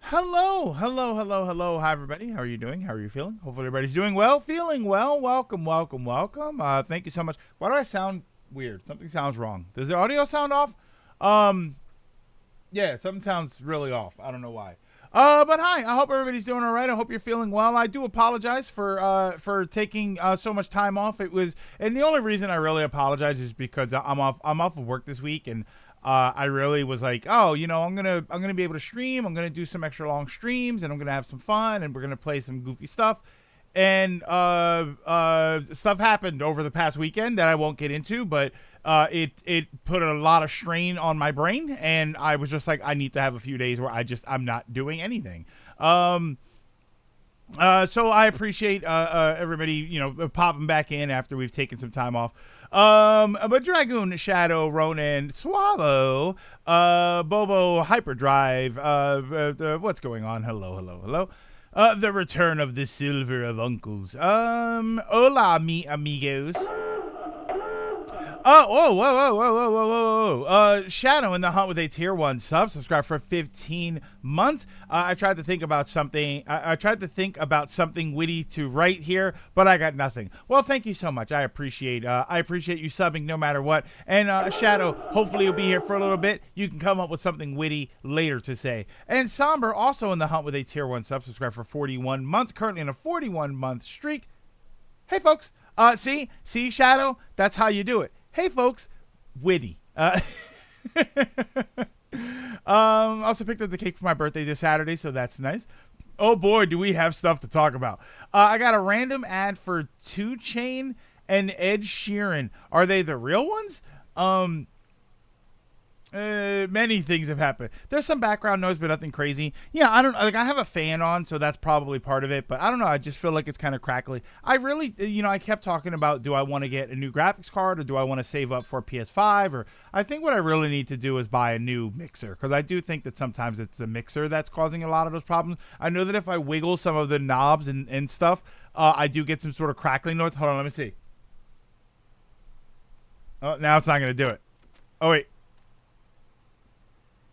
Hello, hello, hello, hello. Hi, everybody. How are you doing? How are you feeling? Hopefully, everybody's doing well, feeling well. Welcome, welcome, welcome. Thank you so much. Why do I sound weird? Something sounds wrong. Does the audio sound off? Um, yeah, something sounds really off. I don't know why. But hi. I hope everybody's doing all right. I hope you're feeling well. I do apologize for taking so much time off. It was, and the only reason I really apologize is because I'm off. I'm off of work this week, and I really was like, oh, I'm gonna be able to stream. I'm gonna do some extra long streams, and I'm gonna have some fun, and we're gonna play some goofy stuff. And stuff happened over the past weekend that I won't get into, but it put a lot of strain on my brain, and I was just like, I need to have a few days where I'm not doing anything. So I appreciate everybody, popping back in after we've taken some time off. But Dragoon, Shadow, Ronan, Swallow, Bobo, Hyperdrive, what's going on? Hello, hello, hello. The return of the Silver of Uncles. Hola, mi amigos. Whoa, whoa, whoa, whoa, whoa, whoa, whoa, whoa. Shadow in the Hunt with a tier 1 sub. Subscribe for 15 months. I tried to think about something. I tried to think about something witty to write here, but I got nothing. Well, thank you so much. I appreciate you subbing no matter what. And Shadow, hopefully you'll be here for a little bit. You can come up with something witty later to say. And Somber, also in the Hunt with a tier 1 sub. Subscribe for 41 months. Currently in a 41-month streak. Hey, folks. See, Shadow? That's how you do it. Hey, folks, witty. Also picked up the cake for my birthday this Saturday, so that's nice. Oh, boy, do we have stuff to talk about. I got a random ad for 2 Chainz and Ed Sheeran. Are they the real ones? Many things have happened. There's some background noise, but nothing crazy. Yeah, I don't like. I have a fan on, so that's probably part of it. But I don't know. I just feel like it's kind of crackly. I really, I kept talking about, do I want to get a new graphics card or do I want to save up for a PS5? Or I think what I really need to do is buy a new mixer, because I do think that sometimes it's the mixer that's causing a lot of those problems. I know that if I wiggle some of the knobs and stuff, I do get some sort of crackling noise. Hold on, let me see. Oh, now it's not going to do it. Oh wait.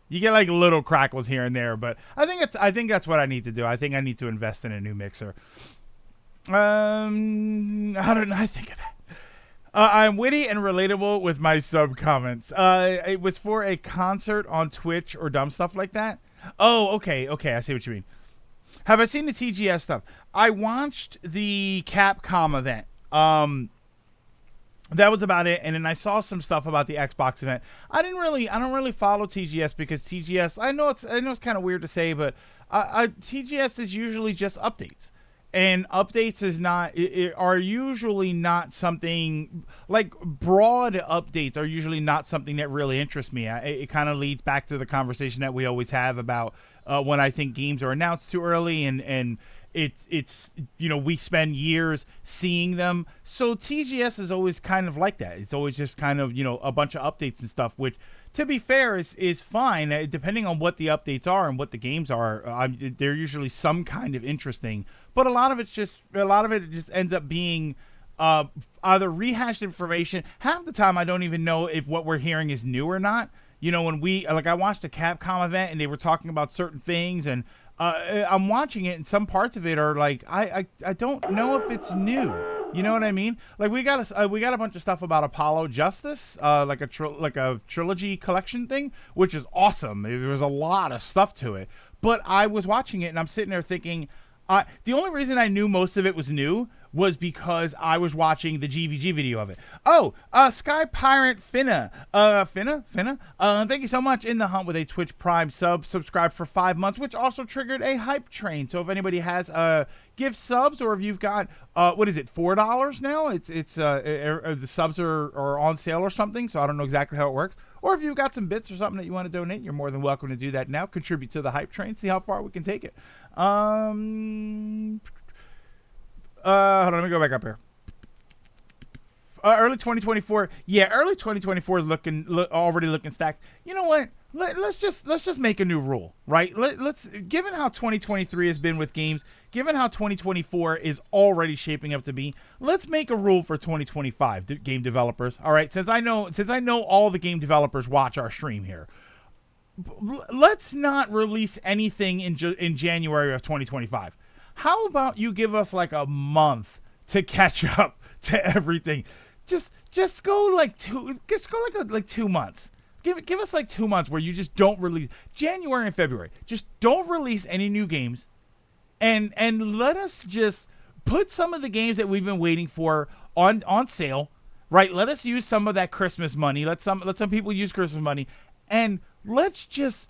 You get like little crackles here and there, but I think that's what I need to do. I think I need to invest in a new mixer. How did I think of that? I'm witty and relatable with my sub comments. It was for a concert on Twitch or dumb stuff like that. Oh, okay, I see what you mean. Have I seen the TGS stuff? I watched the Capcom event. That was about it, and then I saw some stuff about the Xbox event. I don't really follow TGS because TGS, I know it's kind of weird to say, but TGS is usually just updates, and updates are usually not something like broad updates are usually not something that really interests me. It kind of leads back to the conversation that we always have about when I think games are announced too early and it's we spend years seeing them. So TGS is always kind of like that. It's always just kind of, a bunch of updates and stuff, which to be fair is fine, depending on what the updates are and what the games are. They're usually some kind of interesting, but a lot of it just ends up being either rehashed information. Half the time I don't even know if what we're hearing is new or not. When I watched a Capcom event and they were talking about certain things, and I'm watching it, and some parts of it are like I don't know if it's new. You know what I mean? Like we got a bunch of stuff about Apollo Justice, like a trilogy collection thing, which is awesome. There was a lot of stuff to it, but I was watching it and I'm sitting there thinking, the only reason I knew most of it was new was because I was watching the GVG video of it. Oh, Sky Pirate Finna. Thank you so much. In the Hunt with a Twitch Prime subscribe for 5 months, which also triggered a hype train. So if anybody has gift subs, or if you've got what is it, $4 now? It's the subs are on sale or something. So I don't know exactly how it works. Or if you've got some bits or something that you want to donate, you're more than welcome to do that now. Contribute to the hype train. See how far we can take it. Hold on, let me go back up here. Early 2024. Yeah, early 2024 is already looking stacked. You know what? Let's just make a new rule, right? Let's given how 2023 has been with games, given how 2024 is already shaping up to be, let's make a rule for 2025 game developers. All right, since I know all the game developers watch our stream here. let's not release anything in January of 2025. How about you give us like a month to catch up to everything? Just go like 2 months. Give us like 2 months where you just don't release January and February. Just don't release any new games, and let us just put some of the games that we've been waiting for on sale. Right? Let us use some of that Christmas money. Let some people use Christmas money, and let's just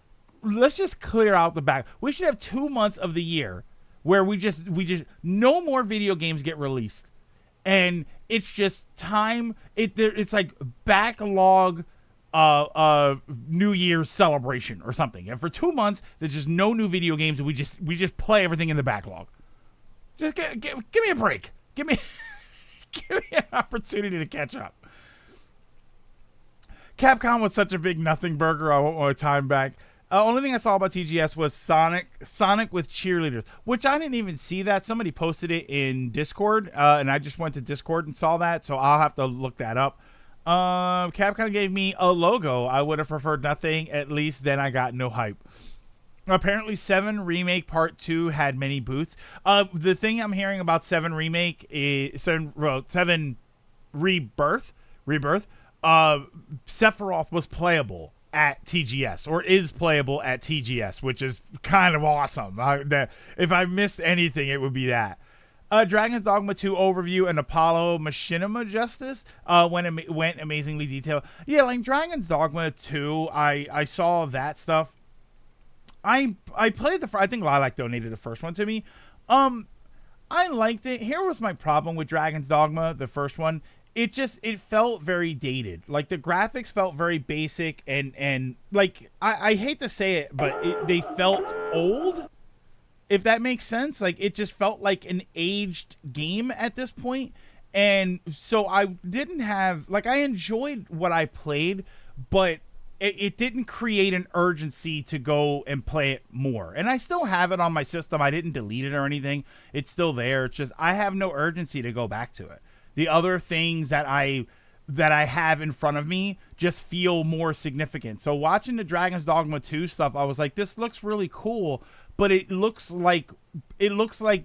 clear out the back. We should have 2 months of the year where we just no more video games get released, and it's just time. It's like backlog New Year's celebration or something. And for 2 months, there's just no new video games, and we just play everything in the backlog. Just give me a break. Give me an opportunity to catch up. Capcom was such a big nothing burger. I want more time back. Only thing I saw about TGS was Sonic with cheerleaders, which I didn't even see that. Somebody posted it in Discord, and I just went to Discord and saw that, so I'll have to look that up. Capcom gave me a logo. I would have preferred nothing. At least then I got no hype. Apparently 7 Remake Part 2 had many booths. The thing I'm hearing about 7 Remake is 7 Rebirth. Sephiroth was playable at TGS, or is playable at TGS, which is kind of awesome. If I missed anything, it would be that. Dragon's Dogma 2 overview and Apollo Machinima Justice went amazingly detailed. Yeah, like Dragon's Dogma 2, I saw that stuff. I played I think Lilac donated the first one to me. I liked it. Here was my problem with Dragon's Dogma, the first one. It felt very dated. Like the graphics felt very basic and like I hate to say it, but they felt old. If that makes sense. Like it just felt like an aged game at this point. And so I didn't have like I enjoyed what I played, but it didn't create an urgency to go and play it more. And I still have it on my system. I didn't delete it or anything. It's still there. It's just I have no urgency to go back to it. The other things that I have in front of me just feel more significant. So watching the Dragon's Dogma 2 stuff, I was like, this looks really cool, but it looks like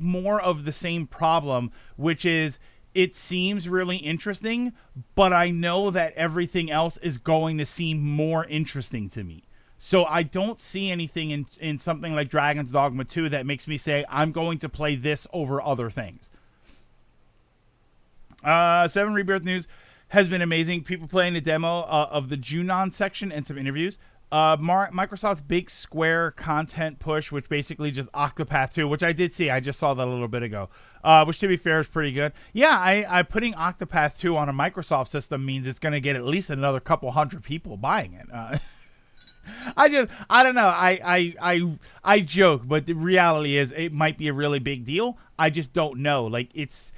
more of the same problem, which is it seems really interesting, but I know that everything else is going to seem more interesting to me. So I don't see anything in something like Dragon's Dogma 2 that makes me say I'm going to play this over other things. 7 Rebirth news has been amazing. People playing the demo of the Junon section and some interviews. Microsoft's big Square content push, which basically just Octopath 2, which I did see. I just saw that a little bit ago, which to be fair is pretty good. Yeah, I putting Octopath 2 on a Microsoft system means it's going to get at least another couple hundred people buying it. I don't know. I joke, but the reality is it might be a really big deal. I just don't know. Like it's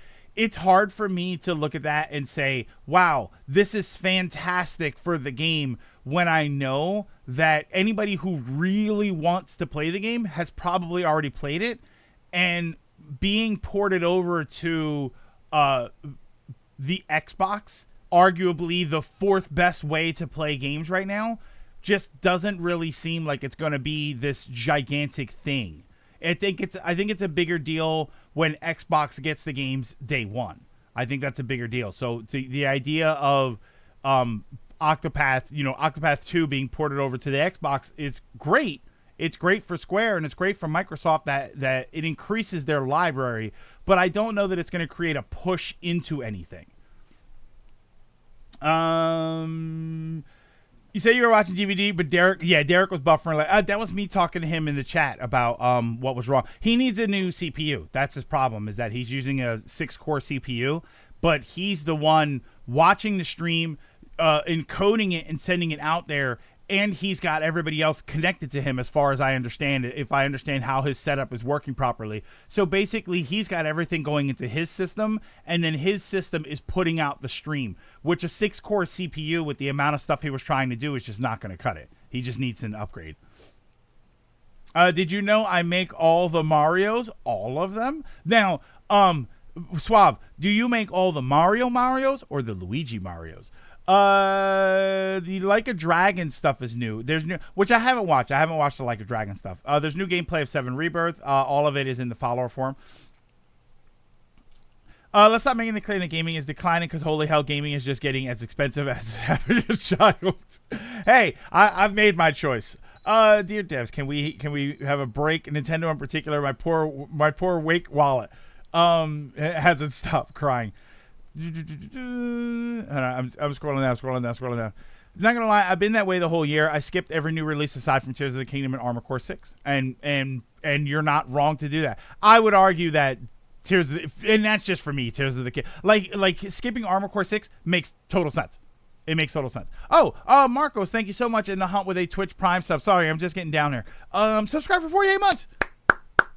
hard for me to look at that and say, wow, this is fantastic for the game, when I know that anybody who really wants to play the game has probably already played it, and being ported over to the Xbox, arguably the 4th best way to play games right now, just doesn't really seem like it's going to be this gigantic thing. I think it's a bigger deal when Xbox gets the games day one. I think that's a bigger deal. So the idea of Octopath 2 being ported over to the Xbox is great. It's great for Square and it's great for Microsoft that it increases their library, but I don't know that it's going to create a push into anything. You say you were watching DVD, but Derek was buffering. Like that was me talking to him in the chat about what was wrong. He needs a new CPU. That's his problem, is that he's using a 6-core CPU, but he's the one watching the stream, encoding it and sending it out there, and he's got everybody else connected to him as far as I understand it, if I understand how his setup is working properly. So basically, he's got everything going into his system, and then his system is putting out the stream, which a 6-core CPU with the amount of stuff he was trying to do is just not going to cut it. He just needs an upgrade. Did you know I make all the Marios? All of them? Now, Suave, do you make all the Marios or the Luigi Marios? The Like a Dragon stuff is new. There's new, which I haven't watched. I haven't watched the Like a Dragon stuff. There's new gameplay of 7 Rebirth. All of it is in the follower form. Let's stop making the claim that gaming is declining because holy hell, gaming is just getting as expensive as having a child. Hey, I've made my choice. Dear devs, can we have a break? Nintendo in particular, my poor Wake wallet hasn't stopped crying. I'm scrolling down. Not gonna lie, I've been that way the whole year. I skipped every new release aside from Tears of the Kingdom and Armored Core 6, and you're not wrong to do that. I would argue that and that's just for me. Tears of the Kingdom, like skipping Armored Core 6 makes total sense. It makes total sense. Oh, Marcos, thank you so much in the hunt with a Twitch Prime sub. Sorry, I'm just getting down here. Subscribe for 48 months.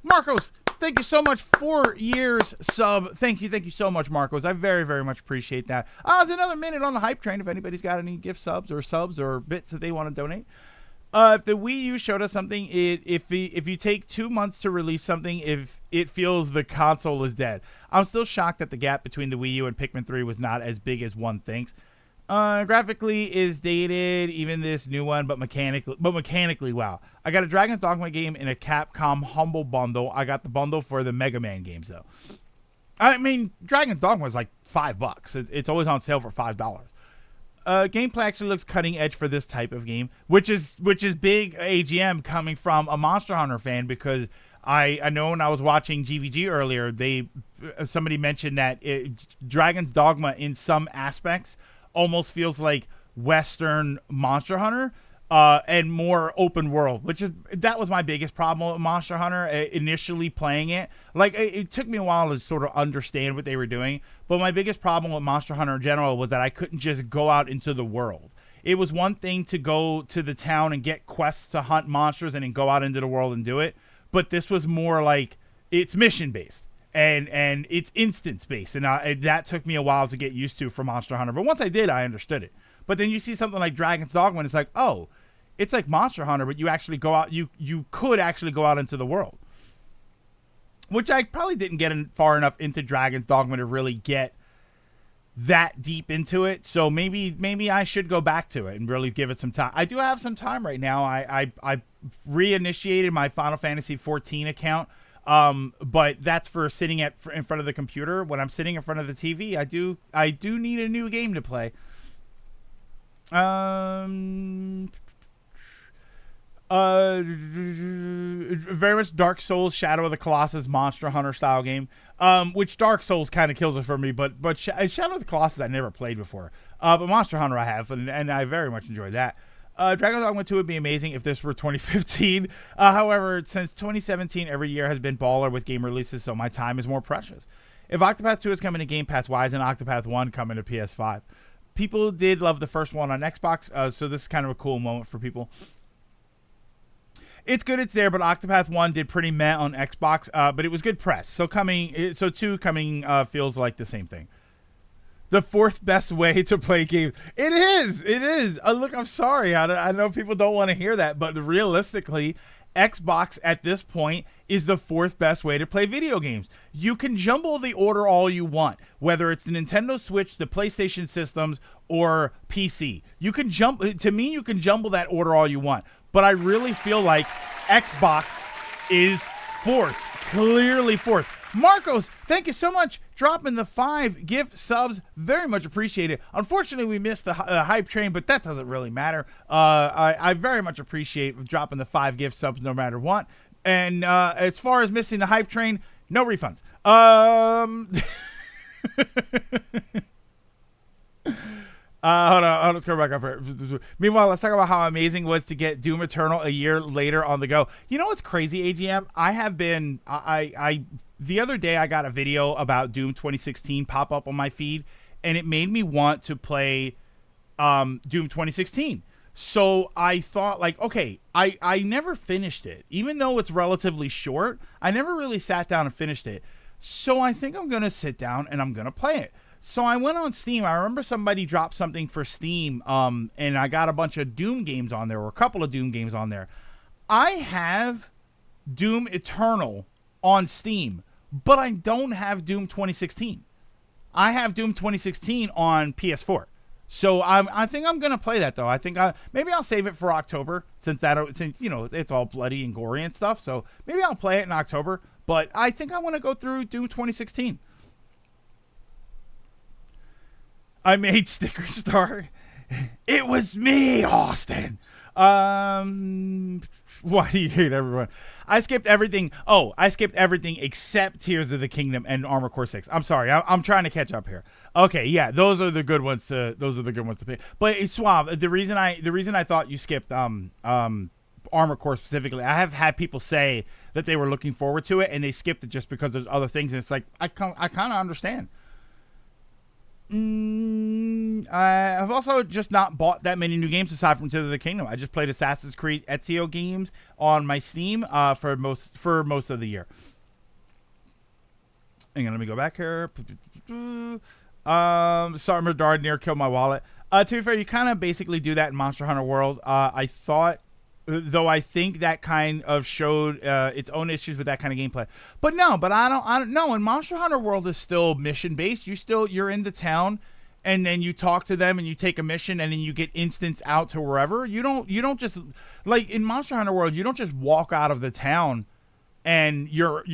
Marcos, thank you so much. 4 years sub. Thank you so much, Marcos. I very, very much appreciate that. There's another minute on the hype train if anybody's got any gift subs or bits that they want to donate. If the Wii U showed us something, if you take 2 months to release something, if it feels the console is dead. I'm still shocked that the gap between the Wii U and Pikmin 3 was not as big as one thinks. Graphically is dated, even this new one, but mechanically, wow. I got a Dragon's Dogma game in a Capcom Humble Bundle. I got the bundle for the Mega Man games, though. I mean, Dragon's Dogma is like $5. It's always on sale for $5. Gameplay actually looks cutting edge for this type of game, which is big AGM coming from a Monster Hunter fan, because I know when I was watching GVG earlier, somebody mentioned that Dragon's Dogma in some aspects almost feels like Western Monster Hunter and more open world, that was my biggest problem with Monster Hunter initially playing it. Like, it took me a while to sort of understand what they were doing, but my biggest problem with Monster Hunter in general was that I couldn't just go out into the world. It was one thing to go to the town and get quests to hunt monsters and then go out into the world and do it, but this was more like it's mission based. And it's instance based, and that took me a while to get used to for Monster Hunter. But once I did, I understood it. But then you see something like Dragon's Dogma, and it's like, oh, it's like Monster Hunter, but you actually go out. You could actually go out into the world, which I probably didn't get far enough into Dragon's Dogma to really get that deep into it. So maybe I should go back to it and really give it some time. I do have some time right now. I reinitiated my Final Fantasy 14 account. But that's for sitting in front of the computer. When I'm sitting in front of the TV, I do need a new game to play. Very much Dark Souls, Shadow of the Colossus, Monster Hunter style game. Which Dark Souls kind of kills it for me, but Shadow of the Colossus I never played before. But Monster Hunter I have, and I very much enjoyed that. Dragon's Dogma 2 would be amazing if this were 2015. However, since 2017, every year has been baller with game releases, so my time is more precious. If Octopath 2 is coming to Game Pass, why isn't Octopath 1 coming to PS5? People did love the first one on Xbox, so this is kind of a cool moment for people. It's good, it's there, but Octopath 1 did pretty meh on Xbox, but it was good press. So 2 coming feels like the same thing. The fourth best way to play games. It is. Look, I'm sorry. I know people don't want to hear that, but realistically, Xbox at this point is the fourth best way to play video games. You can jumble the order all you want, whether it's the Nintendo Switch, the PlayStation systems, or PC. You can jumble that order all you want, but I really feel like Xbox is fourth, clearly fourth. Marcos, thank you so much. Dropping the 5 gift subs. Very much appreciated. Unfortunately, we missed the hype train, but that doesn't really matter. I very much appreciate dropping the 5 gift subs no matter what. And as far as missing the hype train, no refunds. Hold on, let's go back up here. Meanwhile, let's talk about how amazing it was to get Doom Eternal a year later on the go. You know what's crazy, AGM? The other day I got a video about Doom 2016 pop up on my feed, and it made me want to play Doom 2016. So I thought, like, okay, I never finished it. Even though it's relatively short, I never really sat down and finished it. So I think I'm going to sit down and I'm going to play it. So I went on Steam. I remember somebody dropped something for Steam, and I got a bunch of Doom games on there, or a couple of Doom games on there. I have Doom Eternal on Steam, but I don't have Doom 2016. I have Doom 2016 on PS4. So I think I'm gonna play that though. I think maybe I'll save it for October since it's all bloody and gory and stuff. So maybe I'll play it in October. But I think I want to go through Doom 2016. I made Sticker Star. It was me, Austin. Why do you hate everyone? I skipped everything. Oh, I skipped everything except Tears of the Kingdom and Armored Core 6. I'm sorry. I'm trying to catch up here. Okay, yeah, those are the good ones to pick. But it's Suave. The reason I thought you skipped Armored Core specifically, I have had people say that they were looking forward to it and they skipped it just because there's other things, and it's like I kind of understand. I've also just not bought that many new games aside from Tears of the Kingdom. I just played Assassin's Creed Ezio games on my Steam for most of the year. Hang on, let me go back here. Sorry, Medard near killed my wallet. To be fair, you kind of basically do that in Monster Hunter World. I thought, though, I think that kind of showed its own issues with that kind of gameplay. But I don't know. And Monster Hunter World is still mission based. You're in the town, and then you talk to them, and you take a mission, and then you get instanced out to wherever. You don't just, like in Monster Hunter World, you don't just walk out of the town, and you're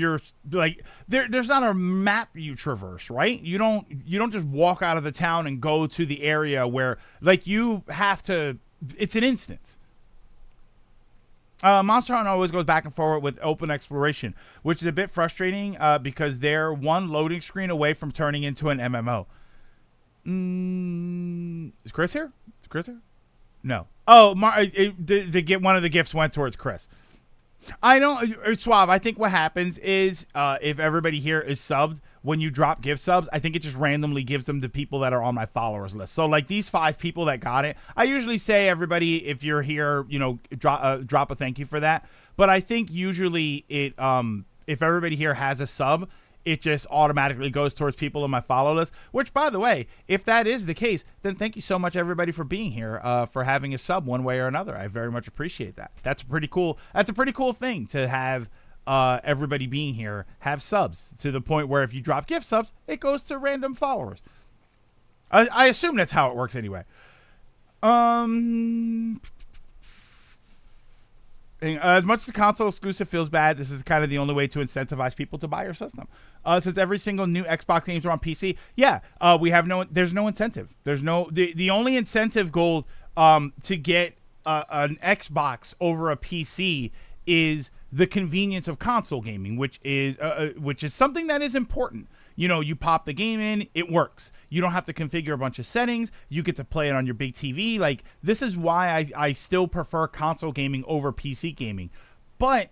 like there's not a map you traverse, right? You don't just walk out of the town and go to the area where, like, you have to. It's an instance. Monster Hunter always goes back and forward with open exploration, which is a bit frustrating because they're one loading screen away from turning into an MMO. Is Chris here? No. Oh, one of the gifts went towards Chris. I don't, Suave. I think what happens is if everybody here is subbed, when you drop gift subs, I think it just randomly gives them to people that are on my followers list. So like these 5 people that got it, I usually say, everybody, if you're here, drop a thank you for that. But I think usually it if everybody here has a sub, it just automatically goes towards people on my follow list, which, by the way, if that is the case, then thank you so much, everybody, for being here, for having a sub one way or another. I very much appreciate that. That's a pretty cool thing to have, everybody being here have subs, to the point where if you drop gift subs, it goes to random followers. I assume that's how it works anyway. As much as the console exclusive feels bad, this is kind of the only way to incentivize people to buy your system. Since every single new Xbox games are on PC, there's no incentive. The only incentive goal to get an Xbox over a PC is the convenience of console gaming, which is something that is important. You pop the game in, it works. You don't have to configure a bunch of settings. You get to play it on your big TV. Like, this is why I still prefer console gaming over PC gaming. But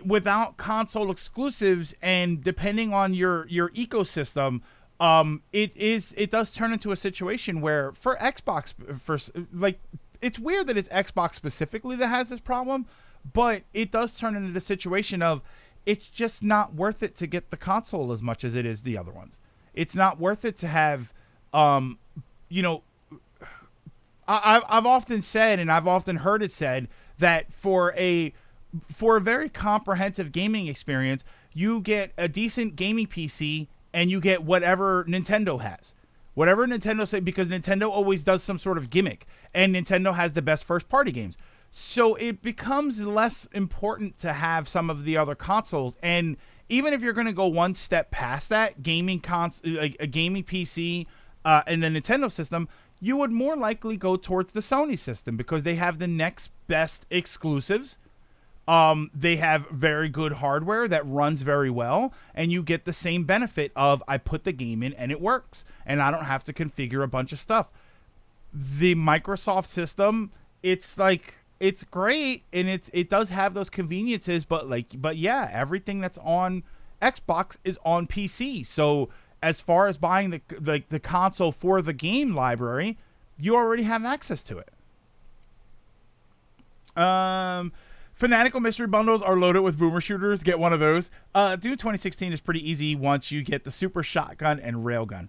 without console exclusives and depending on your ecosystem, it does turn into a situation where for Xbox, it's weird that it's Xbox specifically that has this problem, but it does turn into the situation of, it's just not worth it to get the console as much as it is the other ones. It's not worth it to have, I've often said, and I've often heard it said, that for a very comprehensive gaming experience, you get a decent gaming PC and you get whatever Nintendo has. Whatever Nintendo say, because Nintendo always does some sort of gimmick, and Nintendo has the best first-party games. So it becomes less important to have some of the other consoles. And even if you're going to go one step past that, like a gaming PC and the Nintendo system, you would more likely go towards the Sony system because they have the next best exclusives. They have very good hardware that runs very well, and you get the same benefit of, I put the game in and it works, and I don't have to configure a bunch of stuff. The Microsoft system, it's like, it's great, and it does have those conveniences, but yeah, everything that's on Xbox is on PC. So as far as buying the console for the game library, you already have access to it. Fanatical mystery bundles are loaded with boomer shooters. Get one of those. Doom 2016 is pretty easy once you get the super shotgun and railgun.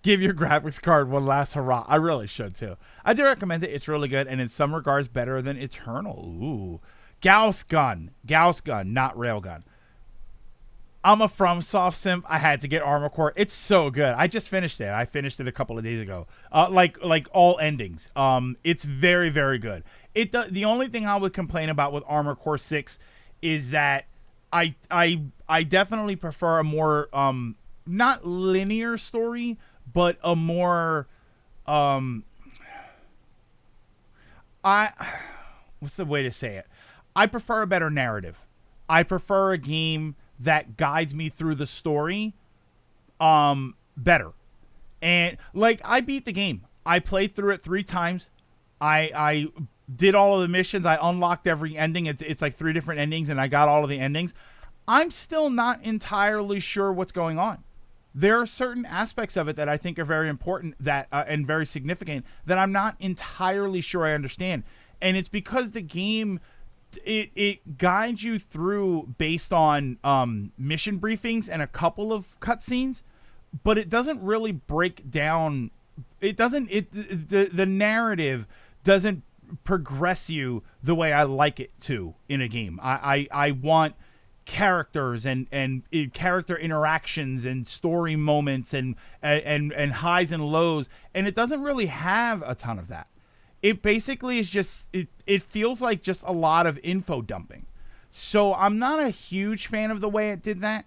Give your graphics card one last hurrah. I really should, too. I do recommend it. It's really good, and in some regards, better than Eternal. Ooh. Gauss gun, not railgun. I'm a FromSoft simp. I had to get Armor Core. It's so good. I just finished it. I finished it a couple of days ago. Like all endings. It's very, very good. The only thing I would complain about with Armor Core 6 is that I definitely prefer a more not linear story, but a more what's the way to say it? I prefer a better narrative. I prefer a game that guides me through the story better. And like, I beat the game. I played through it 3 times. I did all of the missions. I unlocked every ending. It's like 3 different endings, and I got all of the endings. I'm still not entirely sure what's going on. There are certain aspects of it that I think are very important that and very significant that I'm not entirely sure I understand. And it's because the game, it guides you through based on mission briefings and a couple of cutscenes, but it doesn't really break down. The narrative doesn't progress you the way I like it to in a game. I want characters and character interactions and story moments and highs and lows, and it doesn't really have a ton of that. It basically is just it feels like just a lot of info dumping. So I'm not a huge fan of the way it did that.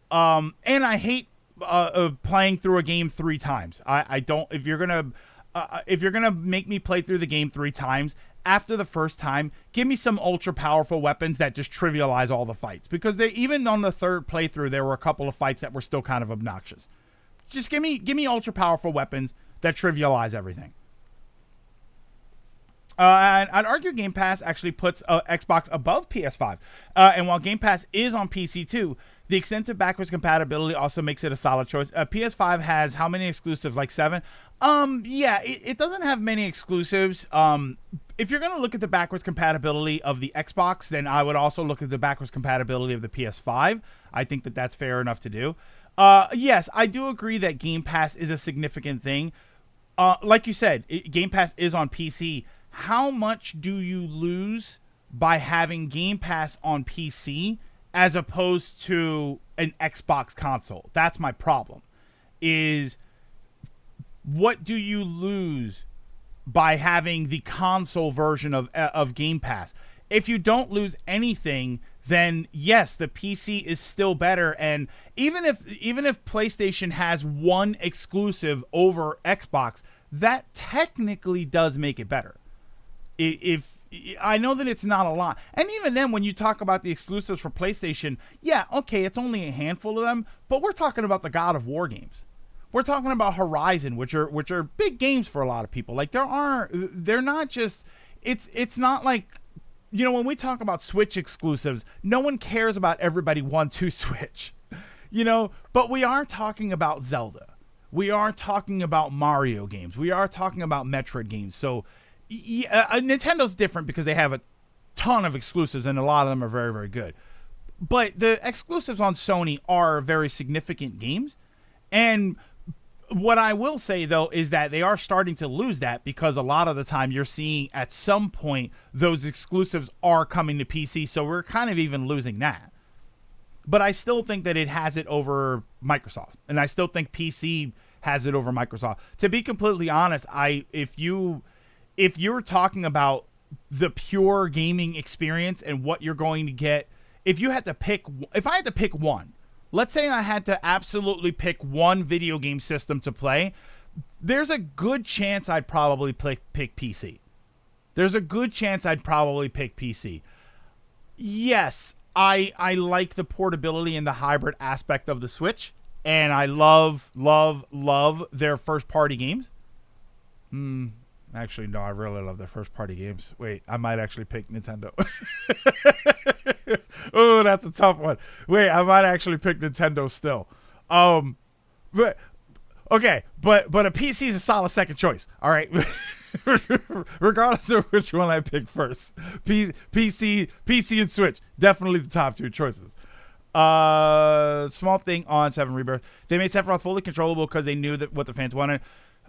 And I hate playing through a game 3 times. I don't. If you're gonna make me play through the game 3 times, after the first time, give me some ultra powerful weapons that just trivialize all the fights. Because even on the 3rd playthrough, there were a couple of fights that were still kind of obnoxious. Just give me ultra powerful weapons that trivialize everything. And I'd argue Game Pass actually puts Xbox above PS5. And while Game Pass is on PC too, the extensive backwards compatibility also makes it a solid choice. PS5 has how many exclusives? Like 7? Yeah, it doesn't have many exclusives. If you're going to look at the backwards compatibility of the Xbox, then I would also look at the backwards compatibility of the PS5. I think that that's fair enough to do. Yes, I do agree that Game Pass is a significant thing. Like you said, Game Pass is on PC. How much do you lose by having Game Pass on PC as opposed to an Xbox console? That's my problem. Is what do you lose by having the console version of Game Pass? If you don't lose anything, then yes, the PC is still better. And even if PlayStation has one exclusive over Xbox, that technically does make it better. If I know that it's not a lot. And even then, when you talk about the exclusives for PlayStation, yeah, okay, it's only a handful of them, but we're talking about the God of War games. We're talking about Horizon, which are big games for a lot of people. Like they're not just, it's not like, you know, when we talk about Switch exclusives, no one cares about everybody want to Switch, you know, but we are talking about Zelda. We are talking about Mario games. We are talking about Metroid games. So yeah, Nintendo's different because they have a ton of exclusives and a lot of them are very, very good. But the exclusives on Sony are very significant games. And what I will say, though, is that they are starting to lose that because a lot of the time you're seeing at some point those exclusives are coming to PC. So we're kind of even losing that. But I still think that it has it over Microsoft. And I still think PC has it over Microsoft. To be completely honest, if you're talking about the pure gaming experience and what you're going to get, if I had to pick one, let's say I had to absolutely pick one video game system to play, there's a good chance I'd probably pick PC. There's a good chance I'd probably pick PC. Yes, I like the portability and the hybrid aspect of the Switch, and I love their first-party games. Actually, no, I really love their first-party games. Wait, I might actually pick Nintendo. Oh, that's a tough one. Wait, I might actually pick Nintendo still. But okay, but a PC is a solid second choice. All right, regardless of which one I pick first, PC and Switch, definitely the top 2 choices. Small thing on 7 Rebirth. They made Sephiroth fully controllable because they knew that what the fans wanted.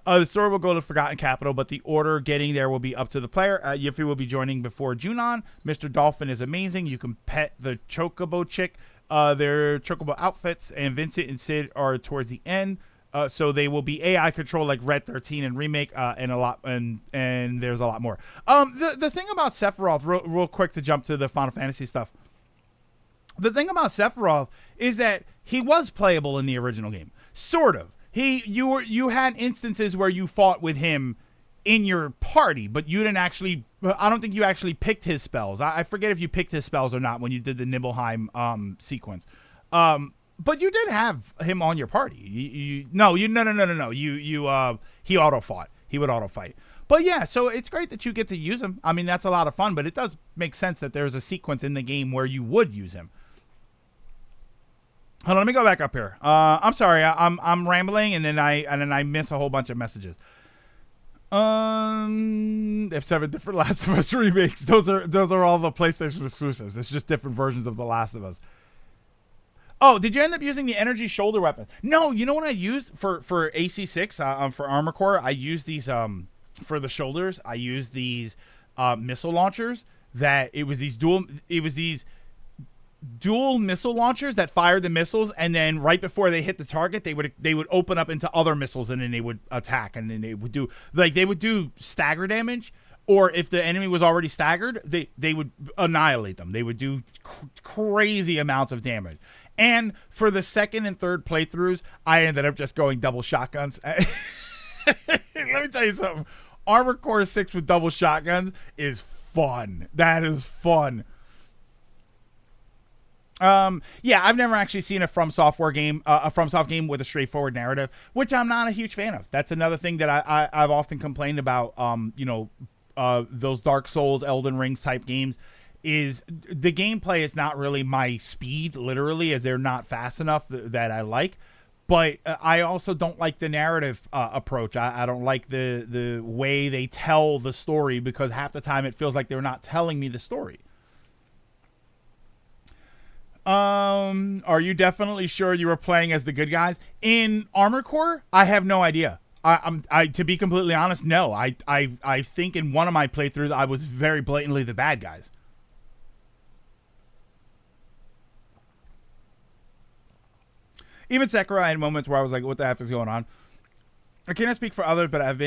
The story will go to Forgotten Capital, but the order getting there will be up to the player. Yuffie will be joining before Junon. Mr. Dolphin is amazing. You can pet the Chocobo chick. their chocobo outfits, and Vincent and Sid are towards the end. So they will be AI controlled like Red 13 and Remake, and a lot, and there's a lot more. The thing about Sephiroth, real quick to jump to the Final Fantasy stuff. The thing about Sephiroth is that he was playable in the original game, sort of. You had instances where you fought with him in your party, but you didn't actually. I don't think you actually picked his spells. I forget if you picked his spells or not when you did the Nibelheim sequence. But you did have him on your party. No. He auto fought. He would auto fight. But yeah, so it's great that you get to use him. I mean, that's a lot of fun. But it does make sense that there's a sequence in the game where you would use him. Hold on, let me go back up here. I'm sorry, I'm rambling, and then I miss a whole bunch of messages. They have 7 different Last of Us remakes. Those are all the PlayStation exclusives. It's just different versions of The Last of Us. Oh, did you end up using the energy shoulder weapon? No, you know what I used for AC6 for Armor Core? I used these for the shoulders. I used these missile launchers that it was these dual missile launchers that fired the missiles, and then right before they hit the target, they would open up into other missiles, and then they would attack, and then they would do stagger damage, or if the enemy was already staggered, they would annihilate them. They would do crazy amounts of damage. And for the second and third playthroughs, I ended up just going double shotguns. Let me tell you something. Armor Core 6 with double shotguns is fun. That is fun. Yeah, I've never actually seen a FromSoft game with a straightforward narrative, which I'm not a huge fan of. That's another thing that I've often complained about. Those Dark Souls, Elden Rings type games, is the gameplay is not really my speed, literally, as they're not fast enough that I like. But I also don't like the narrative approach. I don't like the way they tell the story, because half the time it feels like they're not telling me the story. Are you definitely sure you were playing as the good guys in Armor Core? I have no idea. To be completely honest, no. I think in one of my playthroughs I was very blatantly the bad guys. Even Sekiro, I had moments where I was like, "What the F is going on?" I cannot speak for others, but I've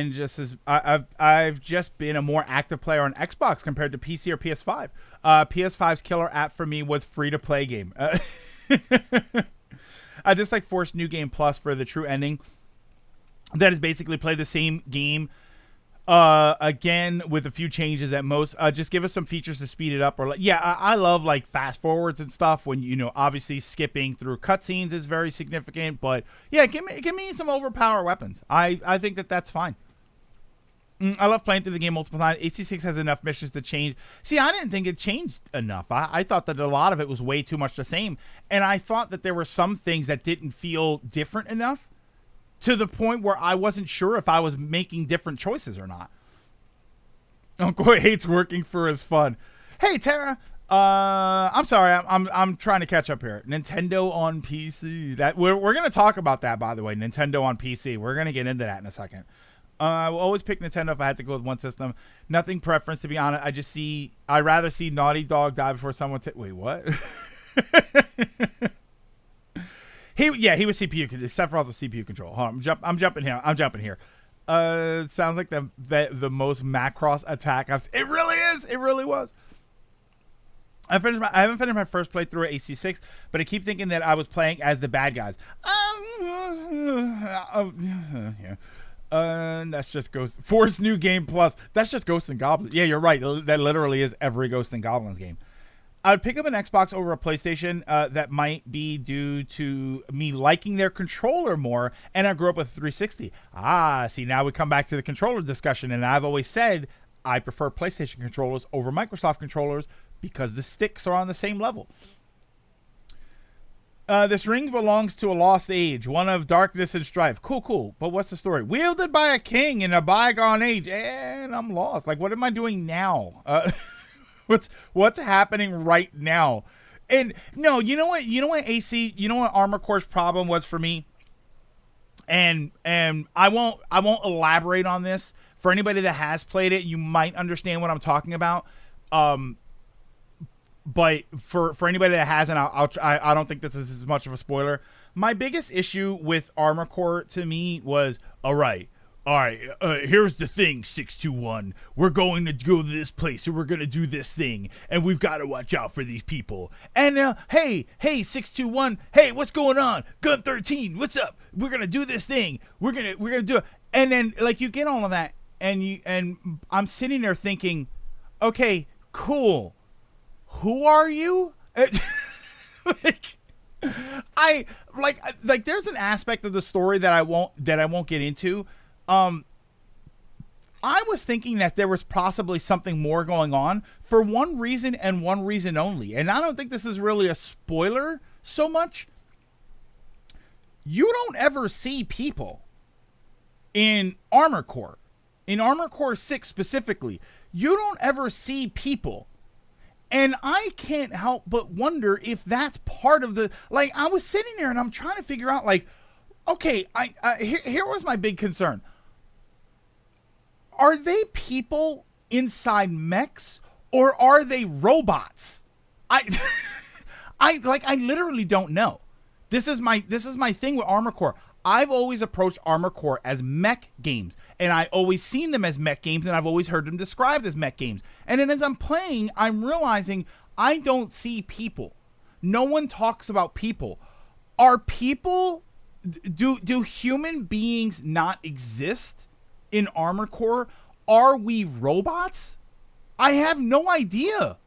just been a more active player on Xbox compared to PC or PS5. PS5's killer app for me was free-to-play game. I just like Force New Game Plus for the true ending. That is basically play the same game again with a few changes at most. Just give us some features to speed it up. Or I love like fast forwards and stuff when obviously skipping through cutscenes is very significant. But yeah, give me some overpowered weapons. I think that's fine. I love playing through the game multiple times. AC6 has enough missions to change. See, I didn't think it changed enough. I thought that a lot of it was way too much the same, and I thought that there were some things that didn't feel different enough, to the point where I wasn't sure if I was making different choices or not. Uncle hates working for his fun. Hey, Tara. I'm sorry. I'm trying to catch up here. Nintendo on PC. That we're gonna talk about that, by the way. Nintendo on PC. We're gonna get into that in a second. I will always pick Nintendo if I had to go with one system. Nothing preference, to be honest. I'd rather see Naughty Dog die before someone. Wait, what? He was CPU. Sephiroth was CPU control. Hold on, I'm jumping here. Sounds like the most Macross attack it really is. It really was. I haven't finished my first playthrough at AC6, but I keep thinking that I was playing as the bad guys. Yeah. That's just Ghost Force New Game Plus. That's just Ghosts and Goblins. Yeah, you're right. That literally is every Ghosts and Goblins game. I'd pick up an Xbox over a PlayStation. That might be due to me liking their controller more, and I grew up with 360. See, now we come back to the controller discussion, and I've always said I prefer PlayStation controllers over Microsoft controllers because the sticks are on the same level. This ring belongs to a lost age, one of darkness and strife. Cool. But what's the story? Wielded by a king in a bygone age, and I'm lost. Like, what am I doing now? What's happening right now? And no, you know what AC, you know what Armor Core's problem was for me? And I won't elaborate on this. For anybody that has played it, you might understand what I'm talking about. but for anybody that hasn't, I don't think this is as much of a spoiler. My biggest issue with Armor Core to me was, all right, here's the thing, 621. We're going to go to this place, and we're going to do this thing, and we've got to watch out for these people. And, hey, 621, hey, what's going on? Gun 13, what's up? We're going to do this thing. We're going to do it. And then, like, you get all of that, and I'm sitting there thinking, okay, cool. Who are you? like there's an aspect of the story that I won't get into. I was thinking that there was possibly something more going on for one reason and one reason only. And I don't think this is really a spoiler so much. You don't ever see people in Armor Core. In Armor Core 6 specifically, you don't ever see people. And I can't help but wonder if that's part of the, like, I was sitting there and I'm trying to figure out, like, okay, here was my big concern. Are they people inside mechs or are they robots? I literally don't know. This is my thing with Armor Core. I've always approached Armor Core as mech games, and I always seen them as mech games, and I've always heard them described as mech games. And then as I'm playing, I'm realizing I don't see people. No one talks about people. Are people, do human beings not exist in Armor Core? Are we robots? I have no idea.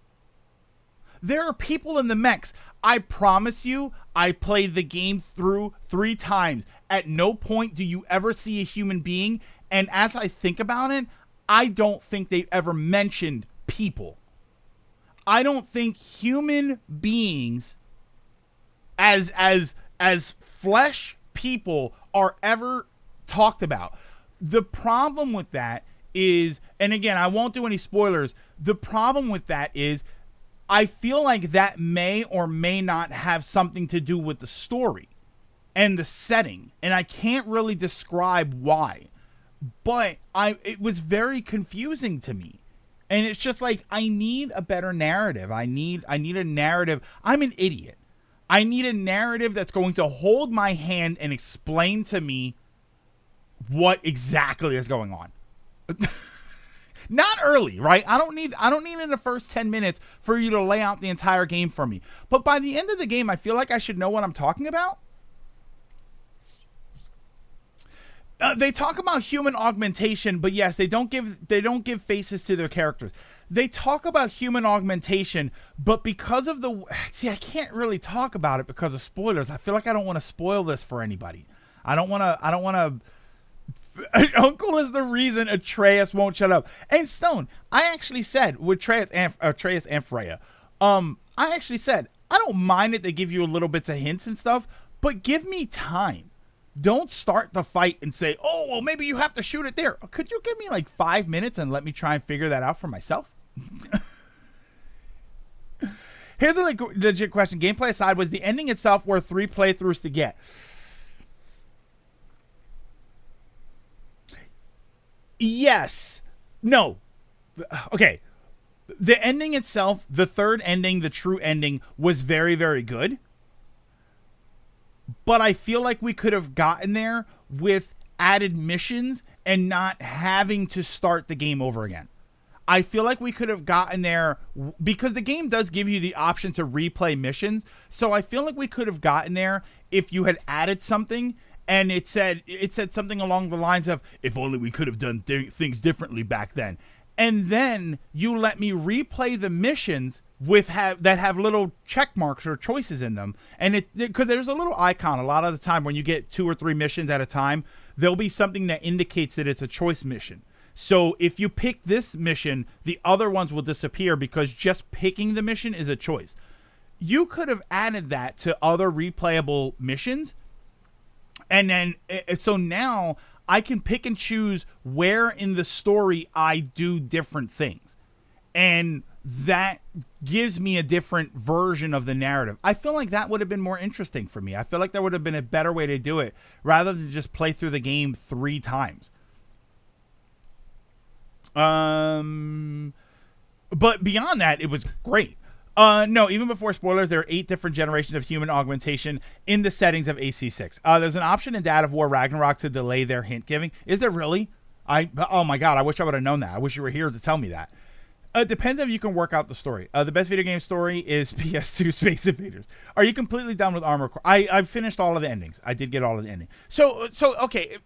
There are people in the mechs. I promise you, I played the game through 3 times. At no point do you ever see a human being. And as I think about it, I don't think they've ever mentioned people. I don't think human beings as flesh people are ever talked about. The problem with that is, and again, I won't do any spoilers. The problem with that is I feel like that may or may not have something to do with the story and the setting, and I can't really describe why, but it was very confusing to me. And it's just like, I need a better narrative. I need a narrative. I'm an idiot. I need a narrative that's going to hold my hand and explain to me what exactly is going on. Not early, right? I don't need in the first 10 minutes for you to lay out the entire game for me. But by the end of the game, I feel like I should know what I'm talking about. They talk about human augmentation, but yes, they don't give faces to their characters. They talk about human augmentation, but because of I can't really talk about it because of spoilers. I feel like I don't want to spoil this for anybody. I don't want to. Uncle is the reason Atreus won't shut up. And Stone, I actually said with Atreus and Freya, I actually said I don't mind that they give you a little bits of hints and stuff, but give me time. Don't start the fight and say, oh, well, maybe you have to shoot it there. Could you give me like 5 minutes and let me try and figure that out for myself? Here's a legit question. Gameplay aside, was the ending itself worth 3 playthroughs to get? Yes. No. Okay. The ending itself, the third ending, the true ending, was very, very good. But I feel like we could have gotten there with added missions and not having to start the game over again. I feel like we could have gotten there because the game does give you the option to replay missions. So I feel like we could have gotten there if you had added something and it said something along the lines of, if only we could have done things differently back then. And then you let me replay the missions that have little check marks or choices in them, and because there's a little icon a lot of the time when you get 2 or 3 missions at a time, there'll be something that indicates that it's a choice mission. So if you pick this mission, the other ones will disappear because just picking the mission is a choice. You could have added that to other replayable missions, and then so now I can pick and choose where in the story I do different things, and that gives me a different version of the narrative. I feel like that would have been more interesting for me. I feel like there would have been a better way to do it rather than just play through the game 3 times. But beyond that, it was great. No, even before spoilers, there are 8 different generations of human augmentation in the settings of AC6. There's an option in Dad of War Ragnarok to delay their hint giving. Is there really? Oh my god, I wish I would have known that. I wish you were here to tell me that. It depends if you can work out the story. The best video game story is PS2 Space Invaders. Are you completely done with Armored Core? I've finished all of the endings. I did get all of the endings. So okay.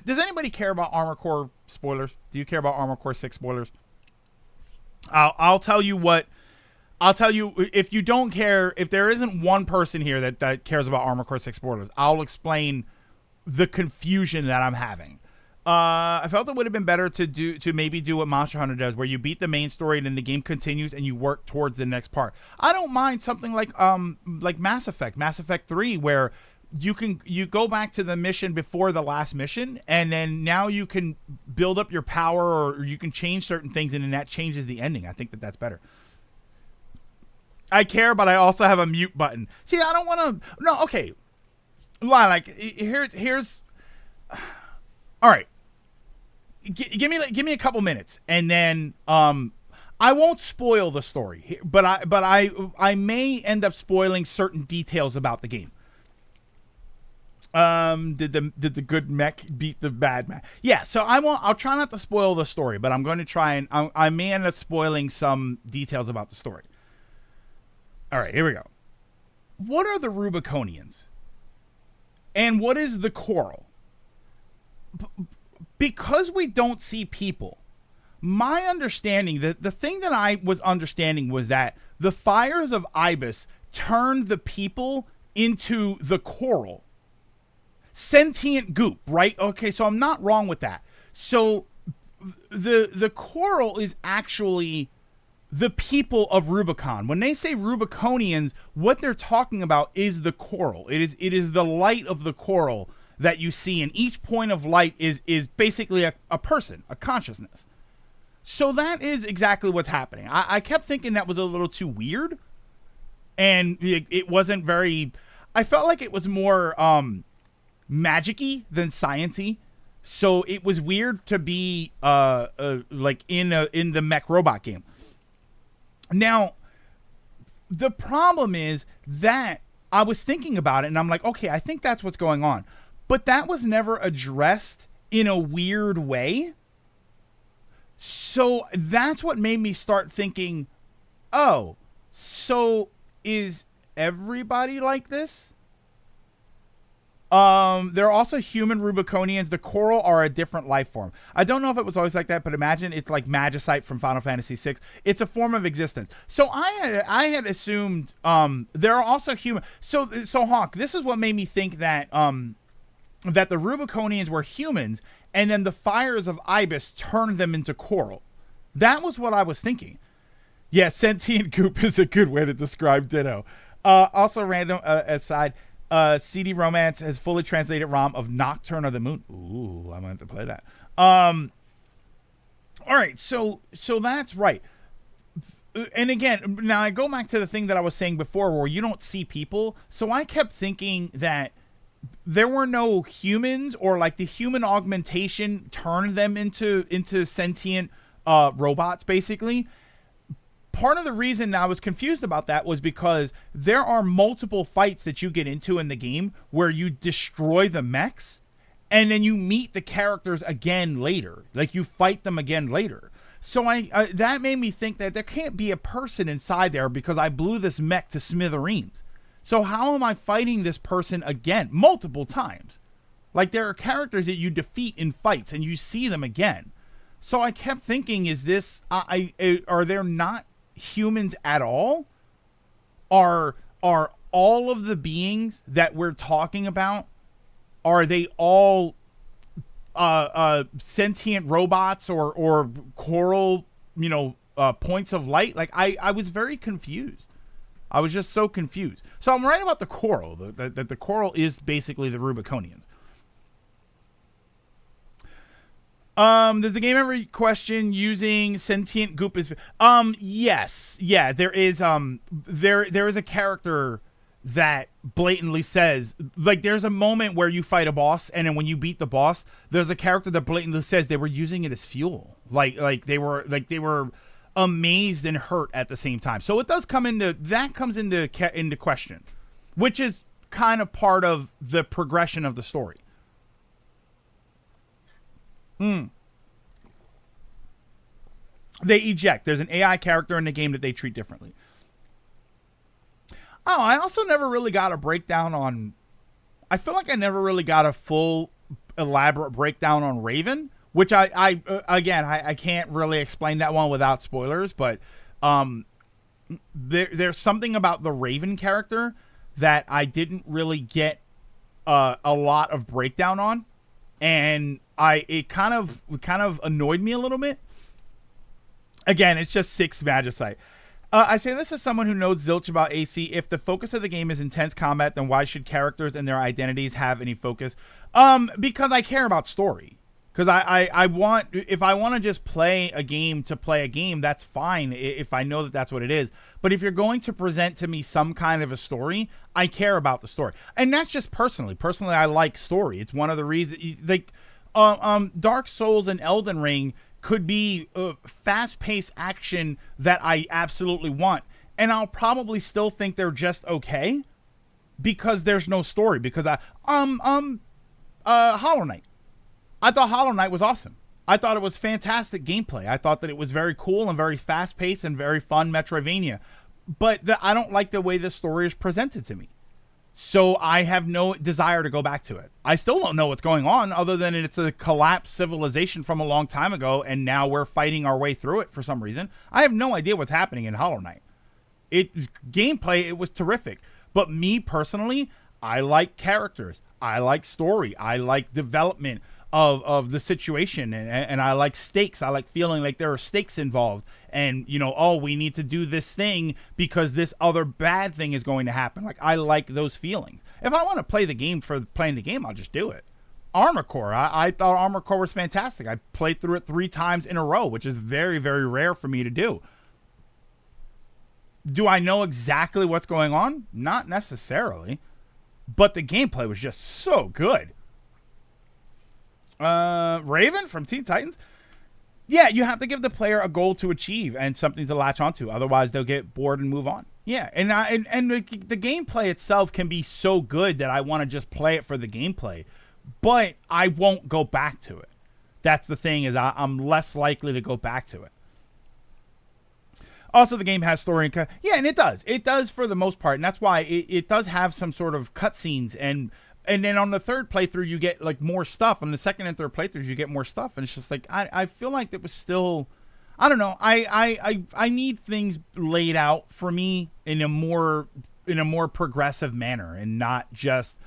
Does anybody care about Armored Core spoilers? Do you care about Armored Core 6 spoilers? I'll tell you what. I'll tell you, if you don't care, if there isn't one person here that cares about Armored Core 6 spoilers, I'll explain the confusion that I'm having. I felt it would have been better to maybe do what Monster Hunter does, where you beat the main story and then the game continues and you work towards the next part. I don't mind something like Mass Effect 3, where you go back to the mission before the last mission, and then now you can build up your power, or you can change certain things, and then that changes the ending. I think that's better. I care, but I also have a mute button. See, I don't want to. No, okay. Like, here's. All right. Give me a couple minutes, and then I won't spoil the story, but I may end up spoiling certain details about the game. Did the good mech beat the bad mech? Yeah. So I'll try not to spoil the story, but I'm going to try and I may end up spoiling some details about the story. All right, here we go. What are the Rubiconians? And what is the coral? Because we don't see people, my understanding, the thing that I was understanding was that the fires of Ibis turned the people into the coral. Sentient goop, right? Okay, so I'm not wrong with that. So the coral is actually the people of Rubicon. When they say Rubiconians, what they're talking about is the coral. It is the light of the coral that you see, and each point of light is basically a person, a consciousness. So that is exactly what's happening. I kept thinking that was a little too weird, and it wasn't very. I felt like it was more magic-y than science-y. So it was weird to be like in the mech robot game. Now, the problem is that I was thinking about it, and I'm like, okay, I think that's what's going on. But that was never addressed in a weird way. So that's what made me start thinking, oh, so is everybody like this? There are also human Rubiconians. The coral are a different life form. I don't know if it was always like that, but imagine it's like Magicite from Final Fantasy VI. It's a form of existence. So I had assumed there are also human. So Hawk, this is what made me think that that the Rubiconians were humans, and then the fires of Ibis turned them into coral. That was what I was thinking. Yeah, sentient goop is a good way to describe Ditto. Also, random aside. CD Romance has fully translated ROM of Nocturne of the Moon. Ooh, I'm going to have to play that. All right, so that's right. And again, now I go back to the thing that I was saying before where you don't see people. So I kept thinking that there were no humans, or like the human augmentation turned them into sentient robots, basically. Part of the reason I was confused about that was because there are multiple fights that you get into in the game where you destroy the mechs, and then you meet the characters again later. Like, you fight them again later. So that made me think that there can't be a person inside there because I blew this mech to smithereens. So how am I fighting this person again multiple times? Like, there are characters that you defeat in fights and you see them again. So I kept thinking, is this are there not humans at all? Are all of the beings that we're talking about, are they all sentient robots or coral, points of light? Like, I was very confused. I was just so confused. So I'm right about the coral. That the coral is basically the Rubiconians. Does the game ever question using sentient goop as yes. Yeah, there is there is a character that blatantly says, like, there's a moment where you fight a boss, and then when you beat the boss, there's a character that blatantly says they were using it as fuel. Like they were amazed and hurt at the same time. So it does come into that comes into question, which is kind of part of the progression of the story. They eject. There's an AI character in the game that they treat differently. Oh, I also never really got a breakdown on... I feel like I never really got a full, elaborate breakdown on Raven, which I can't really explain that one without spoilers, but there's something about the Raven character that I didn't really get a lot of breakdown on, and it kind of annoyed me a little bit. Again, it's just 6 Magicite. I say this as someone who knows zilch about AC. If the focus of the game is intense combat, then why should characters and their identities have any focus? Because I care about story. Because I want, if I want to just play a game to play a game, that's fine if I know that that's what it is. But if you're going to present to me some kind of a story, I care about the story. And that's just personally. Personally, I like story. It's one of the reasons, like, Dark Souls and Elden Ring could be fast-paced action that I absolutely want. And I'll probably still think they're just okay because there's no story. Because Hollow Knight. I thought Hollow Knight was awesome. I thought it was fantastic gameplay. I thought that it was very cool and very fast-paced and very fun Metroidvania. But I don't like the way the story is presented to me. So I have no desire to go back to it. I still don't know what's going on other than it's a collapsed civilization from a long time ago, and now we're fighting our way through it for some reason. I have no idea what's happening in Hollow Knight. Gameplay, it was terrific. But me personally, I like characters. I like story. I like development of the situation, and I like stakes. I like feeling like there are stakes involved, and we need to do this thing because this other bad thing is going to happen. Like, I like those feelings. If I want to play the game for playing the game, I'll just do it. Armor Core, I thought Armor Core was fantastic. I played through it 3 times in a row, which is very, very rare for me to do. Do I know exactly what's going on? Not necessarily, but the gameplay was just so good. Raven from Teen Titans. Yeah, you have to give the player a goal to achieve and something to latch onto. Otherwise, they'll get bored and move on. Yeah, and the gameplay itself can be so good that I want to just play it for the gameplay, but I won't go back to it. That's the thing, is I'm less likely to go back to it. Also, the game has story and and it does. It does for the most part, and that's why it does have some sort of cutscenes and then on the third playthrough, you get like more stuff. On the second and third playthroughs, you get more stuff. And it's just like, I feel like it was still, I don't know. I need things laid out for me in a more progressive manner, and not just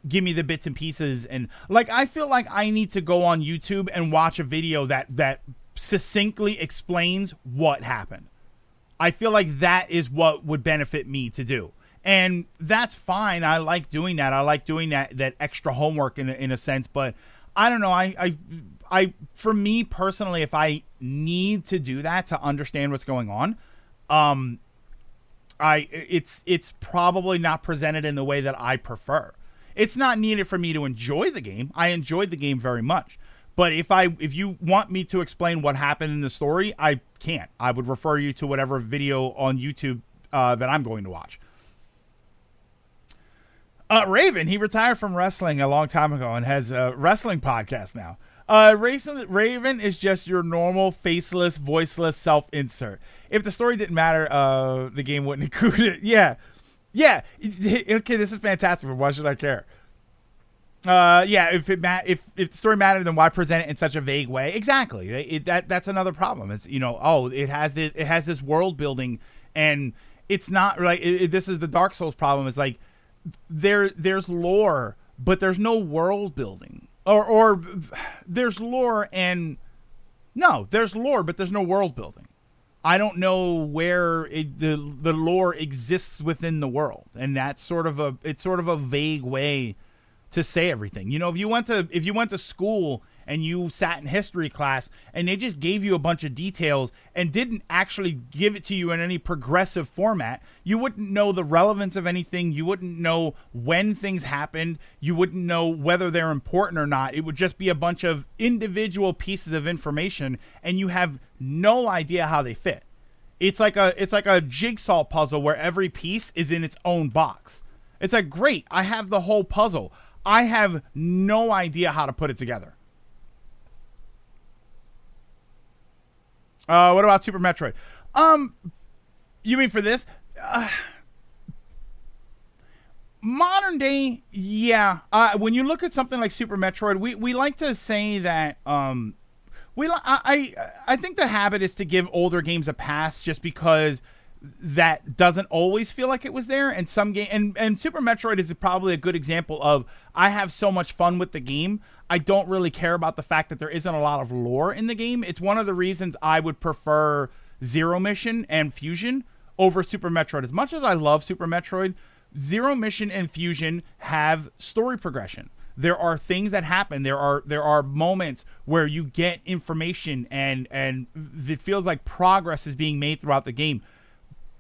give me the bits and pieces. And like, I feel like I need to go on YouTube and watch a video that succinctly explains what happened. I feel like that is what would benefit me to do. And that's fine. I like doing that. I like doing that extra homework in a sense. But I don't know. I for me personally, if I need to do that to understand what's going on, it's probably not presented in the way that I prefer. It's not needed for me to enjoy the game. I enjoyed the game very much. But if you want me to explain what happened in the story, I can't. I would refer you to whatever video on YouTube that I'm going to watch. Raven, he retired from wrestling a long time ago and has a wrestling podcast now. Raven is just your normal, faceless, voiceless self-insert. If the story didn't matter, the game wouldn't include it. Yeah. Okay, this is fantastic, but why should I care? If the story mattered, then why present it in such a vague way? Exactly. That's another problem. It's it has this world building, and it's not like this is the Dark Souls problem. It's like there's lore, but there's no world building, or there's lore there's lore, but there's no world building. I don't know where the lore exists within the world, and that's sort of a vague way to say everything. If you went to school and you sat in history class and they just gave you a bunch of details and didn't actually give it to you in any progressive format, you wouldn't know the relevance of anything. You wouldn't know when things happened. You wouldn't know whether they're important or not. It would just be a bunch of individual pieces of information, and you have no idea how they fit. It's like a jigsaw puzzle where every piece is in its own box. It's like, great, I have the whole puzzle. I have no idea how to put it together. What about Super Metroid? You mean for this? Modern day, yeah. When you look at something like Super Metroid, we like to say that I think the habit is to give older games a pass just because that doesn't always feel like it was there. And some game and Super Metroid is probably a good example of, I have so much fun with the game, I don't really care about the fact that there isn't a lot of lore in the game. It's one of the reasons I would prefer Zero Mission and Fusion over Super Metroid. As much as I love Super Metroid, Zero Mission and Fusion have story progression. There are things that happen. There are moments where you get information and it feels like progress is being made throughout the game.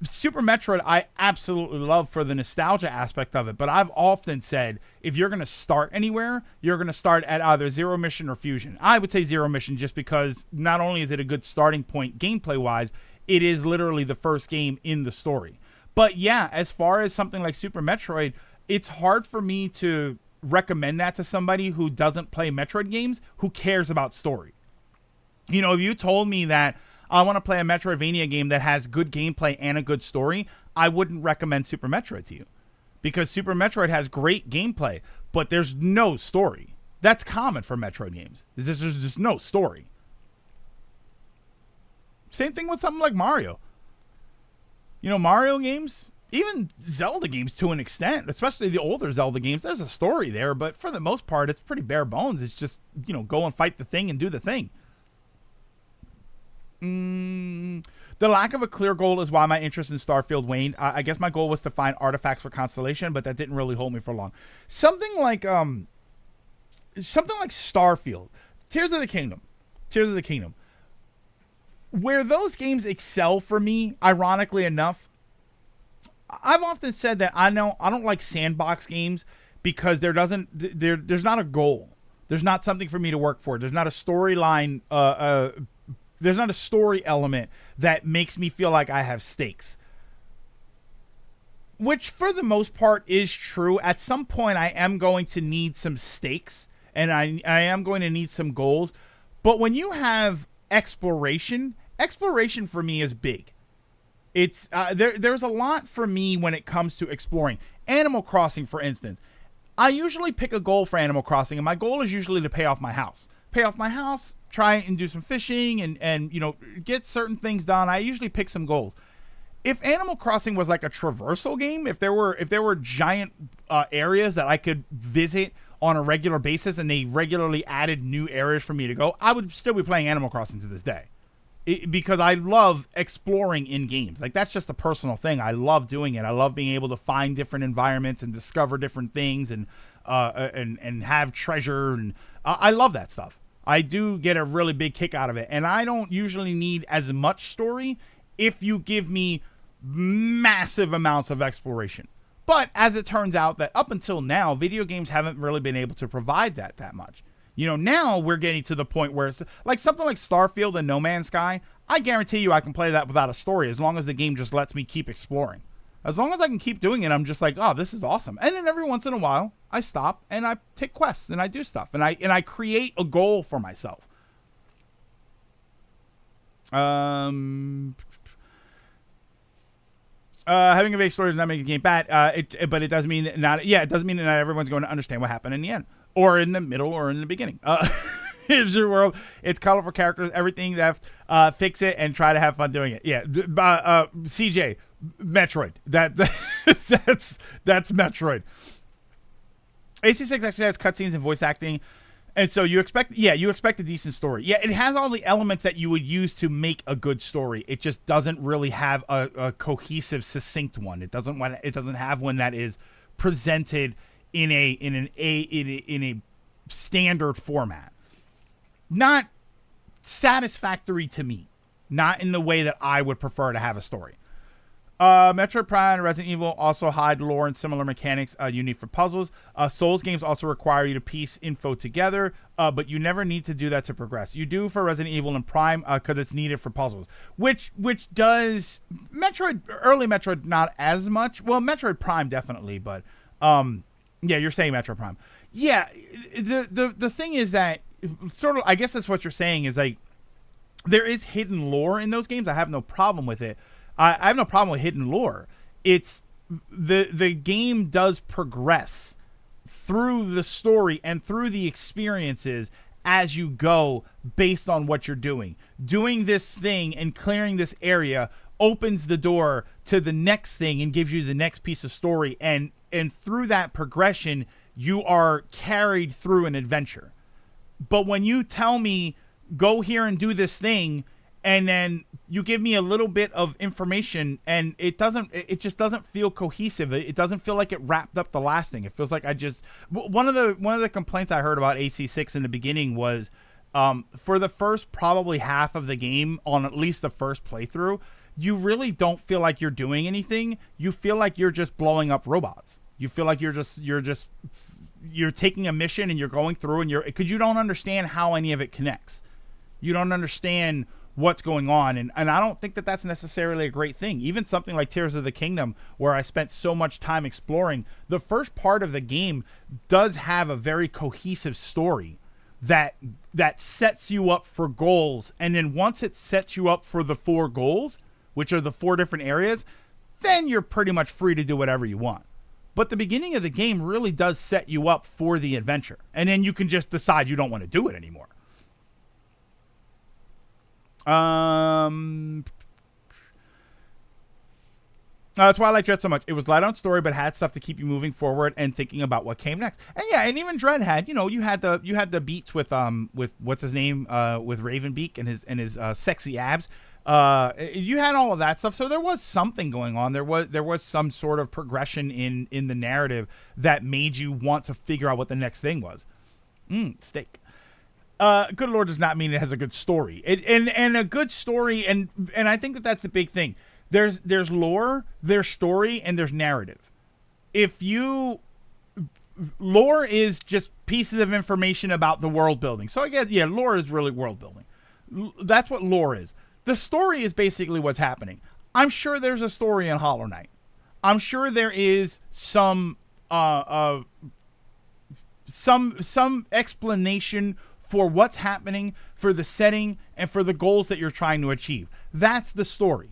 Super Metroid, I absolutely love for the nostalgia aspect of it, but I've often said, if you're going to start anywhere, you're going to start at either Zero Mission or Fusion. I would say Zero Mission just because not only is it a good starting point gameplay-wise, it is literally the first game in the story. But yeah, as far as something like Super Metroid, it's hard for me to recommend that to somebody who doesn't play Metroid games, who cares about story. You know, if you told me that I want to play a Metroidvania game that has good gameplay and a good story, I wouldn't recommend Super Metroid to you. Because Super Metroid has great gameplay, but there's no story. That's common for Metroid games. There's just no story. Same thing with something like Mario. You know, Mario games, even Zelda games to an extent, especially the older Zelda games, there's a story there, but for the most part, it's pretty bare bones. It's just, you know, go and fight the thing and do the thing. The lack of a clear goal is why my interest in Starfield waned. I guess my goal was to find artifacts for Constellation, but that didn't really hold me for long. Something like Starfield, Tears of the Kingdom, where those games excel for me, ironically enough. I've often said that I don't like sandbox games because there's not a goal. There's not something for me to work for. There's not a storyline. There's not a story element that makes me feel like I have stakes. Which, for the most part, is true. At some point, I am going to need some stakes, and I am going to need some goals. But when you have exploration for me is big. It's there's a lot for me when it comes to exploring. Animal Crossing, for instance. I usually pick a goal for Animal Crossing, and my goal is usually to pay off my house. Try and do some fishing and you know, get certain things done. I usually pick some goals. If Animal Crossing was like a traversal game, if there were giant areas that I could visit on a regular basis and they regularly added new areas for me to go, I would still be playing Animal Crossing to this day. Because I love exploring in games. Like, that's just a personal thing. I love doing it. I love being able to find different environments and discover different things and have treasure, and I love that stuff. I do get a really big kick out of it, and I don't usually need as much story if you give me massive amounts of exploration. But as it turns out, that up until now, video games haven't really been able to provide that much. You know, now we're getting to the point where it's like something like Starfield and No Man's Sky. I guarantee you I can play that without a story as long as the game just lets me keep exploring. As long as I can keep doing it, I'm just like, oh, this is awesome. And then every once in a while, I stop and I take quests and I do stuff and I create a goal for myself. Having a vague story does not make a game bad. But it doesn't mean that it doesn't mean that not everyone's going to understand what happened in the end, or in the middle, or in the beginning. Here's your world. It's colorful characters, everything left. Fix it and try to have fun doing it. Yeah. CJ, Metroid. That's Metroid. AC6 actually has cutscenes and voice acting. And so you expect a decent story. Yeah, it has all the elements that you would use to make a good story. It just doesn't really have a cohesive, succinct one. It doesn't have one that is presented in a standard format. not satisfactory to me. Not in the way that I would prefer to have a story. Metroid Prime and Resident Evil also hide lore and similar mechanics you need for puzzles. Souls games also require you to piece info together, but you never need to do that to progress. You do for Resident Evil and Prime because it's needed for puzzles, which does early Metroid not as much. Well, Metroid Prime definitely, but yeah, you're saying Metroid Prime. Yeah, the thing is that sort of, I guess that's what you're saying is like there is hidden lore in those games. I have no problem with it. I have no problem with hidden lore. It's the game does progress through the story and through the experiences as you go based on what you're doing. Doing this thing and clearing this area opens the door to the next thing and gives you the next piece of story. And through that progression, you are carried through an adventure. But when you tell me, go here and do this thing, and then you give me a little bit of information and it just doesn't feel cohesive. It doesn't feel like it wrapped up the last thing. It feels like one of the complaints I heard about AC6 in the beginning was for the first probably half of the game, on at least the first playthrough, you really don't feel like you're doing anything. You feel like you're just blowing up robots. You feel like you're taking a mission and you're going through and because you don't understand how any of it connects. You don't understand what's going on, and I don't think that that's necessarily a great thing. Even something like Tears of the Kingdom, where I spent so much time exploring, the first part of the game does have a very cohesive story that sets you up for goals, and then once it sets you up for the 4 goals, which are the 4 different areas, then you're pretty much free to do whatever you want. But the beginning of the game really does set you up for the adventure, and then you can just decide you don't want to do it anymore. That's why I like Dread so much. It was light on story, but had stuff to keep you moving forward and thinking about what came next. And yeah, and even Dread had, you had the beats with what's his name, with Ravenbeak and his sexy abs. You had all of that stuff, so there was something going on. There was some sort of progression in the narrative that made you want to figure out what the next thing was. Steak. Good lore does not mean it has a good story. And a good story, and I think that's the big thing. There's lore, there's story, and there's narrative. Lore is just pieces of information about the world building. So I guess, yeah, lore is really world building. That's what lore is. The story is basically what's happening. I'm sure there's a story in Hollow Knight. I'm sure there is some explanation for what's happening, for the setting, and for the goals that you're trying to achieve. That's the story.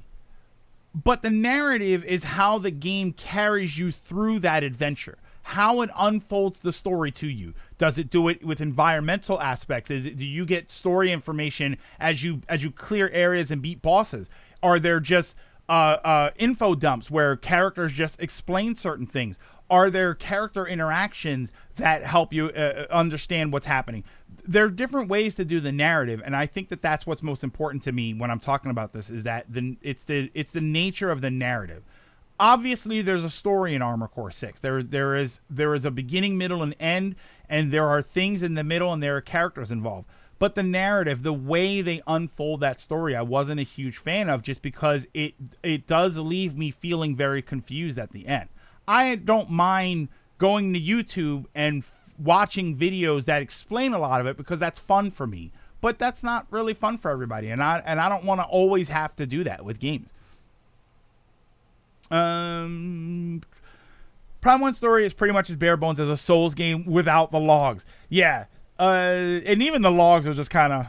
But the narrative is how the game carries you through that adventure, how it unfolds the story to you. Does it do it with environmental aspects? Do you get story information as you clear areas and beat bosses? Are there just info dumps where characters just explain certain things? Are there character interactions that help you understand what's happening? There are different ways to do the narrative, and I think that that's what's most important to me when I'm talking about this, is that it's the nature of the narrative. Obviously, there's a story in Armored Core 6. There is a beginning, middle, and end, and there are things in the middle, and there are characters involved. But the narrative, the way they unfold that story, I wasn't a huge fan of, just because it does leave me feeling very confused at the end. I don't mind going to YouTube and watching videos that explain a lot of it, because that's fun for me. But that's not really fun for everybody, and I don't want to always have to do that with games. Prime 1 story is pretty much as bare bones as a Souls game without the logs. Yeah, and even the logs are just kind of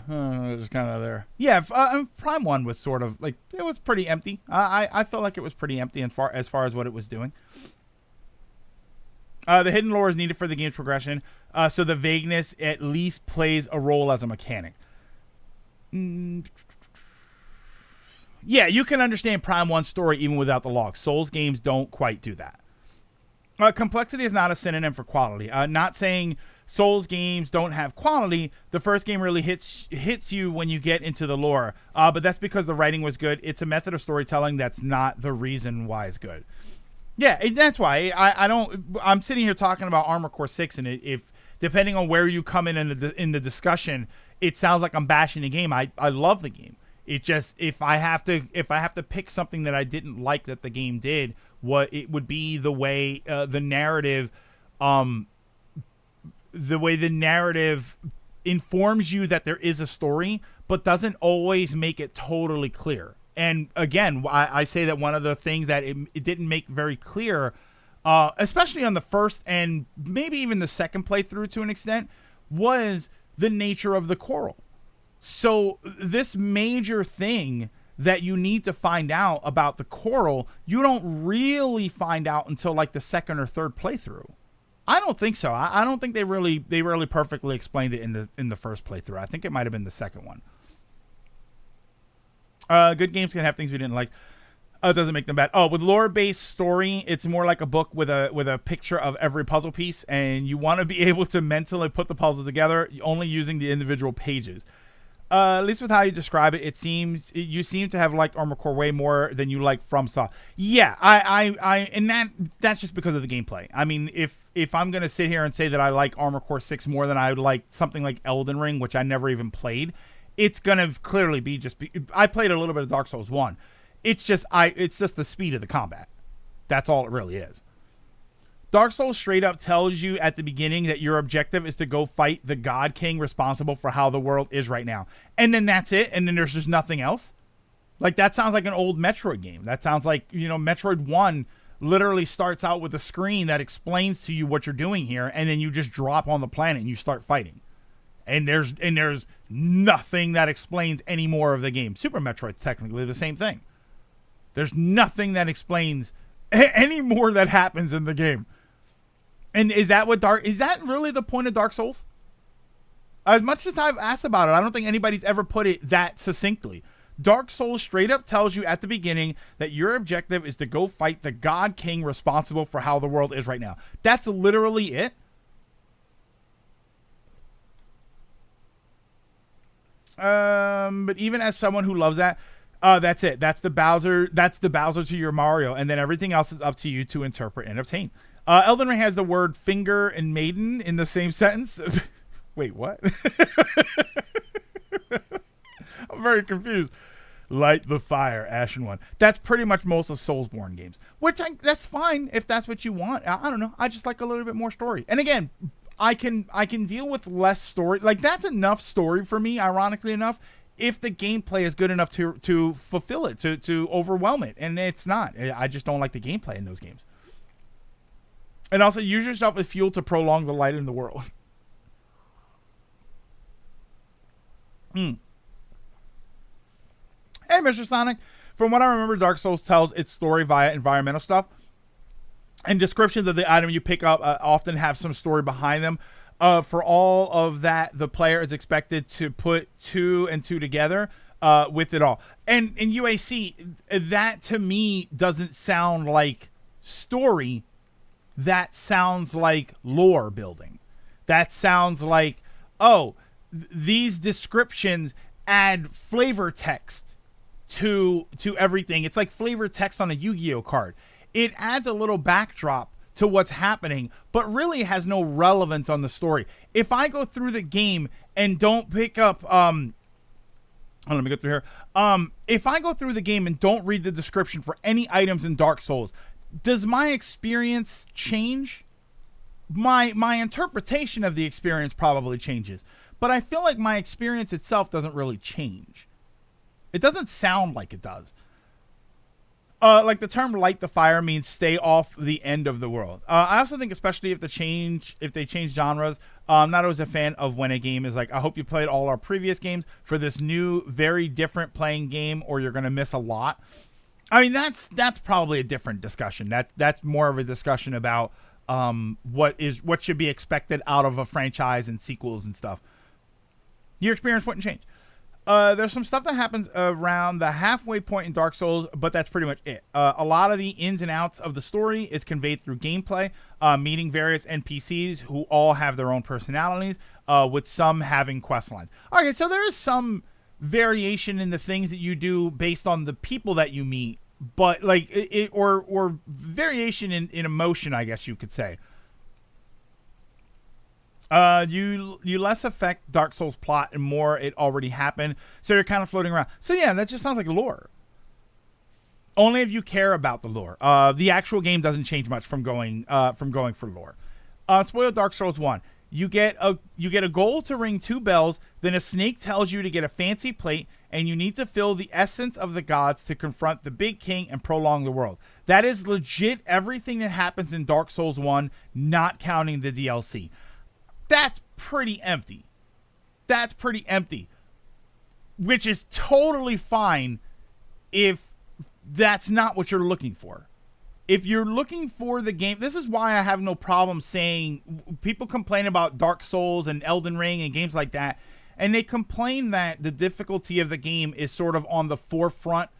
there. Yeah, Prime 1 was sort of like, it was pretty empty. I felt like it was pretty empty as far as what it was doing. The hidden lore is needed for the game's progression, so the vagueness at least plays a role as a mechanic. Yeah, you can understand Prime 1's story even without the logs. Souls games don't quite do that. Complexity is not a synonym for quality. Not saying Souls games don't have quality. The first game really hits you when you get into the lore, but that's because the writing was good. It's a method of storytelling that's not the reason why it's good. Yeah, that's why I'm sitting here talking about Armored Core 6, and if depending on where you come in the discussion, it sounds like I'm bashing the game. I love the game. It just, if I have to pick something that I didn't like that the game did, what it would be the way the narrative informs you that there is a story, but doesn't always make it totally clear. And again, I say that one of the things that it didn't make very clear, especially on the first and maybe even the second playthrough to an extent, was the nature of the quarrel. So this major thing that you need to find out about the quarrel, you don't really find out until like the second or third playthrough. I don't think so. I don't think they really perfectly explained it in the first playthrough. I think it might have been the second one. Good games can have things we didn't like. It doesn't make them bad. Oh, with lore-based story, it's more like a book with a picture of every puzzle piece, and you want to be able to mentally put the puzzle together, only using the individual pages. At least with how you describe it, you seem to have liked Armored Core way more than you like FromSoft. Yeah, and that's just because of the gameplay. I mean, if I'm gonna sit here and say that I like Armored Core 6 more than I would like something like Elden Ring, which I never even played, it's gonna clearly be I played a little bit of Dark Souls 1. It's just the speed of the combat. That's all it really is. Dark Souls straight up tells you at the beginning that your objective is to go fight the God King responsible for how the world is right now. And then that's it. And then there's just nothing else. Like, that sounds like an old Metroid game. That sounds like, Metroid 1 literally starts out with a screen that explains to you what you're doing here. And then you just drop on the planet and you start fighting. And there's nothing that explains any more of the game. Super Metroid's technically the same thing. There's nothing that explains any more that happens in the game. And is that really the point of Dark Souls? As much as I've asked about it, I don't think anybody's ever put it that succinctly. Dark Souls straight up tells you at the beginning that your objective is to go fight the God King responsible for how the world is right now. That's literally it. But even as someone who loves that, that's it. That's the Bowser to your Mario, and then everything else is up to you to interpret and obtain. Elden Ring has the word finger and maiden in the same sentence. Wait, what? I'm very confused. Light the fire, Ashen One. That's pretty much most of Soulsborne games, that's fine if that's what you want. I don't know. I just like a little bit more story. And again, I can deal with less story. Like, that's enough story for me, ironically enough, if the gameplay is good enough to fulfill it, to overwhelm it. And it's not. I just don't like the gameplay in those games. And also, use yourself as fuel to prolong the light in the world. Hey, Mr. Sonic. From what I remember, Dark Souls tells its story via environmental stuff. And descriptions of the item you pick up often have some story behind them. For all of that, the player is expected to put two and two together with it all. And in UAC, that to me doesn't sound like story. That sounds like lore building. That sounds like, these descriptions add flavor text to everything. It's like flavor text on a Yu-Gi-Oh card. It adds a little backdrop to what's happening, but really has no relevance on the story. If I go through the game and don't pick up, let me go through here. If I go through the game and don't read the description for any items in Dark Souls, does my experience change? My interpretation of the experience probably changes, but I feel like my experience itself doesn't really change. It doesn't sound like it does. Like the term "light the fire" means stay off the end of the world. I also think, especially if they change genres, I'm not always a fan of when a game is like, I hope you played all our previous games for this new, very different playing game, or you're gonna miss a lot. I mean, that's probably a different discussion. That's more of a discussion about what should be expected out of a franchise and sequels and stuff. Your experience wouldn't change. There's some stuff that happens around the halfway point in Dark Souls, but that's pretty much it. A lot of the ins and outs of the story is conveyed through gameplay, meeting various NPCs who all have their own personalities, with some having quest lines. Okay, so there is some variation in the things that you do based on the people that you meet, but like or variation in emotion, I guess you could say. You less affect Dark Souls plot and more it already happened, so you're kind of floating around. So yeah, that just sounds like lore. Only if you care about the lore. The actual game doesn't change much from going for lore. Spoiled Dark Souls 1. You get a goal to ring 2 bells, then a snake tells you to get a fancy plate, and you need to fill the essence of the gods to confront the big king and prolong the world. That is legit everything that happens in Dark Souls 1, not counting the DLC. That's pretty empty. Which is totally fine if that's not what you're looking for. If you're looking for the game, this is why I have no problem saying, people complain about Dark Souls and Elden Ring and games like that, and they complain that the difficulty of the game is sort of on the forefront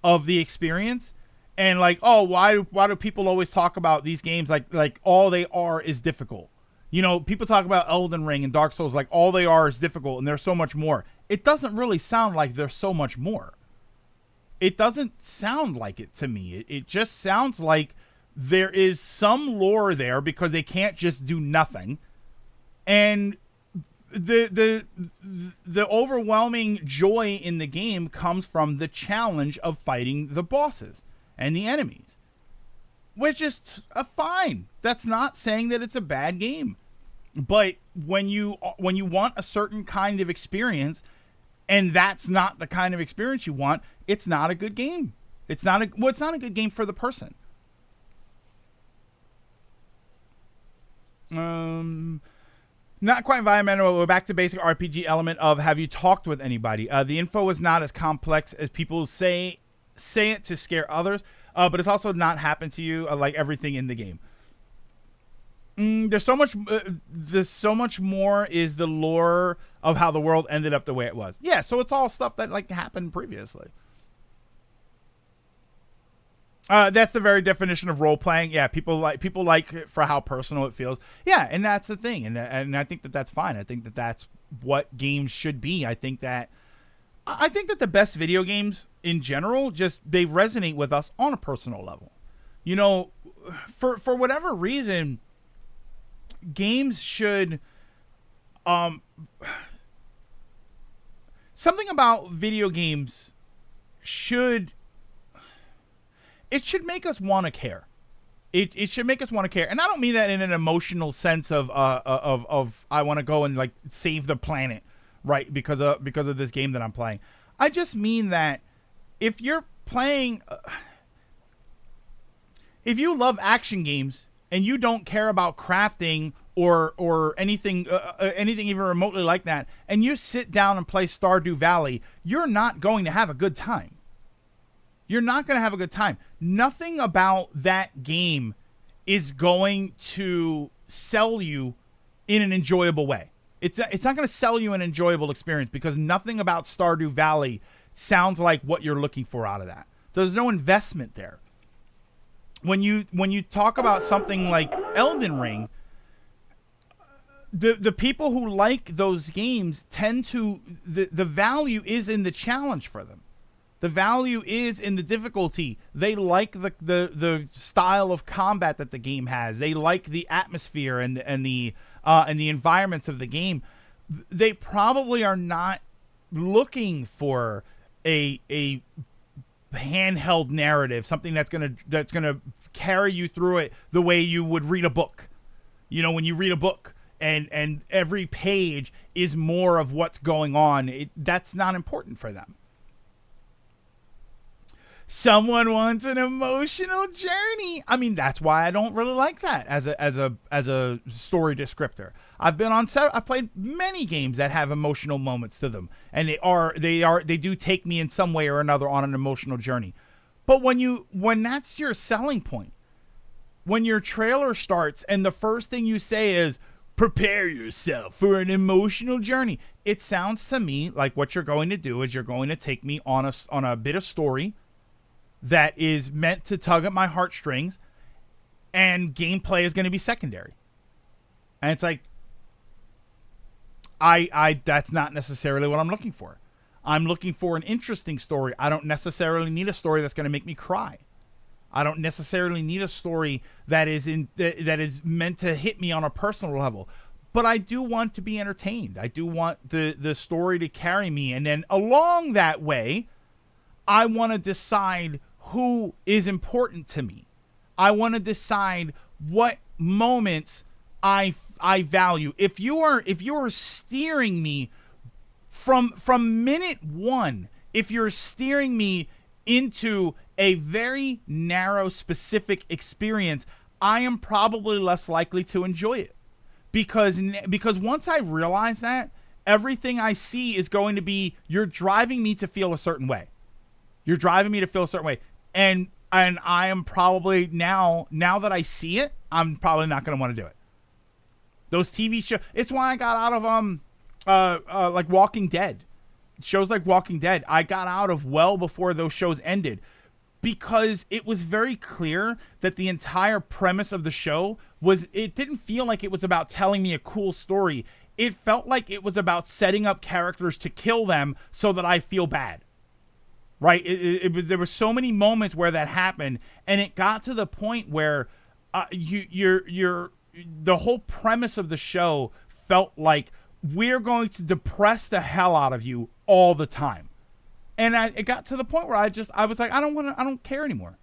of the experience. And like, oh, why do people always talk about these games like all they are is difficult? You know, people talk about Elden Ring and Dark Souls like all they are is difficult and there's so much more. It doesn't really sound like there's so much more. It doesn't sound like it to me. It just sounds like there is some lore there because they can't just do nothing. And the overwhelming joy in the game comes from the challenge of fighting the bosses and the enemies, which is fine. That's not saying that it's a bad game. But when you want a certain kind of experience, and that's not the kind of experience you want, it's not a good game. It's not a good game for the person. Not quite environmental. We're back to basic RPG element of have you talked with anybody? The info is not as complex as people say it to scare others, but it's also not happened to you like everything in the game. There's so much more is the lore of how the world ended up the way it was. Yeah, so it's all stuff that like happened previously. That's the very definition of role playing. Yeah, people like it for how personal it feels. Yeah, and that's the thing, and I think that that's fine. I think that that's what games should be. I think that the best video games in general just they resonate with us on a personal level. You know, for whatever reason, games should something about video games should make us want to care. It should make us want to care, and I don't mean that in an emotional sense of I want to go and like save the planet, right? Because of this game that I'm playing. I just mean that if you're playing, if you love action games and you don't care about crafting or anything even remotely like that, and you sit down and play Stardew Valley, you're not going to have a good time. You're not going to have a good time. Nothing about that game is going to sell you in an enjoyable way. It's not going to sell you an enjoyable experience because nothing about Stardew Valley sounds like what you're looking for out of that. So there's no investment there. When you talk about something like Elden Ring, the people who like those games tend to the value is in the challenge for them. The value is in the difficulty. They like the style of combat that the game has. They like the atmosphere and the environments of the game. They probably are not looking for a handheld narrative, something that's gonna carry you through it the way you would read a book. You know, when you read a book and every page is more of what's going on, that's not important for them. Someone wants an emotional journey. I mean, that's why I don't really like that as a story descriptor. I've played many games that have emotional moments to them, and they do take me in some way or another on an emotional journey. But when that's your selling point, when your trailer starts and the first thing you say is prepare yourself for an emotional journey, it sounds to me like what you're going to do is you're going to take me on a bit of story that is meant to tug at my heartstrings, and gameplay is going to be secondary. And it's like, that's not necessarily what I'm looking for. I'm looking for an interesting story. I don't necessarily need a story that's going to make me cry. I don't necessarily need a story that is meant to hit me on a personal level. but I do want to be entertained. I do want the story to carry me. And then along that way, I want to decide who is important to me. I want to decide what moments I value. If you are steering me from minute one, if you're steering me into a very narrow, specific experience, I am probably less likely to enjoy it. Because once I realize that, everything I see is going to be, you're driving me to feel a certain way. You're driving me to feel a certain way. And I am probably, now that I see it, I'm probably not going to want to do it. Those TV shows, it's why I got out of like Walking Dead. Shows like Walking Dead, I got out of well before those shows ended, because it was very clear that the entire premise of the show was, it didn't feel like it was about telling me a cool story. It felt like it was about setting up characters to kill them so that I feel bad. Right? There were so many moments where that happened, and it got to the point where the whole premise of the show felt like, we're going to depress the hell out of you all the time. And it got to the point where I was like, I don't care anymore.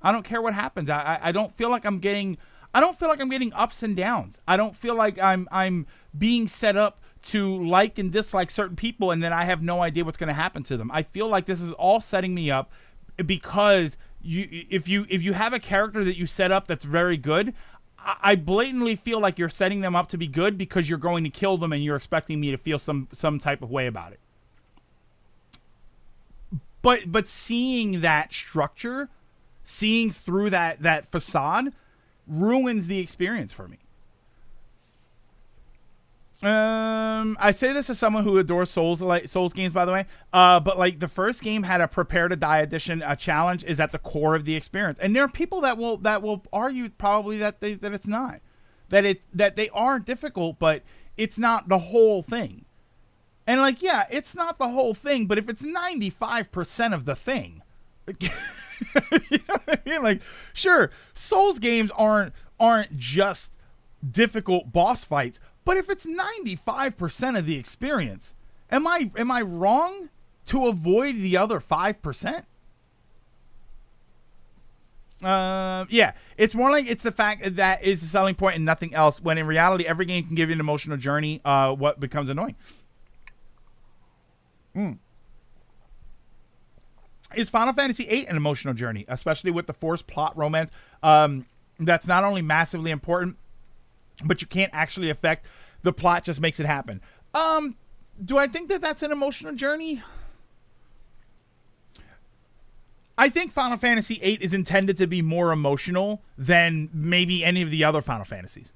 I don't care what happens. I don't feel like I'm getting ups and downs. I don't feel like I'm being set up to like and dislike certain people, and then I have no idea what's going to happen to them. I feel like this is all setting me up, because if you have a character that you set up that's very good, I blatantly feel like you're setting them up to be good, because you're going to kill them and you're expecting me to feel some type of way about it. But seeing that structure, seeing through that facade, ruins the experience for me. I say this as someone who adores Souls games, by the way. But like, the first game had a Prepare to Die edition. A challenge is at the core of the experience, and there are people that will argue probably that it's not, that they are difficult, but it's not the whole thing. And like, yeah, it's not the whole thing, but if it's 95% of the thing, you know what I mean? Like, sure, Souls games aren't just difficult boss fights. But if it's 95% of the experience, am I wrong to avoid the other 5%? Yeah, it's more like it's the fact that is the selling point and nothing else, when in reality, every game can give you an emotional journey, what becomes annoying. Is Final Fantasy VIII an emotional journey, especially with the forced plot romance? That's not only massively important, but you can't actually affect the plot, just makes it happen. Do I think that that's an emotional journey? I think Final Fantasy VIII is intended to be more emotional than maybe any of the other Final Fantasies.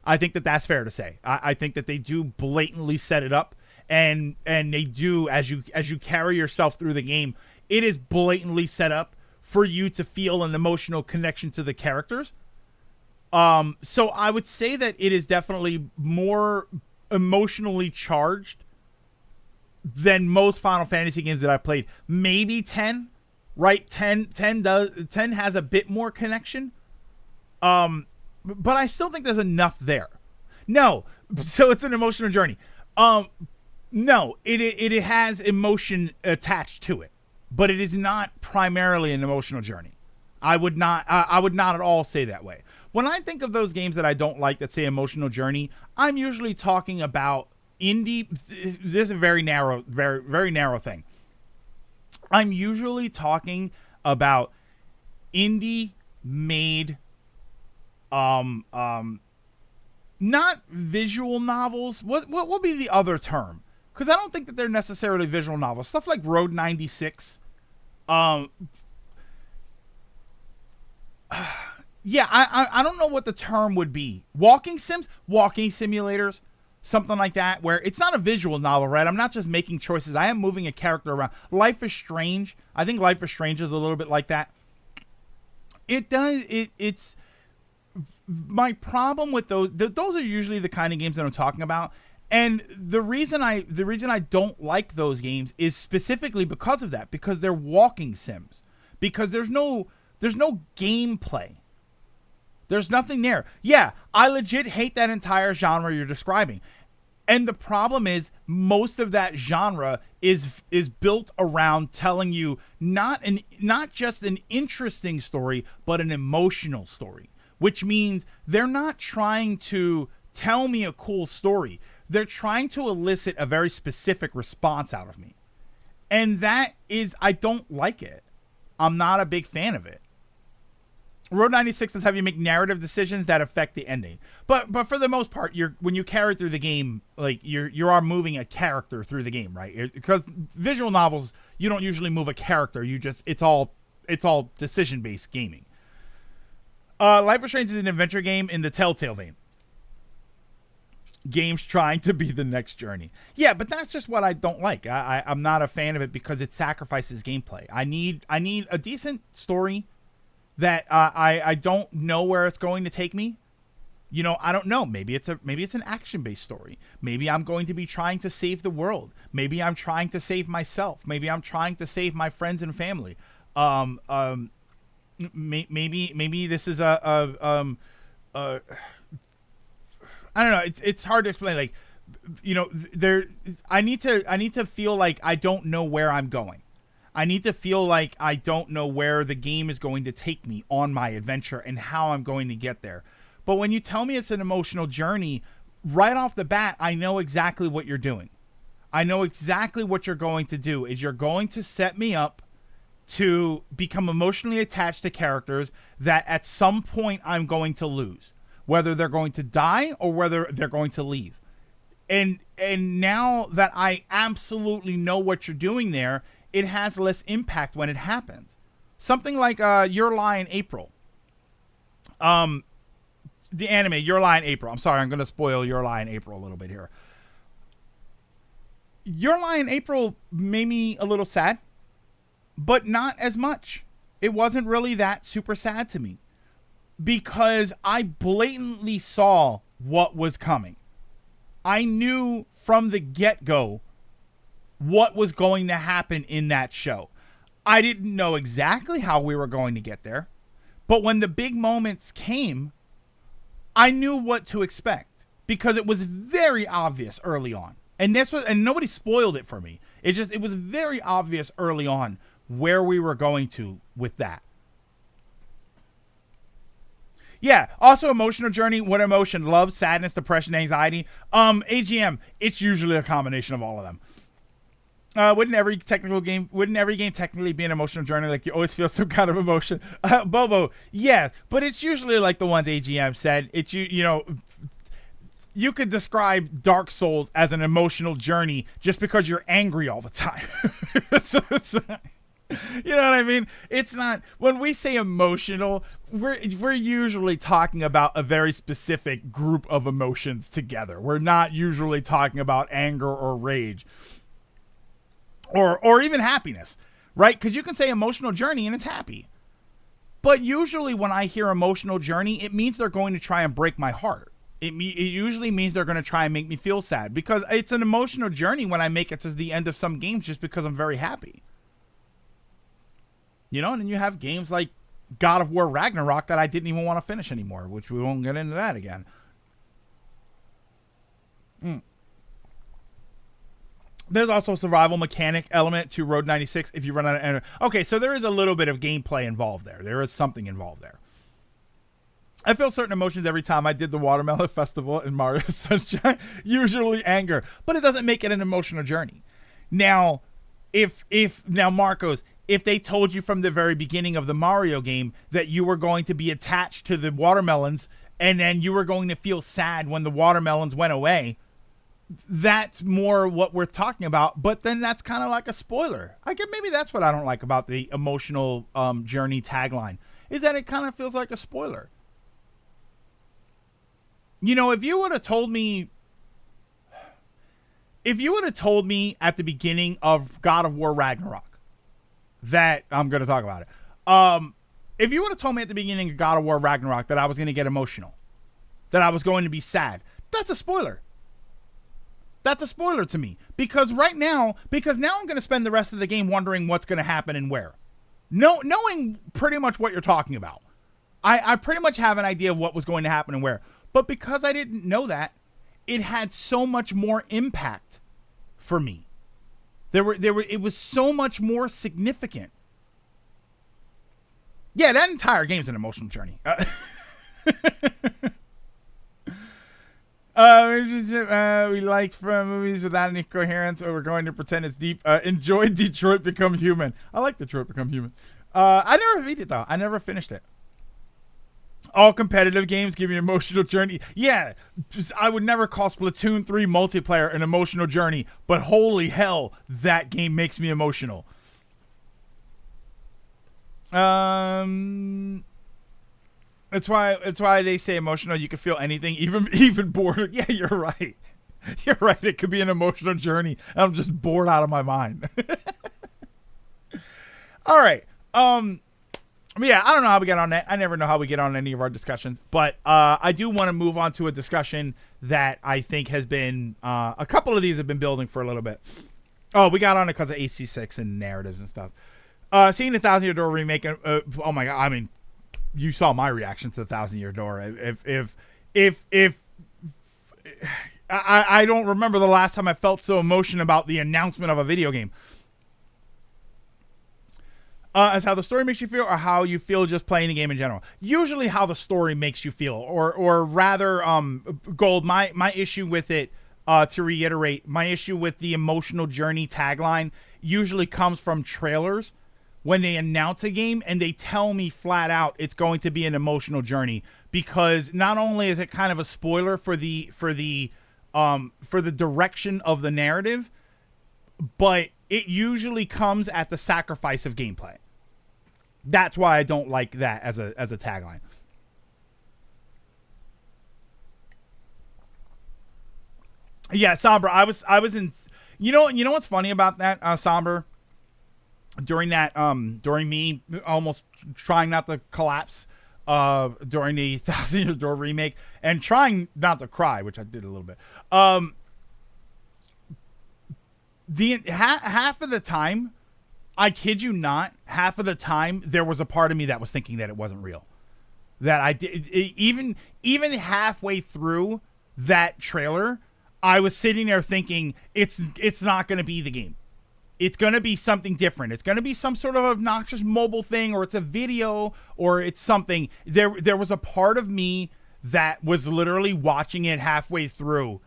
I think that that's fair to say. I think that they do blatantly set it up, and they do, as you carry yourself through the game, it is blatantly set up for you to feel an emotional connection to the characters. So I would say that it is definitely more emotionally charged than most Final Fantasy games that I've played. Maybe 10, right? 10 has a bit more connection. But I still think there's enough there. No, so it's an emotional journey. No, it has emotion attached to it, but it is not primarily an emotional journey. I would not at all say that way. When I think of those games that I don't like that say emotional journey, I'm usually talking about indie. This is a very narrow, very, very narrow thing. I'm usually talking about indie made, not visual novels. What will be the other term? Because I don't think that they're necessarily visual novels. Stuff like Road 96. Yeah, I don't know what the term would be. Walking simulators, something like that, where it's not a visual novel, right? I'm not just making choices. I am moving a character around. Life is Strange. I think Life is Strange is a little bit like that. It's my problem with those are usually the kind of games that I'm talking about. And the reason I don't like those games is specifically because of that, because they're walking sims, because there's no gameplay. There's nothing there. Yeah, I legit hate that entire genre you're describing. And the problem is most of that genre is built around telling you not just an interesting story, but an emotional story, which means they're not trying to tell me a cool story. They're trying to elicit a very specific response out of me. And that is, I don't like it. I'm not a big fan of it. Road 96 does have you make narrative decisions that affect the ending, but for the most part, when you carry through the game, like you are moving a character through the game, right? Because visual novels, you don't usually move a character. It's all decision based gaming. Life is Strange is an adventure game in the Telltale vein. Games trying to be the next Journey. Yeah, but that's just what I don't like. I'm not a fan of it because it sacrifices gameplay. I need a decent story that I don't know where it's going to take me. You know, I don't know. Maybe it's an action-based story. Maybe I'm going to be trying to save the world. Maybe I'm trying to save myself. Maybe I'm trying to save my friends and family. Maybe this is I don't know. It's hard to explain. Like, you know, I need to feel like I don't know where I'm going. I need to feel like I don't know where the game is going to take me on my adventure and how I'm going to get there. But when you tell me it's an emotional journey, right off the bat, I know exactly what you're doing. I know exactly what you're going to do is you're going to set me up to become emotionally attached to characters that at some point I'm going to lose, whether they're going to die or whether they're going to leave. And now that I absolutely know what you're doing there, it has less impact when it happens. Something like Your Lie in April. The anime, Your Lie in April. I'm sorry, I'm going to spoil Your Lie in April a little bit here. Your Lie in April made me a little sad, but not as much. It wasn't really that super sad to me because I blatantly saw what was coming. I knew from the get-go what was going to happen in that show. I didn't know exactly how we were going to get there, but when the big moments came, I knew what to expect because it was very obvious early on. And nobody spoiled it for me. It was very obvious early on where we were going to with that. Yeah. Also, emotional journey. What emotion? Love, sadness, depression, anxiety. AGM. It's usually a combination of all of them. Wouldn't every game technically be an emotional journey? Like you always feel some kind of emotion. Bobo. Yeah, but it's usually like the ones AGM said. It's you know. You could describe Dark Souls as an emotional journey just because you're angry all the time. You know what I mean? It's not, when we say emotional, we're usually talking about a very specific group of emotions together. We're not usually talking about anger or rage or even happiness, right? Because you can say emotional journey and it's happy. But usually when I hear emotional journey, it means they're going to try and break my heart. It usually means they're going to try and make me feel sad because it's an emotional journey when I make it to the end of some games just because I'm very happy. You know, and then you have games like God of War Ragnarok that I didn't even want to finish anymore, which we won't get into that again. There's also a survival mechanic element to Road 96 if you run out of energy. Okay, so there is a little bit of gameplay involved there. There is something involved there. I feel certain emotions every time I did the Watermelon Festival in Mario Sunshine, usually anger, but it doesn't make it an emotional journey. Now, Marcos, if they told you from the very beginning of the Mario game that you were going to be attached to the watermelons and then you were going to feel sad when the watermelons went away, that's more what we're talking about, but then that's kind of like a spoiler. I guess maybe that's what I don't like about the emotional journey tagline, is that it kind of feels like a spoiler. You know, if you would have told me at the beginning of God of War Ragnarok that I'm going to talk about it. If you would have told me at the beginning of God of War Ragnarok that I was going to get emotional, that I was going to be sad, that's a spoiler. That's a spoiler to me because now I'm going to spend the rest of the game wondering what's going to happen and where. Knowing pretty much what you're talking about. I pretty much have an idea of what was going to happen and where. But because I didn't know that, it had so much more impact for me. It was so much more significant. Yeah, that entire game's an emotional journey. We liked from movies without any coherence, or we're going to pretend it's deep. Enjoy Detroit Become Human. I like Detroit Become Human. I never beat it though. I never finished it. All competitive games give you an emotional journey. Yeah, I would never call Splatoon 3 multiplayer an emotional journey, but holy hell, that game makes me emotional. It's why they say emotional. You can feel anything, even bored. Yeah, you're right. You're right. It could be an emotional journey. I'm just bored out of my mind. All right. Yeah, I don't know how we get on that. I never know how we get on any of our discussions, but I do want to move on to a discussion that I think has been a couple of these have been building for a little bit. Oh, we got on it because of AC6 and narratives and stuff. Seeing the 1,000 Year Door remake. Oh my god! I mean, you saw my reaction to the 1,000 Year Door. If I don't remember the last time I felt so emotional about the announcement of a video game. As how the story makes you feel, or how you feel just playing the game in general. Usually how the story makes you feel, or rather, Gold, my issue with it, to reiterate, my issue with the emotional journey tagline usually comes from trailers when they announce a game and they tell me flat out it's going to be an emotional journey, because not only is it kind of a spoiler for the direction of the narrative, but it usually comes at the sacrifice of gameplay. That's why I don't like that as a tagline. Yeah, Somber. I was in. You know what's funny about that, Somber? During me almost trying not to collapse, during the 1,000 Year Door remake, and trying not to cry, which I did a little bit. Half of the time, I kid you not, half of the time there was a part of me that was thinking that it wasn't real. That I did, even halfway through that trailer, I was sitting there thinking it's not going to be the game. It's going to be something different. It's going to be some sort of obnoxious mobile thing, or it's a video, or it's something. There was a part of me that was literally watching it halfway through,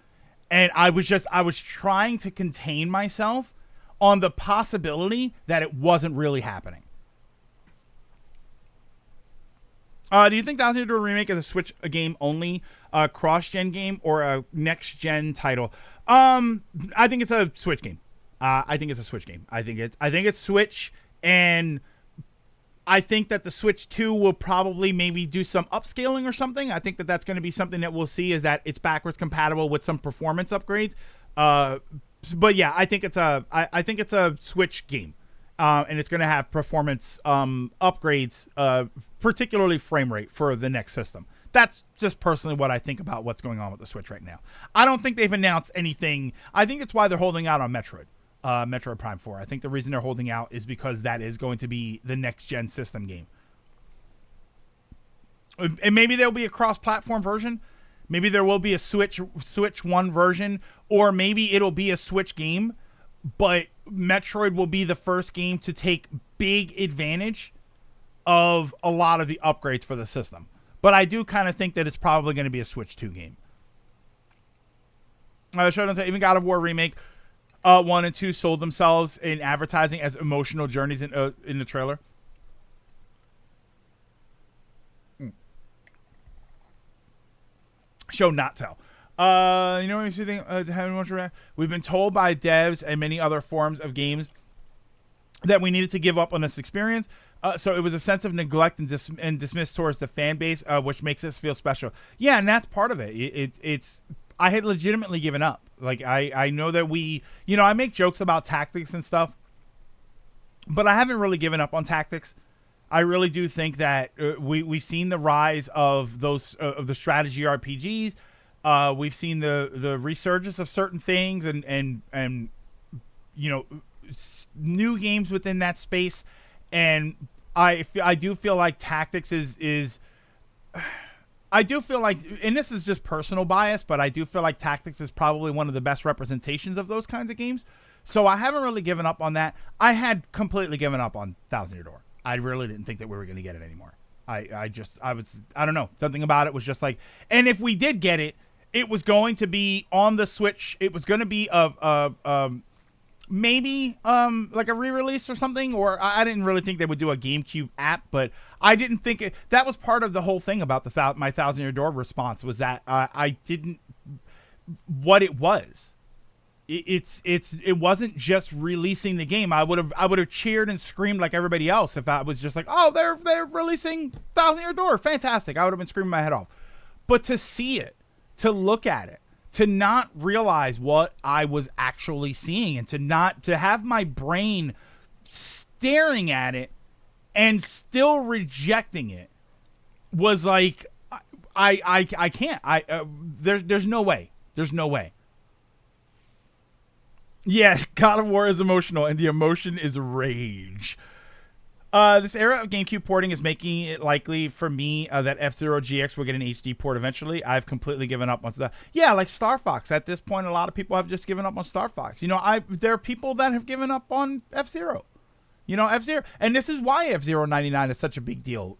and I was trying to contain myself on the possibility that it wasn't really happening. Do you think 1,000 Year Door remake is a Switch game only, cross-gen game, or a next-gen title? I think it's a Switch game. I think it's a Switch game. I think it's Switch, and I think that the Switch 2 will probably maybe do some upscaling or something. I think that that's going to be something that we'll see, is that it's backwards compatible with some performance upgrades. But yeah, I think it's a Switch game, and it's going to have performance upgrades, particularly frame rate for the next system. That's just personally what I think about what's going on with the Switch right now. I don't think they've announced anything. I think it's why they're holding out on Metroid Prime 4. I think the reason they're holding out is because that is going to be the next gen system game. And maybe there'll be a cross-platform version. Maybe there will be a Switch 1 version, or maybe it'll be a Switch game, but Metroid will be the first game to take big advantage of a lot of the upgrades for the system. But I do kind of think that it's probably going to be a Switch 2 game. Even God of War Remake 1 and 2 sold themselves in advertising as emotional journeys in the trailer. Show not tell. You know what you think? We've been told by devs and many other forms of games that we needed to give up on this experience. So it was a sense of neglect and dismiss towards the fan base, which makes us feel special. Yeah, and that's part of it. It's I had legitimately given up. Like I know that I make jokes about tactics and stuff, but I haven't really given up on tactics. I really do think that we've seen the rise of those of the strategy RPGs. We've seen the resurgence of certain things and new games within that space, and I do feel like tactics is I do feel like, and this is just personal bias, but I do feel like Tactics is probably one of the best representations of those kinds of games. So I haven't really given up on that. I had completely given up on Thousand Year Door. I really didn't think that we were going to get it anymore. I don't know. Something about it was just like, and if we did get it, it was going to be on the Switch. It was going to be maybe like a re-release or something, or I didn't really think they would do a GameCube app, but I didn't think that was part of the whole thing about my Thousand Year Door response was that I didn't what it was. It wasn't just releasing the game. I would have cheered and screamed like everybody else if I was just like, oh, they're releasing Thousand Year Door, fantastic. I would have been screaming my head off. But to see it, to look at it, to not realize what I was actually seeing, and to have my brain staring at it and still rejecting it was like, I can't. There's no way. There's no way. Yeah, God of War is emotional, and the emotion is rage. This era of GameCube porting is making it likely for me that F-Zero GX will get an HD port eventually. I've completely given up on stuff. Yeah, like Star Fox. At this point, a lot of people have just given up on Star Fox. You know, there are people that have given up on F-Zero. You know, F-Zero. And this is why F-Zero 99 is such a big deal.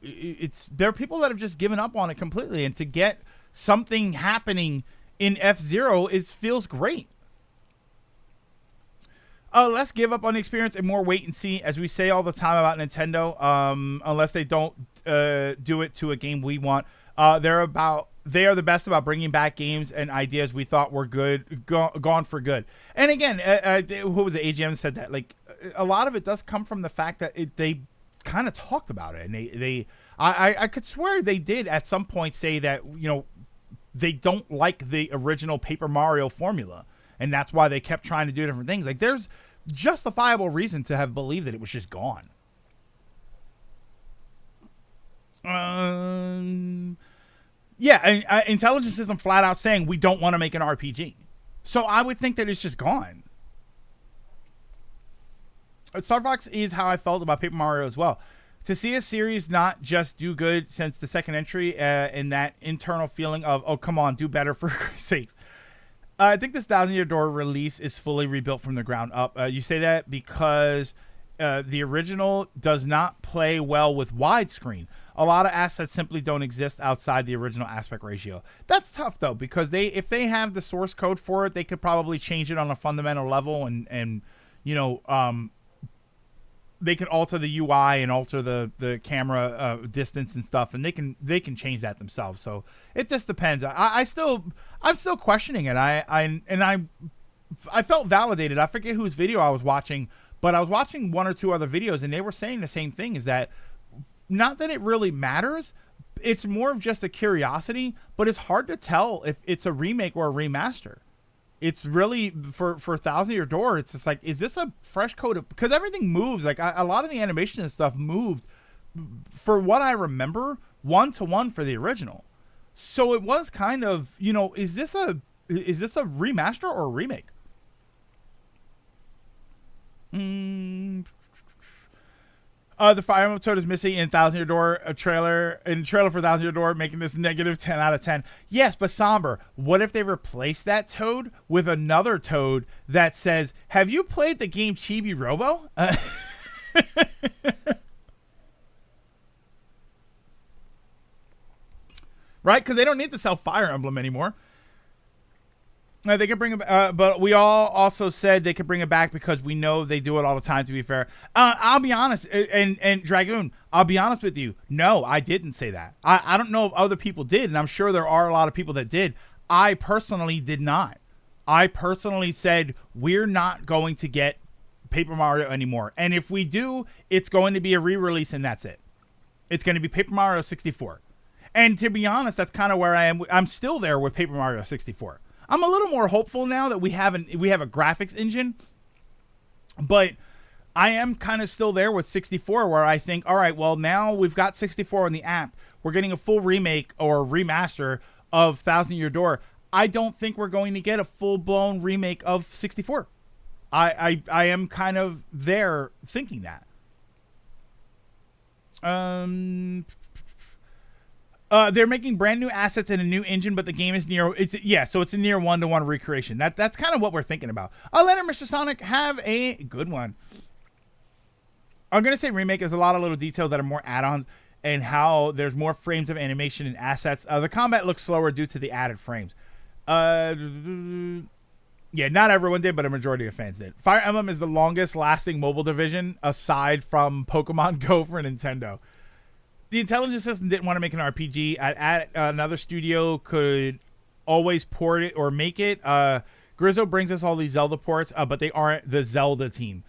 There are people that have just given up on it completely, and to get something happening in F-Zero feels great. Let's give up on the experience and more wait and see, as we say all the time about Nintendo. Unless they don't do it to a game we want. They are the best about bringing back games and ideas we thought were good, gone for good. And again, who was the AGM said that? Like, a lot of it does come from the fact that they kind of talked about it, and I could swear they did at some point say that, you know, they don't like the original Paper Mario formula. And that's why they kept trying to do different things. Like, there's justifiable reason to have believed that it was just gone. Yeah, and Intelligent System flat out saying we don't want to make an RPG. So I would think that it's just gone. Star Fox is how I felt about Paper Mario as well. To see a series not just do good since the second entry, and that internal feeling of, oh, come on, do better for Christ's sakes. I think this Thousand Year Door release is fully rebuilt from the ground up. You say that because the original does not play well with widescreen. A lot of assets simply don't exist outside the original aspect ratio. That's tough, though, because if they have the source code for it, they could probably change it on a fundamental level, and you know, they can alter the UI and alter the camera distance and stuff, and they can change that themselves. So it just depends. I'm still questioning it. I felt validated. I forget whose video I was watching, but I was watching one or two other videos, and they were saying the same thing: is that not that it really matters. It's more of just a curiosity, but it's hard to tell if it's a remake or a remaster. It's really for Thousand Year Door. It's just like, is this a fresh coat of, because everything moves. Like a lot of the animation and stuff moved, for what I remember, 1-to-1 for the original. So it was kind of, you know, is this a remaster or a remake? The Fire Emblem Toad is missing in Thousand Year Door trailer for Thousand Year Door, making this negative 10 out of 10. Yes, but Somber, what if they replace that Toad with another Toad that says, "Have you played the game Chibi Robo?" Right? Because they don't need to sell Fire Emblem anymore. They could bring it back, but we all also said they could bring it back because we know they do it all the time, to be fair. I'll be honest, and Dragoon, I'll be honest with you. No, I didn't say that. I don't know if other people did, and I'm sure there are a lot of people that did. I personally did not. I personally said, we're not going to get Paper Mario anymore. And if we do, it's going to be a re-release, and that's it. It's going to be Paper Mario 64. And to be honest, that's kind of where I am. I'm still there with Paper Mario 64. I'm a little more hopeful now that we have a graphics engine, but I am kind of still there with 64, where I think, all right, well, now we've got 64 on the app. We're getting a full remake or remaster of Thousand Year Door. I don't think we're going to get a full-blown remake of 64. I am kind of there thinking that. They're making brand new assets in a new engine, but the game is so it's a near 1-to-1 recreation. That's kind of what we're thinking about. Later, Mr. Sonic, have a good one. I'm gonna say remake. There's a lot of little details that are more add-ons, and how there's more frames of animation and assets. The combat looks slower due to the added frames. Yeah, not everyone did, but a majority of fans did. Fire Emblem is the longest lasting mobile division aside from Pokemon Go for Nintendo. The intelligence system didn't want to make an RPG. Another studio could always port it or make it. Grizzo brings us all these Zelda ports, but they aren't the Zelda team.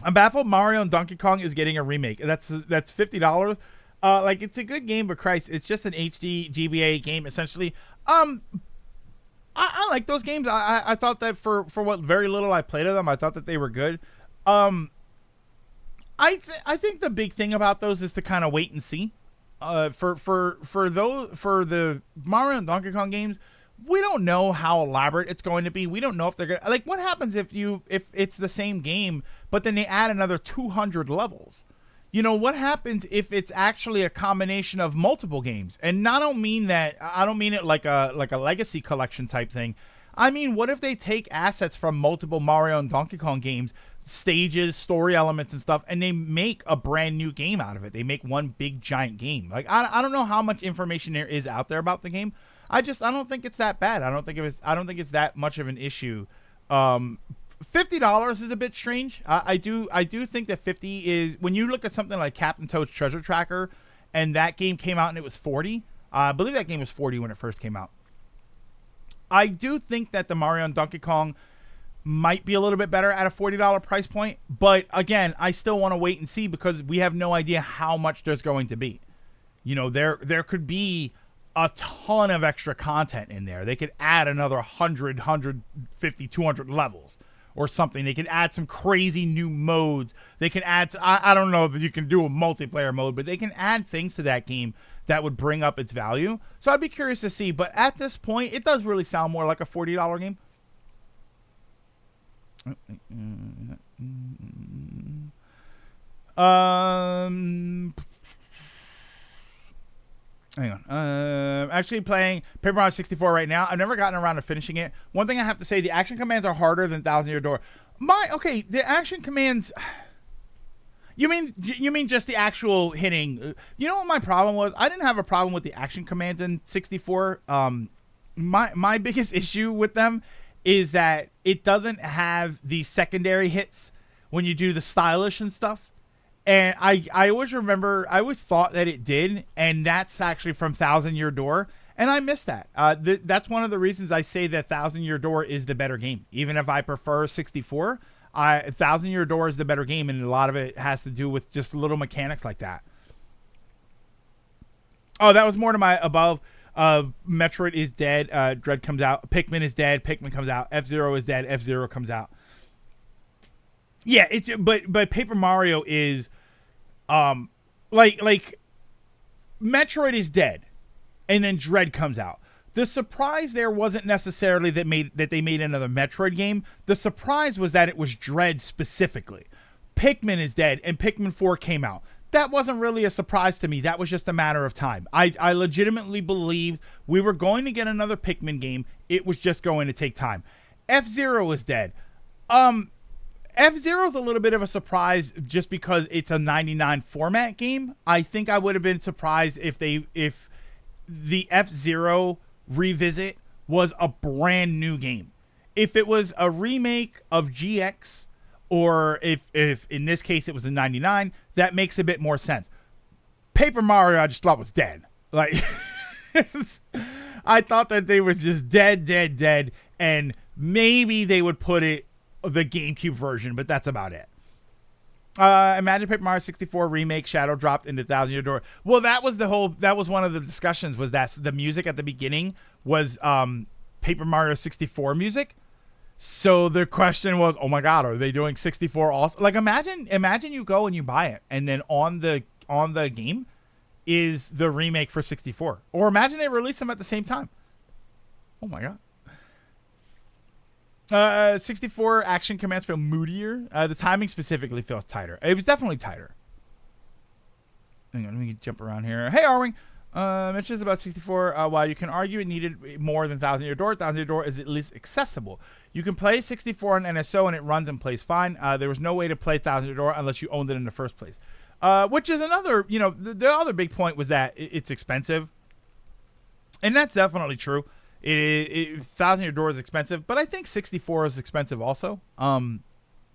I'm baffled Mario and Donkey Kong is getting a remake. That's $50. Like, it's a good game, but Christ, it's just an HD GBA game essentially. I like those games. I thought that for what very little I played of them, I thought that they were good. I think the big thing about those is to kind of wait and see. For the Mario and Donkey Kong games, we don't know how elaborate it's going to be. We don't know if they're gonna, like, what happens if it's the same game, but then they add another 200 levels. You know, what happens if it's actually a combination of multiple games? And I don't mean it like a legacy collection type thing. I mean, what if they take assets from multiple Mario and Donkey Kong games, stages, story elements and stuff, and they make a brand new game out of it? They make one big giant game. Like, I don't know how much information there is out there about the game. I don't think it's that bad. I don't think it's that much of an issue. $50 is a bit strange. I do think that 50 is, when you look at something like Captain Toad's Treasure Tracker, and that game came out and it was 40. I believe that game was 40 when it first came out. I do think that the Mario and Donkey Kong might be a little bit better at a $40 price point, but again, I still want to wait and see because we have no idea how much there's going to be. You know, there could be a ton of extra content in there. They could add another 100, 150, 200 levels. Or something. They can add some crazy new modes. They can add, I don't know if you can do a multiplayer mode, but they can add things to that game that would bring up its value. So I'd be curious to see. But at this point, it does really sound more like a $40 game. Hang on. Actually playing Paper Mario 64 right now. I've never gotten around to finishing it. One thing I have to say, the action commands are harder than Thousand Year Door. The action commands... You mean just the actual hitting? You know what my problem was? I didn't have a problem with the action commands in 64. My biggest issue with them is that it doesn't have the secondary hits when you do the stylish and stuff. And I always thought that it did, and that's actually from Thousand Year Door, and I missed that. That's one of the reasons I say that Thousand Year Door is the better game. Even if I prefer 64, Thousand Year Door is the better game, and a lot of it has to do with just little mechanics like that. Oh, that was more to my above. Metroid is dead. Dread comes out. Pikmin is dead. Pikmin comes out. F-Zero is dead. F-Zero comes out. Yeah, but Paper Mario is... like Metroid is dead, and then Dread comes out. The surprise there wasn't necessarily that they made another Metroid game. The surprise was that it was Dread specifically. Pikmin is dead, and Pikmin 4 came out. That wasn't really a surprise to me. That was just a matter of time. I legitimately believed we were going to get another Pikmin game. It was just going to take time. F-Zero is dead. F-Zero's a little bit of a surprise just because it's a 99 format game. I think I would have been surprised if the F-Zero revisit was a brand new game. If it was a remake of GX, or if in this case it was a 99, that makes a bit more sense. Paper Mario I just thought was dead. Like, I thought that they was just dead, and maybe they would put it the GameCube version, but that's about it. Imagine Paper Mario 64 remake shadow dropped into Thousand Year Door. Well, that was one of the discussions, was that the music at the beginning was Paper Mario 64 music. So the question was, oh my God, are they doing 64 also? Like, imagine you go and you buy it, and then on the game is the remake for 64. Or imagine they release them at the same time. Oh my God. 64 action commands feel moodier. The timing specifically feels tighter. It was definitely tighter. Hang on, let me jump around here. Hey, Arwing. It's just about 64. While you can argue it needed more than Thousand Year Door, Thousand Year Door is at least accessible. You can play 64 on NSO and it runs and plays fine. There was no way to play Thousand Year Door unless you owned it in the first place. Which is another, the other big point was that it's expensive. And that's definitely true. Thousand Year Door is expensive, but I think 64 is expensive also.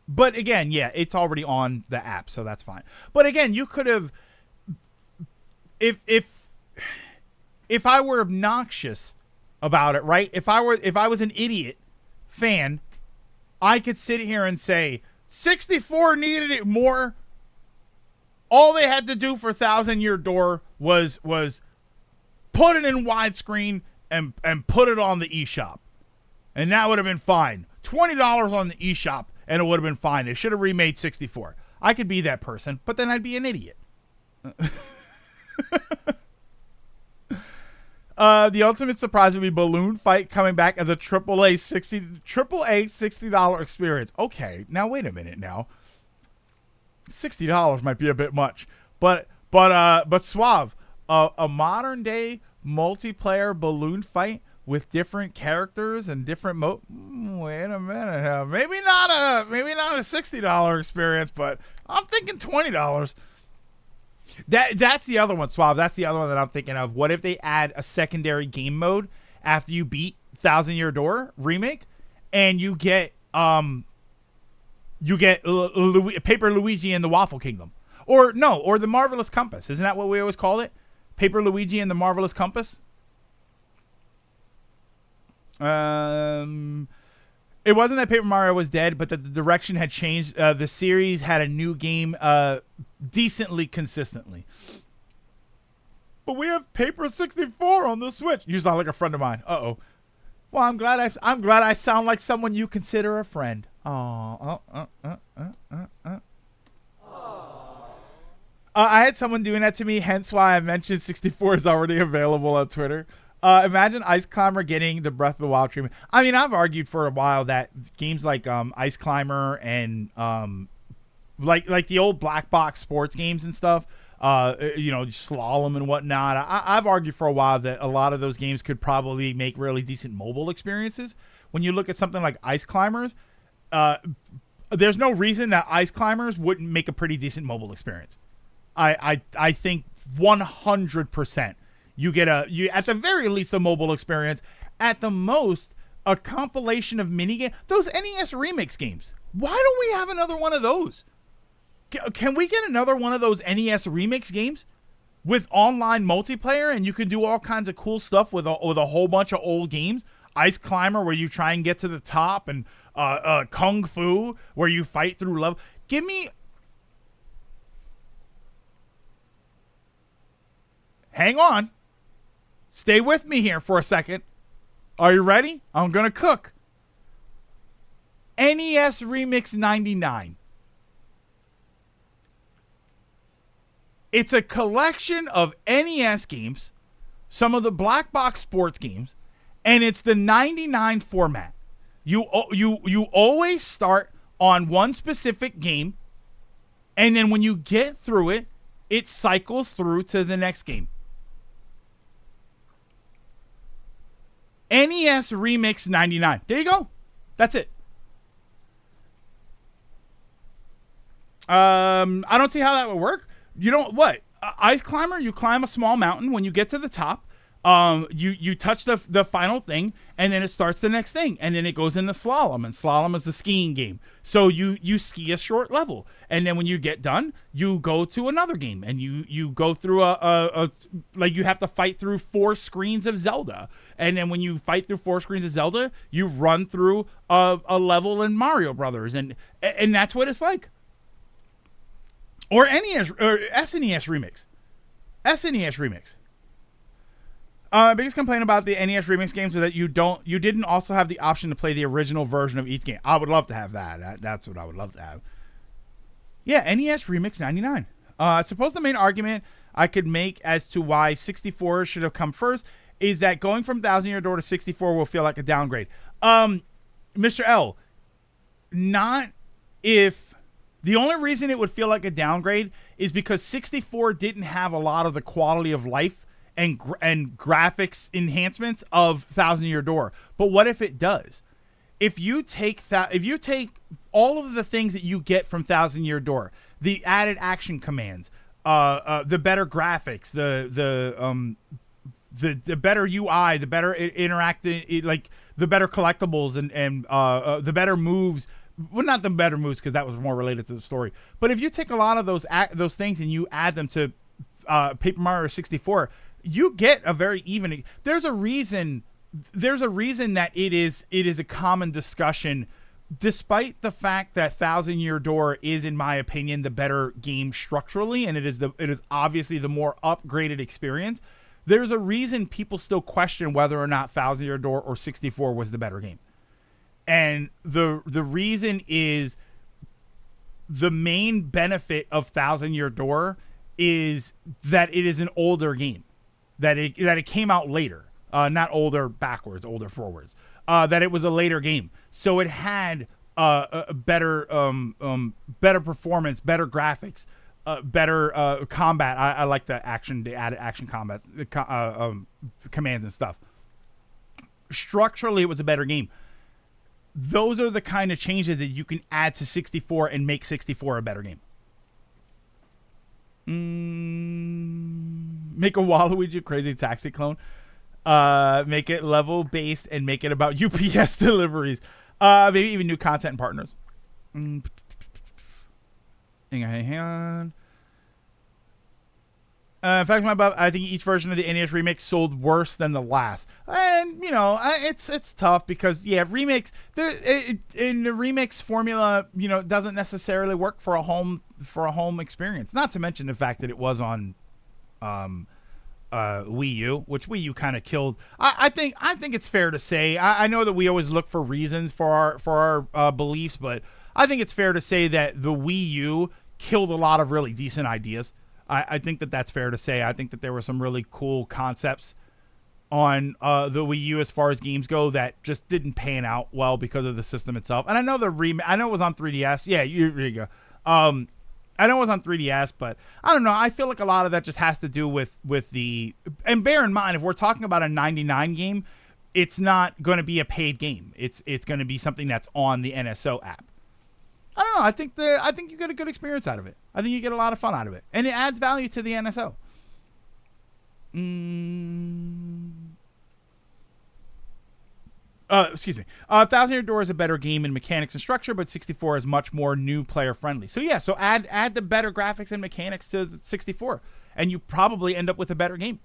But again, yeah, it's already on the app, so that's fine. But again, you could have, if I were obnoxious about it, right? If I was an idiot fan, I could sit here and say 64 needed it more. All they had to do for Thousand Year Door was put it in widescreen and put it on the eShop, and that would have been fine. $20 on the eShop, and it would have been fine. They should have remade 64. I could be that person, but then I'd be an idiot. The ultimate surprise would be Balloon Fight coming back as a AAA $60 experience. Okay, now wait a minute. Now $60 might be a bit much, but Suave, a modern day multiplayer balloon fight with different characters and different wait a minute, maybe not a $60 experience, but I'm thinking $20. That's the other one, Suave. That's the other one that I'm thinking of. What if they add a secondary game mode after you beat Thousand Year Door remake, and you get Paper Luigi and the Waffle Kingdom, or the Marvelous Compass? Isn't that what we always call it? Paper Luigi and the Marvelous Compass. It wasn't that Paper Mario was dead, but that the direction had changed. The series had a new game decently consistently. But we have Paper 64 on the Switch. You sound like a friend of mine. Uh-oh. Well, I'm glad I sound like someone you consider a friend. I had someone doing that to me, hence why I mentioned 64 is already available on Twitter. Imagine Ice Climber getting the Breath of the Wild treatment. I mean, I've argued for a while that games like Ice Climber and like the old black box sports games and stuff, Slalom and whatnot. I've argued for a while that a lot of those games could probably make really decent mobile experiences. When you look at something like Ice Climbers, there's no reason that Ice Climbers wouldn't make a pretty decent mobile experience. I think 100%. You get at the very least a mobile experience, at the most a compilation of minigames. Those NES Remix games. Why don't we have another one of those? Can we get another one of those NES Remix games with online multiplayer, and you can do all kinds of cool stuff with a whole bunch of old games? Ice Climber, where you try and get to the top, and Kung Fu, where you fight through level. Give me. Hang on. Stay with me here for a second. Are you ready? I'm going to cook. NES Remix 99. It's a collection of NES games, some of the black box sports games, and it's the 99 format. You always start on one specific game, and then when you get through it, it cycles through to the next game. NES Remix 99. There you go. That's it. I don't see how that would work. You don't what? Ice Climber, you climb a small mountain. When you get to the top, you touch the final thing, and then it starts the next thing, and then it goes into Slalom, and Slalom is the skiing game. So you ski a short level, and then when you get done, you go to another game, and you go through like you have to fight through 4 screens of Zelda, and then when you fight through 4 screens of Zelda, you run through a level in Mario Brothers, and that's what it's like. Or NES or SNES Remix. SNES Remix. Biggest complaint about the NES Remix games is that you didn't also have the option to play the original version of each game. I would love to have that. That's what I would love to have. Yeah, NES Remix 99. I suppose the main argument I could make as to why 64 should have come first is that going from Thousand Year Door to 64 will feel like a downgrade. Mr. L, not if... The only reason it would feel like a downgrade is because 64 didn't have a lot of the quality of life and graphics enhancements of Thousand Year Door. But what if it does? If you take all of the things that you get from Thousand Year Door, the added action commands, the better graphics, the better UI, the better interactive, like the better collectibles and the better moves. Well, not the better moves because that was more related to the story. But if you take a lot of those things and you add them to Paper Mario 64, you get a very even. There's a reason that it is a common discussion, despite the fact that Thousand Year Door is, in my opinion, the better game structurally, and it is obviously the more upgraded experience. There's a reason people still question whether or not Thousand Year Door or 64 was the better game. And the reason is the main benefit of Thousand Year Door is that it is an older game, that it came out later, not older backwards, older forwards, that it was a later game. So it had a better performance, better graphics, better combat. I like the added action combat, commands and stuff. Structurally, it was a better game. Those are the kind of changes that you can add to 64 and make 64 a better game. Make a Waluigi Crazy Taxi clone. Make it level based and make it about UPS deliveries. Maybe even new content and partners. Hang on. In fact, I think each version of the NES remix sold worse than the last, and it's tough because remakes in the remix formula doesn't necessarily work for a home experience. Not to mention the fact that it was on Wii U, which Wii U kind of killed. I think it's fair to say. I know that we always look for reasons for our beliefs, but I think it's fair to say that the Wii U killed a lot of really decent ideas. I think that's fair to say. I think that there were some really cool concepts on the Wii U as far as games go that just didn't pan out well because of the system itself. And I know I know it was on 3DS. Yeah, here you go. I know it was on 3DS, but I don't know. I feel like a lot of that just has to do with the. And bear in mind, if we're talking about a 99 game, it's not going to be a paid game. It's going to be something that's on the NSO app. I don't know. I think you get a good experience out of it. I think you get a lot of fun out of it, and it adds value to the NSO. Excuse me. Thousand Year Door is a better game in mechanics and structure, but 64 is much more new player friendly. So yeah, so add the better graphics and mechanics to 64, and you probably end up with a better game.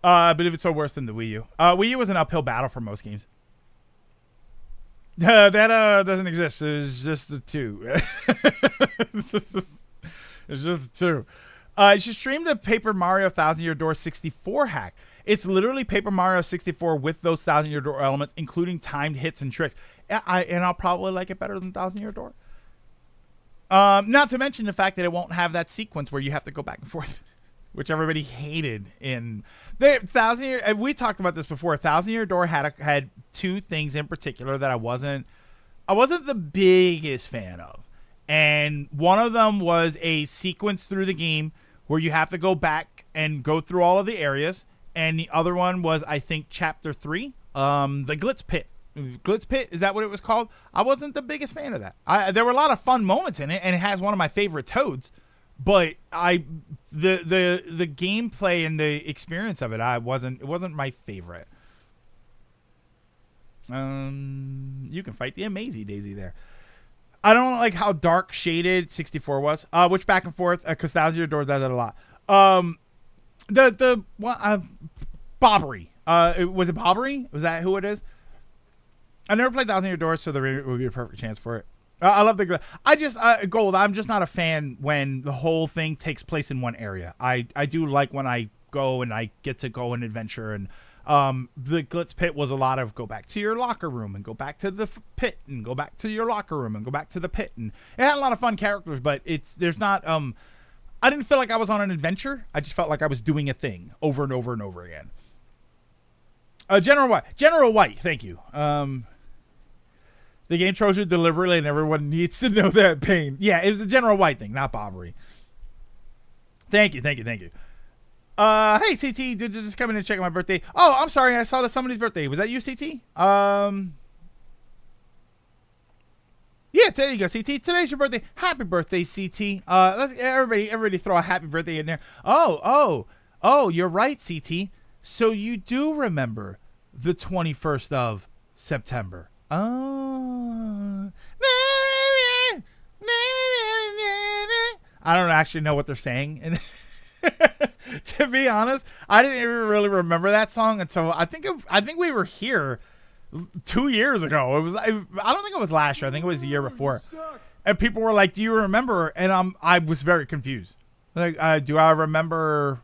I believe it's so worse than the Wii U. Wii U was an uphill battle for most games. That doesn't exist. It's just the two. It's just the two. She streamed a Paper Mario Thousand Year Door 64 hack. It's literally Paper Mario 64 with those Thousand Year Door elements, including timed hits and tricks. I'll probably like it better than Thousand Year Door. Not to mention the fact that it won't have that sequence where you have to go back and forth, which everybody hated in the Thousand Year. We talked about this before. Thousand Year Door had two things in particular that I wasn't the biggest fan of, and one of them was a sequence through the game where you have to go back and go through all of the areas, and the other one was, I think, Chapter 3, the Glitz Pit. Glitz Pit, is that what it was called? I wasn't the biggest fan of that. There were a lot of fun moments in it, and it has one of my favorite Toads. But the gameplay and the experience of it, it wasn't my favorite. You can fight the Amazy Daisy there. I don't like how dark shaded 64 was. Which back and forth, because Thousand Year Door does that a lot. Bobbery. Was it Bobbery? Was that who it is? I never played Thousand Year Door, so there would be a perfect chance for it. I love the Gold. I'm just not a fan when the whole thing takes place in one area. I do like when I go and I get to go and adventure. And the Glitz Pit was a lot of go back to your locker room and go back to the pit and go back to your locker room and go back to the pit. And it had a lot of fun characters, but there's not. I didn't feel like I was on an adventure. I just felt like I was doing a thing over and over and over again. General White. Thank you. The game chose you deliberately, and everyone needs to know that pain. Yeah, it was a General White thing, not Bobbery. Thank you. Hey CT, just coming in and checking my birthday. Oh, I'm sorry, I saw that somebody's birthday. Was that you, CT? Yeah, there you go, CT. Today's your birthday. Happy birthday, CT. Let's everybody throw a happy birthday in there. Oh, you're right, CT. So you do remember the 21st of September. Oh. I don't actually know what they're saying. And to be honest, I didn't even really remember that song until I think we were here 2 years ago. I don't think it was last year. I think it was the year before. And people were like, "Do you remember?" And I was very confused. Like, do I remember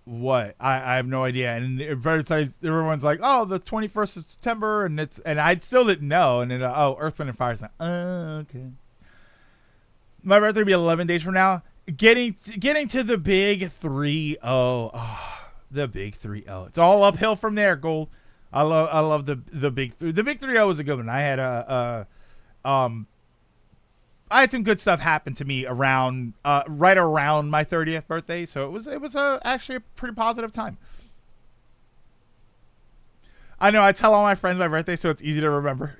what? I have no idea. And everyone's like, "Oh, the 21st of September," and I still didn't know. And then Earth, Wind, and Fire is like, okay. My birthday will be 11 days from now. Getting to the big 3-0. Oh, the big 3-0. It's all uphill from there, Gold. I love the big 3. The big 3-0 was a good one. I had I had some good stuff happen to me around right around my 30th birthday, so it was actually a pretty positive time. I know I tell all my friends my birthday, so it's easy to remember.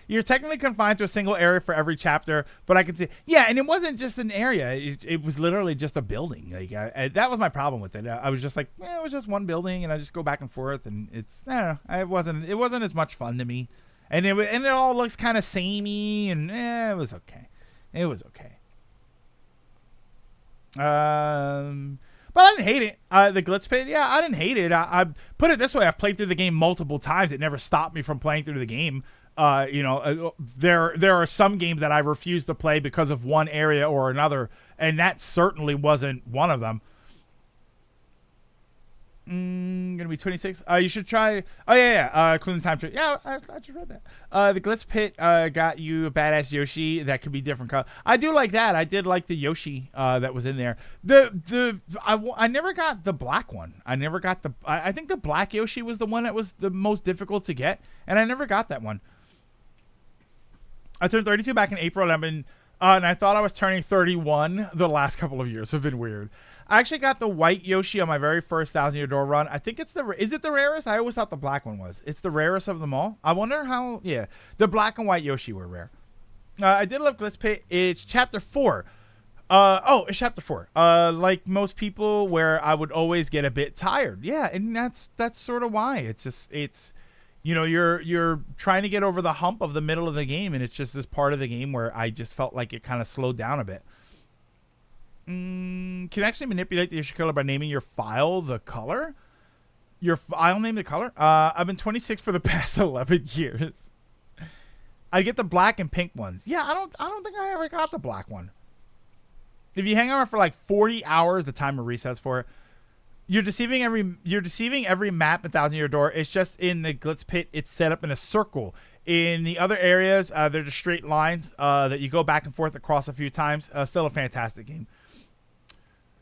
You're technically confined to a single area for every chapter, but I can see, yeah, and it wasn't just an area; it was literally just a building. Like that was my problem with it. I was just like, it was just one building, and I just go back and forth, and it's, I don't know, it wasn't as much fun to me, and it all looks kind of samey, and it was okay. It was okay. But I didn't hate it. The Glitz Pit, yeah, I didn't hate it. I put it this way: I've played through the game multiple times. It never stopped me from playing through the game. There are some games that I refuse to play because of one area or another, and that certainly wasn't one of them. Gonna be 26. You should try. Oh yeah. Clean Time Trip. Yeah, I just read that. The Glitz Pit got you a badass Yoshi that could be different color. I do like that. I did like the Yoshi that was in there. I never got the black one. I never got the. I think the black Yoshi was the one that was the most difficult to get, and I never got that one. I turned 32 back in April, and I thought I was turning 31. The last couple of years have been weird. I actually got the white Yoshi on my very first 1,000-year door run. I think is it the rarest? I always thought the black one was. It's the rarest of them all. I wonder how, yeah. The black and white Yoshi were rare. I did love Glitz Pit. It's chapter 4. It's chapter 4. Like most people, where I would always get a bit tired. Yeah, and that's sort of why. It's you're trying to get over the hump of the middle of the game, and it's just this part of the game where I just felt like it kind of slowed down a bit. Can you actually manipulate the Yoshi color by naming your file the color? Your file name the color? I've been 26 for the past 11 years. I get the black and pink ones. Yeah, I don't think I ever got the black one. If you hang on for like 40 hours, the timer resets for it. You're deceiving every map in 1,000-year door. It's just in the Glitz Pit, it's set up in a circle. In the other areas, they're just straight lines that you go back and forth across a few times. Still a fantastic game.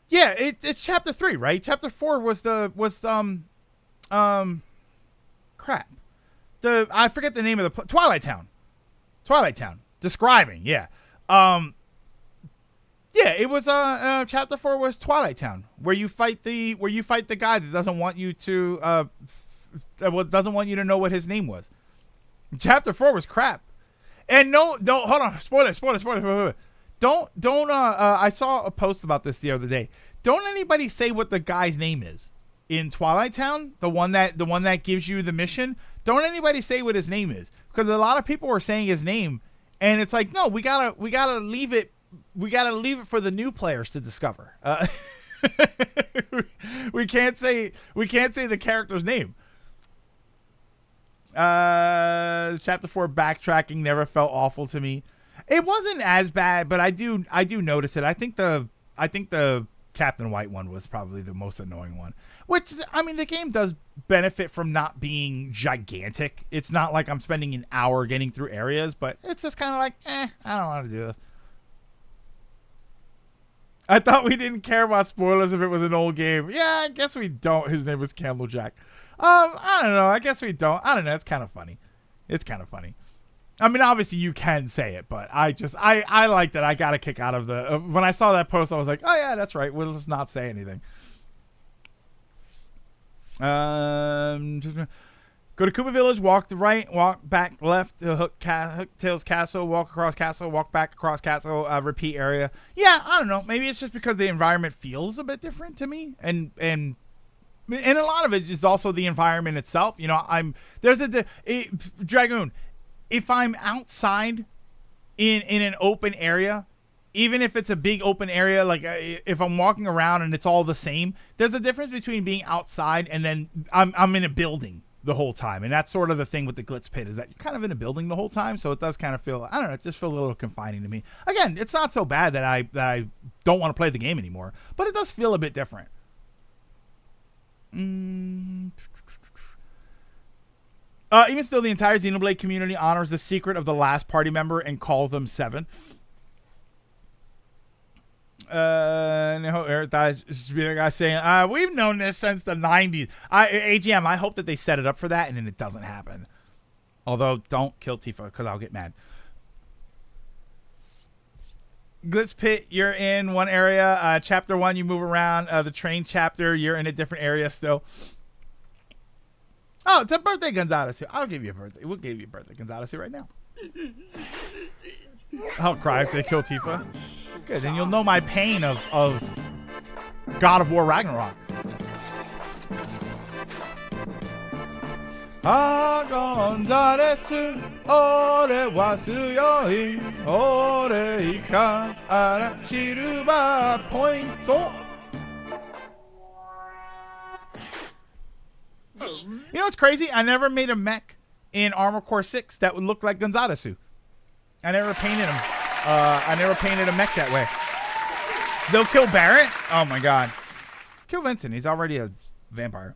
Yeah, it's chapter 3, right? Chapter 4 was crap. I forget the name of the Twilight Town. Describing, yeah. Yeah, it was chapter 4 was Twilight Town, where you fight the guy that doesn't want you to doesn't want you to know what his name was. Chapter 4 was crap. And no, hold on, spoiler. Don't I saw a post about this the other day. Don't anybody say what the guy's name is in Twilight Town, the one that gives you the mission. Don't anybody say what his name is, because a lot of people were saying his name, and it's like, no, we gotta leave it. We gotta leave it for the new players to discover. We can't say the character's name. Chapter 4 backtracking never felt awful to me. It wasn't as bad, but I do notice it. I think the Captain White one was probably the most annoying one. Which, I mean, the game does benefit from not being gigantic. It's not like I'm spending an hour getting through areas, but it's just kind of like, I don't want to do this. I thought we didn't care about spoilers if it was an old game. Yeah, I guess we don't. His name was Candlejack. I don't know. I guess we don't. I don't know. It's kind of funny. I mean, obviously you can say it, but I like that. I got a kick out of the when I saw that post. I was like, oh yeah, that's right. We'll just not say anything. Go to Koopa Village, walk to right, walk back left, Hooktails Castle, walk across castle, walk back across castle, repeat area. Yeah, I don't know. Maybe it's just because the environment feels a bit different to me, and a lot of it is also the environment itself. You know, Dragoon. If I'm outside in an open area, even if it's a big open area, like if I'm walking around and it's all the same, there's a difference between being outside and then I'm in a building the whole time. And that's sort of the thing with the Glitz Pit, is that you're kind of in a building the whole time. So it does kind of feel, I don't know, it just feels a little confining to me. Again, it's not so bad that I don't want to play the game anymore, but it does feel a bit different. Even still, the entire Xenoblade community honors the secret of the last party member and call them 7. Guy saying, we've known this since the 90s. AGM, I hope that they set it up for that and then it doesn't happen. Although, don't kill Tifa because I'll get mad. Glitz Pit, you're in one area. Chapter 1, you move around. The train chapter, you're in a different area still. Oh, it's a birthday Gonzalez. I'll give you a birthday. We'll give you a birthday Gonzalez right now. I'll cry if they kill Tifa. Good, then you'll know my pain of God of War Ragnarok. Gonzalez, ore wa tsuyoi, ore ika ara silver point. You know what's crazy? I never made a mech in Armored Core 6 that would look like Gonzalez. I never painted him. I never painted a mech that way. They'll kill Barrett? Oh my god. Kill Vincent. He's already a vampire.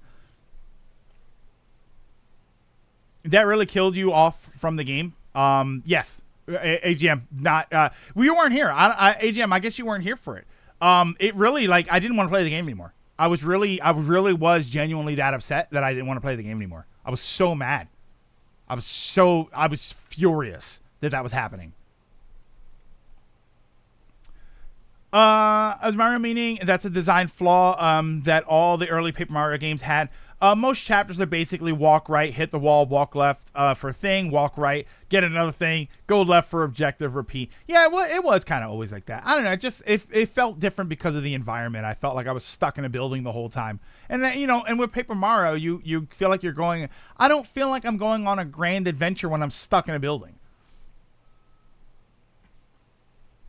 That really killed you off from the game? Yes. AGM, not. We weren't here. AGM, I guess you weren't here for it. It really, like, I didn't want to play the game anymore. I really was genuinely that upset that I didn't want to play the game anymore. I was so mad. I was furious that was happening. As Mario meaning, that's a design flaw that all the early Paper Mario games had. Most chapters are basically walk right, hit the wall, walk left for a thing, walk right, get another thing, go left for objective, repeat. Yeah, it was kind of always like that. I don't know, it felt different because of the environment. I felt like I was stuck in a building the whole time. And then, you know, and with Paper Mario, you feel like you're going, I don't feel like I'm going on a grand adventure when I'm stuck in a building.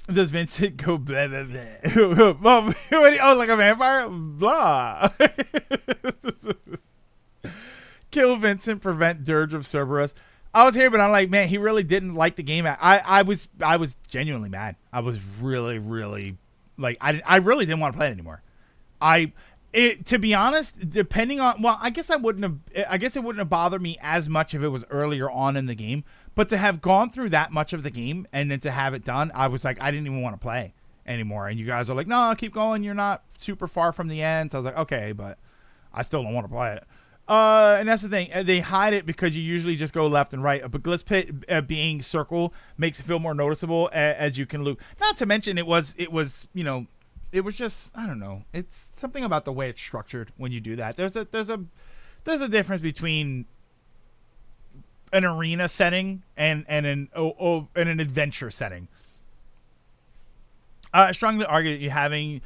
Does Vincent go blah, blah, blah? Oh, like a vampire? Blah. Kill Vincent, prevent Dirge of Cerberus. I was here, but I'm like, man, he really didn't like the game. I was genuinely mad. I was really, really, like, I really didn't want to play it anymore. To be honest, depending on, well, I guess it wouldn't have bothered me as much if it was earlier on in the game. But to have gone through that much of the game and then to have it done, I was like, I didn't even want to play anymore. And you guys are like, no, keep going. You're not super far from the end. So I was like, okay, but I still don't want to play it. And that's the thing. They hide it because you usually just go left and right. But Glitz Pit being circle makes it feel more noticeable as you can loop. Not to mention it was, you know, it was just, I don't know. It's something about the way it's structured when you do that. There's a difference between an arena setting and an adventure setting. I strongly argue that you having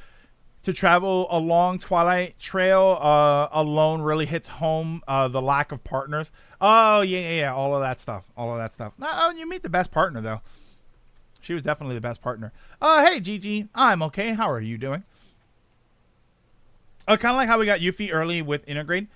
to travel a long Twilight Trail alone really hits home the lack of partners. Oh yeah, all of that stuff. Oh, you meet the best partner though. She was definitely the best partner. Hey Gigi, I'm okay. How are you doing? Kind of like how we got Yuffie early with Intergrade.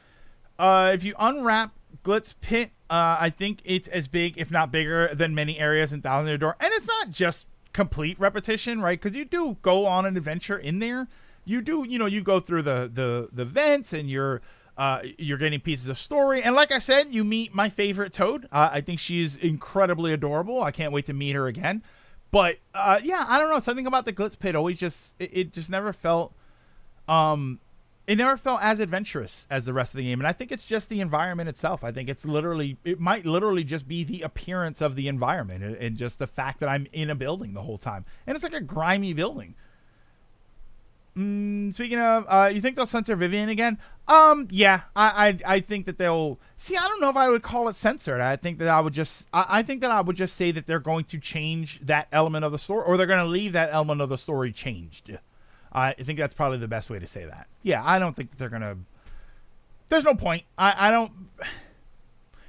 If you unwrap Glitz Pit, I think it's as big, if not bigger, than many areas in Thousand Year Door. And it's not just complete repetition, right? Because you do go on an adventure in there. You do, you know, you go through the vents and you're getting pieces of story. And like I said, you meet my favorite Toad. I think she's incredibly adorable. I can't wait to meet her again. But yeah, I don't know. Something about the Glitz Pit always just, it just never felt it never felt as adventurous as the rest of the game. And I think it's just the environment itself. I think it might literally just be the appearance of the environment and just the fact that I'm in a building the whole time. And it's like a grimy building. Speaking of, you think they'll censor Vivian again? Yeah, I think that they'll see. I don't know if I would call it censored. I think that I would just say that they're going to change that element of the story, or they're going to leave that element of the story changed. I think that's probably the best way to say that. Yeah, I don't think that they're gonna. There's no point. I don't.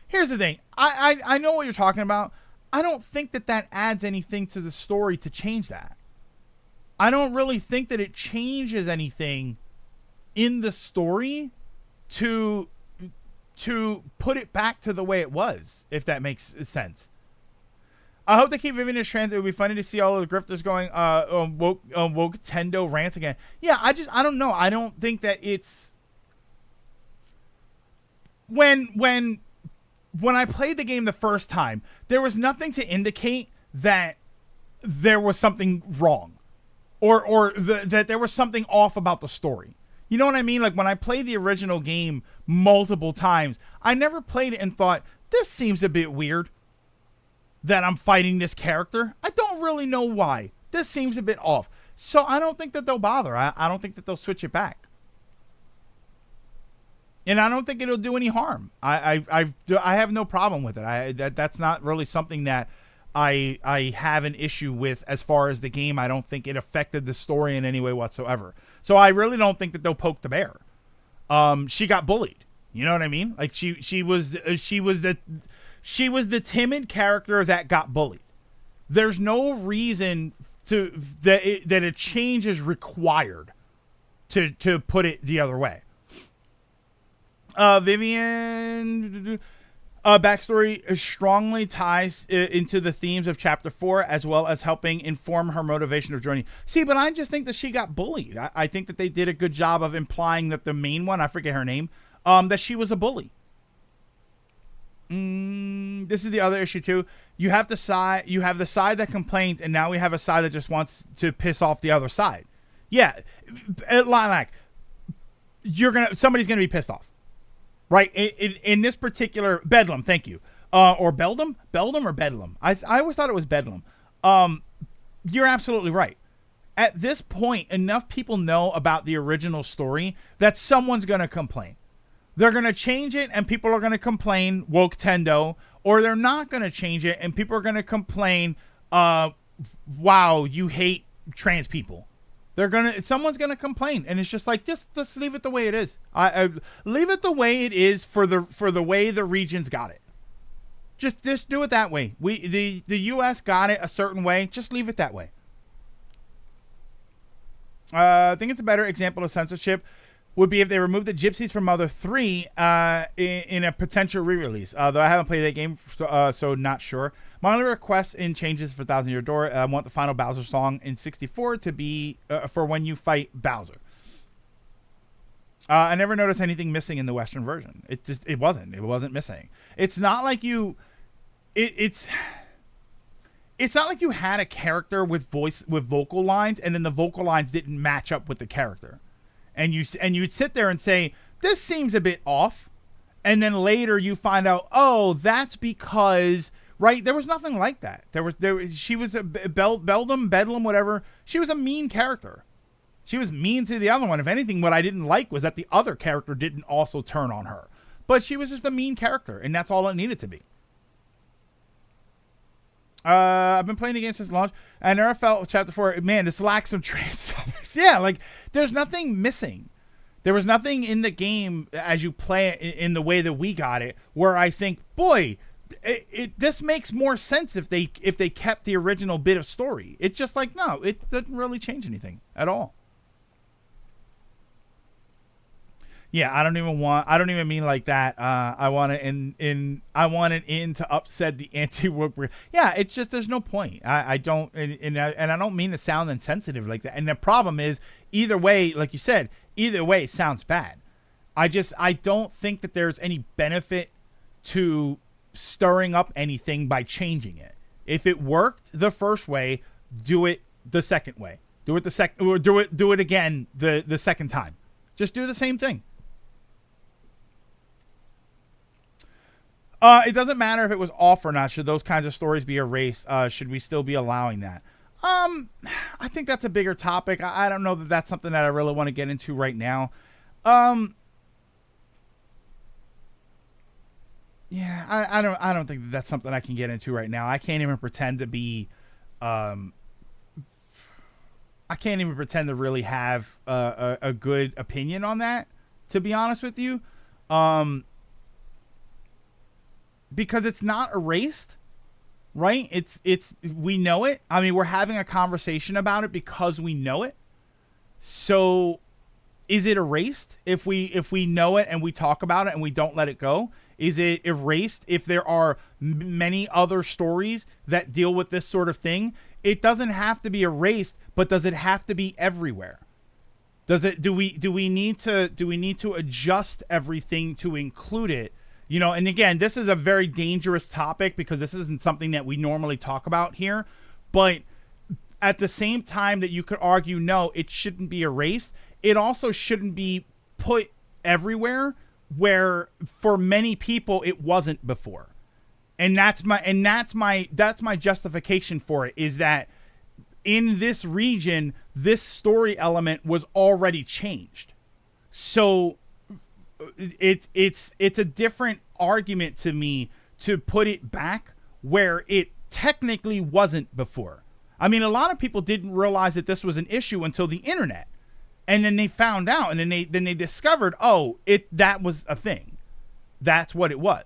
Here's the thing. I know what you're talking about. I don't think that adds anything to the story to change that. I don't really think that it changes anything in the story to put it back to the way it was, if that makes sense. I hope they keep Vivian as trans. It would be funny to see all of the grifters going woke Tendo rants again. Yeah, I don't know. I don't think that it's when I played the game the first time, there was nothing to indicate that there was something wrong or that there was something off about the story. You know what I mean? Like when I played the original game multiple times, I never played it and thought, this seems a bit weird that I'm fighting this character. I don't really know why. This seems a bit off. So I don't think that they'll bother. I don't think that they'll switch it back. And I don't think it'll do any harm. I have no problem with it. That's not really something that I have an issue with as far as the game. I don't think it affected the story in any way whatsoever. So I really don't think that they'll poke the bear. She got bullied. You know what I mean? Like she was the timid character that got bullied. There's no reason that a change is required to put it the other way. Vivian backstory strongly ties into the themes of Chapter 4, as well as helping inform her motivation of joining. See, but I just think that she got bullied. I think that they did a good job of implying that the main one, I forget her name, that she was a bully. This is the other issue too. You have the side that complains, and now we have a side that just wants to piss off the other side. Yeah, like somebody's gonna be pissed off. Right, in this particular Bedlam, thank you, or Beldam or Bedlam. I always thought it was Bedlam. You're absolutely right. At this point, enough people know about the original story that someone's gonna complain. They're gonna change it, and people are gonna complain, woke Tendo, or they're not gonna change it, and people are gonna complain, wow, you hate trans people. Someone's gonna complain, and it's just like just leave it the way it is. I leave it the way it is for the way the regions got it. Just do it that way. The U.S. got it a certain way. Just leave it that way. I think it's a better example of censorship would be if they removed the gypsies from Mother 3 in a potential re-release. Though I haven't played that game, so not sure. My only request in changes for Thousand Year Door, I want the final Bowser song in 64 to be for when you fight Bowser. I never noticed anything missing in the Western version. It wasn't missing. It's not like it's not like you had a character with vocal lines, and then the vocal lines didn't match up with the character, and you'd sit there and say, this seems a bit off, and then later you find out, oh, that's because. Right, there was nothing like that. She was a Bedlam, whatever. She was a mean character. She was mean to the other one. If anything, what I didn't like was that the other character didn't also turn on her. But she was just a mean character, and that's all it needed to be. I've been playing the game since launch, and I never felt Chapter 4. Man, this lacks some trans topics. Yeah, like there's nothing missing. There was nothing in the game as you play it in the way that we got it, where I think, boy. This makes more sense if they kept the original bit of story. It's just like, no, it doesn't really change anything at all. Yeah, I don't even mean like that. I want it in to upset the anti-woke. Yeah, it's just there's no point. I don't and I don't mean to sound insensitive like that. And the problem is either way, like you said, either way sounds bad. I don't think that there's any benefit to stirring up anything by changing it. If it worked the first way, do it the second way. Do it again the second time. Just do the same thing. It doesn't matter if it was off or not. Should those kinds of stories be erased? Should we still be allowing that? I think that's a bigger topic. I don't know that that's something that I really want to get into right now. Yeah, I don't think that's something I can get into right now. I can't even pretend to be, I can't even pretend to really have a good opinion on that, to be honest with you. Because it's not erased, right? It's we know it. I mean, we're having a conversation about it because we know it. So is it erased if we know it and we talk about it and we don't let it go? Is it erased if there are many other stories that deal with this sort of thing? It doesn't have to be erased, but does it have to be everywhere? Do we need to adjust everything to include it? You know, and again, this is a very dangerous topic because this isn't something that we normally talk about here. But at the same time that you could argue, no, it shouldn't be erased, it also shouldn't be put everywhere where for many people it wasn't before. And that's my justification for it, is that in this region, this story element was already changed. So it's a different argument to me to put it back where it technically wasn't before. I mean, a lot of people didn't realize that this was an issue until the internet, and then they found out, and then they discovered, oh, that was a thing. That's what it was.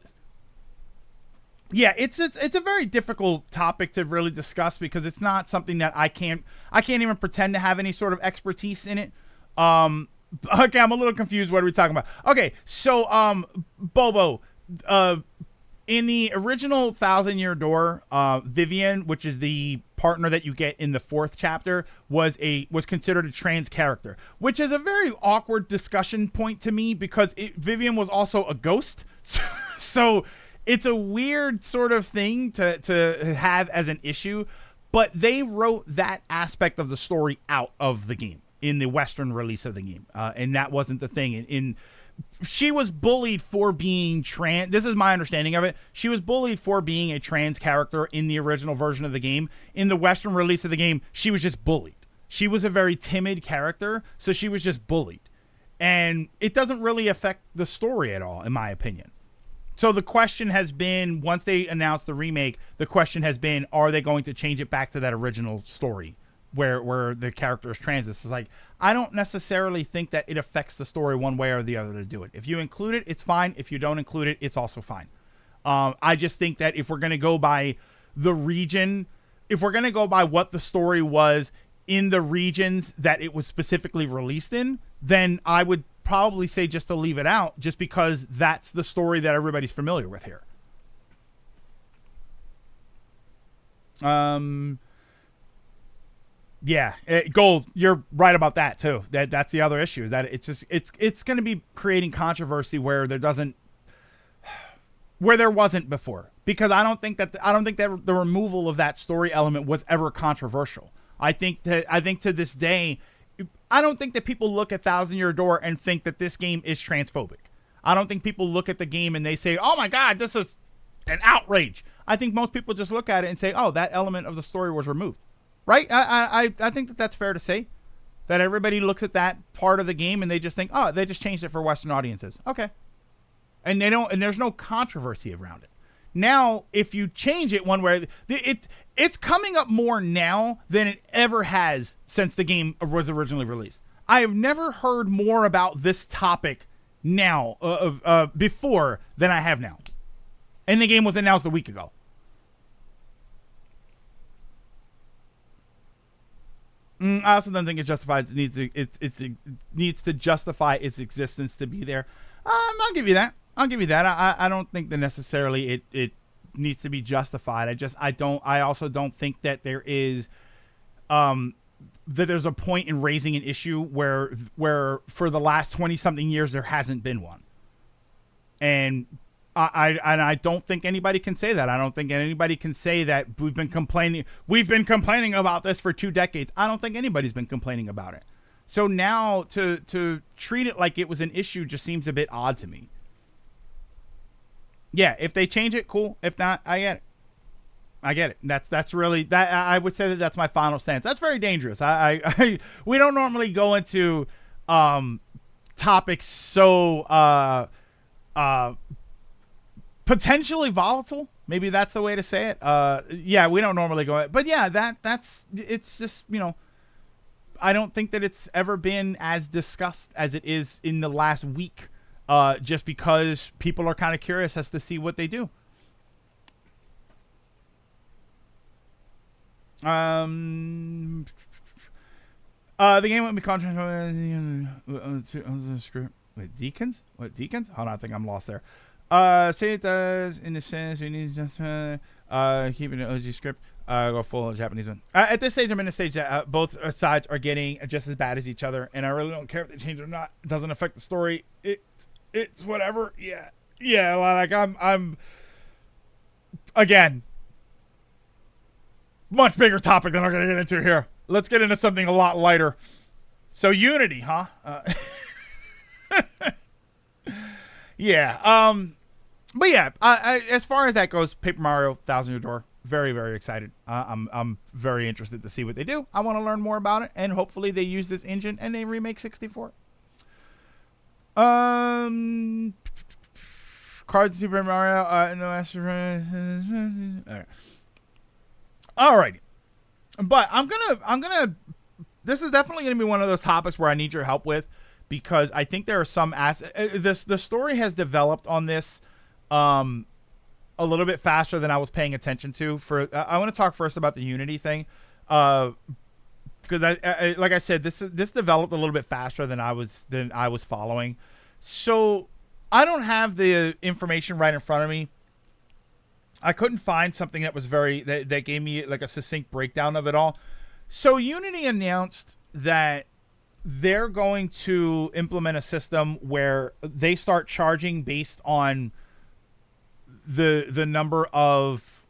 Yeah, it's a very difficult topic to really discuss because it's not something that I can't even pretend to have any sort of expertise in it. Okay, I'm a little confused. What are we talking about? Okay, so Bobo, in the original Thousand Year Door, Vivian, which is the partner that you get in the 4th chapter, was considered a trans character, which is a very awkward discussion point to me because Vivian was also a ghost, so it's a weird sort of thing to have as an issue. But they wrote that aspect of the story out of the game in the Western release of the game, and that wasn't the thing. She was bullied for being trans. This is my understanding of it. She was bullied for being a trans character in the original version of the game. In the Western release of the game, she was just bullied. She was a very timid character, so she was just bullied. And it doesn't really affect the story at all, in my opinion. So the question has been, once they announced the remake, the question has been, are they going to change it back to that original story where the character is trans? This is like, I don't necessarily think that it affects the story one way or the other to do it. If you include it, it's fine. If you don't include it, it's also fine. I just think that if we're going to go by the region, if we're going to go by what the story was in the regions that it was specifically released in, then I would probably say just to leave it out, just because that's the story that everybody's familiar with here. Yeah, Gold, you're right about that too. That's the other issue, is that it's going to be creating controversy where there wasn't before, because I don't think that the removal of that story element was ever controversial. I think to this day, I don't think that people look at Thousand Year Door and think that this game is transphobic. I don't think people look at the game and they say, oh my God, this is an outrage. I think most people just look at it and say, oh, that element of the story was removed. Right? I think that that's fair to say. That everybody looks at that part of the game and they just think, oh, they just changed it for Western audiences. Okay. And there's no controversy around it. Now, if you change it one way, it's coming up more now than it ever has since the game was originally released. I have never heard more about this topic now before than I have now. And the game was announced a week ago. I also don't think it justifies. It needs to justify its existence to be there. I'll give you that. I don't think that necessarily it needs to be justified. I also don't think that there is that there's a point in raising an issue where for the last 20 something years there hasn't been one. And I don't think anybody can say that. I don't think anybody can say that we've been complaining about this for 2 decades. I don't think anybody's been complaining about it. So now to treat it like it was an issue just seems a bit odd to me. Yeah, if they change it, cool. If not, I get it. I get it. That's really that. I would say that that's my final stance. That's very dangerous. We don't normally go into topics so potentially volatile. Maybe that's the way to say it. Yeah, we don't normally go, but yeah, that's it's just, you know, I don't think that it's ever been as discussed as it is in the last week. Just because people are kind of curious as to see what they do. The game won't be contract. Script. Wait, Deacons? What, Deacons? Hold on, I think I'm lost there. Say it does in the sense we need just keeping an OG script. Go full Japanese one. At this stage, I'm in a stage that both sides are getting just as bad as each other, and I really don't care if they change it or not. It doesn't affect the story. It's whatever. Yeah. Like I'm again. Much bigger topic than I'm going to get into here. Let's get into something a lot lighter. So Unity, huh? Yeah. But yeah, as far as that goes, Paper Mario Thousand Year Door, very, very excited. I'm very interested to see what they do. I want to learn more about it, and hopefully they use this engine and they remake 64. Cards Super Mario. No, Alrighty, but I'm gonna. This is definitely gonna be one of those topics where I need your help with, because I think there are some the story has developed on this, a little bit faster than I was paying attention to. I want to talk first about the Unity thing, because I like I said, this developed a little bit faster than I was following. So I don't have the information right in front of me. I couldn't find something that was that gave me like a succinct breakdown of it all. So Unity announced that they're going to implement a system where they start charging based on the number of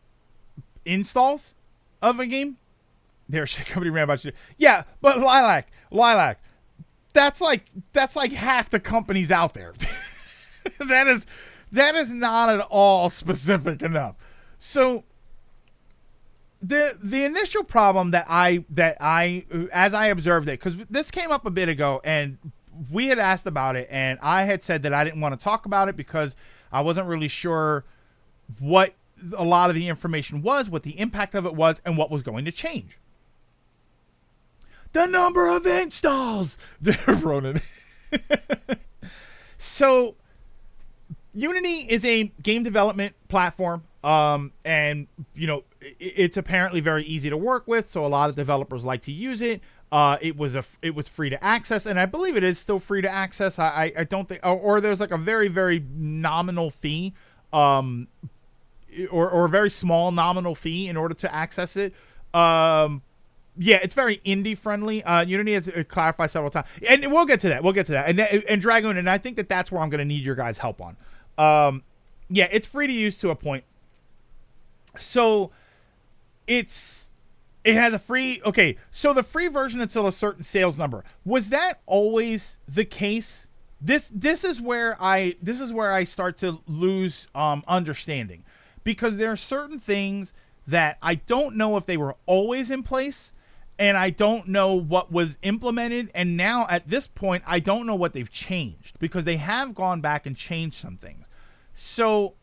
installs of a game. There's a company ran about you. Yeah, but Lilac. That's like half the companies out there. That is not at all specific enough. So the initial problem that I as I observed it, because this came up a bit ago and we had asked about it, and I had said that I didn't want to talk about it because I wasn't really sure what a lot of the information was, what the impact of it was, and what was going to change. The number of installs, Ronan. So Unity is a game development platform, and you know it's apparently very easy to work with, so a lot of developers like to use it. It was free to access, and I believe it is still free to access. I don't think, or there's like a very, very nominal fee, or a very small nominal fee in order to access it. Yeah, it's very indie friendly. Unity has clarified several times, and we'll get to that. And Dragoon, and I think that's where I'm going to need your guys' help on. Yeah, it's free to use to a point. So it has a free. Okay, so the free version until a certain sales number. Was that always the case? This is where I start to lose understanding, because there are certain things that I don't know if they were always in place, and I don't know what was implemented, and now at this point I don't know what they've changed, because they have gone back and changed some things. So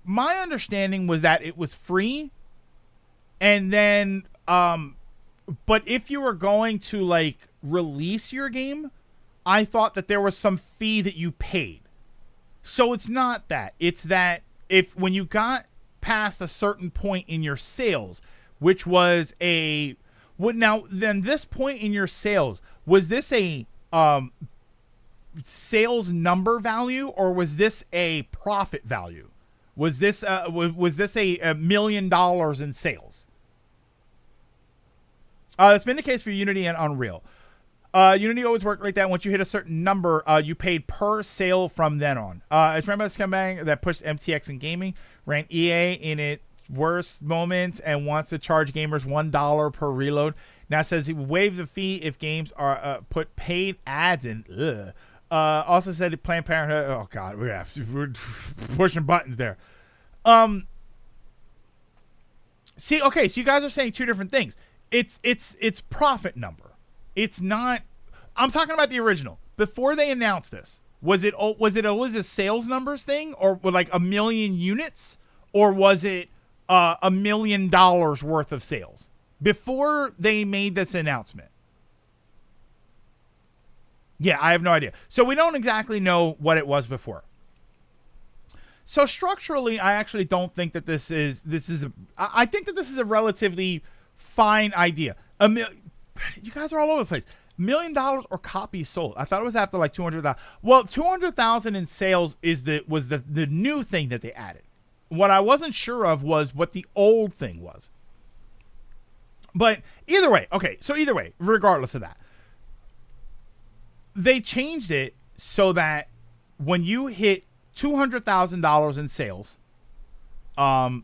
my understanding was that it was free, and then but if you were going to like release your game, I thought that there was some fee that you paid. So it's not that. It's that when you got past a certain point in your sales, which was then this point in your sales, was this a sales number value, or was this a profit value? Was this a $1 million in sales? It's been the case for Unity and Unreal. Unity always worked like that. Once you hit a certain number, you paid per sale from then on. It's remember this scumbag that pushed MTX in gaming, ran EA in it worst moments and wants to charge gamers $1 per reload. Now it says he will waive the fee if games are put paid ads in. Also said Planned Parenthood. Oh God, we're pushing buttons there. See, okay, so you guys are saying two different things. It's profit number. It's not. I'm talking about the original. Before they announced this, was it always a sales numbers thing, or like 1 million units, or was it $1 million worth of sales before they made this announcement? Yeah, I have no idea. So we don't exactly know what it was before. So structurally, I actually don't think that this is I think that this is a relatively fine idea. You guys are all over the place. $1 million or copies sold. I thought it was after like 200,000. Well, 200,000 in sales was the new thing that they added. What I wasn't sure of was what the old thing was. But either way, okay. So either way, regardless of that, they changed it so that when you hit $200,000 in sales, $1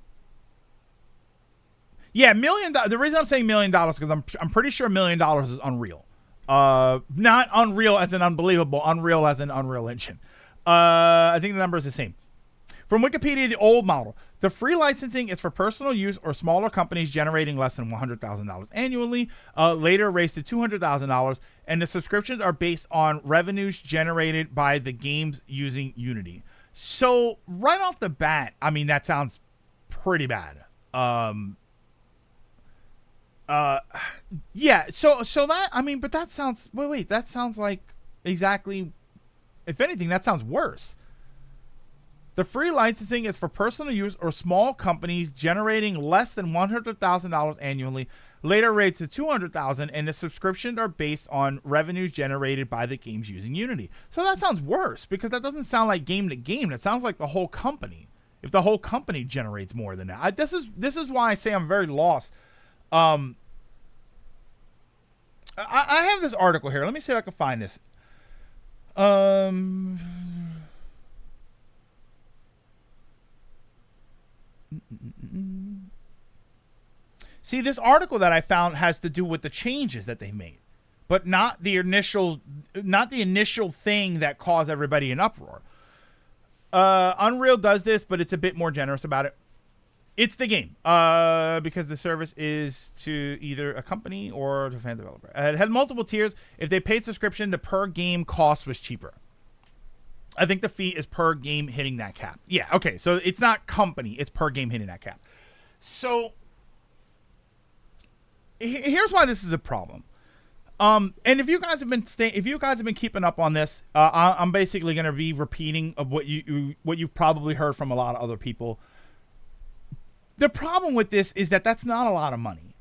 million. The reason I'm saying $1 million is because I'm pretty sure $1 million is Unreal. Not Unreal as in unbelievable, Unreal as in Unreal Engine. I think the number is the same. From Wikipedia, the old model. The free licensing is for personal use or smaller companies generating less than $100,000 annually. Later raised to $200,000, and the subscriptions are based on revenues generated by the games using Unity. So right off the bat, I mean, that sounds pretty bad. Yeah. So that, I mean, but that sounds. Wait. That sounds like exactly. If anything, that sounds worse. The free licensing is for personal use or small companies generating less than $100,000 annually. Later rates to $200,000, and the subscriptions are based on revenues generated by the games using Unity. So that sounds worse because that doesn't sound like game to game. That sounds like the whole company. If the whole company generates more than that, this is why I say I'm very lost. I have this article here. Let me see if I can find this. See, this article that I found has to do with the changes that they made, but not the initial thing that caused everybody in uproar. Unreal does this, but it's a bit more generous about it. It's the game, because the service is to either a company or to a fan developer. It had multiple tiers. If they paid subscription, the per game cost was cheaper. I think the fee is per game hitting that cap. Yeah, okay, so it's not company, it's per game hitting that cap. So here's why this is a problem. And if you guys have been keeping up on this, I'm basically going to be repeating of what you've probably heard from a lot of other people. The problem with this is that that's not a lot of money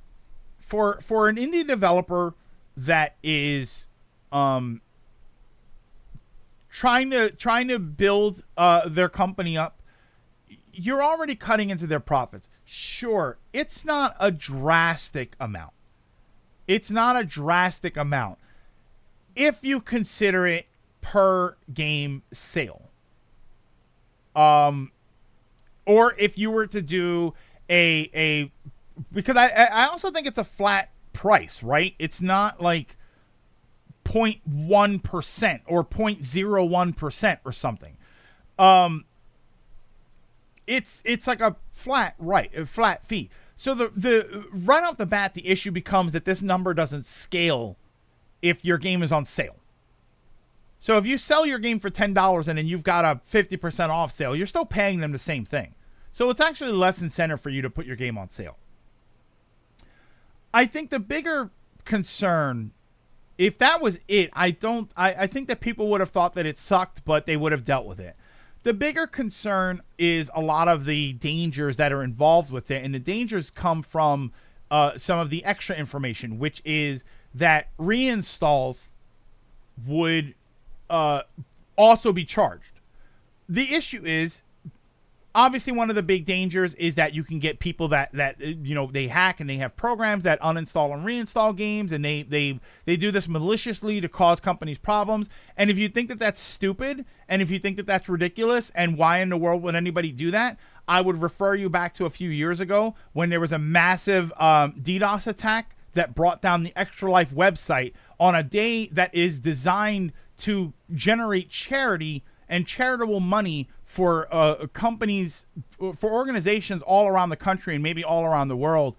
for an indie developer that is trying to build their company up. You're already cutting into their profits. Sure, it's not a drastic amount. It's not a drastic amount if you consider it per game sale. Or if you were to do a because I also think it's a flat price, right? It's not like 0.1% or 0.01% or something. It's like a flat fee. So the right off the bat, the issue becomes that this number doesn't scale if your game is on sale. So if you sell your game for $10 and then you've got a 50% off sale, you're still paying them the same thing. So it's actually less incentive for you to put your game on sale. I think the bigger concern, if that was it, I think that people would have thought that it sucked, but they would have dealt with it. The bigger concern is a lot of the dangers that are involved with it, and the dangers come from some of the extra information, which is that reinstalls would also be charged. The issue is, obviously, one of the big dangers is that you can get people that they hack and they have programs that uninstall and reinstall games, and they do this maliciously to cause companies problems. And if you think that that's stupid, and if you think that that's ridiculous, and why in the world would anybody do that, I would refer you back to a few years ago when there was a massive DDoS attack that brought down the Extra Life website on a day that is designed to generate charity and charitable money for companies, for organizations all around the country and maybe all around the world.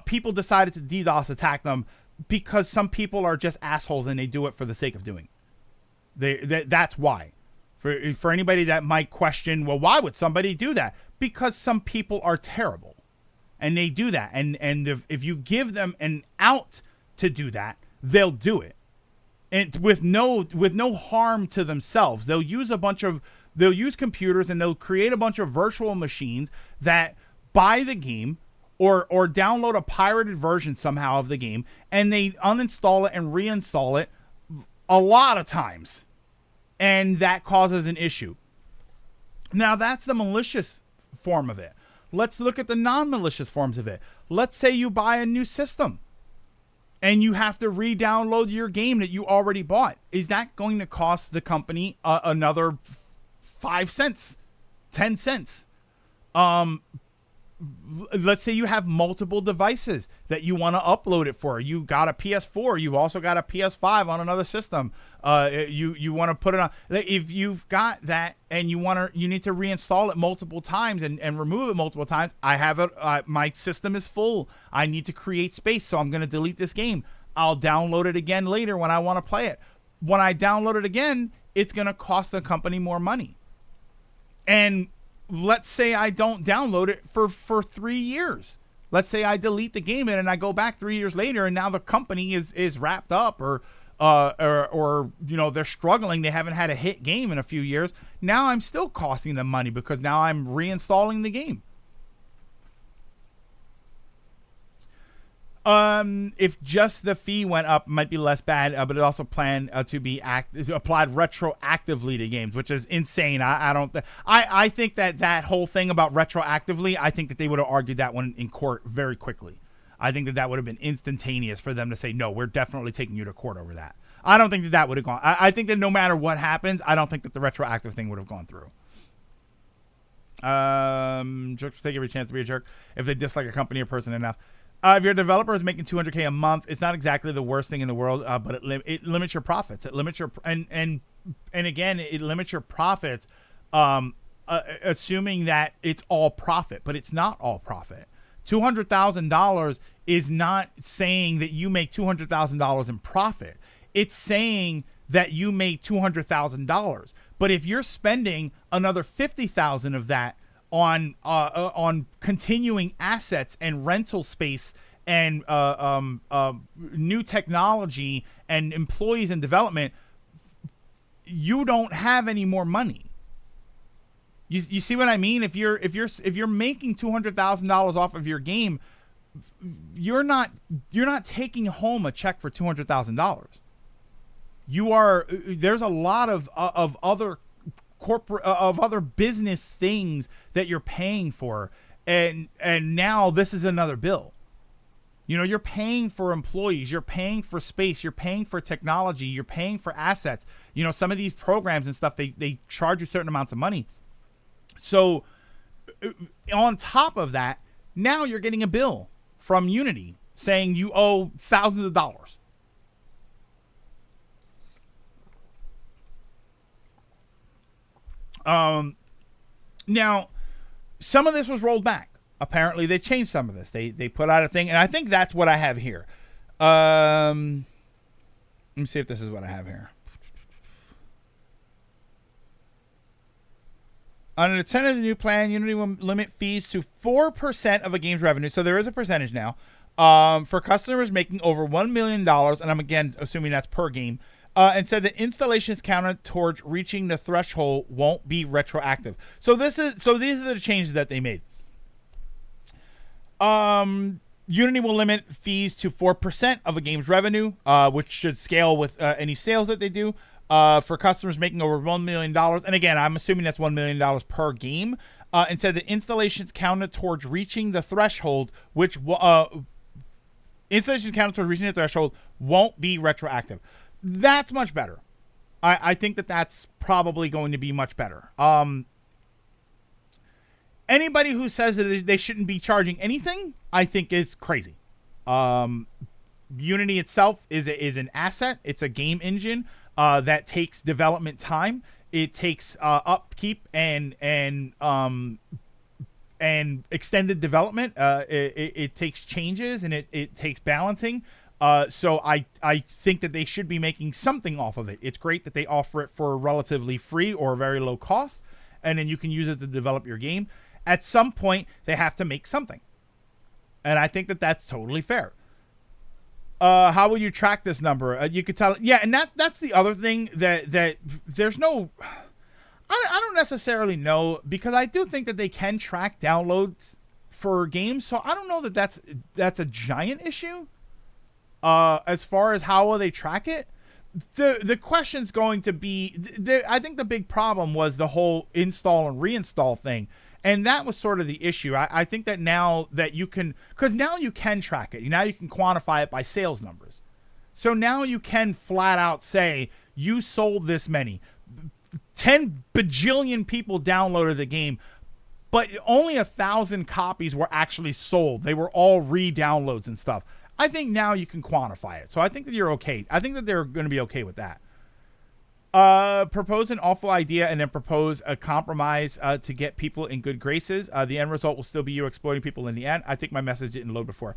People decided to DDoS attack them because some people are just assholes and they do it for the sake of doing it. That's why. For anybody that might question, well, why would somebody do that? Because some people are terrible. And they do that, and if you give them an out to do that, they'll do it, and with no harm to themselves. They'll use computers and they'll create a bunch of virtual machines that buy the game or download a pirated version somehow of the game, and they uninstall it and reinstall it a lot of times, and that causes an issue. Now that's the malicious form of it. Let's look at the non-malicious forms of it. Let's say you buy a new system and you have to re-download your game that you already bought. Is that going to cost the company another 5 cents, 10 cents? Let's say you have multiple devices that you want to upload it for. You got a PS4. You've also got a PS5 on another system. You want to put it on. If you've got that and you need to reinstall it multiple times and remove it multiple times. I have it. My system is full. I need to create space, so I'm going to delete this game. I'll download it again later when I want to play it. When I download it again, it's going to cost the company more money. And let's say I don't download it for 3 years. Let's say I delete the game and I go back 3 years later, and now the company is wrapped up, or they're struggling. They haven't had a hit game in a few years. Now I'm still costing them money because now I'm reinstalling the game. If just the fee went up, it might be less bad, but it also planned to be applied retroactively to games, which is insane. I think that whole thing about retroactively, I think that they would have argued that one in court very quickly. I think that would have been instantaneous for them to say, no, we're definitely taking you to court over that. I don't think that would have gone. I think that no matter what happens, I don't think that the retroactive thing would have gone through. Jerks take every chance to be a jerk if they dislike a company or person enough. If your developer is making $200K a month, it's not exactly the worst thing in the world, but it limits your profits. It limits your and again, it limits your profits, assuming that it's all profit, but it's not all profit. $200,000 is not saying that you make $200,000 in profit. It's saying that you make $200,000. But if you're spending another $50,000 of that on continuing assets and rental space and new technology and employees and development, you don't have any more money. You see what I mean? If you're making $200,000 off of your game, you're not taking home a check for $200,000. There's a lot of other other business things that you're paying for, and now this is another bill. You're paying for employees, you're paying for space, you're paying for technology, you're paying for assets. Some of these programs and stuff, they charge you certain amounts of money. So on top of that, now you're getting a bill from Unity saying you owe thousands of dollars. Now, some of this was rolled back. Apparently, they changed some of this. They put out a thing, and I think that's what I have here. Let me see if this is what I have here. Under the tenet of the new plan, Unity will limit fees to 4% of a game's revenue. So there is a percentage now for customers making over $1 million, and I'm again assuming that's per game. And said that installations counted towards reaching the threshold won't be retroactive. So these are the changes that they made. Unity will limit fees to 4% of a game's revenue, which should scale with any sales that they do. For customers making over $1 million, and again, I'm assuming that's $1 million per game. And said that installations counted towards reaching the threshold, won't be retroactive. That's much better. I think that that's probably going to be much better. Anybody who says that they shouldn't be charging anything, I think is crazy. Unity itself is an asset. It's a game engine that takes development time. It takes upkeep and extended development. It takes changes and it takes balancing. So I think that they should be making something off of it. It's great that they offer it for relatively free or very low cost, and then you can use it to develop your game. At some point, they have to make something. And I think that that's totally fair. How will you track this number? You could tell. Yeah, and that's the other thing that there's no... I don't necessarily know, because I do think that they can track downloads for games. So I don't know that that's a giant issue. As far as how will they track it, the question's going to be, I think the big problem was the whole install and reinstall thing. And that was sort of the issue. I think that now that you can, because now you can track it. Now you can quantify it by sales numbers. So now you can flat out say, you sold this many. 10 bajillion people downloaded the game, but only 1,000 copies were actually sold. They were all re-downloads and stuff. I think now you can quantify it. So I think that you're okay. I think that they're going to be okay with that. Propose an awful idea and then propose a compromise to get people in good graces. The end result will still be you exploiting people in the end. I think my message didn't load before.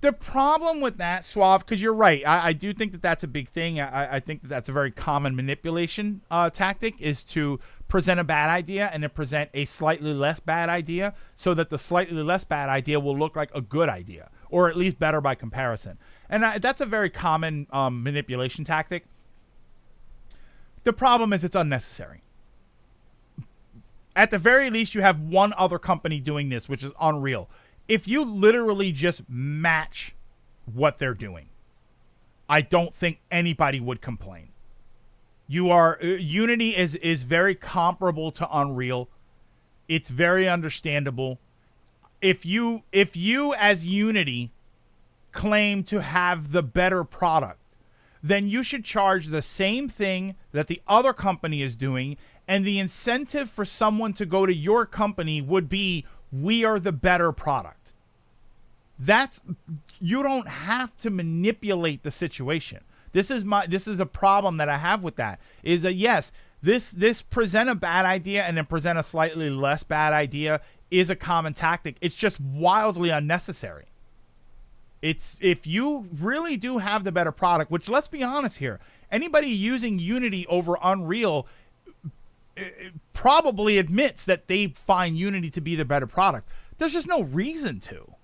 The problem with that, Suave, because you're right. I do think that that's a big thing. I think that that's a very common manipulation tactic, is to present a bad idea and then present a slightly less bad idea so that the slightly less bad idea will look like a good idea, or at least better by comparison. And that's a very common manipulation tactic. The problem is it's unnecessary. At the very least, you have one other company doing this, which is Unreal. If you literally just match what they're doing, I don't think anybody would complain. Unity is very comparable to Unreal. It's very understandable. If you as Unity claim to have the better product, then you should charge the same thing that the other company is doing, and the incentive for someone to go to your company would be, we are the better product. You don't have to manipulate the situation. This is a problem that I have with that, is that yes, this present a bad idea and then present a slightly less bad idea is a common tactic. It's just wildly unnecessary. It's, if you really do have the better product, which, let's be honest here, anybody using Unity over Unreal probably admits that they find Unity to be the better product. There's just no reason to.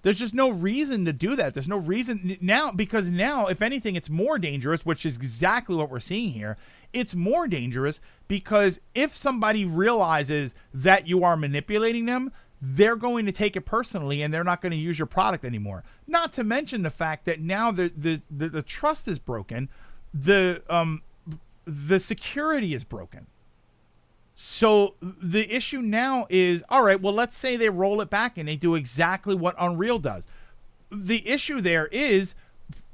There's just no reason to do that. There's no reason now, because now, if anything, it's more dangerous, which is exactly what we're seeing here. It's more dangerous because if somebody realizes that you are manipulating them, they're going to take it personally and they're not going to use your product anymore. Not to mention the fact that now the trust is broken, the security is broken. So the issue now is, all right, well, let's say they roll it back and they do exactly what Unreal does. The issue there is,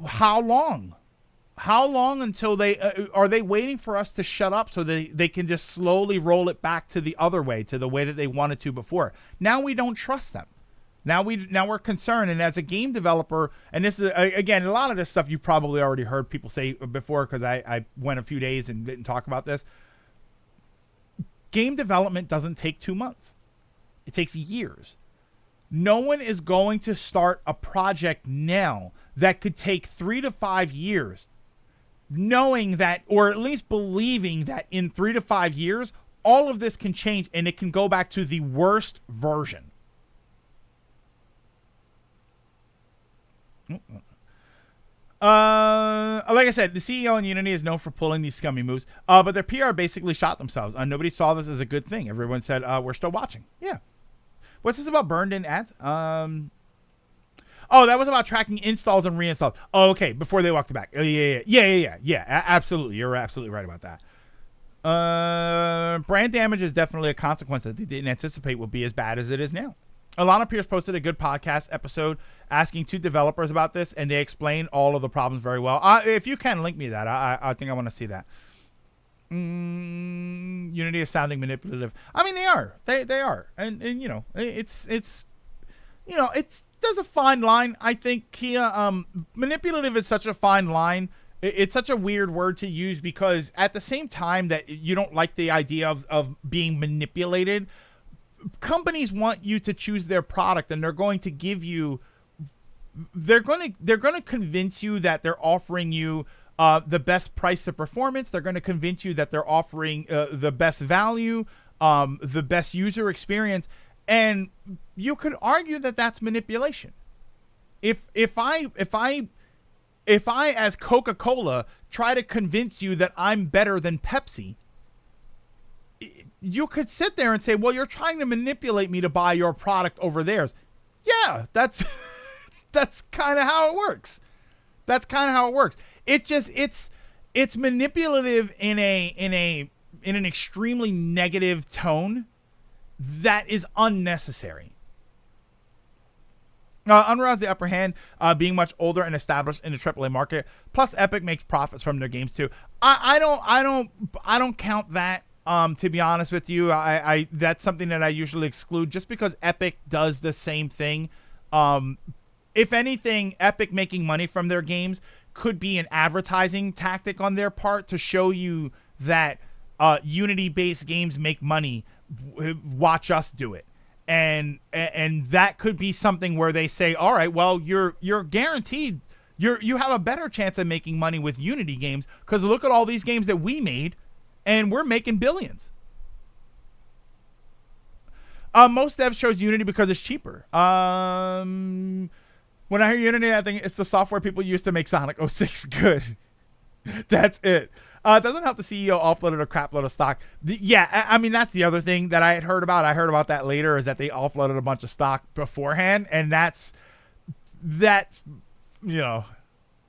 how long? How long until are they waiting for us to shut up so they can just slowly roll it back to the other way, to the way that they wanted to before? Now we don't trust them. Now we're concerned. And as a game developer, and this is, again, a lot of this stuff you've probably already heard people say before, because I went a few days and didn't talk about this. Game development doesn't take 2 months. It takes years. No one is going to start a project now that could take 3 to 5 years, knowing that, or at least believing that in 3 to 5 years, all of this can change and it can go back to the worst version. Like I said, the CEO in Unity is known for pulling these scummy moves, but their PR basically shot themselves. Nobody saw this as a good thing. Everyone said, we're still watching. Yeah. What's this about burned in ads? Oh, that was about tracking installs and reinstalls. Oh, okay. Before they walked it back. Yeah. Absolutely. You're absolutely right about that. Brand damage is definitely a consequence that they didn't anticipate would be as bad as it is now. Alana Pierce posted a good podcast episode asking 2 developers about this, and they explain all of the problems very well. If you can link me that, I think I want to see that. Unity is sounding manipulative. I mean, they are. They are. And you know, it's you know, there's a fine line. I think Kia, manipulative is such a fine line. It's such a weird word to use because at the same time that you don't like the idea of being manipulated, companies want you to choose their product, and they're going to give you, they're going to convince you that they're offering you the best price to performance. They're going to convince you that they're offering the best value, the best user experience, and you could argue that that's manipulation. If I as Coca-Cola try to convince you that I'm better than Pepsi, you could sit there and say, well, you're trying to manipulate me to buy your product over theirs. Yeah, that's that's kind of how it works. That's kind of how it works. It's manipulative in an extremely negative tone that is unnecessary. Unreal has the upper hand, being much older and established in the AAA market. Plus, Epic makes profits from their games too. I don't count that. To be honest with you, I that's something that I usually exclude just because Epic does the same thing. If anything, Epic making money from their games could be an advertising tactic on their part to show you that Unity-based games make money. Watch us do it. And that could be something where they say, all right, well, you're guaranteed, you have a better chance of making money with Unity games because look at all these games that we made, and we're making billions. Most devs chose Unity because it's cheaper. When I hear Unity, I think it's the software people use to make Sonic 06 good. That's it. It doesn't help the CEO offloaded a crap load of stock. I mean, that's the other thing that I had heard about. I heard about that later, is that they offloaded a bunch of stock beforehand, and that's you know,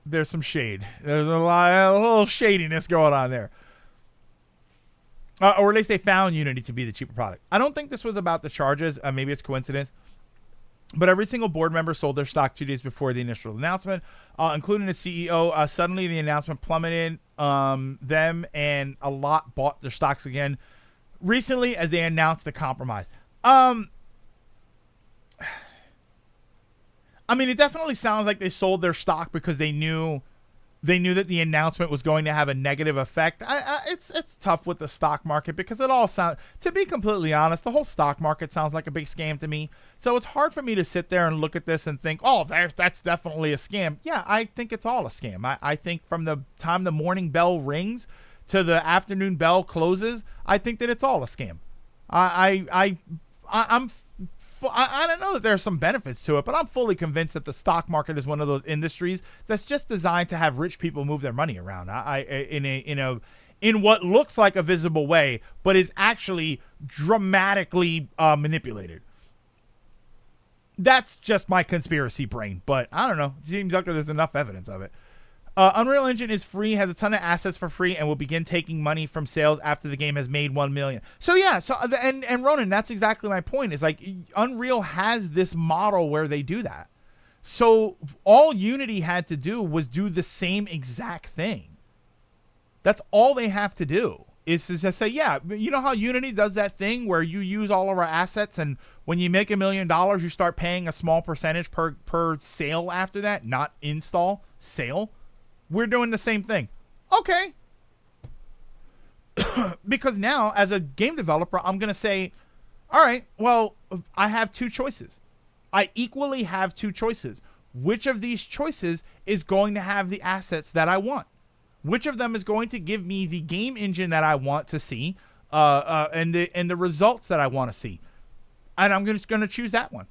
there's some shade. There's a little shadiness going on there. Or at least they found Unity to be the cheaper product. I don't think this was about the charges. Maybe it's coincidence. But every single board member sold their stock 2 days before the initial announcement, including the CEO. Suddenly, the announcement plummeted them, and a lot bought their stocks again recently as they announced the compromise. I mean, it definitely sounds like they sold their stock because they knew that the announcement was going to have a negative effect. It's tough with the stock market because it all sounds, to be completely honest, the whole stock market sounds like a big scam to me. So it's hard for me to sit there and look at this and think, oh, that's definitely a scam. Yeah, I think it's all a scam. I think from the time the morning bell rings to the afternoon bell closes, I think that it's all a scam. I don't know that there's some benefits to it, but I'm fully convinced that the stock market is one of those industries that's just designed to have rich people move their money around. In what looks like a visible way, but is actually dramatically manipulated. That's just my conspiracy brain, but I don't know. It seems like there's enough evidence of it. Unreal Engine is free, has a ton of assets for free, and will begin taking money from sales after the game has made 1 million. So yeah, and Ronan, that's exactly my point. Is like Unreal has this model where they do that. So all Unity had to do was do the same exact thing. That's all they have to do is to just say, yeah, you know how Unity does that thing where you use all of our assets, and when you make $1 million, you start paying a small percentage per sale after that, not install, sale. We're doing the same thing. Okay. Because now, as a game developer, I'm going to say, all right, well, I have two choices. I equally have two choices. Which of these choices is going to have the assets that I want? Which of them is going to give me the game engine that I want to see, and the results that I want to see? And I'm just going to choose that one.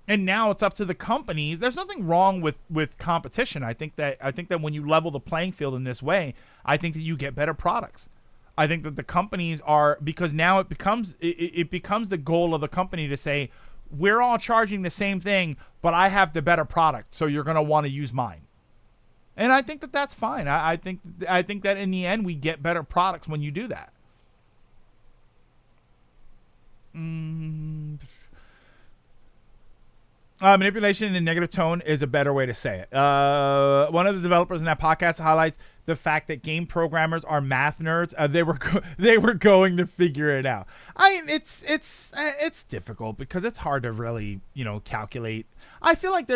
And now it's up to the companies. There's nothing wrong with competition. I think that when you level the playing field in this way, I think that you get better products. I think that the companies are, because now it becomes the goal of the company to say, we're all charging the same thing, but I have the better product, so you're going to want to use mine. And I think that that's fine. I think that in the end we get better products when you do that. Manipulation in a negative tone is a better way to say it. One of the developers in that podcast highlights the fact that game programmers are math nerds. They were going to figure it out. It's difficult because it's hard to really calculate. I feel like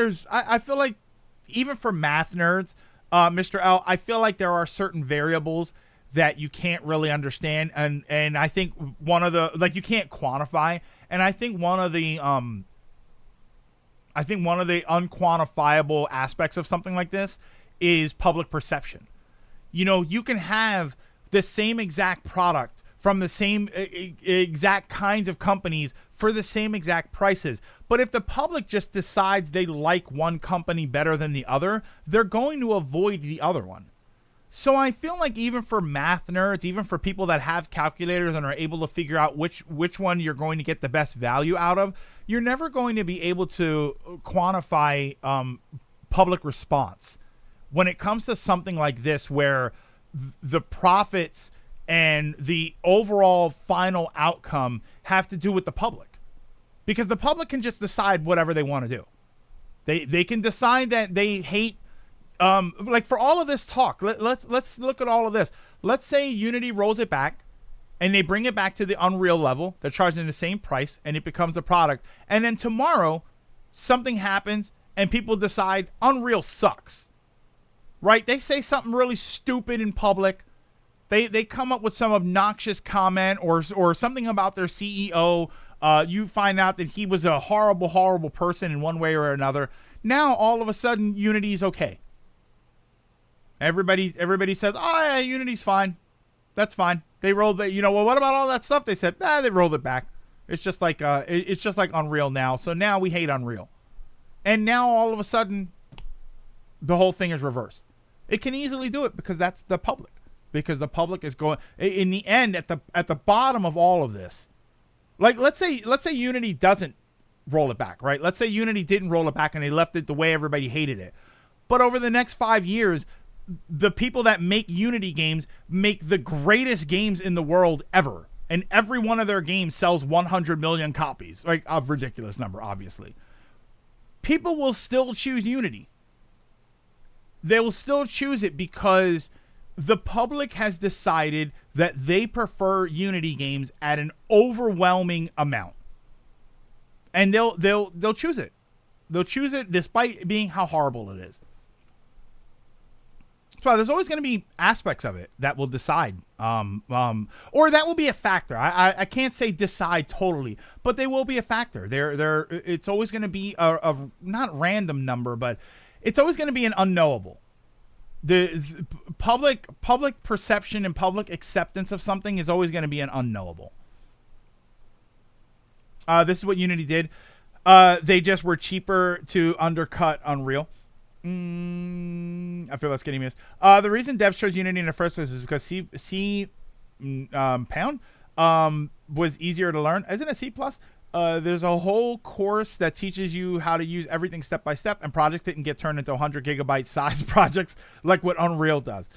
even for math nerds, Mr. L, I feel like there are certain variables that you can't really understand, and I think one of the you can't quantify, and I think one of the unquantifiable aspects of something like this is public perception. You can have the same exact product from the same exact kinds of companies for the same exact prices. But if the public just decides they like one company better than the other, they're going to avoid the other one. So I feel like even for math nerds, even for people that have calculators and are able to figure out which one you're going to get the best value out of, you're never going to be able to quantify public response when it comes to something like this, where the profits and the overall final outcome have to do with the public, because the public can just decide whatever they want to do. They can decide that they hate. For all of this talk, let's look at all of this. Let's say Unity rolls it back and they bring it back to the Unreal level. They're charging the same price and it becomes a product. And then tomorrow something happens and people decide Unreal sucks. Right? They say something really stupid in public. They come up with some obnoxious comment or something about their CEO. You find out that he was a horrible, horrible person in one way or another. Now all of a sudden Unity's okay. Everybody says, oh yeah, Unity's fine. That's fine. They rolled it. Well, what about all that stuff? They said, they rolled it back. It's just like Unreal now. So now we hate Unreal. And now all of a sudden, the whole thing is reversed. It can easily do it because that's the public. Because the public is going, in the end, at the bottom of all of this. Like let's say Unity doesn't roll it back, right? Let's say Unity didn't roll it back and they left it the way everybody hated it. But over the next 5 years, the people that make Unity games make the greatest games in the world ever. And every one of their games sells 100 million copies. Like a ridiculous number, obviously. People will still choose Unity. They will still choose it because the public has decided that they prefer Unity games at an overwhelming amount. And they'll choose it. They'll choose it despite being how horrible it is. So there's always going to be aspects of it that will decide, or that will be a factor. I can't say decide totally, but they will be a factor. It's always going to be a not random number, but it's always going to be an unknowable. The public perception and public acceptance of something is always going to be an unknowable. This is what Unity did. They just were cheaper to undercut Unreal. I feel that's getting missed. The reason devs chose Unity in the first place is because C pound was easier to learn. Isn't it C+? There's a whole course that teaches you how to use everything step by step, and projects didn't get turned into 100 gigabyte size projects like what Unreal does.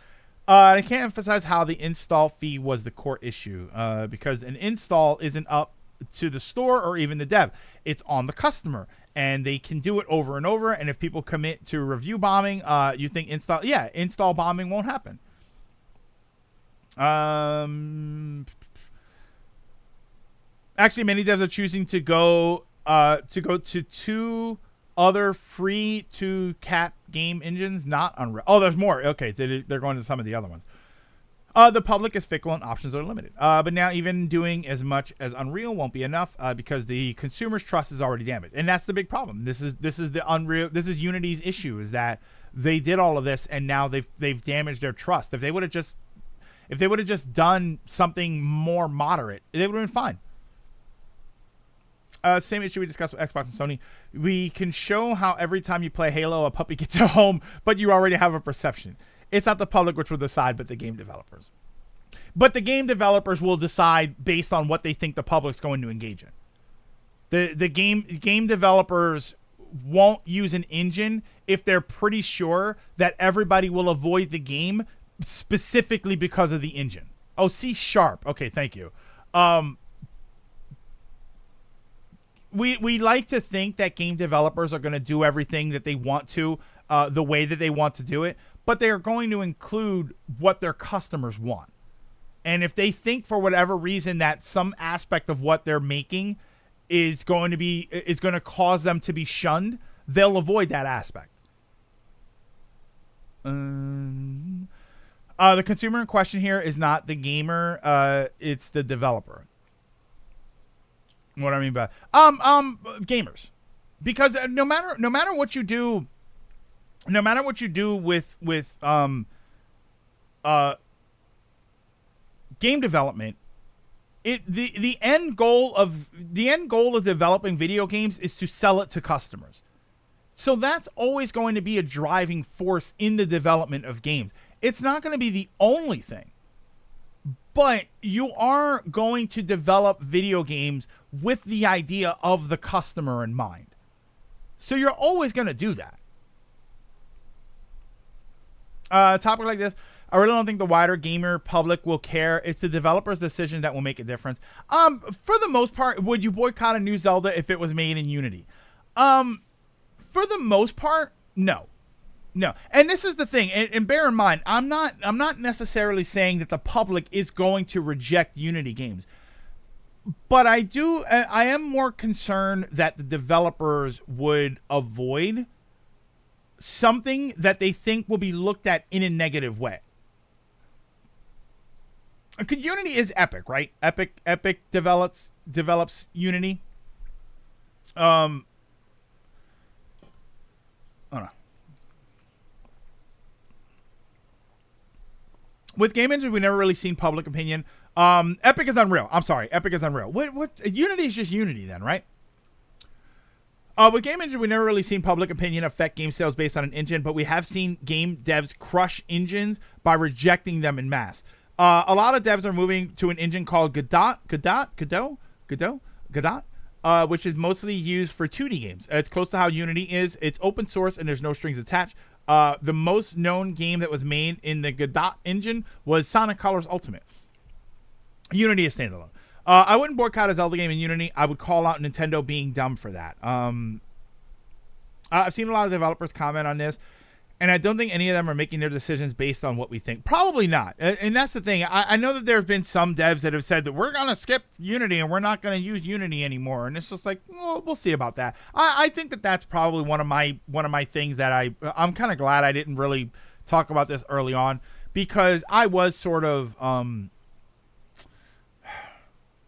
I can't emphasize how the install fee was the core issue, because an install isn't up to the store or even the dev. It's on the customer, and they can do it over and over. And if people commit to review bombing, you think install bombing won't happen. Actually, many devs are choosing to go to two other free to cap game engines, not Unreal. Oh, there's more. Okay, they're going to some of the other ones. The public is fickle and options are limited. But now even doing as much as Unreal won't be enough because the consumer's trust is already damaged, and that's the big problem. This is the Unreal. This is Unity's issue, is that they did all of this and now they've damaged their trust. If they would have just done something more moderate, they would have been fine. Same issue we discussed with Xbox and Sony. We can show how every time you play Halo, a puppy gets a home, but you already have a perception. It's not the public which will decide, but the game developers. But the game developers will decide based on what they think the public's going to engage in. The game developers won't use an engine if they're pretty sure that everybody will avoid the game specifically because of the engine. Oh, C#. Okay, thank you. we like to think that game developers are going to do everything that they want to, the way that they want to do it, but they are going to include what their customers want. And if they think for whatever reason that some aspect of what they're making is going to cause them to be shunned, they'll avoid that aspect. The consumer in question here is not the gamer, it's the developer. What I mean by gamers, because no matter what you do with game development, the end goal of developing video games is to sell it to customers. So that's always going to be a driving force in the development of games. It's not going to be the only thing, but you are going to develop video games with the idea of the customer in mind. So you're always going to do that. A topic like this, I really don't think the wider gamer public will care. It's the developer's decision that will make a difference. For the most part, would you boycott a new Zelda if it was made in Unity? For the most part, no. And this is the thing, and bear in mind, I'm not necessarily saying that the public is going to reject Unity games. But I am more concerned that the developers would avoid something that they think will be looked at in a negative way. Because Unity is Epic, right? Epic develops Unity. I don't know. With Game Engine, we've never really seen public opinion. Epic is Unreal. I'm sorry, Epic is Unreal. What? Unity is just Unity then, right? With Game Engine, we've never really seen public opinion affect game sales based on an engine, but we have seen game devs crush engines by rejecting them en masse. A lot of devs are moving to an engine called Godot, which is mostly used for 2D games. It's close to how Unity is. It's open source and there's no strings attached. The most known game that was made in the Godot engine was Sonic Colors Ultimate. Unity is standalone. I wouldn't boycott a Zelda game in Unity. I would call out Nintendo being dumb for that. I've seen a lot of developers comment on this, and I don't think any of them are making their decisions based on what we think. Probably not. And that's the thing. I know that there have been some devs that have said that we're going to skip Unity and we're not going to use Unity anymore. And it's just like, well, we'll see about that. I think that that's probably one of my things that I'm kind of glad I didn't really talk about this early on, because I was sort of,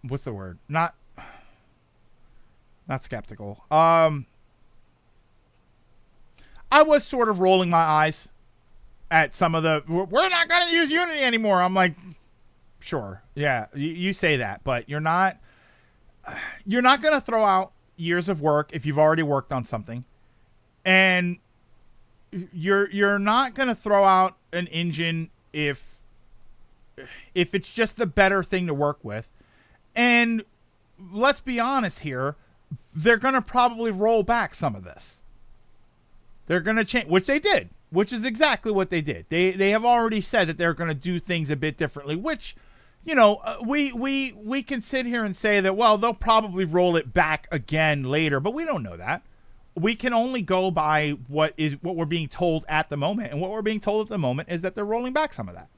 what's the word? Not skeptical. I was sort of rolling my eyes at some of the, we're not going to use Unity anymore. I'm like, sure. Yeah, you say that, but you're not going to throw out years of work if you've already worked on something. And you're not going to throw out an engine if it's just the better thing to work with. And let's be honest here, they're going to probably roll back some of this. They're going to change, which they did, which is exactly what they did. They have already said that they're going to do things a bit differently, which, we can sit here and say that, well, they'll probably roll it back again later, but we don't know that. We can only go by what we're being told at the moment. And what we're being told at the moment is that they're rolling back some of that.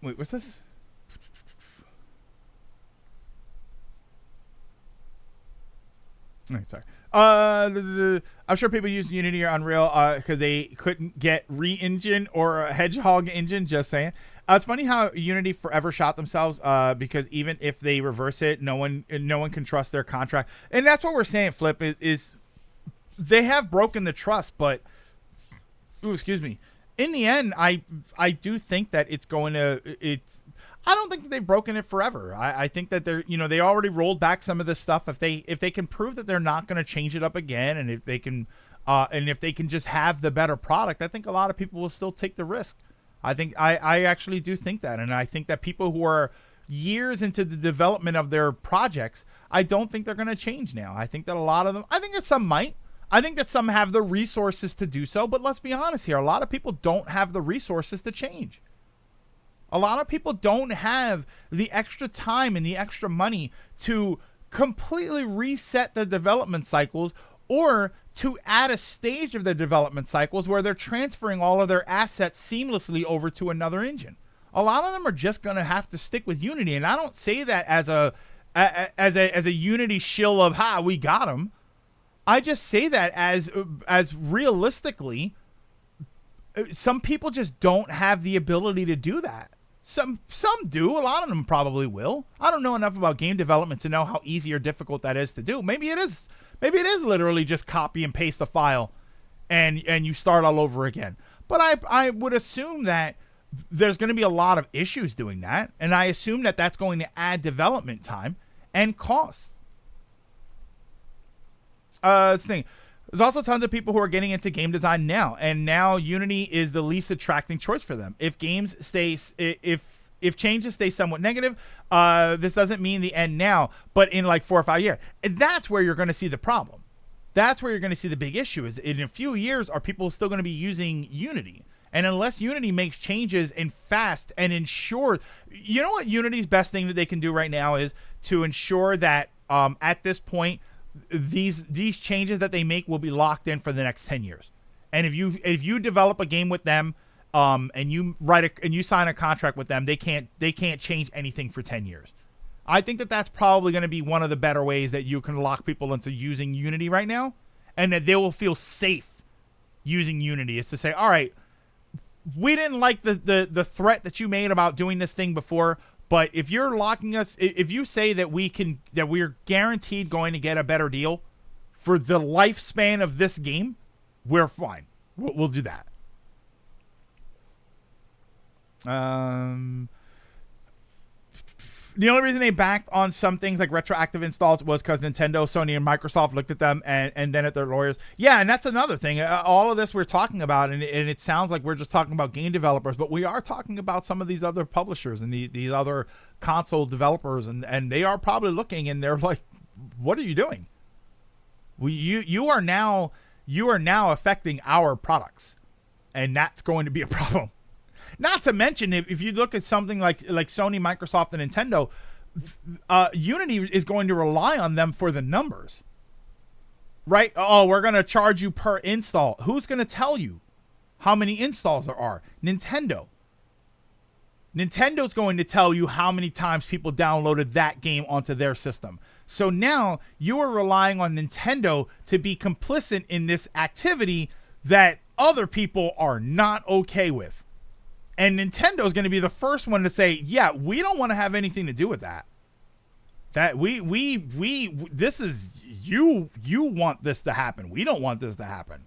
Wait, what's this? Sorry. I'm sure people use Unity or Unreal because they couldn't get Re-Engine or a Hedgehog engine. Just saying. It's funny how Unity forever shot themselves because even if they reverse it, no one can trust their contract. And that's what we're saying, Flip, is they have broken the trust. But, excuse me. In the end, I do think that I don't think that they've broken it forever. I think that they already rolled back some of this stuff. If they can prove that they're not going to change it up again, and if they can just have the better product, I think a lot of people will still take the risk. I actually do think that, and I think that people who are years into the development of their projects, I don't think they're going to change now. I think that a lot of them, I think that some might. I think that some have the resources to do so, but let's be honest here. A lot of people don't have the resources to change. A lot of people don't have the extra time and the extra money to completely reset their development cycles, or to add a stage of their development cycles where they're transferring all of their assets seamlessly over to another engine. A lot of them are just going to have to stick with Unity, and I don't say that as a Unity shill of we got them. I just say that as realistically, some people just don't have the ability to do that. Some do. A lot of them probably will. I don't know enough about game development to know how easy or difficult that is to do. Maybe it is. Maybe it is literally just copy and paste the file, and you start all over again. But I would assume that there's going to be a lot of issues doing that, and I assume that that's going to add development time and costs. There's also tons of people who are getting into game design now, and now Unity is the least attracting choice for them. If changes stay somewhat negative, this doesn't mean the end now, but in like 4 or 5 years. And that's where you're going to see the problem. That's where you're going to see the big issue, is in a few years, are people still going to be using Unity? And unless Unity makes changes and fast and ensure, you know what Unity's best thing that they can do right now is to ensure that at this point, these changes that they make will be locked in for the next 10 years. And if you develop a game with them, and you sign a contract with them, they can't change anything for 10 years. I think that that's probably going to be one of the better ways that you can lock people into using Unity right now, and that they will feel safe using Unity, is to say, all right, we didn't like the threat that you made about doing this thing before, but if you're locking us, if you say that we're guaranteed going to get a better deal for the lifespan of this game, we're fine. We'll do that. The only reason they backed on some things like retroactive installs was because Nintendo, Sony, and Microsoft looked at them and then at their lawyers. Yeah, and that's another thing. All of this we're talking about, and it sounds like we're just talking about game developers, but we are talking about some of these other publishers and these other console developers, and they are probably looking, and they're like, what are you doing? You are now affecting our products, and that's going to be a problem. Not to mention, if you look at something like Sony, Microsoft, and Nintendo, Unity is going to rely on them for the numbers, right? Oh, we're going to charge you per install. Who's going to tell you how many installs there are? Nintendo. Nintendo's going to tell you how many times people downloaded that game onto their system. So now you are relying on Nintendo to be complicit in this activity that other people are not okay with. And Nintendo is going to be the first one to say, yeah, we don't want to have anything to do with that. That this is, you want this to happen. We don't want this to happen.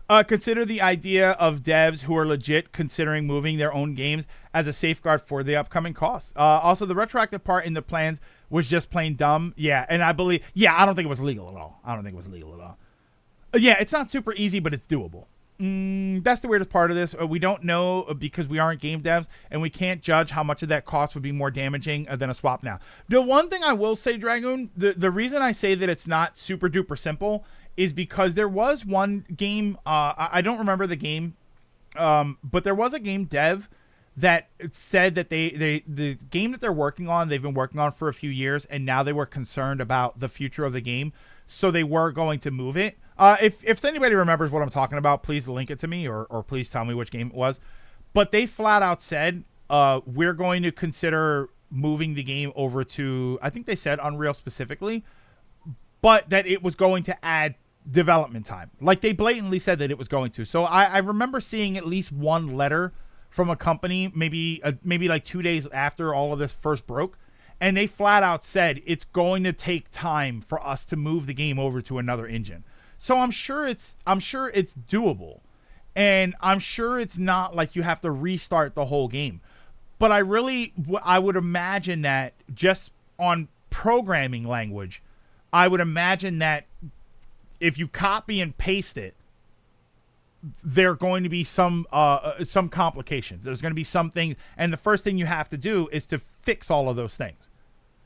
Consider the idea of devs who are legit considering moving their own games as a safeguard for the upcoming costs. Also, the retroactive part in the plans was just plain dumb. Yeah, and I don't think it was legal at all. Yeah, it's not super easy, but it's doable. That's the weirdest part of this. We don't know because we aren't game devs, and we can't judge how much of that cost would be more damaging than a swap now. The one thing I will say, Dragoon, the reason I say that it's not super duper simple is because there was one game, I don't remember the game, but there was a game dev that said that the game that they're working on, they've been working on for a few years, and now they were concerned about the future of the game, so they were going to move it. If anybody remembers what I'm talking about, please link it to me or please tell me which game it was. But they flat out said, we're going to consider moving the game over to, I think they said Unreal specifically, but that it was going to add development time. Like they blatantly said that it was going to. So I remember seeing at least one letter from a company, maybe like 2 days after all of this first broke. And they flat out said, it's going to take time for us to move the game over to another engine. So I'm sure it's doable, and I'm sure it's not like you have to restart the whole game. But I would imagine that just on programming language, I would imagine that if you copy and paste it, there are going to be some complications. There's going to be some things, and the first thing you have to do is to fix all of those things.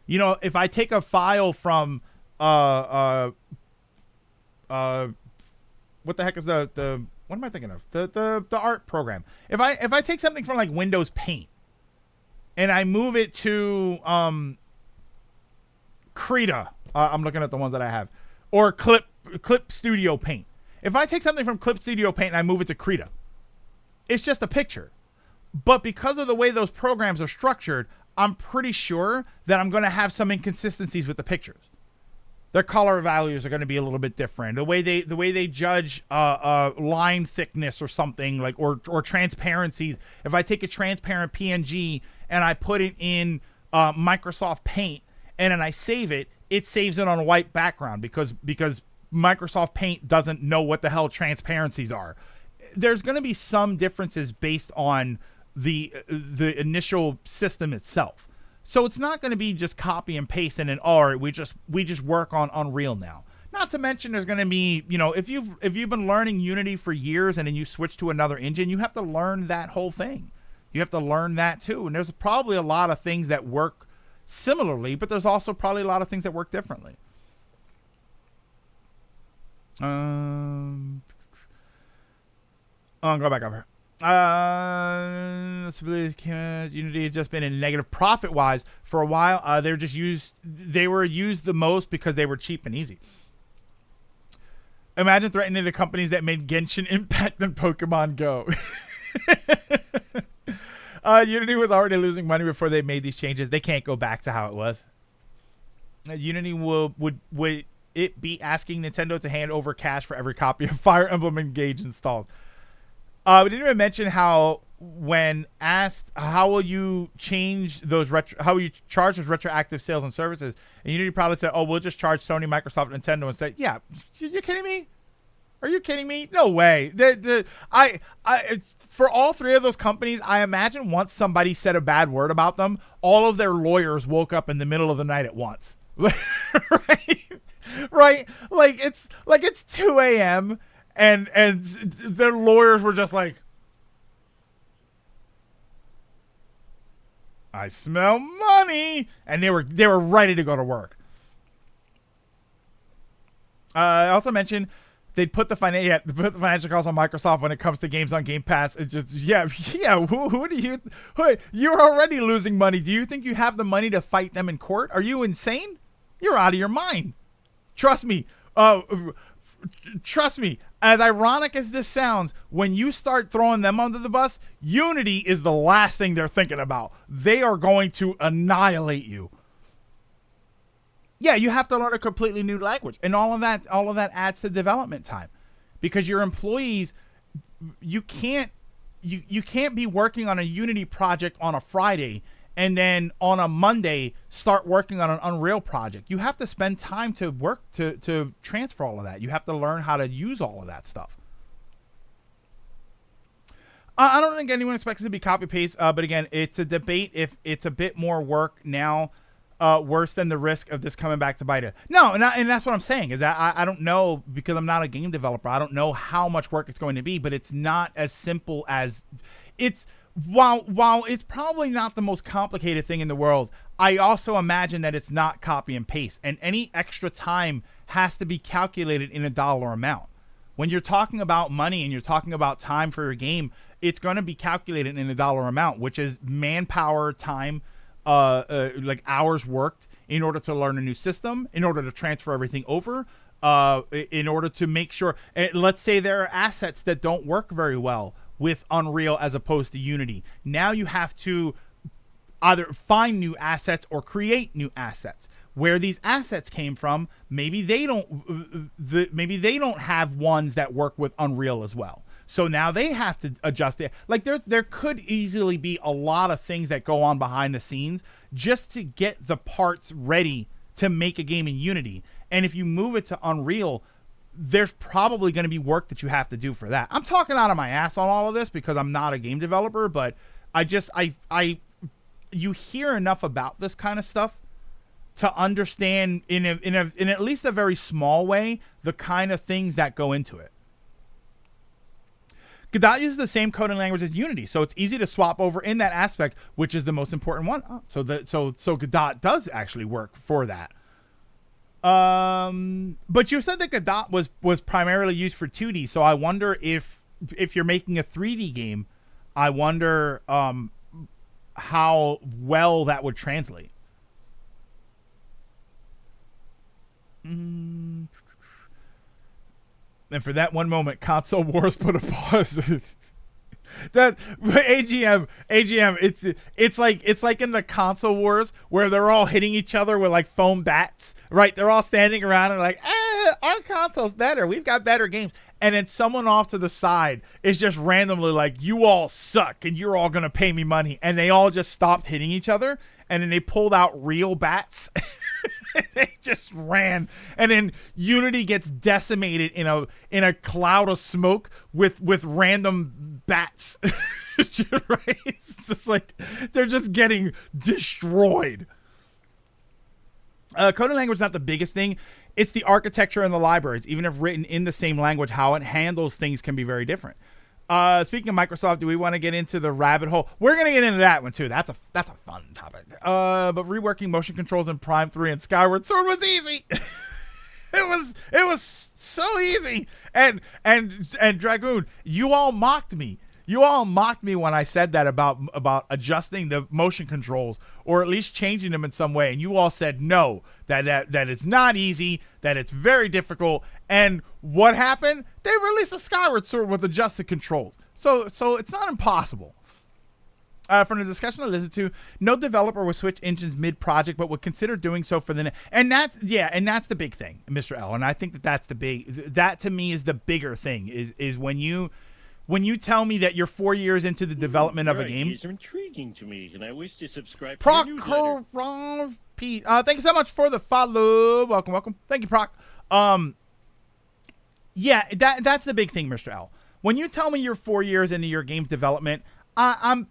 You know, if I take a file from what the heck is the what am I thinking of? The art program. If I take something from like Windows Paint and I move it to Krita, I'm looking at the ones that I have, or Clip Studio Paint. If I take something from Clip Studio Paint and I move it to Krita, it's just a picture. But because of the way those programs are structured, I'm pretty sure that I'm going to have some inconsistencies with the pictures. Their color values are going to be a little bit different. The way they judge line thickness or something like or transparencies. If I take a transparent PNG and I put it in Microsoft Paint and then I save it, it saves it on a white background because Microsoft Paint doesn't know what the hell transparencies are. There's going to be some differences based on the initial system itself. So it's not going to be just copy and paste and then, all right, we just work on Unreal now. Not to mention there's going to be, if you've been learning Unity for years and then you switch to another engine, you have to learn that whole thing. You have to learn that too. And there's probably a lot of things that work similarly, but there's also probably a lot of things that work differently. I'll go back over. Unity has just been in negative profit wise for a while. They were used the most because they were cheap and easy. Imagine threatening the companies that made Genshin Impact and Pokemon Go. Unity was already losing money before they made these changes. They can't go back to how it was. Unity would it be asking Nintendo to hand over cash for every copy of Fire Emblem Engage installed? We didn't even mention how, when asked how will you change those how will you charge those retroactive sales and services, and Unity probably said, "Oh, we'll just charge Sony, Microsoft, Nintendo instead." Yeah, you're kidding me? Are you kidding me? No way. For all three of those companies, I imagine once somebody said a bad word about them, all of their lawyers woke up in the middle of the night at once. Right? Like it's 2 a.m. And their lawyers were just like, I smell money, and they were ready to go to work. I also mentioned they'd put the financial costs on Microsoft when it comes to games on Game Pass. It's just Who you're already losing money. Do you think you have the money to fight them in court? Are you insane? You're out of your mind. Trust me. Trust me, as ironic as this sounds, when you start throwing them under the bus, Unity is the last thing they're thinking about. They are going to annihilate you. Yeah, you have to learn a completely new language, and all of that adds to development time, because your employees, you can't be working on a Unity project on a Friday and then on a Monday start working on an Unreal project. You have to spend time to work to transfer all of that. You have to learn how to use all of that stuff. I don't think anyone expects it to be copy paste, but again, it's a debate if it's a bit more work now, worse than the risk of this coming back to bite it. No, and that's what I'm saying, is that I don't know, because I'm not a game developer. I don't know how much work it's going to be, but it's not as simple as it's. While it's probably not the most complicated thing in the world, I also imagine that it's not copy and paste, and any extra time has to be calculated in a dollar amount. When you're talking about money and you're talking about time for your game, it's going to be calculated in a dollar amount, which is manpower, time, like hours worked in order to learn a new system, in order to transfer everything over, in order to make sure. Let's say there are assets that don't work very well with Unreal as opposed to Unity. Now you have to either find new assets or create new assets. Where these assets came from, maybe they don't have ones that work with Unreal as well. So now they have to adjust it. Like there could easily be a lot of things that go on behind the scenes just to get the parts ready to make a game in Unity. And if you move it to Unreal, there's probably going to be work that you have to do for that. I'm talking out of my ass on all of this because I'm not a game developer, but you hear enough about this kind of stuff to understand in at least a very small way the kind of things that go into it. Godot uses the same coding language as Unity, so it's easy to swap over in that aspect, which is the most important one. So Godot does actually work for that. But you said that Godot was primarily used for 2D, so I wonder if if you're making a 3D game, I wonder how well that would translate. And for that one moment, console wars put a pause. That AGM, it's like in the console wars where they're all hitting each other with like foam bats, right? They're all standing around and like, our console's better. We've got better games. And then someone off to the side is just randomly like, you all suck and you're all going to pay me money. And they all just stopped hitting each other. And then they pulled out real bats. They just ran. And then Unity gets decimated in a cloud of smoke with random bats. Right? It's just like they're just getting destroyed. Coding language is not the biggest thing. It's the architecture and the libraries. Even if written in the same language, how it handles things can be very different. Speaking of Microsoft, do we want to get into the rabbit hole? We're gonna get into that one too. That's a fun topic. But reworking motion controls in Prime 3 and Skyward Sword was easy. it was so easy. And Dragoon, you all mocked me. You all mocked me when I said that about adjusting the motion controls or at least changing them in some way. And you all said no, that it's not easy, that it's very difficult. And what happened? They released a Skyward Sword with adjusted controls. So it's not impossible. From the discussion I listened to, no developer would switch engines mid-project, but would consider doing so for the and that's the big thing, Mr. L. And I think that to me is the bigger thing is when you tell me that you're 4 years into the development of a game. These are intriguing to me, and I wish to subscribe to your newsletter. Thank you so much for the follow. Welcome. Thank you, Proc. Yeah, that's the big thing, Mr. L. When you tell me you're 4 years into your game's development, and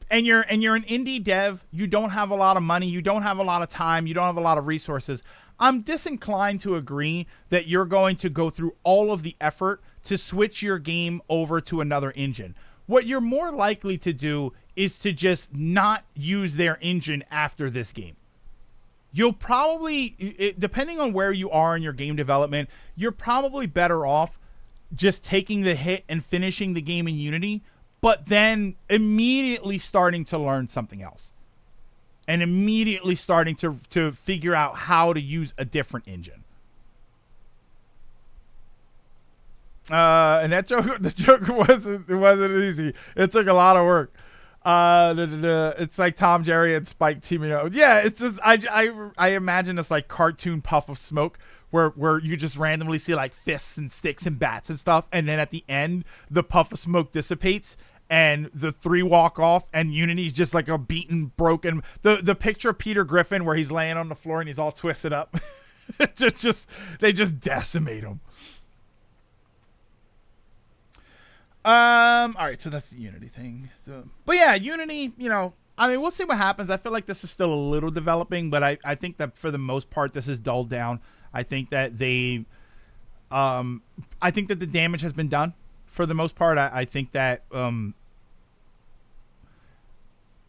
you're an indie dev, you don't have a lot of money, you don't have a lot of time, you don't have a lot of resources. I'm disinclined to agree that you're going to go through all of the effort to switch your game over to another engine. What you're more likely to do is to just not use their engine after this game. You'll probably, depending on where you are in your game development, you're probably better off just taking the hit and finishing the game in Unity, but then immediately starting to learn something else. And immediately starting to figure out how to use a different engine. And the joke wasn't easy. It took a lot of work. It's like Tom, Jerry, and Spike teaming up. Yeah, it's just I imagine this like cartoon puff of smoke where you just randomly see like fists and sticks and bats and stuff, and then at the end the puff of smoke dissipates and the three walk off, and Unity's just like a beaten, broken. The picture of Peter Griffin where he's laying on the floor and he's all twisted up. They just decimate him. All right, so that's the Unity thing. But yeah, Unity, I mean, we'll see what happens. I feel like this is still a little developing, but I think that for the most part, this is dulled down. I think that the damage has been done for the most part. I think that,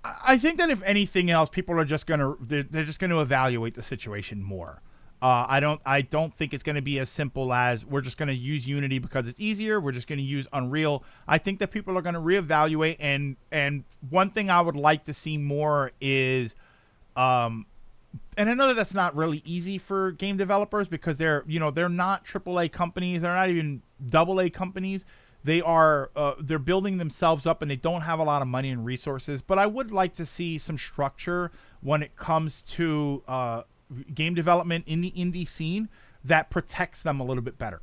if anything else, people are just they're just gonna evaluate the situation more. I don't think it's going to be as simple as we're just going to use Unity because it's easier. We're just going to use Unreal. I think that people are going to reevaluate. And one thing I would like to see more is, and I know that that's not really easy for game developers because they're not AAA companies. They're not even AA companies. They're building themselves up and they don't have a lot of money and resources. But I would like to see some structure when it comes to, game development in the indie scene that protects them a little bit better.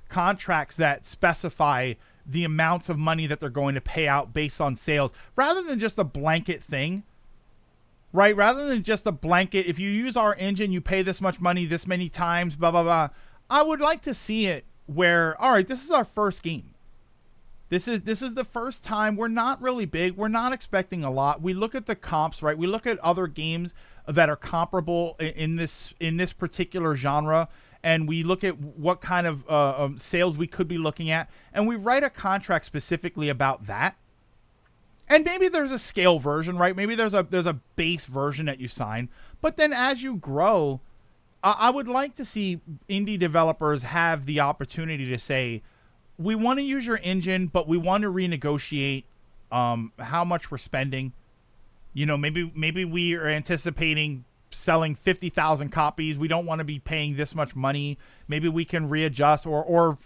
Contracts that specify the amounts of money that they're going to pay out based on sales, rather than just a blanket thing, right? Rather than just a blanket, if you use our engine, you pay this much money this many times, blah, blah, blah. I would like to see it where, all right, this is our first game. This is the first time. We're not really big. We're not expecting a lot. We look at the comps, right? We look at other games that are comparable in this particular genre, and we look at what kind of sales we could be looking at, and we write a contract specifically about that. And maybe there's a scale version, right? Maybe there's a base version that you sign, but then as you grow, I would like to see indie developers have the opportunity to say, we want to use your engine, but we want to renegotiate how much we're spending. You know, maybe we are anticipating selling 50,000 copies. We don't want to be paying this much money. Maybe we can readjust, or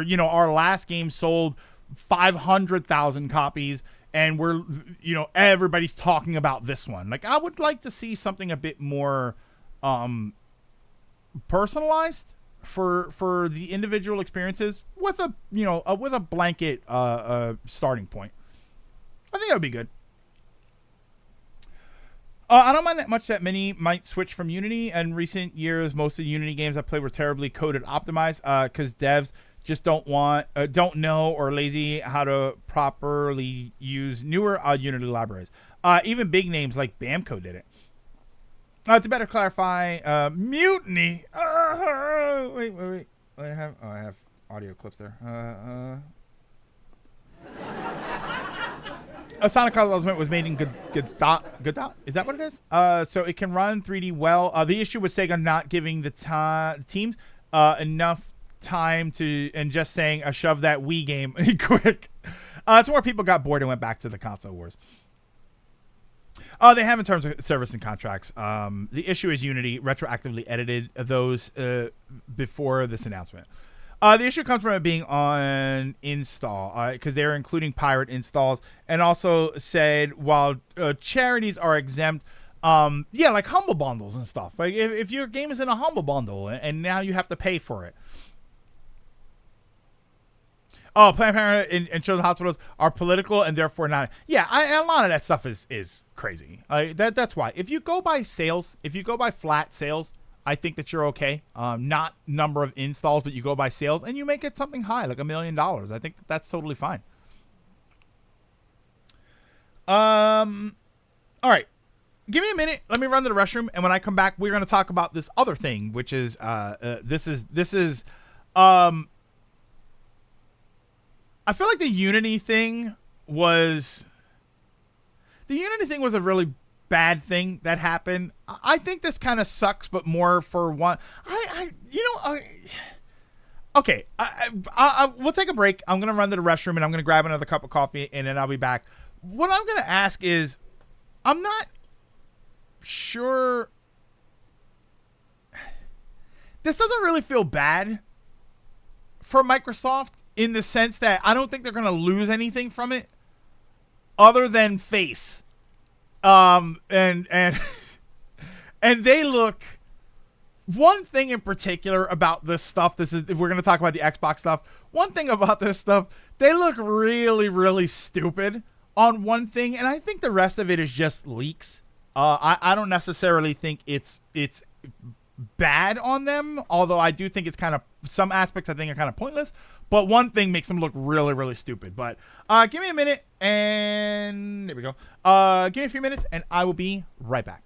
you know, our last game sold 500,000 copies, and we're, you know, everybody's talking about this one. Like, I would like to see something a bit more personalized for the individual experiences with a, you know, with a blanket starting point. I think that would be good. I don't mind that much that many might switch from Unity. In recent years, most of the Unity games I played were terribly coded optimized because devs just don't know, or lazy how to properly use newer Unity libraries. Even big names like Bamco did it. To better clarify, Mutiny. Wait. I have audio clips there. Sonic Colors Ultimate was made in Godot. Is that what it is? So it can run 3D well. The issue was Sega not giving the teams enough time to, and just saying, shove that Wii game quick. So more people got bored and went back to the console wars. They have in terms of service and contracts. The issue is Unity retroactively edited those before this announcement. The issue comes from it being on install, because they're including pirate installs, and also said while charities are exempt, like Humble Bundles and stuff. Like if your game is in a Humble Bundle and now you have to pay for it. Oh, Planned Parenthood and children's hospitals are political and therefore not. Yeah, a lot of that stuff is crazy. That's why. If you go by sales, if you go by flat sales, I think that you're okay. Not number of installs, but you go by sales and you make it something high, like $1 million. I think that's totally fine. All right. Give me a minute. Let me run to the restroom, and when I come back, we're going to talk about this other thing, which is this is I feel like the Unity thing was a really bad thing that happened. I think this kind of sucks, but more for one. Okay. We'll take a break. I'm gonna run to the restroom and I'm gonna grab another cup of coffee and then I'll be back. What I'm gonna ask is, I'm not sure. This doesn't really feel bad for Microsoft in the sense that I don't think they're gonna lose anything from it other than face. And they look, one thing in particular about this stuff, this is, if we're going to talk about the Xbox stuff, one thing about this stuff, they look really, really stupid on one thing, and I think the rest of it is just leaks. I don't necessarily think it's bad on them, although I do think it's kind of, some aspects I think are kind of pointless, but one thing makes them look really, really stupid. But give me a minute, and there we go. Give me a few minutes, and I will be right back.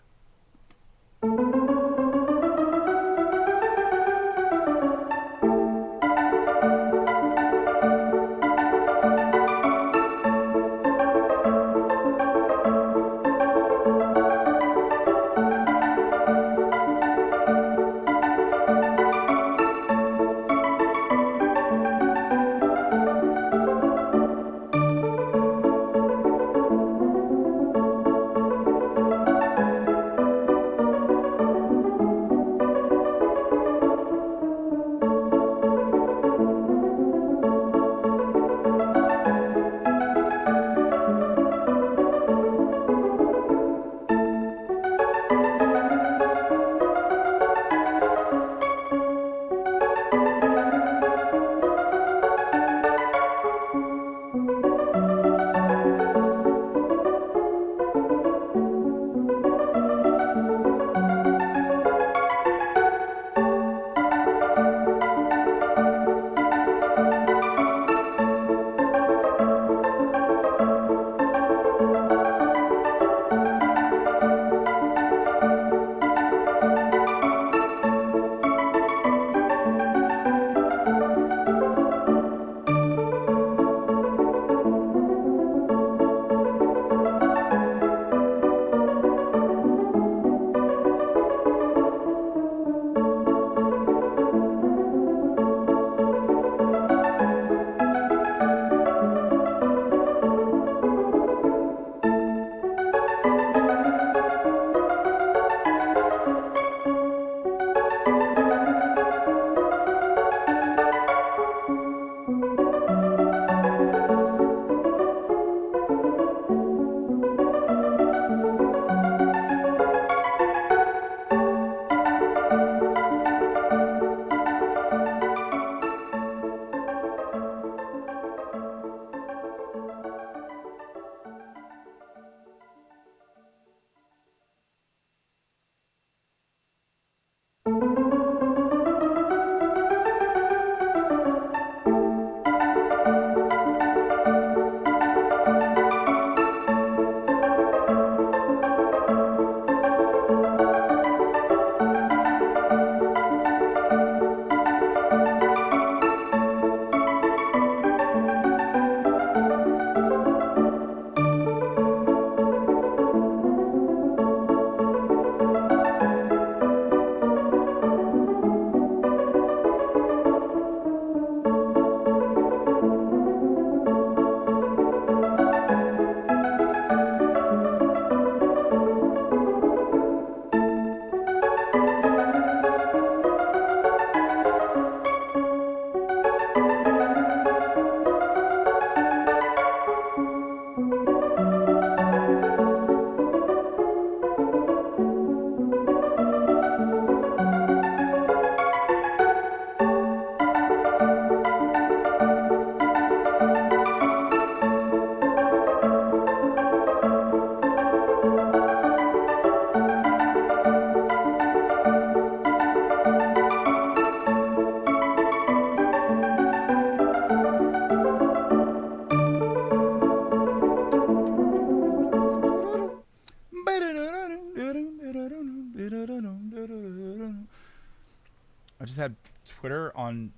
I just had Twitter on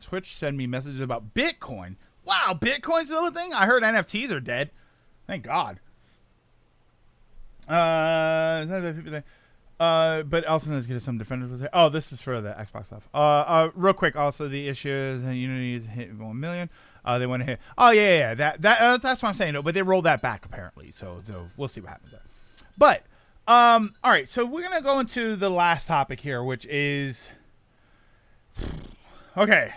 Twitch send me messages about Bitcoin. Wow, Bitcoin's still a thing? I heard NFTs are dead. Thank God. But also let's get some defenders. Oh, this is for the Xbox stuff. Real quick. Also, the issue is Unity is hit 1 million. They want to hit. Oh yeah. That's what I'm saying. No, but they rolled that back apparently. So we'll see what happens there. But all right. So we're gonna go into the last topic here, which is okay.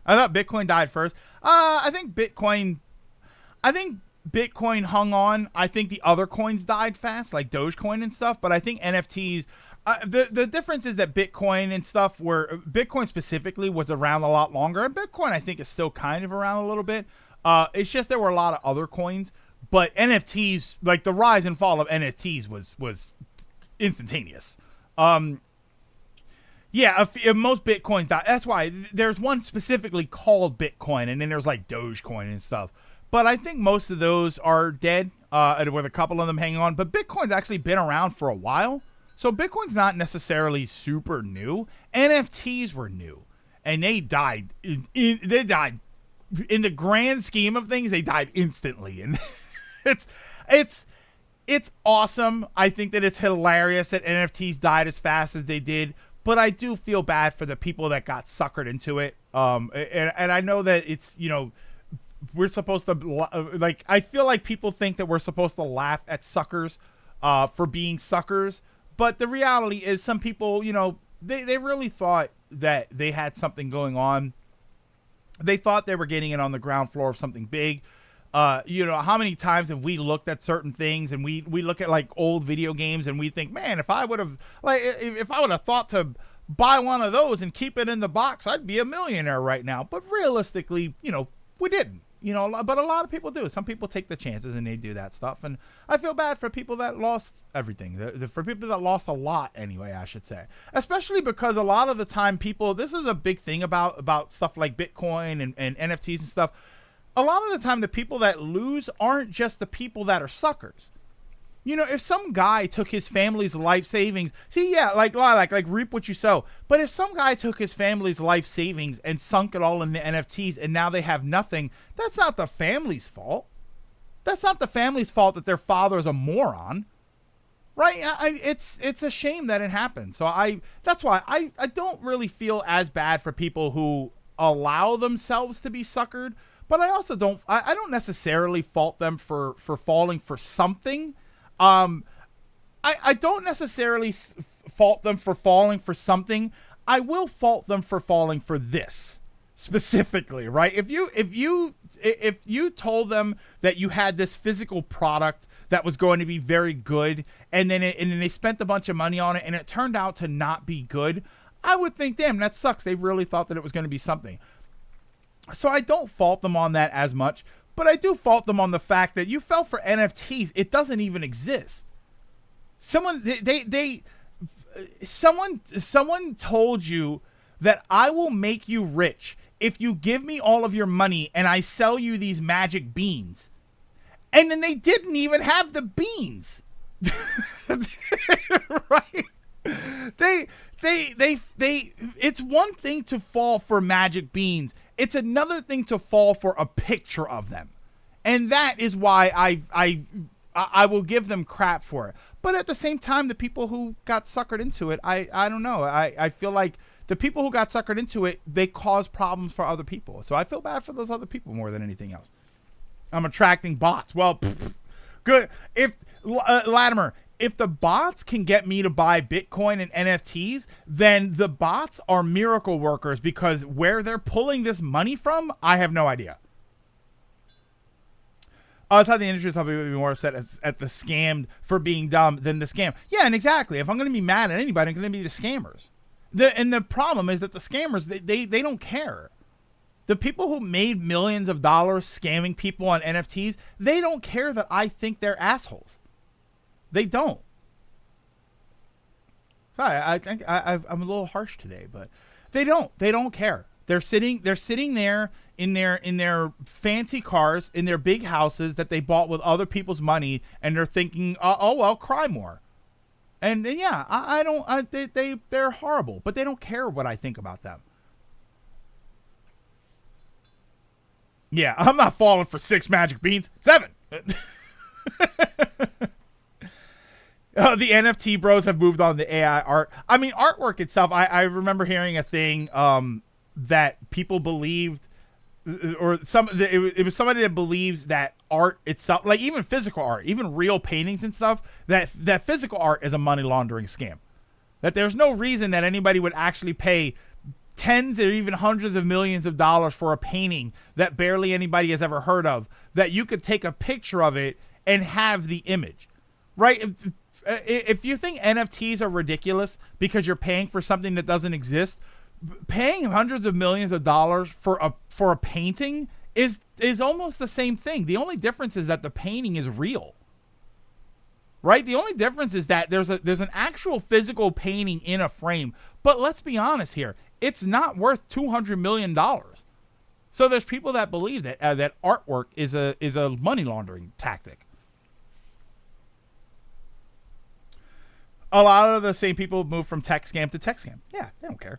I thought Bitcoin died first. I think Bitcoin hung on. I think the other coins died fast, like Dogecoin and stuff. But I think NFTs. The difference is that Bitcoin and stuff Bitcoin specifically was around a lot longer, and Bitcoin I think is still kind of around a little bit. It's just there were a lot of other coins, but NFTs, like the rise and fall of NFTs, was instantaneous. Yeah, most Bitcoins die. That's why there's one specifically called Bitcoin, and then there's like Dogecoin and stuff. But I think most of those are dead, with a couple of them hanging on. But Bitcoin's actually been around for a while. So Bitcoin's not necessarily super new. NFTs were new. And they died. They died. In the grand scheme of things, they died instantly. And it's awesome. I think that it's hilarious that NFTs died as fast as they did. But I do feel bad for the people that got suckered into it. And I know that it's, we're supposed to, I feel like people think that we're supposed to laugh at suckers for being suckers. But the reality is some people, they really thought that they had something going on. They thought they were getting it on the ground floor of something big. How many times have we looked at certain things and we look at like old video games and we think, man, if I would have thought to buy one of those and keep it in the box, I'd be a millionaire right now. But realistically, we didn't. But a lot of people do. Some people take the chances and they do that stuff. And I feel bad for people that lost everything. For people that lost a lot anyway, I should say. Especially because a lot of the time this is a big thing about stuff like Bitcoin and NFTs and stuff. A lot of the time the people that lose aren't just the people that are suckers. If some guy took his family's life savings, like reap what you sow. But if some guy took his family's life savings and sunk it all in the NFTs and now they have nothing, that's not the family's fault. That's not the family's fault that their father's a moron. Right? It's a shame that it happened. So that's why I don't really feel as bad for people who allow themselves to be suckered, but I also don't necessarily fault them for falling for something. I don't necessarily fault them for falling for something. I will fault them for falling for this specifically, right? If you told them that you had this physical product that was going to be very good, and then they spent a bunch of money on it, and it turned out to not be good, I would think, damn, that sucks. They really thought that it was going to be something. So I don't fault them on that as much. But I do fault them on the fact that you fell for NFTs. It doesn't even exist. Someone told you that I will make you rich if you give me all of your money and I sell you these magic beans. And then they didn't even have the beans. Right? They it's one thing to fall for magic beans. It's another thing to fall for a picture of them. And that is why I will give them crap for it. But at the same time, the people who got suckered into it, I don't know. I feel like the people who got suckered into it, they cause problems for other people. So I feel bad for those other people more than anything else. I'm attracting bots. Well, good. If Latimer, if the bots can get me to buy Bitcoin and NFTs, then the bots are miracle workers, because where they're pulling this money from, I have no idea. Outside the industry, some people would be more upset at the scammed for being dumb than the scam. Yeah, and exactly. If I'm going to be mad at anybody, I'm going to be the scammers. And the problem is that the scammers, they don't care. The people who made millions of dollars scamming people on NFTs, they don't care that I think they're assholes. They don't. Sorry, I think I'm a little harsh today, but they don't. They don't care. They're sitting there in their fancy cars, in their big houses that they bought with other people's money, and they're thinking, oh well, cry more. And yeah, I don't. They're horrible, but they don't care what I think about them. Yeah, I'm not falling for 6 magic beans. 7. The NFT bros have moved on to AI art. I mean, artwork itself. I remember hearing a thing that people believed, or it was somebody that believes that art itself, like even physical art, even real paintings and stuff, that physical art is a money laundering scam. That there's no reason that anybody would actually pay tens or even hundreds of millions of dollars for a painting that barely anybody has ever heard of, that you could take a picture of it and have the image, right? If you think NFTs are ridiculous because you're paying for something that doesn't exist, paying hundreds of millions of dollars for a painting is almost the same thing. The only difference is that the painting is real, right? The only difference is that there's an actual physical painting in a frame. But let's be honest here, it's not worth $200 million. So there's people that believe that that artwork is a money laundering tactic. A lot of the same people move from tech scam to tech scam. Yeah, they don't care.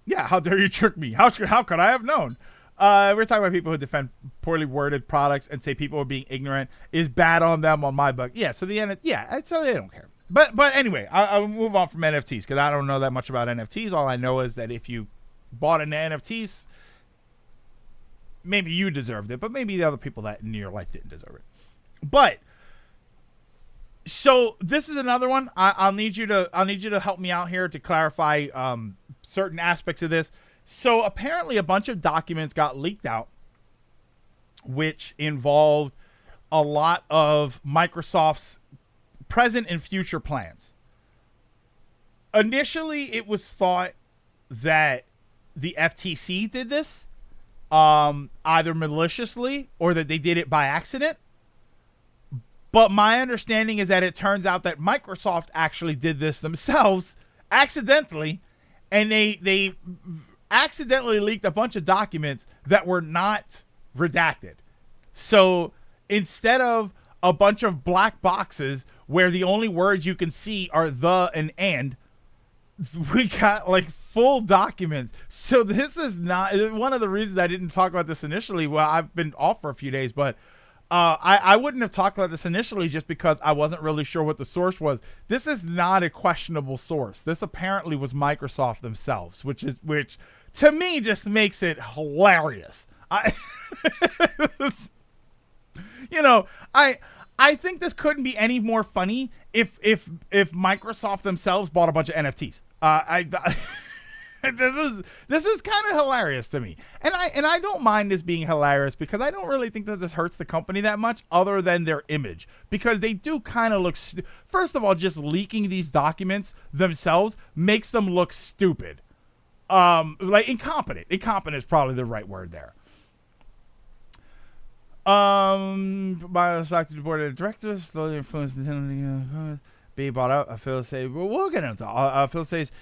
Yeah, how dare you trick me? How could I have known? We're talking about people who defend poorly worded products and say people are being ignorant is bad on them on my book. Yeah, so so they don't care. But anyway, I'll move on from NFTs because I don't know that much about NFTs. All I know is that if you bought into NFTs, maybe you deserved it, but maybe the other people that in your life didn't deserve it. But so this is another one. I'll need you to help me out here to clarify certain aspects of this. So apparently a bunch of documents got leaked out, which involved a lot of Microsoft's present and future plans. Initially, it was thought that the FTC did this, either maliciously or that they did it by accident. But my understanding is that it turns out that Microsoft actually did this themselves accidentally, and they accidentally leaked a bunch of documents that were not redacted. So instead of a bunch of black boxes where the only words you can see are the and, we got like full documents. So this is not one of the reasons I didn't talk about this initially. Well, I've been off for a few days, but I wouldn't have talked about this initially just because I wasn't really sure what the source was. This is not a questionable source. This apparently was Microsoft themselves, which to me just makes it hilarious. I think this couldn't be any more funny if Microsoft themselves bought a bunch of NFTs. This is kind of hilarious to me, and I don't mind this being hilarious because I don't really think that this hurts the company that much, other than their image, because they do kind of look. First of all, just leaking these documents themselves makes them look stupid, like incompetent. Incompetent is probably the right word there. By the board of directors, slowly influenced the be bought out. Phil says, well, we'll get into all. Phil says,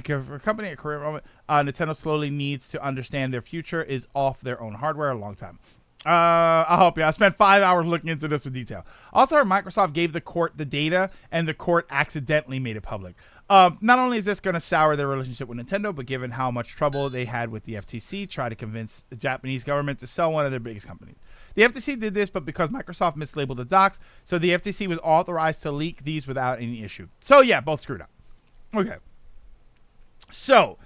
for a company at career moment, Nintendo slowly needs to understand their future is off their own hardware a long time. I'll help you. I spent 5 hours looking into this in detail. Also, Microsoft gave the court the data, and the court accidentally made it public. Not only is this going to sour their relationship with Nintendo, but given how much trouble they had with the FTC, try to convince the Japanese government to sell one of their biggest companies. The FTC did this, but because Microsoft mislabeled the docs, so the FTC was authorized to leak these without any issue. So yeah, both screwed up. Okay. So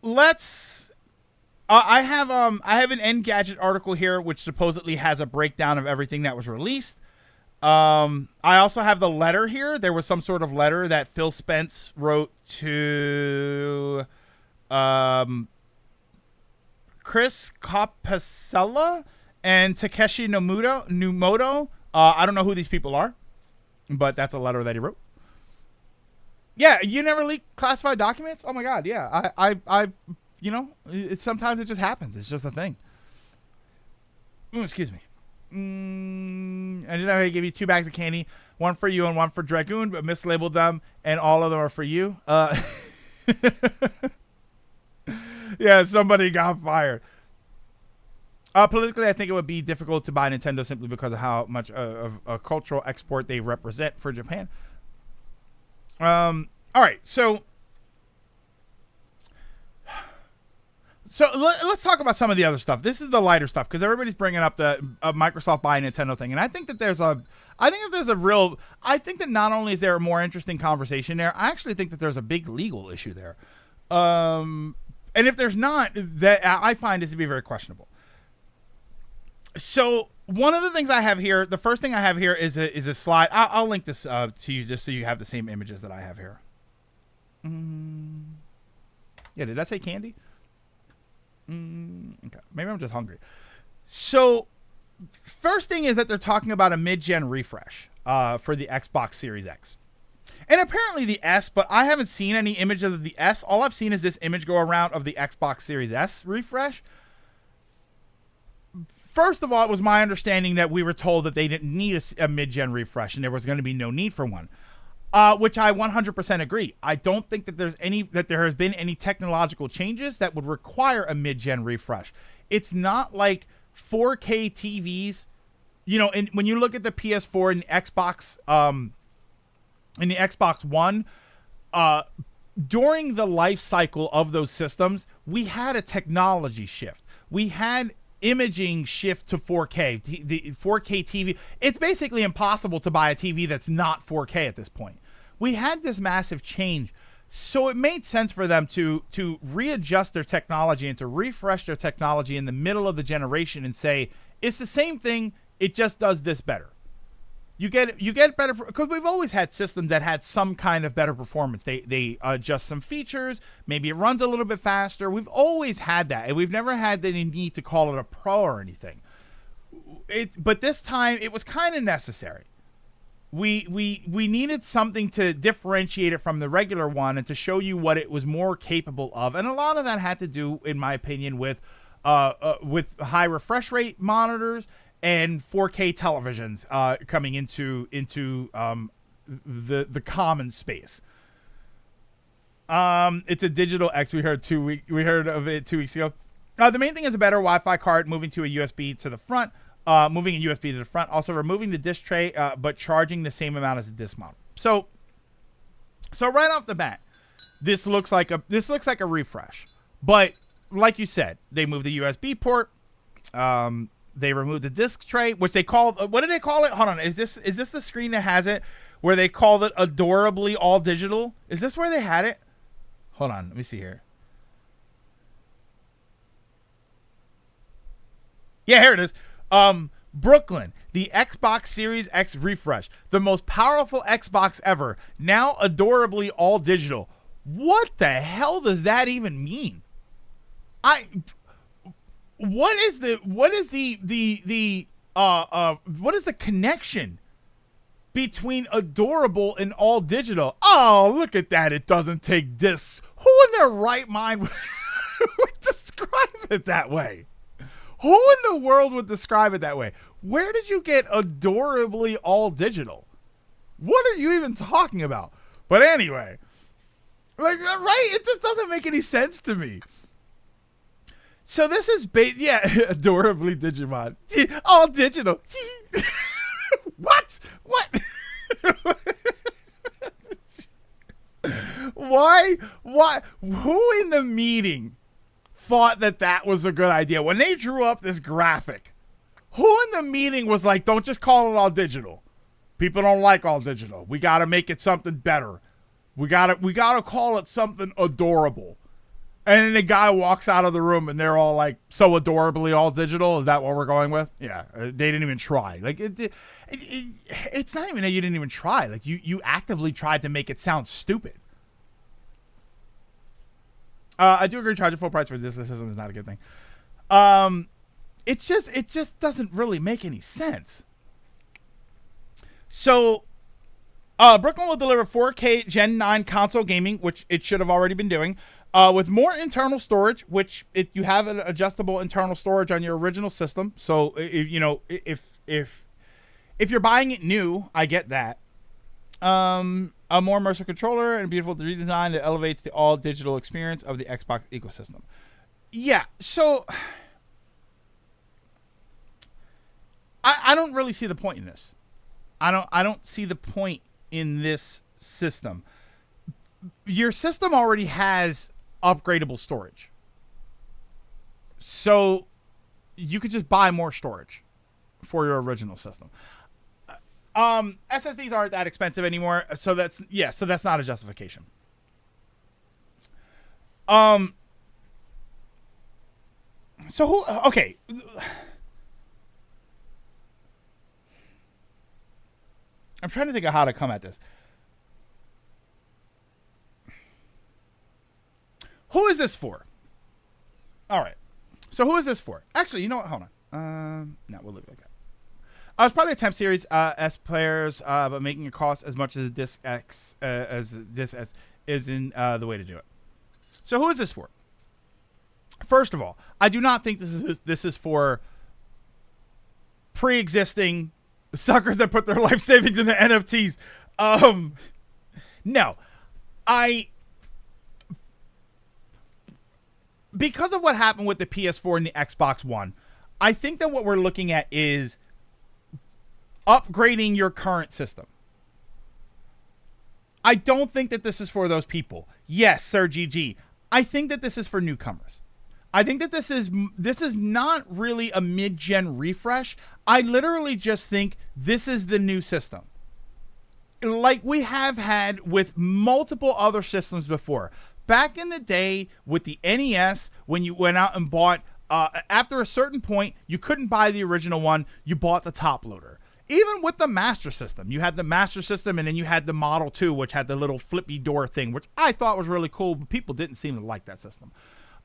let's. I have an Engadget article here, which supposedly has a breakdown of everything that was released. I also have the letter here. There was some sort of letter that Phil Spence wrote to Chris Capacella and Takeshi Numoto. I don't know who these people are, but that's a letter that he wrote. Yeah, you never leak classified documents? Oh my God, yeah. I sometimes it just happens. It's just a thing. Excuse me. I did I give you 2 bags of candy, one for you and one for Dragoon, but mislabeled them, and all of them are for you. Yeah, somebody got fired. Politically, I think it would be difficult to buy Nintendo simply because of how much of a cultural export they represent for Japan. All right, so let's talk about some of the other stuff. This is the lighter stuff because everybody's bringing up the Microsoft buying Nintendo thing, and I think that I think that not only is there a more interesting conversation there, I actually think that there's a big legal issue there. And if there's not, that I find this to be very questionable. So one of the things I have here, the first thing I have here is a slide. I'll link this to you just so you have the same images that I have here. Yeah, did I say candy? Okay, maybe I'm just hungry. So first thing is that they're talking about a mid-gen refresh for the Xbox Series X. And apparently the S, but I haven't seen any images of the S. All I've seen is this image go around of the Xbox Series S refresh. First of all, it was my understanding that we were told that they didn't need a mid-gen refresh and there was going to be no need for one, which I 100% agree. I don't think that there has been any technological changes that would require a mid-gen refresh. It's not like 4K TVs, and when you look at the PS4 and the Xbox, One, during the life cycle of those systems, we had a technology shift. We had imaging shift to 4K. The 4K TV, it's basically impossible to buy a TV that's not 4K at this point. We had this massive change, so it made sense for them to readjust their technology and to refresh their technology in the middle of the generation and say it's the same thing, it just does this better. You get better because we've always had systems that had some kind of better performance. They adjust some features, maybe it runs a little bit faster. We've always had that, and we've never had any need to call it a pro or anything. But this time it was kind of necessary. We needed something to differentiate it from the regular one and to show you what it was more capable of, and a lot of that had to do, in my opinion, with high refresh rate monitors and 4K televisions coming into the common space. It's a digital X. We heard of it 2 weeks ago. The main thing is a better Wi-Fi card, moving to a USB to the front, moving a USB to the front. Also removing the disc tray, but charging the same amount as the disc model. So right off the bat, this looks like a refresh. But like you said, they moved the USB port. They removed the disc tray, which they called, what did they call it? Hold on. Is this the screen that has it where they called it adorably all digital? Is this where they had it? Hold on. Let me see here. Yeah, here it is. Brooklyn, the Xbox Series X refresh, the most powerful Xbox ever, now adorably all digital. What the hell does that even mean? What is the connection between adorable and all digital? Oh, look at that. It doesn't take discs. Who in their right mind would describe it that way? Who in the world would describe it that way? Where did you get adorably all digital? What are you even talking about? But anyway, right? It just doesn't make any sense to me. So this is adorably Digimon. All digital. What? Why? Who in the meeting thought that was a good idea? When they drew up this graphic, who in the meeting was like, don't just call it all digital. People don't like all digital. We got to make it something better. We got to call it something adorable. And then the guy walks out of the room and they're all like, so adorably all digital? Is that what we're going with? Yeah, they didn't even try. Like it's not even that you didn't even try. Like you actively tried to make it sound stupid. I do agree charging full price for this system is not a good thing. It just doesn't really make any sense. So Brooklyn will deliver 4K Gen 9 console gaming, which it should have already been doing. With more internal storage, which you have an adjustable internal storage on your original system. So if you're buying it new, I get that. A more immersive controller and a beautiful redesign that elevates the all digital experience of the Xbox ecosystem. Yeah. So I don't really see the point in this. I don't see the point in this system. Your system already has upgradable storage. So you could just buy more storage for your original system. SSDs aren't that expensive anymore, so that's not a justification. Okay. I'm trying to think of how to come at this. Who is this for? All right. So who is this for? Actually, you know what? Hold on. No, we'll leave it like that. It's probably a temp series S players, but making it cost as much as a disc X as this S isn't the way to do it. So who is this for? First of all, I do not think this is for pre-existing suckers that put their life savings in the NFTs. No, because of what happened with the PS4 and the Xbox One, I think that what we're looking at is upgrading your current system. I don't think that this is for those people. Yes, Sir GG. I think that this is for newcomers. I think that this is not really a mid-gen refresh. I literally just think this is the new system. Like we have had with multiple other systems before. Back in the day with the NES, when you went out and bought, after a certain point, you couldn't buy the original one, you bought the top loader. Even with the Master System, you had the Master System and then you had the Model 2, which had the little flippy door thing, which I thought was really cool, but people didn't seem to like that system.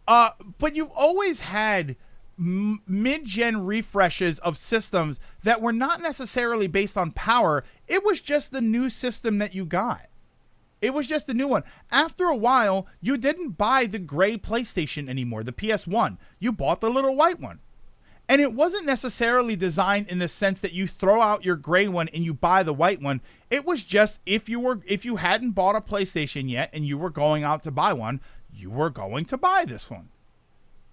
But you've always had mid-gen refreshes of systems that were not necessarily based on power. It was just the new system that you got. It was just a new one. After a while, you didn't buy the gray PlayStation anymore, the PS1. You bought the little white one. And it wasn't necessarily designed in the sense that you throw out your gray one and you buy the white one. It was just if you hadn't bought a PlayStation yet and you were going out to buy one, you were going to buy this one.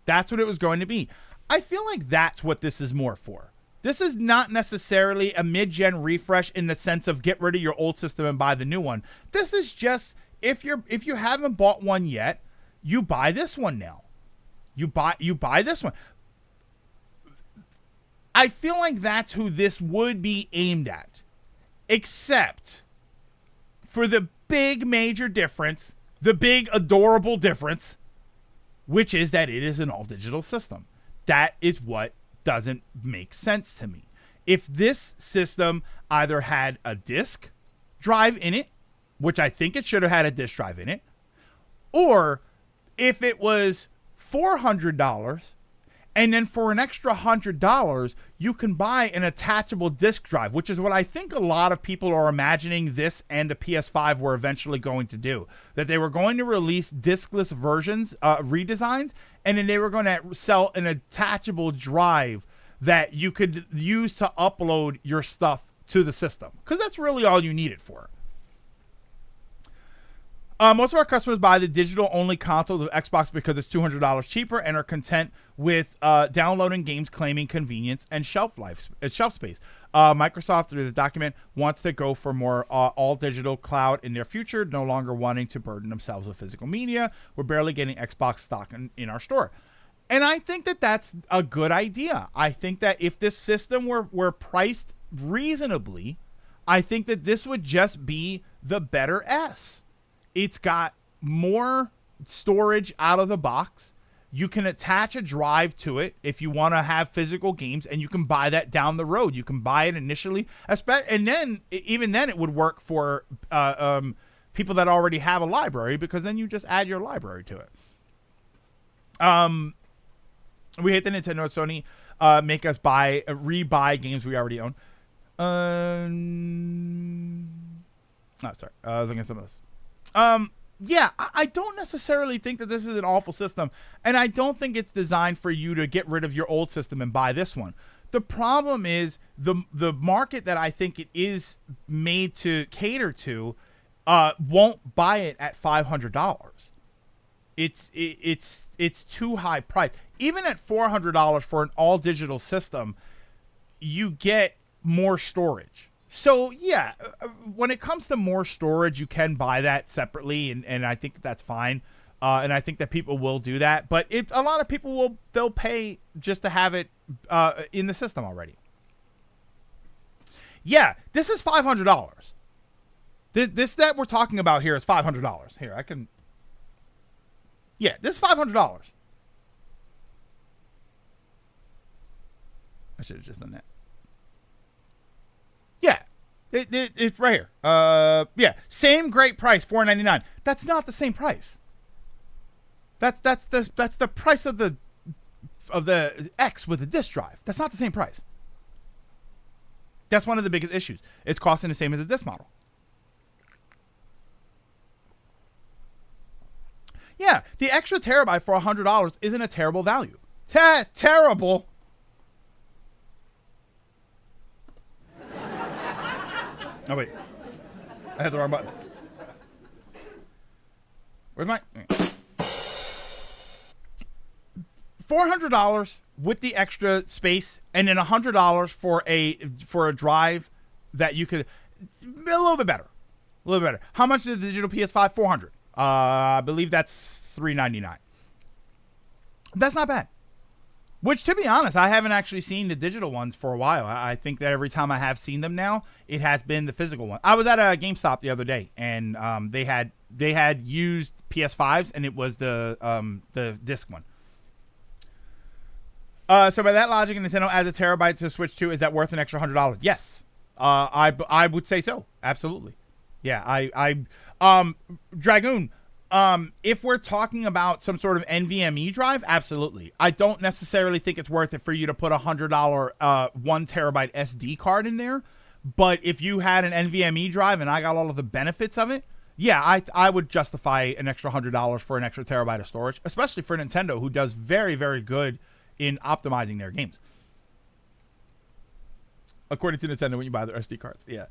That's what it was going to be. I feel like that's what this is more for. This is not necessarily a mid-gen refresh in the sense of get rid of your old system and buy the new one. This is just if you haven't bought one yet, you buy this one now. You buy this one. I feel like that's who this would be aimed at. Except for the big major difference, the big adorable difference, which is that it is an all-digital system. That is what doesn't make sense to me. If this system either had a disk drive in it, which I think it should have had a disk drive in it, or if it was $400 and then for an extra $100 you can buy an attachable disk drive, which is what I think a lot of people are imagining this and the PS5 were eventually going to do. That they were going to release diskless versions, redesigns, and then they were going to sell an attachable drive that you could use to upload your stuff to the system. Because that's really all you need it for. Most of our customers buy the digital-only consoles of Xbox because it's $200 cheaper and are content with downloading games claiming convenience and shelf space. Microsoft, through the document, wants to go for more all-digital cloud in their future, no longer wanting to burden themselves with physical media. We're barely getting Xbox stock in our store. And I think that that's a good idea. I think that if this system were priced reasonably, I think that this would just be the better S. It's got more storage out of the box. You can attach a drive to it if you want to have physical games, and you can buy that down the road. You can buy it initially, and then even then it would work for people that already have a library, because then you just add your library to it. We hate the Nintendo and Sony make us rebuy games we already own. Sorry. I was looking at some of this. Yeah, I don't necessarily think that this is an awful system, and I don't think it's designed for you to get rid of your old system and buy this one. The problem is the market that I think it is made to cater to won't buy it at $500. It's too high price. Even at $400 for an all digital system, you get more storage. So yeah, when it comes to more storage, you can buy that separately, and I think that's fine. And I think that people will do that, but a lot of people they'll pay just to have it in the system already. Yeah, this is $500. This that we're talking about here is $500. Here, I can. Yeah, this is $500. I should have just done that. Yeah, it's right here. Yeah, same great price, $499. That's not the same price. That's the price of the X with the disk drive. That's not the same price. That's one of the biggest issues. It's costing the same as the disk model. Yeah, the extra terabyte for $100 isn't a terrible value. Terrible. Oh wait, I had the wrong button. Where's my $400 with the extra space, and then $100 for a drive that you could a little bit better. How much is the digital PS5? $400. I believe that's $399. That's not bad. Which, to be honest, I haven't actually seen the digital ones for a while. I think that every time I have seen them now, it has been the physical one. I was at a GameStop the other day, and they had used PS5s, and it was the disc one. So by that logic, Nintendo adds a terabyte to Switch 2. Is that worth an extra $100? Yes. I would say so. Absolutely. Yeah. Dragoon. If we're talking about some sort of NVMe drive, absolutely. I don't necessarily think it's worth it for you to put $100 1 terabyte SD card in there. But if you had an NVMe drive and I got all of the benefits of it, yeah, I would justify an extra $100 for an extra terabyte of storage, especially for Nintendo, who does very, very good in optimizing their games. According to Nintendo, when you buy their SD cards. Yeah.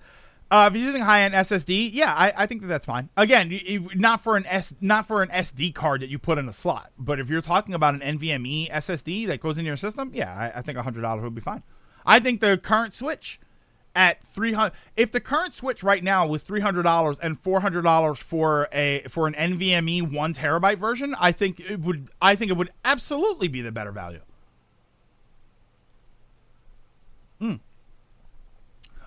If you're using high-end SSD, yeah, I think that's fine. Again, not for an SD card that you put in a slot. But if you're talking about an NVMe SSD that goes in your system, yeah, I think $100 would be fine. I think the current Switch at $300. If the current Switch right now was $300 and $400 for an NVMe 1 terabyte version, I think it would absolutely be the better value.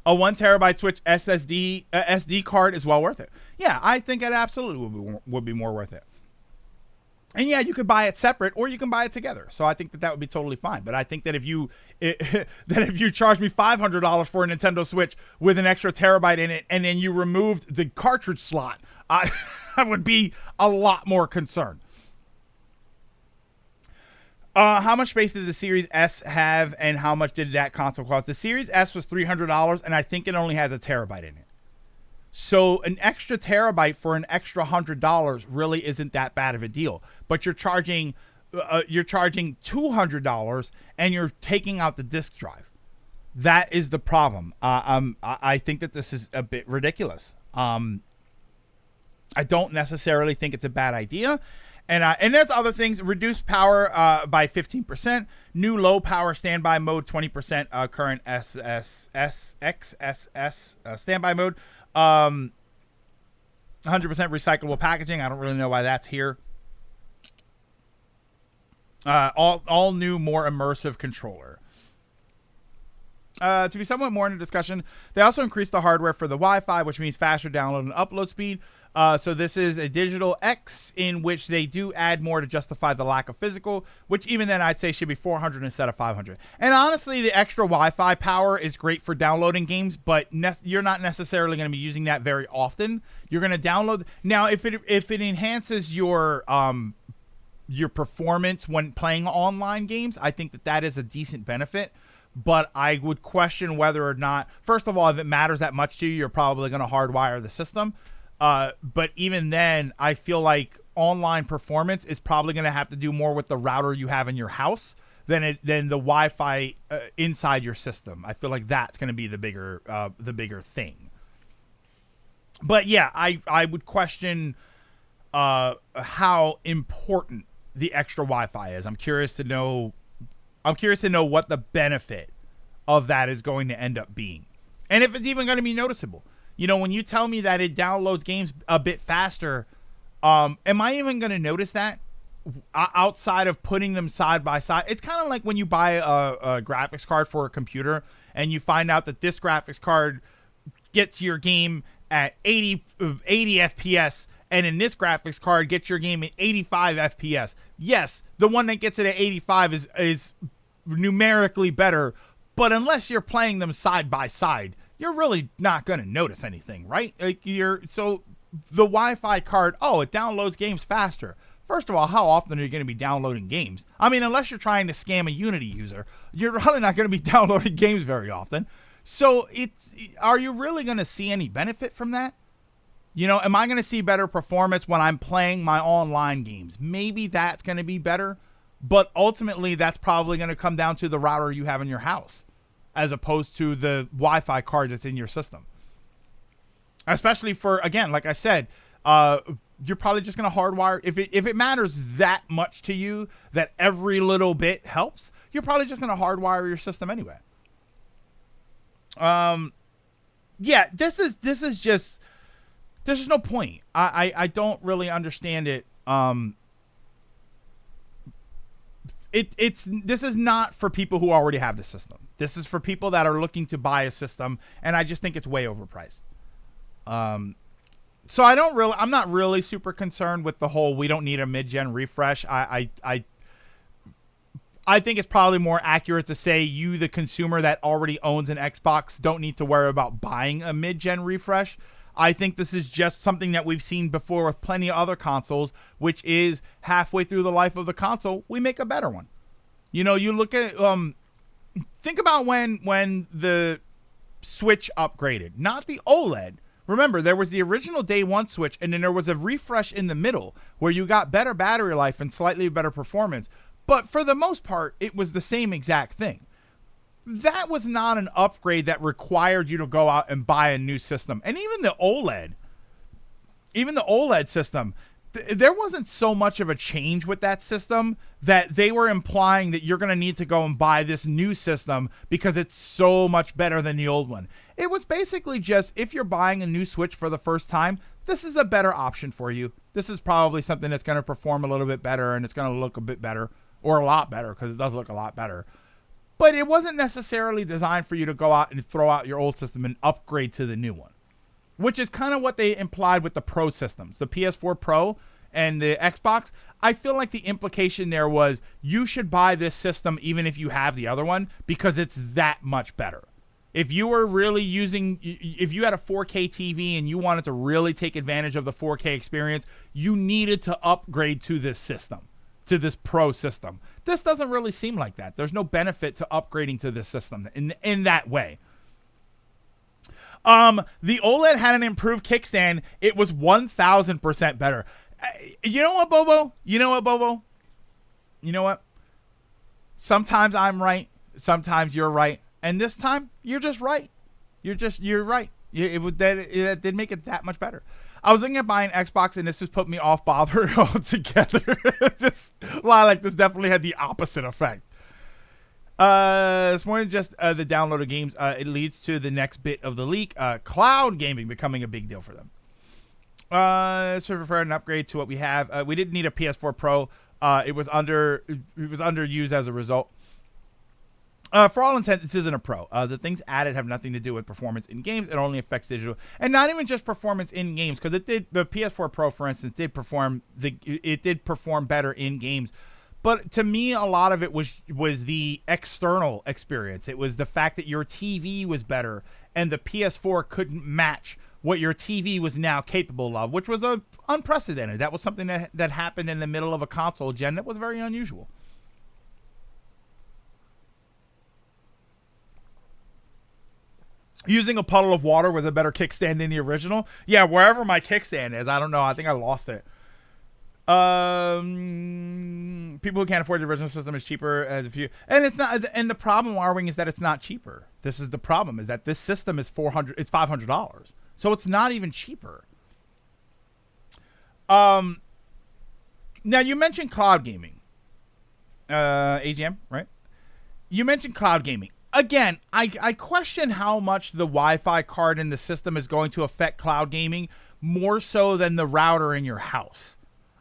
A 1 terabyte Switch SD card is well worth it. Yeah, I think it absolutely would be more worth it. And yeah, you could buy it separate or you can buy it together. So I think that would be totally fine. But I think that if you charge me $500 for a Nintendo Switch with an extra terabyte in it, and then you removed the cartridge slot, I would be a lot more concerned. How much space did the Series S have, and how much did that console cost? The Series S was $300, and I think it only has a terabyte in it. So an extra terabyte for an extra $100 really isn't that bad of a deal. But you're charging $200, and you're taking out the disk drive. That is the problem. I think that this is a bit ridiculous. I don't necessarily think it's a bad idea. And there's other things. Reduced power by 15%. New low power standby mode 20%. Current XSS standby mode. 100% recyclable packaging. I don't really know why that's here. All new, more immersive controller. To be somewhat more in the discussion, they also increased the hardware for the Wi-Fi, which means faster download and upload speed. So this is a digital X in which they do add more to justify the lack of physical, which even then I'd say should be 400 instead of 500. And honestly, the extra Wi-Fi power is great for downloading games, but you're not necessarily going to be using that very often. You're going to download. Now, if it enhances your performance when playing online games, I think that is a decent benefit. But I would question whether or not, first of all, if it matters that much to you, you're probably going to hardwire the system. But even then, I feel like online performance is probably going to have to do more with the router you have in your house than the Wi-Fi inside your system. I feel like that's going to be the bigger thing. But yeah, I would question how important the extra Wi-Fi is. I'm curious to know what the benefit of that is going to end up being. And if it's even going to be noticeable. You know, when you tell me that it downloads games a bit faster, am I even going to notice that outside of putting them side by side? It's kind of like when you buy a graphics card for a computer and you find out that this graphics card gets your game at 80 FPS, and in this graphics card gets your game at 85 FPS. Yes, the one that gets it at 85 is numerically better, but unless you're playing them side by side, you're really not going to notice anything, right? Like so the Wi-Fi card, it downloads games faster. First of all, how often are you going to be downloading games? I mean, unless you're trying to scam a Unity user, you're really not going to be downloading games very often. So are you really going to see any benefit from that? You know, am I going to see better performance when I'm playing my online games? Maybe that's going to be better, but ultimately that's probably going to come down to the router you have in your house as opposed to the Wi-Fi card that's in your system. Especially for, again, like I said, you're probably just going to hardwire. If it matters that much to you that every little bit helps, you're probably just going to hardwire your system anyway. Yeah, this is just, there's just no point. I don't really understand it. This is not for people who already have the system. This is for people that are looking to buy a system, and I just think it's way overpriced. So I'm not really super concerned with the whole we don't need a mid-gen refresh. I think it's probably more accurate to say you, the consumer that already owns an Xbox, don't need to worry about buying a mid-gen refresh. I think this is just something that we've seen before with plenty of other consoles, which is halfway through the life of the console, we make a better one. You know, you look at, think about when the Switch upgraded, not the OLED. Remember, there was the original day one Switch, and then there was a refresh in the middle where you got better battery life and slightly better performance. But for the most part, it was the same exact thing. That was not an upgrade that required you to go out and buy a new system. And even the OLED system, there wasn't so much of a change with that system that they were implying that you're going to need to go and buy this new system because it's so much better than the old one. It was basically just, if you're buying a new Switch for the first time, this is a better option for you. This is probably something that's going to perform a little bit better and it's going to look a bit better, or a lot better, because it does look a lot better. But it wasn't necessarily designed for you to go out and throw out your old system and upgrade to the new one, which is kind of what they implied with the Pro systems, the PS4 Pro and the Xbox. I feel like the implication there was you should buy this system even if you have the other one because it's that much better. If you were really if you had a 4K TV and you wanted to really take advantage of the 4K experience, you needed to upgrade to this system, to this Pro system. This doesn't really seem like that. There's no benefit to upgrading to this system in that way. The OLED had an improved kickstand. It was 1,000% better. You know what, Bobo? You know what? Sometimes I'm right. Sometimes you're right. And this time, you're just right. You're right. It did make it that much better. I was looking at buying Xbox, and this just put me off bothering altogether. This definitely had the opposite effect. It's more than just the download of games. It leads to the next bit of the leak. Cloud gaming becoming a big deal for them. So prefer an upgrade to what we have. We didn't need a PS4 Pro. It was underused as a result. For all intents, this isn't a Pro. The things added have nothing to do with performance in games. It only affects digital, and not even just performance in games. Because the PS4 Pro, for instance, did perform better in games. But to me, a lot of it was the external experience. It was the fact that your TV was better, and the PS4 couldn't match what your TV was now capable of, which was unprecedented. That was something that happened in the middle of a console gen that was very unusual. Using a puddle of water was a better kickstand than the original. Yeah, wherever my kickstand is, I don't know. I think I lost it. People who can't afford the original system is cheaper as a few, and it's not. And the problem, Arwing, is that it's not cheaper. This is the problem: is that this system is $400. It's $500, so it's not even cheaper. Now you mentioned cloud gaming, AGM, right? You mentioned cloud gaming. again, I question how much the Wi-Fi card in the system is going to affect cloud gaming more so than the router in your house.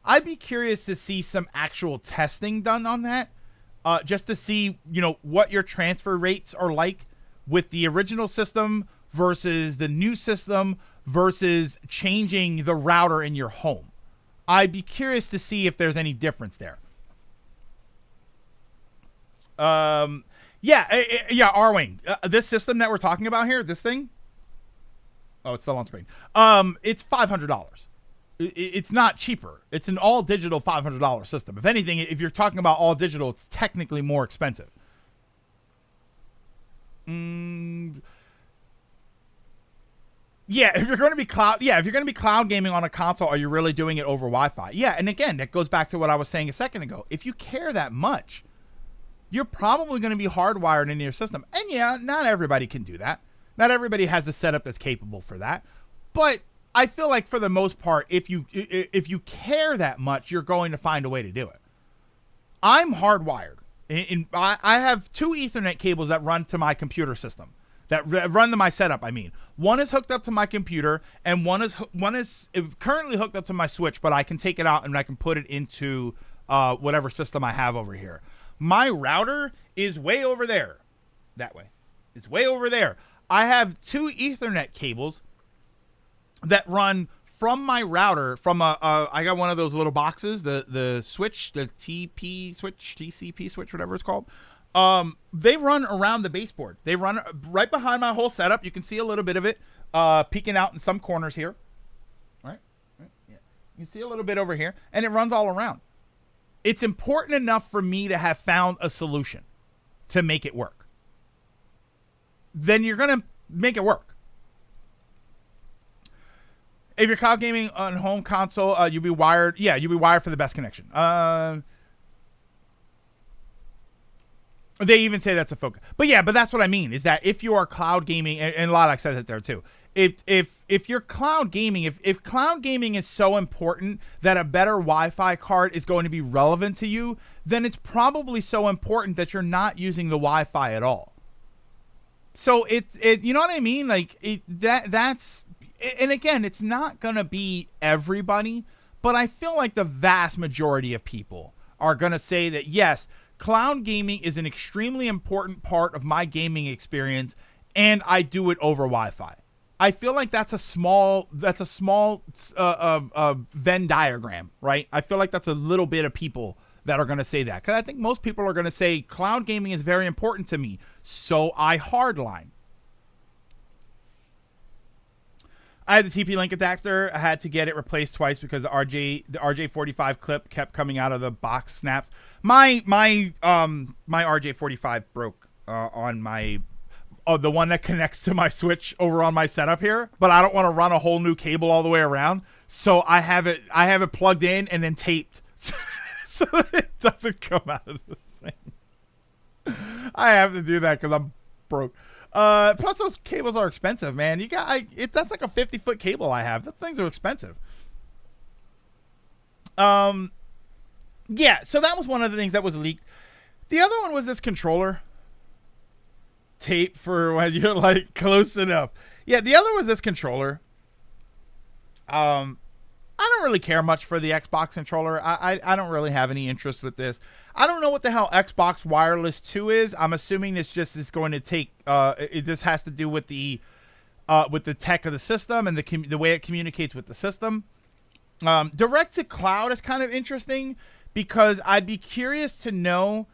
I'd be curious to see some actual testing done on that, just to see, what your transfer rates are like with the original system versus the new system versus changing the router in your home. I'd be curious to see if there's any difference there. Arwing, this system that we're talking about here, this thing. Oh, it's still on screen. It's $500. It's not cheaper. It's an all digital $500 system. If anything, if you're talking about all digital, it's technically more expensive. Yeah, if you're going to be cloud gaming on a console, are you really doing it over Wi-Fi? Yeah, and again, that goes back to what I was saying a second ago. If you care that much, you're probably going to be hardwired into your system. And yeah, not everybody can do that. Not everybody has the setup that's capable for that. But I feel like for the most part, if you care that much, you're going to find a way to do it. I'm hardwired. I have 2 Ethernet cables that run to my computer system. That run to my setup, I mean. One is hooked up to my computer, and one is currently hooked up to my Switch, but I can take it out and I can put it into whatever system I have over here. My router is way over there. That way. It's way over there. I have 2 Ethernet cables that run from my router, from I got one of those little boxes, the switch, the TCP switch, whatever it's called. They run around the baseboard. They run right behind my whole setup. You can see a little bit of it peeking out in some corners here. Right? Yeah. You can see a little bit over here, and it runs all around. It's important enough for me to have found a solution to make it work. Then you're going to make it work. If you're cloud gaming on home console, you'll be wired. Yeah, you'll be wired for the best connection. They even say that's a focus. But that's what I mean, is that if you are cloud gaming, and Lilac says it there too, if you're cloud gaming, if cloud gaming is so important that a better Wi-Fi card is going to be relevant to you, then it's probably so important that you're not using the Wi-Fi at all. So it you know what I mean? Like that's, and again, it's not gonna be everybody, but I feel like the vast majority of people are gonna say that yes, cloud gaming is an extremely important part of my gaming experience, and I do it over Wi-Fi. I feel like that's a small Venn diagram, right? I feel like that's a little bit of people that are going to say that, because I think most people are going to say cloud gaming is very important to me, so I hardline. I had the TP-Link adapter. I had to get it replaced twice because the RJ45 clip kept coming out of the box snaps. My RJ45 broke on my the one that connects to my Switch over on my setup here, but I don't want to run a whole new cable all the way around, so I have it plugged in and then taped so it doesn't come out of the thing. I have to do that because I'm broke. Plus those cables are expensive, man. That's like a 50-foot cable I have. Those things are expensive. So that was one of the things that was leaked. The other one was this controller tape for when you're like close enough. Yeah, the other was this controller. I don't really care much for the Xbox controller. I don't really have any interest with this. I don't know what the hell Xbox Wireless 2 is. I'm assuming this just is going to take. This has to do with the tech of the system and the way it communicates with the system. Direct to cloud is kind of interesting because I'd be curious to know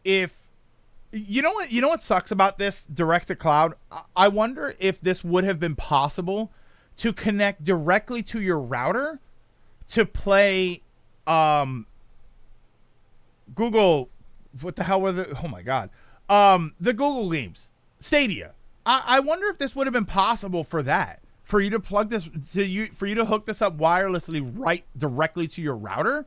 if you know what sucks about this direct to cloud. I wonder if this would have been possible to connect directly to your router to play Google, what the hell were the, oh my God, the Google games, Stadia. I wonder if this would have been possible for that, for you to plug this, for you to hook this up wirelessly right directly to your router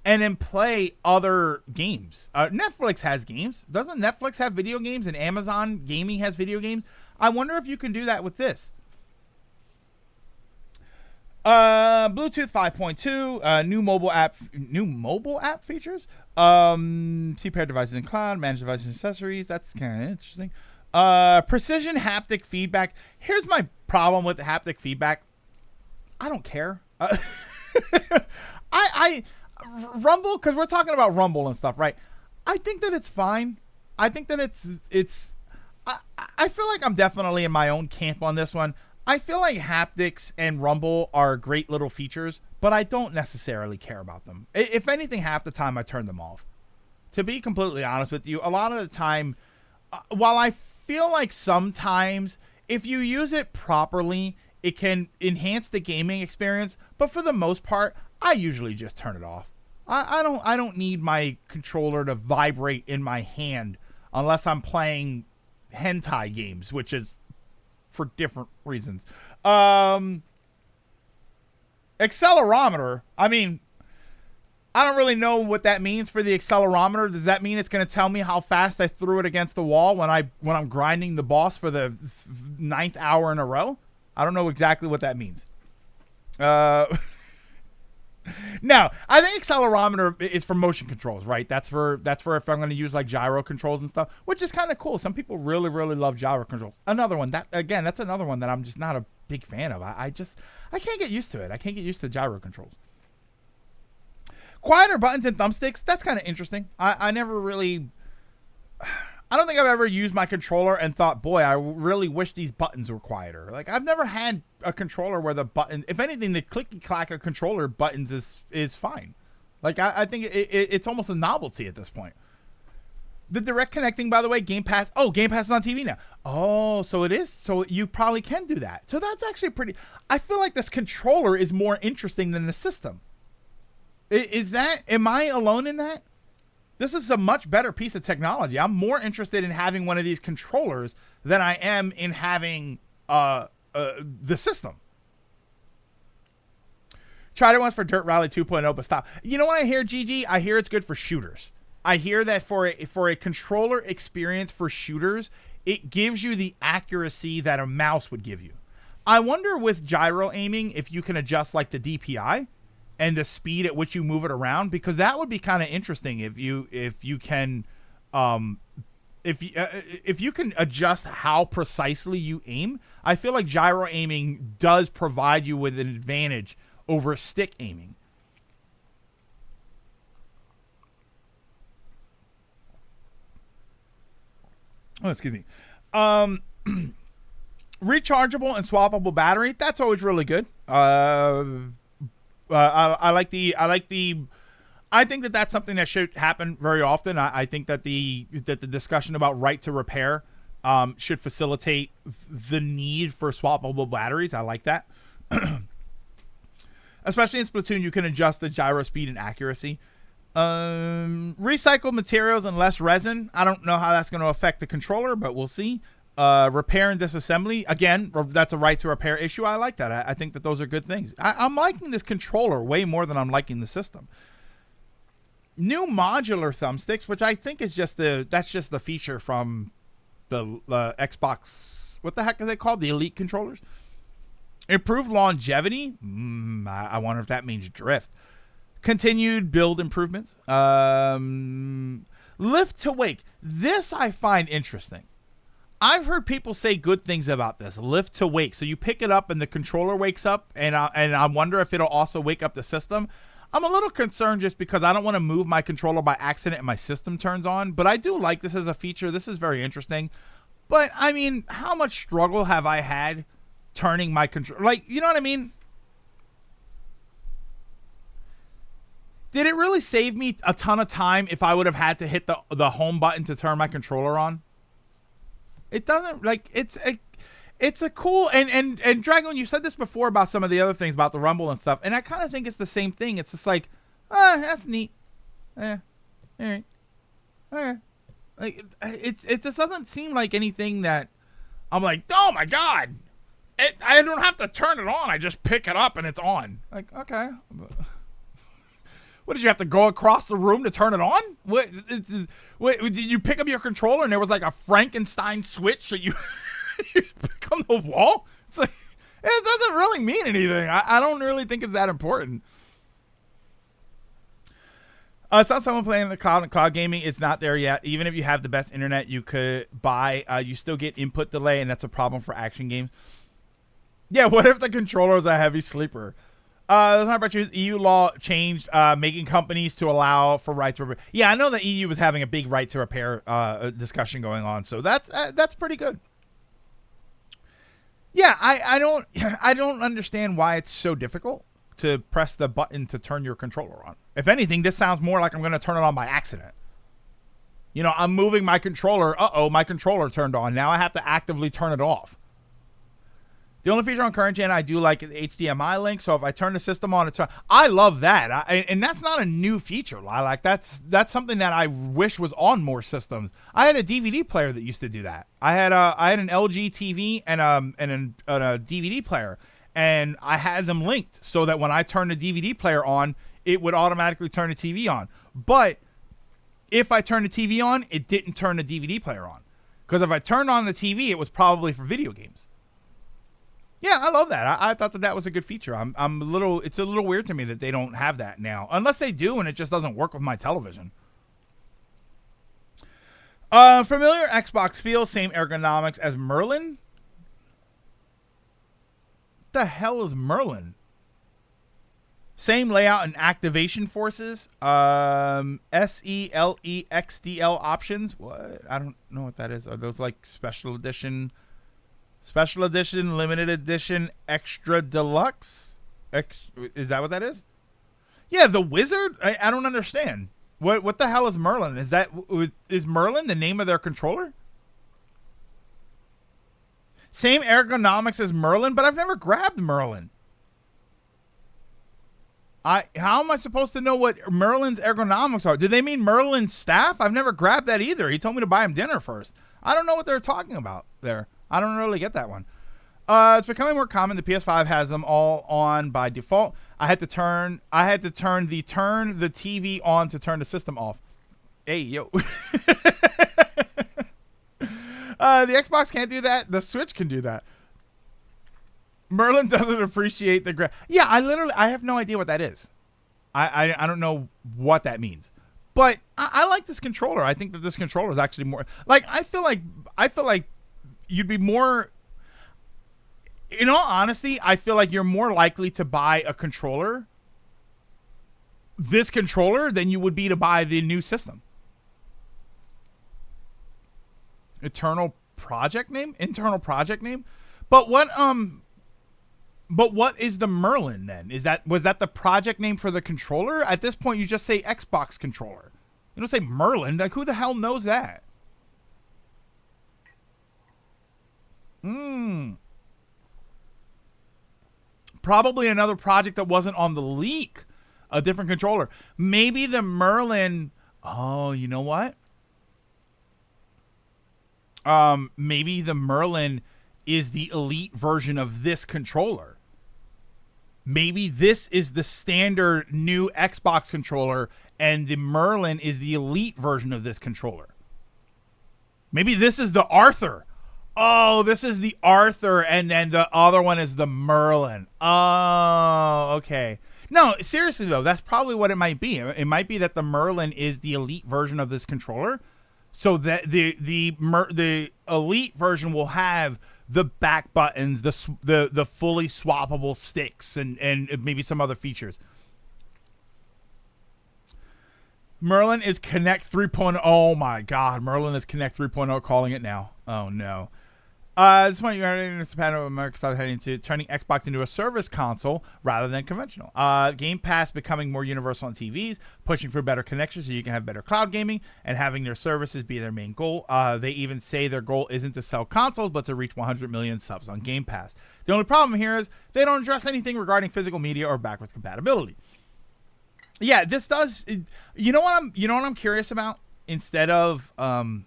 and then play other games. Netflix has games. Doesn't Netflix have video games, and Amazon Gaming has video games? I wonder if you can do that with this. Bluetooth 5.2, new mobile app features. See paired devices in cloud, manage devices and accessories. That's kind of interesting. Precision haptic feedback. Here's my problem with the haptic feedback. I don't care. I Rumble, because we're talking about Rumble and stuff, right? I think that it's fine. I think that I feel like I'm definitely in my own camp on this one. I feel like haptics and Rumble are great little features, but I don't necessarily care about them. If anything, half the time I turn them off. To be completely honest with you, a lot of the time, while I feel like sometimes if you use it properly, it can enhance the gaming experience, but for the most part, I usually just turn it off. I don't need my controller to vibrate in my hand unless I'm playing hentai games, which is for different reasons. Accelerometer. I mean, I don't really know what that means for the accelerometer. Does that mean it's going to tell me how fast I threw it against the wall when I'm grinding the boss for the 9th hour in a row? I don't know exactly what that means. No, I think accelerometer is for motion controls, right? That's for if I'm going to use like gyro controls and stuff, which is kind of cool. Some people really, really love gyro controls. Another one that's another one that I'm just not a big fan of. I can't get used to it. I can't get used to gyro controls. Quieter buttons and thumbsticks. That's kind of interesting. I never really. I don't think I've ever used my controller and thought, boy, I really wish these buttons were quieter. Like, I've never had a controller where the button, if anything, the clicky clack of controller buttons is fine. Like, I think it's almost a novelty at this point. The direct connecting, by the way, Game Pass. Oh, Game Pass is on TV now. Oh, so it is. So you probably can do that. So that's actually pretty. I feel like this controller is more interesting than the system. Am I alone in that? This is a much better piece of technology. I'm more interested in having one of these controllers than I am in having the system. Tried it once for Dirt Rally 2.0, but stop. You know what I hear, GG? I hear it's good for shooters. I hear that for a controller experience for shooters, it gives you the accuracy that a mouse would give you. I wonder with gyro aiming if you can adjust like the DPI and the speed at which you move it around, because that would be kind of interesting if you can adjust how precisely you aim. I feel like gyro aiming does provide you with an advantage over stick aiming. Oh, excuse me. Rechargeable and swappable battery. That's always really good. I think that that's something that should happen very often. I think that the discussion about right to repair should facilitate the need for swappable batteries. I like that. Especially in Splatoon, you can adjust the gyro speed and accuracy. Recycled materials and less resin. I don't know how that's going to affect the controller, but we'll see. Repair and disassembly. Again, that's a right to repair issue. I like that. I think that those are good things. I'm liking this controller way more than I'm liking the system. New modular thumbsticks, which I think is just the feature from the Xbox. What the heck are they called? The Elite controllers. Improved longevity. I wonder if that means drift. Continued build improvements. Lift to wake. This I find interesting. I've heard people say good things about this. Lift to wake. So you pick it up and the controller wakes up, and I wonder if it'll also wake up the system. I'm a little concerned just because I don't want to move my controller by accident and my system turns on. But I do like this as a feature. This is very interesting. But, I mean, how much struggle have I had turning my controller? Like, you know what I mean? Did it really save me a ton of time if I would have had to hit the home button to turn my controller on? It doesn't, like, it's a cool, and Dragon, you said this before about some of the other things about the Rumble and stuff, and I kind of think it's the same thing. It's just like, that's neat. All right. Like, it just doesn't seem like anything that I'm like, oh my God, I don't have to turn it on. I just pick it up and it's on. Like, okay. What, did you have to go across the room to turn it on? What did you pick up your controller and there was like a Frankenstein switch so you pick on the wall? It's like, it doesn't really mean anything. I don't really think it's that important. It's not someone playing in the cloud, and cloud gaming is not there yet. Even if you have the best internet you could buy, you still get input delay, and that's a problem for action games. Yeah, what if the controller is a heavy sleeper? That's not about you. EU law changed, making companies to allow for right to repair. Yeah, I know the EU was having a big right to repair discussion going on, so that's pretty good. Yeah, I don't understand why it's so difficult to press the button to turn your controller on. If anything, this sounds more like I'm going to turn it on by accident. You know, I'm moving my controller. My controller turned on. Now I have to actively turn it off. The only feature on current gen I do like is HDMI link. So if I turn the system on, I love that. And that's not a new feature, Lilac. That's something that I wish was on more systems. I had a DVD player that used to do that. I had an LG TV and a DVD player, and I had them linked so that when I turned the DVD player on, it would automatically turn the TV on. But if I turned the TV on, it didn't turn the DVD player on. Because if I turned on the TV, it was probably for video games. Yeah, I love that. I thought that was a good feature. It's a little weird to me that they don't have that now. Unless they do and it just doesn't work with my television. Familiar Xbox feel, same ergonomics as Merlin? What the hell is Merlin? Same layout and activation forces. SELEXDL options. What? I don't know what that is. Are those like special edition, limited edition, extra deluxe? Is that what that is? Yeah, the wizard? I don't understand. What the hell is Merlin? Is Merlin the name of their controller? Same ergonomics as Merlin, but I've never grabbed Merlin. How am I supposed to know what Merlin's ergonomics are? Did they mean Merlin's staff? I've never grabbed that either. He told me to buy him dinner first. I don't know what they're talking about there. I don't really get that one. It's becoming more common. The PS5 has them all on by default. I had to turn the TV on to turn the system off. Hey, yo. The Xbox can't do that. The Switch can do that. Merlin doesn't appreciate the yeah, I have no idea what that is. I don't know what that means. But I like this controller. I think that this controller is actually more like I feel like you'd be more, in all honesty, I feel like you're more likely to buy a controller, this controller, than you would be to buy the new system. Internal project name? But what is the Merlin then? Was that the project name for the controller? At this point, you just say Xbox controller. You don't say Merlin. Like, who the hell knows that? Probably another project that wasn't on the leak. A different controller. Maybe the Merlin. Oh, you know what? Maybe the Merlin is the elite version of this controller. Maybe this is the standard new Xbox controller and the Merlin is the elite version of this controller. Maybe this is the Arthur. Oh, this is the Arthur and then the other one is the Merlin. Oh, okay. No, seriously though, that's probably what it might be. It might be that the Merlin is the elite version of this controller. So that the elite version will have the back buttons, the fully swappable sticks, and maybe some other features. Merlin is Connect 3.0. Oh my God, Merlin is Connect 3.0. Calling it now. Oh no. This point you heading into Japan of Microsoft heading to turning Xbox into a service console rather than conventional. Game Pass becoming more universal on TVs, pushing for better connections so you can have better cloud gaming, and having their services be their main goal. They even say their goal isn't to sell consoles, but to reach 100 million subs on Game Pass. The only problem here is they don't address anything regarding physical media or backwards compatibility. Yeah, this does. You know what I'm curious about? Instead of an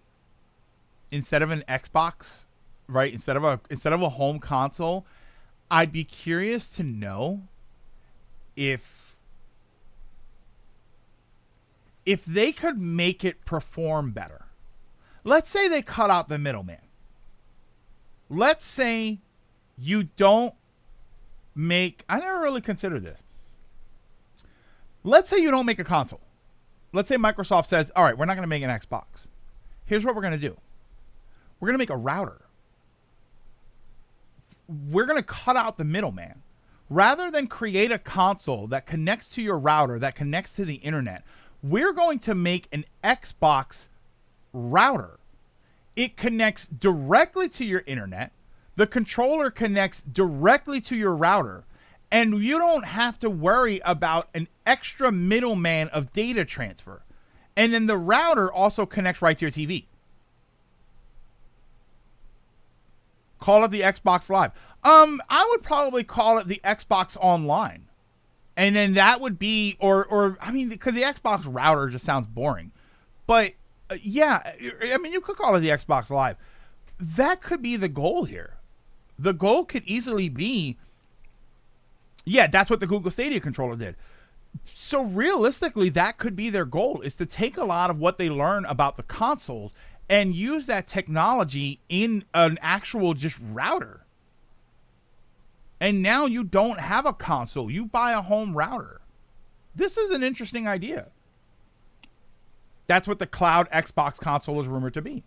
Xbox. Right, instead of a home console, I'd be curious to know if they could make it perform better. Let's say they cut out the middleman. Let's say you don't I never really considered this. Let's say you don't make a console. Let's say Microsoft says, all right, we're not going to make an Xbox. Here's what we're going to do. We're going to make a router. We're going to cut out the middleman. Rather than create a console that connects to your router, that connects to the internet, we're going to make an Xbox router. It connects directly to your internet. The controller connects directly to your router. And you don't have to worry about an extra middleman of data transfer. And then the router also connects right to your TV. Call it the Xbox Live. I would probably call it the Xbox Online. And then that would be, because the Xbox router just sounds boring. But, yeah, I mean, you could call it the Xbox Live. That could be the goal here. The goal could easily be, yeah, that's what the Google Stadia controller did. So realistically, that could be their goal, is to take a lot of what they learn about the consoles and use that technology in an actual just router. And now you don't have a console. You buy a home router. This is an interesting idea. That's what the cloud Xbox console is rumored to be.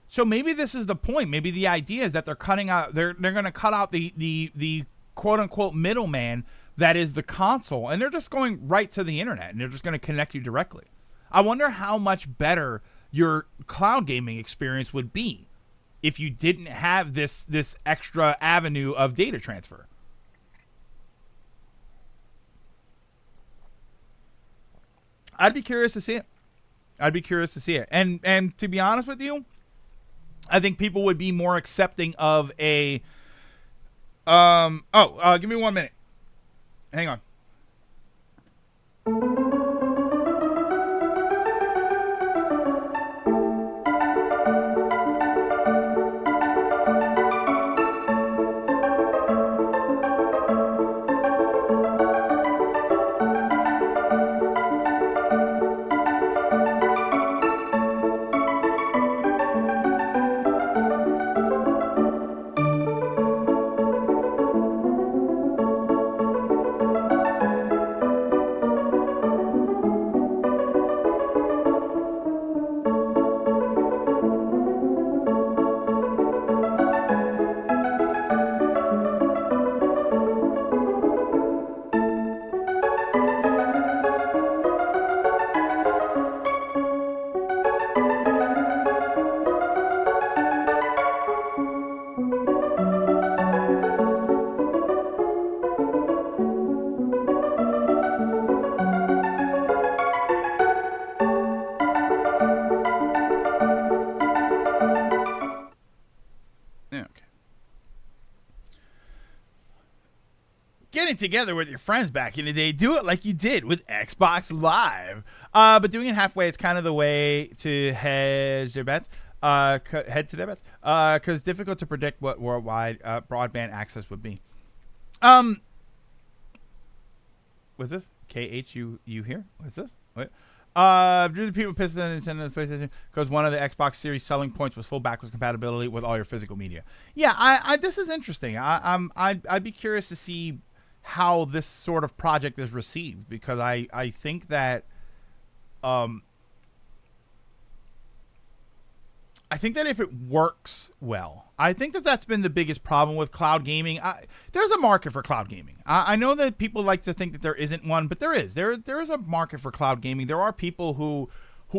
So maybe this is the point. Maybe the idea is that they're cutting out, they're going to cut out the quote unquote middleman that is the console, and they're just going right to the internet, and they're just going to connect you directly. I wonder how much better your cloud gaming experience would be if you didn't have this extra avenue of data transfer. I'd be curious to see it. And to be honest with you, I think people would be more accepting of a give me 1 minute. Hang on. Getting together with your friends back in the day, do it like you did with Xbox Live. But doing it halfway, it's kind of the way to hedge their bets. Head to their bets. Because it's difficult to predict what worldwide broadband access would be. Was this KHU here? What's this? What? Drew the people pissed at Nintendo and PlayStation because one of the Xbox Series selling points was full backwards compatibility with all your physical media. Yeah, I this is interesting. I'd be curious to see how this sort of project is received, because I think that if it works well, I think that that's been the biggest problem with cloud gaming. There's a market for cloud gaming. I know that people like to think that there isn't one, but there is. There is a market for cloud gaming. There are people who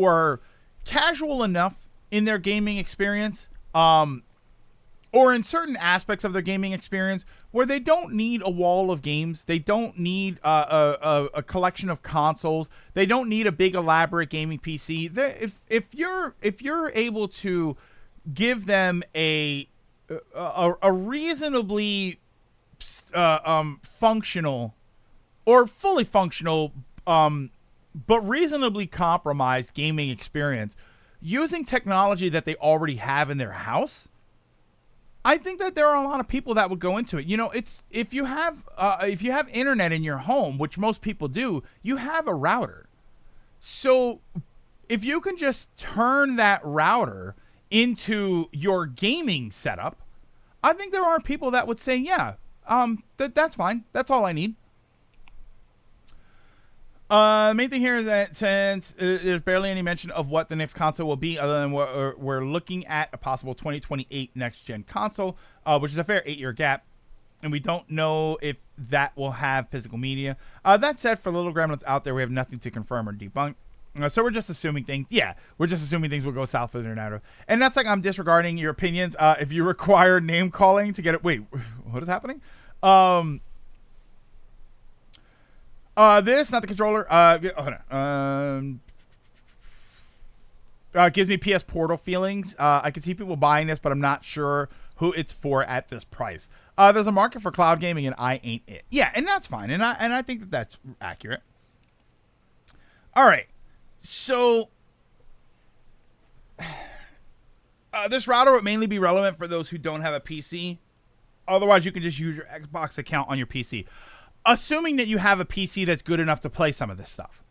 are casual enough in their gaming experience, or in certain aspects of their gaming experience, where they don't need a wall of games. They don't need a collection of consoles. They don't need a big elaborate gaming PC. If you're able to give them a reasonably functional or fully functional but reasonably compromised gaming experience using technology that they already have in their house, I think that there are a lot of people that would go into it. You know, it's if you have internet in your home, which most people do, you have a router. So if you can just turn that router into your gaming setup, I think there are people that would say, yeah, That's fine. That's all I need. Main thing here is that since there's barely any mention of what the next console will be, other than what we're looking at a possible 2028 next-gen console, which is a fair 8-year gap, and we don't know if that will have physical media. That said, for little gremlins out there, we have nothing to confirm or debunk. So we're just assuming things. Yeah, we're just assuming things will go south for the Internet. And that's like I'm disregarding your opinions. If you require name calling to get it, wait, what is happening? This, not the controller. Gives me PS Portal feelings. I can see people buying this, but I'm not sure who it's for at this price. There's a market for cloud gaming, and I ain't it. Yeah, and that's fine, and I think that that's accurate. All right, so this router would mainly be relevant for those who don't have a PC. Otherwise, you can just use your Xbox account on your PC. Assuming that you have a PC that's good enough to play some of this stuff.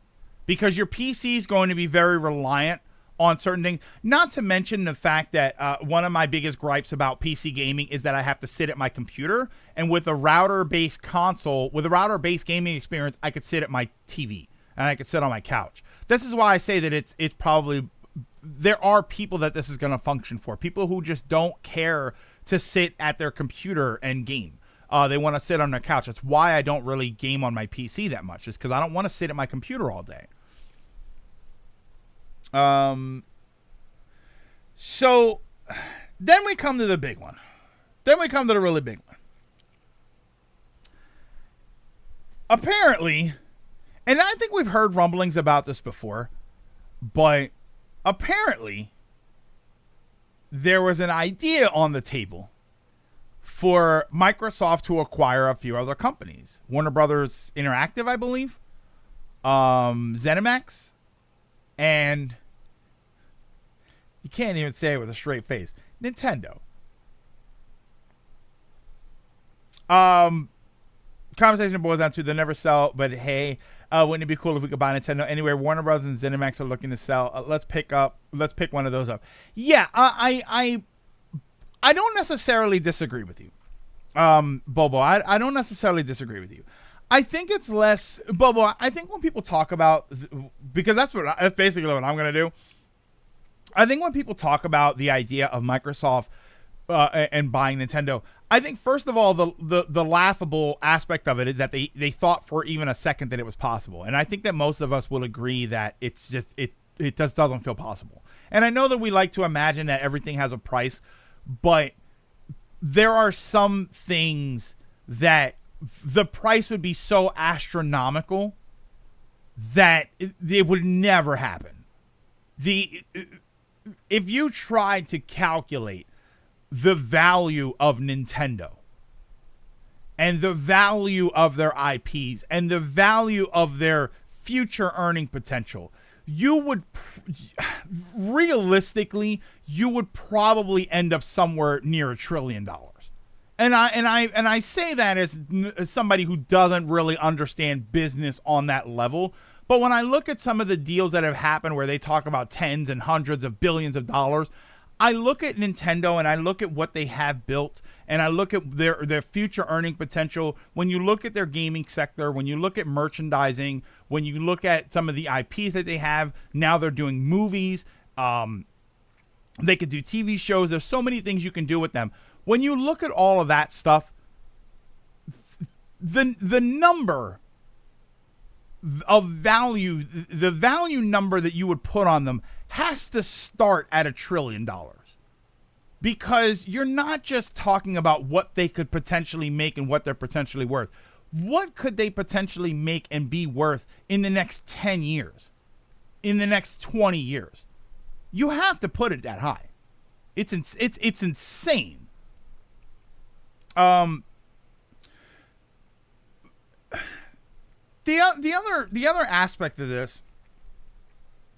Because your PC is going to be very reliant on certain things. Not to mention the fact that one of my biggest gripes about PC gaming is that I have to sit at my computer. And with a router-based console, with a router-based gaming experience, I could sit at my TV. And I could sit on my couch. This is why I say that it's probably... There are people that this is going to function for. People who just don't care to sit at their computer and game. They want to sit on their couch. That's why I don't really game on my PC that much. Is because I don't want to sit at my computer all day. So then we come to the big one. Then we come to the really big one. Apparently, and I think we've heard rumblings about this before, but apparently there was an idea on the table for Microsoft to acquire a few other companies. Warner Brothers Interactive, I believe. ZeniMax. And you can't even say it with a straight face. Nintendo. Conversation boils down to they'll never sell, but hey, wouldn't it be cool if we could buy Nintendo anywhere? Warner Brothers and ZeniMax are looking to sell. Let's pick one of those up. Yeah, I don't necessarily disagree with you, Bobo. I don't necessarily disagree with you. I think it's less, Bobo. I think when people talk about, because that's basically what I'm gonna do. I think when people talk about the idea of Microsoft and buying Nintendo, I think first of all the laughable aspect of it is that they thought for even a second that it was possible, and I think that most of us will agree that it's just it just doesn't feel possible. And I know that we like to imagine that everything has a price. But there are some things that the price would be so astronomical that it would never happen. If you tried to calculate the value of Nintendo and the value of their IPs and the value of their future earning potential, you would realistically probably end up somewhere near $1 trillion. And I say that as somebody who doesn't really understand business on that level. But when I look at some of the deals that have happened where they talk about tens and hundreds of billions of dollars, I look at Nintendo and I look at what they have built and I look at their future earning potential. When you look at their gaming sector, when you look at merchandising, when you look at some of the IPs that they have, now they're doing movies. They could do TV shows. There's so many things you can do with them. When you look at all of that stuff, the number of value, the value number that you would put on them has to start at $1 trillion. Because you're not just talking about what they could potentially make and what they're potentially worth. What could they potentially make and be worth in the next 10 years? In the next 20 years? You have to put it that high. It's insane. The other aspect of this,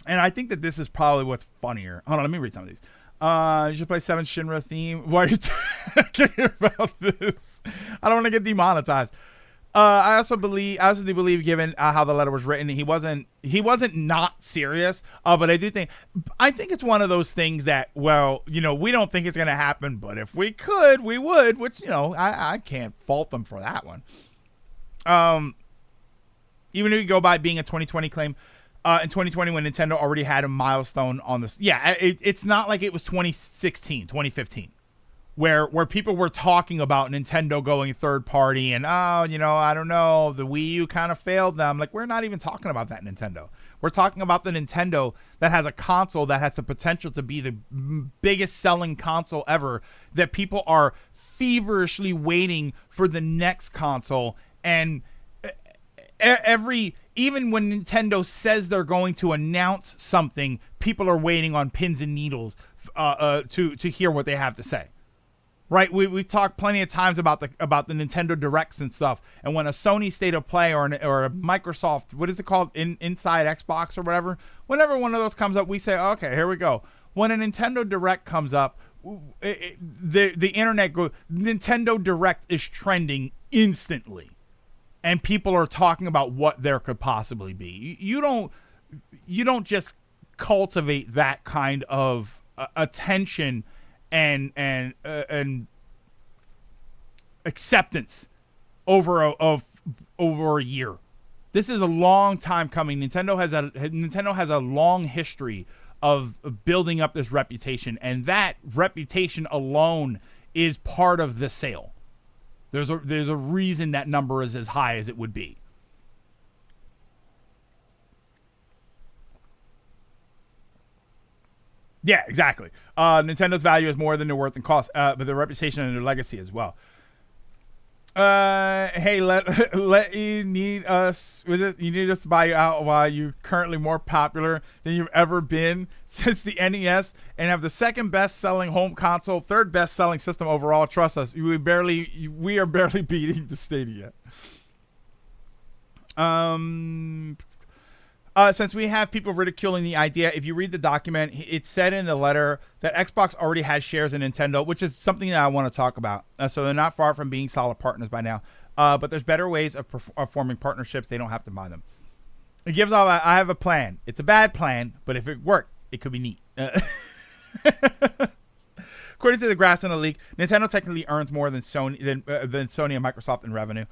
and I think that this is probably what's funnier. Hold on, let me read some of these. You should play 7 Shinra theme. Why are you talking about this? I don't want to get demonetized. I also do believe, given how the letter was written, he wasn't not serious. But I think it's one of those things that, well, we don't think it's going to happen, but if we could, we would. Which I can't fault them for that one. Even if you go by being a 2020 claim, in 2020 when Nintendo already had a milestone on this, it's not like it was 2016, 2015. Where people were talking about Nintendo going third party and, I don't know, the Wii U kind of failed them. Like, we're not even talking about that Nintendo. We're talking about the Nintendo that has a console that has the potential to be the biggest selling console ever, that people are feverishly waiting for the next console. And even when Nintendo says they're going to announce something, people are waiting on pins and needles to hear what they have to say. Right, we've talked plenty of times about the Nintendo Directs and stuff, and when a Sony State of Play or a Microsoft, what is it called, Inside Xbox or whatever, whenever one of those comes up, we say, okay, here we go. When a Nintendo Direct comes up, the internet goes, Nintendo Direct is trending instantly, and people are talking about what there could possibly be. You don't just cultivate that kind of attention and acceptance over a year. This is a long time coming. Nintendo has a long history of building up this reputation, and that reputation alone is part of the sale. There's a reason that number is as high as it would be. Yeah, exactly. Nintendo's value is more than their worth and cost, but their reputation and their legacy as well. Hey, let you need us. You need us to buy you out while you're currently more popular than you've ever been since the NES, and have the second best-selling home console, third best-selling system overall. Trust us, we are barely beating the Stadia. Since we have people ridiculing the idea, if you read the document, it said in the letter that Xbox already has shares in Nintendo, which is something that I want to talk about. So they're not far from being solid partners by now. But there's better ways of forming partnerships. They don't have to buy them. It gives all. I have a plan. It's a bad plan, but if it worked, it could be neat. According to the graphs in the leak, Nintendo technically earns more than Sony and Microsoft in revenue.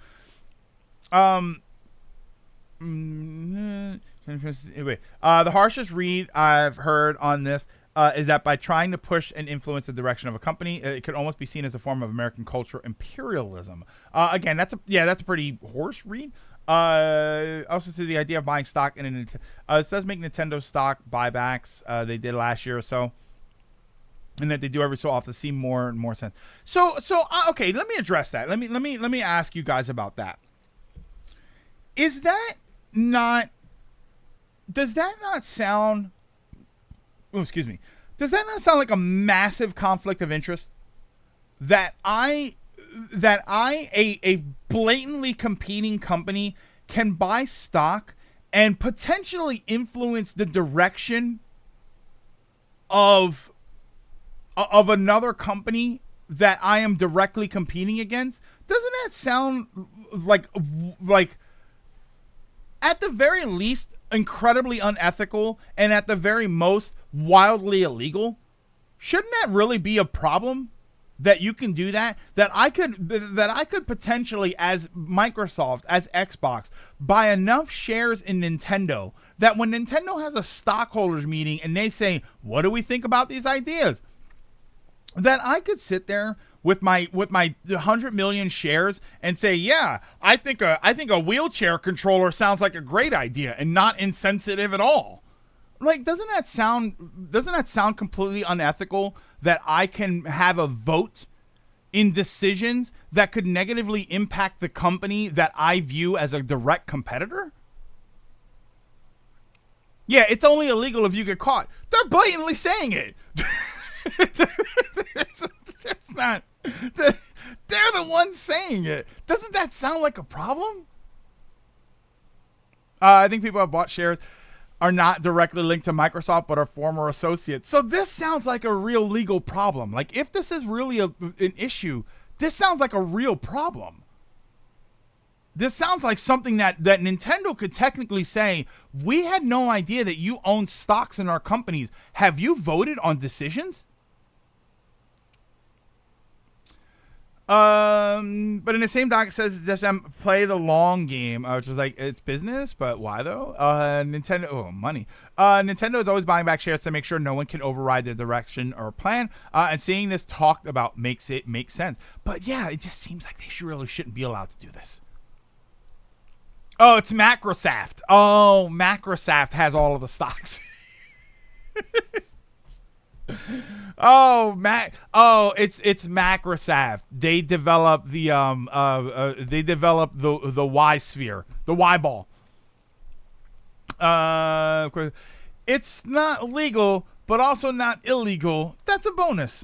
Anyway, the harshest read I've heard on this is that by trying to push and influence the direction of a company, it could almost be seen as a form of American cultural imperialism. Again, that's a pretty harsh read. Also, to the idea of buying stock in this does make Nintendo stock buybacks. They did last year or so, and that they do every so often seem more and more sense. So okay, let me address that. Let me ask you guys about that. Is that not? Does that not sound? Oh, excuse me. Does that not sound like a massive conflict of interest? That a blatantly competing company can buy stock and potentially influence the direction of another company that I am directly competing against? Doesn't that sound like at the very least incredibly unethical, and at the very most wildly illegal? Shouldn't that really be a problem? That you can do that? That I could potentially, as Microsoft, as Xbox, buy enough shares in Nintendo that when Nintendo has a stockholders meeting and they say, what do we think about these ideas? That I could sit there with my 100 million shares and say, yeah, I think a wheelchair controller sounds like a great idea and not insensitive at all. Like, doesn't that sound completely unethical, that I can have a vote in decisions that could negatively impact the company that I view as a direct competitor? Yeah, it's only illegal if you get caught. They're blatantly saying it. It's not. They're the ones saying it. Doesn't that sound like a problem? I think people have bought shares are not directly linked to Microsoft, but are former associates. So this sounds like a real legal problem. Like, if this is really an issue, this sounds like a real problem. This sounds like something that Nintendo could technically say, we had no idea that you own stocks in our companies. Have you voted on decisions? But in the same doc, it says just play the long game, which is like, it's business, but why though? Nintendo, money. Nintendo is always buying back shares to make sure no one can override their direction or plan. And seeing this talked about makes it make sense. But yeah, it just seems like they really shouldn't be allowed to do this. Oh, it's Microsoft. Oh, Microsoft has all of the stocks. It's Microsoft. They developed the Y sphere, the Y ball. It's not legal, but also not illegal. That's a bonus.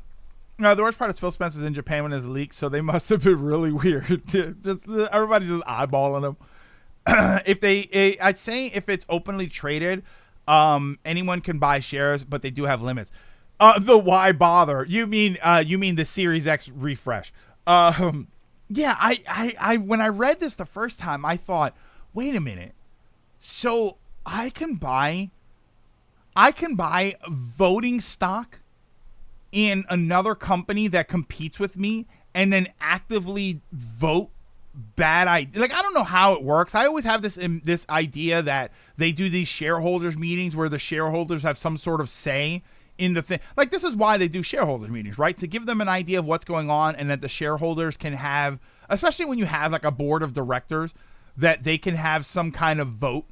The worst part is Phil Spencer was in Japan when it was leaked, so they must have been really weird. Everybody's just eyeballing them. I'd say if it's openly traded, anyone can buy shares, but they do have limits. The why bother? You mean the Series X refresh? Yeah. I when I read this the first time, I thought, wait a minute. So I can buy voting stock in another company that competes with me, and then actively vote bad idea. Like, I don't know how it works. I always have this idea that they do these shareholders meetings where the shareholders have some sort of say in the thing. Like, this is why they do shareholders meetings, right? To give them an idea of what's going on, and that the shareholders can have, especially when you have like a board of directors, that they can have some kind of vote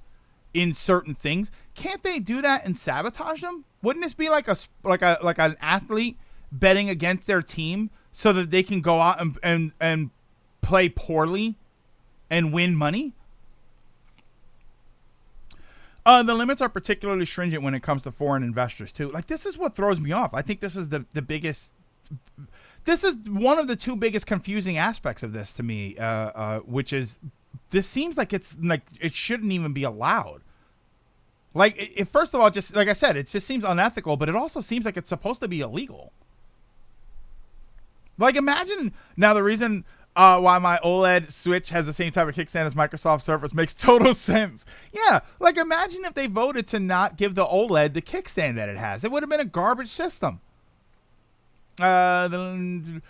in certain things. Can't they do that and sabotage them? Wouldn't this be like an athlete betting against their team so that they can go out and play poorly and win money? The limits are particularly stringent when it comes to foreign investors too. Like, this is what throws me off. I think this is the biggest. This is one of the two biggest confusing aspects of this to me, which is this seems like it's like it shouldn't even be allowed. Like, first of all, just like I said, it just seems unethical, but it also seems like it's supposed to be illegal. Like, imagine now the reason why my OLED Switch has the same type of kickstand as Microsoft Surface makes total sense. Yeah, like, imagine if they voted to not give the OLED the kickstand that it has. It would have been a garbage system. Even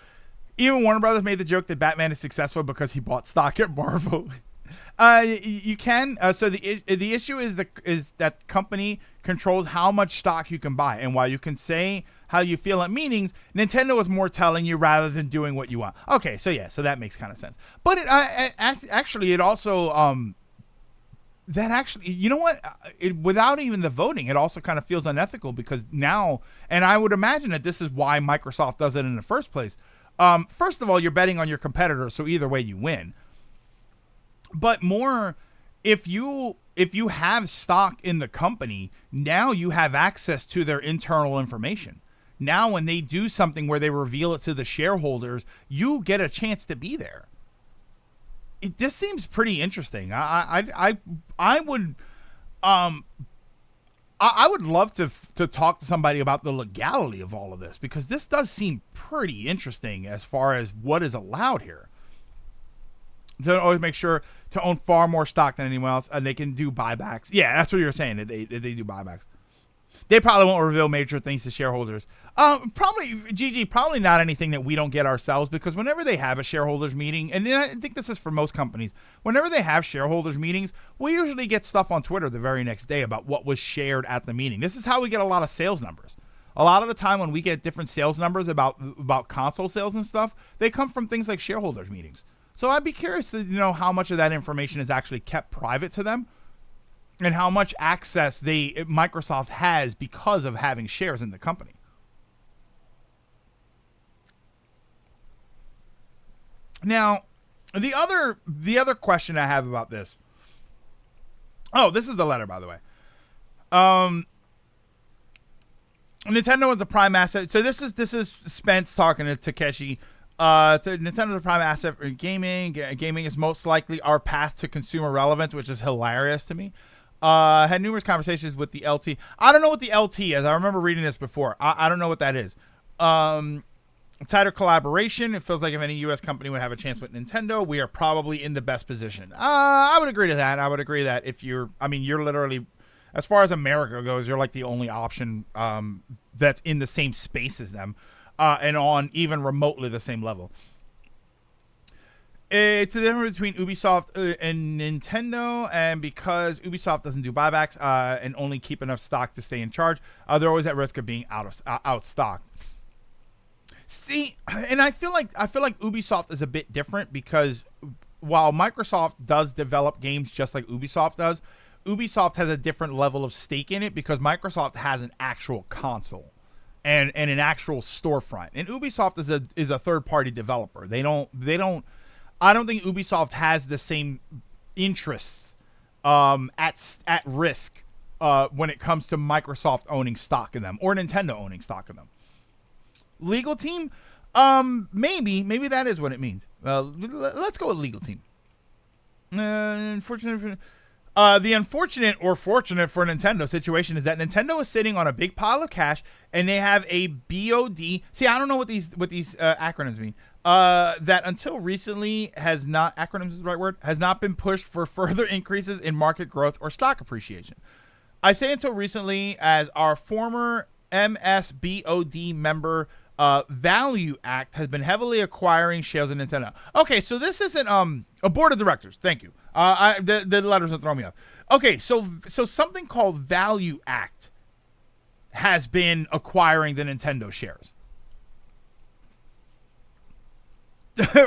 Warner Brothers made the joke that Batman is successful because he bought stock at Marvel. You can. So the issue is that company controls how much stock you can buy, and while you can say how you feel at meetings, Nintendo is more telling you rather than doing what you want. Okay, so yeah, so that makes kind of sense. But actually, it also that actually, you know what? Without even the voting, it also kind of feels unethical because now, and I would imagine that this is why Microsoft does it in the first place. First of all, you're betting on your competitor, so either way you win. But more, if you have stock in the company, now you have access to their internal information. Now when they do something where they reveal it to the shareholders, you get a chance to be there. This seems pretty interesting. I would love to talk to somebody about the legality of all of this, because this does seem pretty interesting as far as what is allowed here. To always make sure to own far more stock than anyone else, and they can do buybacks. Yeah, that's what you were saying, that they do buybacks. They probably won't reveal major things to shareholders. Probably not anything that we don't get ourselves, because whenever they have a shareholders meeting, and I think this is for most companies, whenever they have shareholders meetings, we usually get stuff on Twitter the very next day about what was shared at the meeting. This is how we get a lot of sales numbers. A lot of the time when we get different sales numbers about console sales and stuff, they come from things like shareholders meetings. So I'd be curious to know how much of that information is actually kept private to them, and how much access Microsoft has because of having shares in the company. Now, the other question I have about this. Oh, this is the letter, by the way. Nintendo is the prime asset. So this is Spence talking to Takeshi. Nintendo's a prime asset for gaming. Gaming is most likely our path to consumer relevance, which is hilarious to me. Had numerous conversations with the LT. I don't know what the LT is. I remember reading this before. I don't know what that is. Tighter collaboration. It feels like if any U.S. company would have a chance with Nintendo, we are probably in the best position. I would agree to that. I would agree that if you're literally, as far as America goes, you're like the only option that's in the same space as them and on even remotely the same level. It's the difference between Ubisoft and Nintendo, and because Ubisoft doesn't do buybacks and only keep enough stock to stay in charge, they're always at risk of being outstocked. See, and I feel like Ubisoft is a bit different because while Microsoft does develop games just like Ubisoft does, Ubisoft has a different level of stake in it because Microsoft has an actual console and an actual storefront, and Ubisoft is a third party developer. They don't. I don't think Ubisoft has the same interests at risk when it comes to Microsoft owning stock in them or Nintendo owning stock in them. Legal team, maybe that is what it means. Let's go with legal team. The unfortunate or fortunate for Nintendo situation is that Nintendo is sitting on a big pile of cash and they have a BOD. See, I don't know what these acronyms mean. That until recently has not, acronyms is the right word, has not been pushed for further increases in market growth or stock appreciation. I say until recently as our former MSBOD member Value Act has been heavily acquiring shares in Nintendo. Okay, so this isn't a board of directors. Thank you. The letters are throwing me off. Okay, so something called Value Act has been acquiring the Nintendo shares.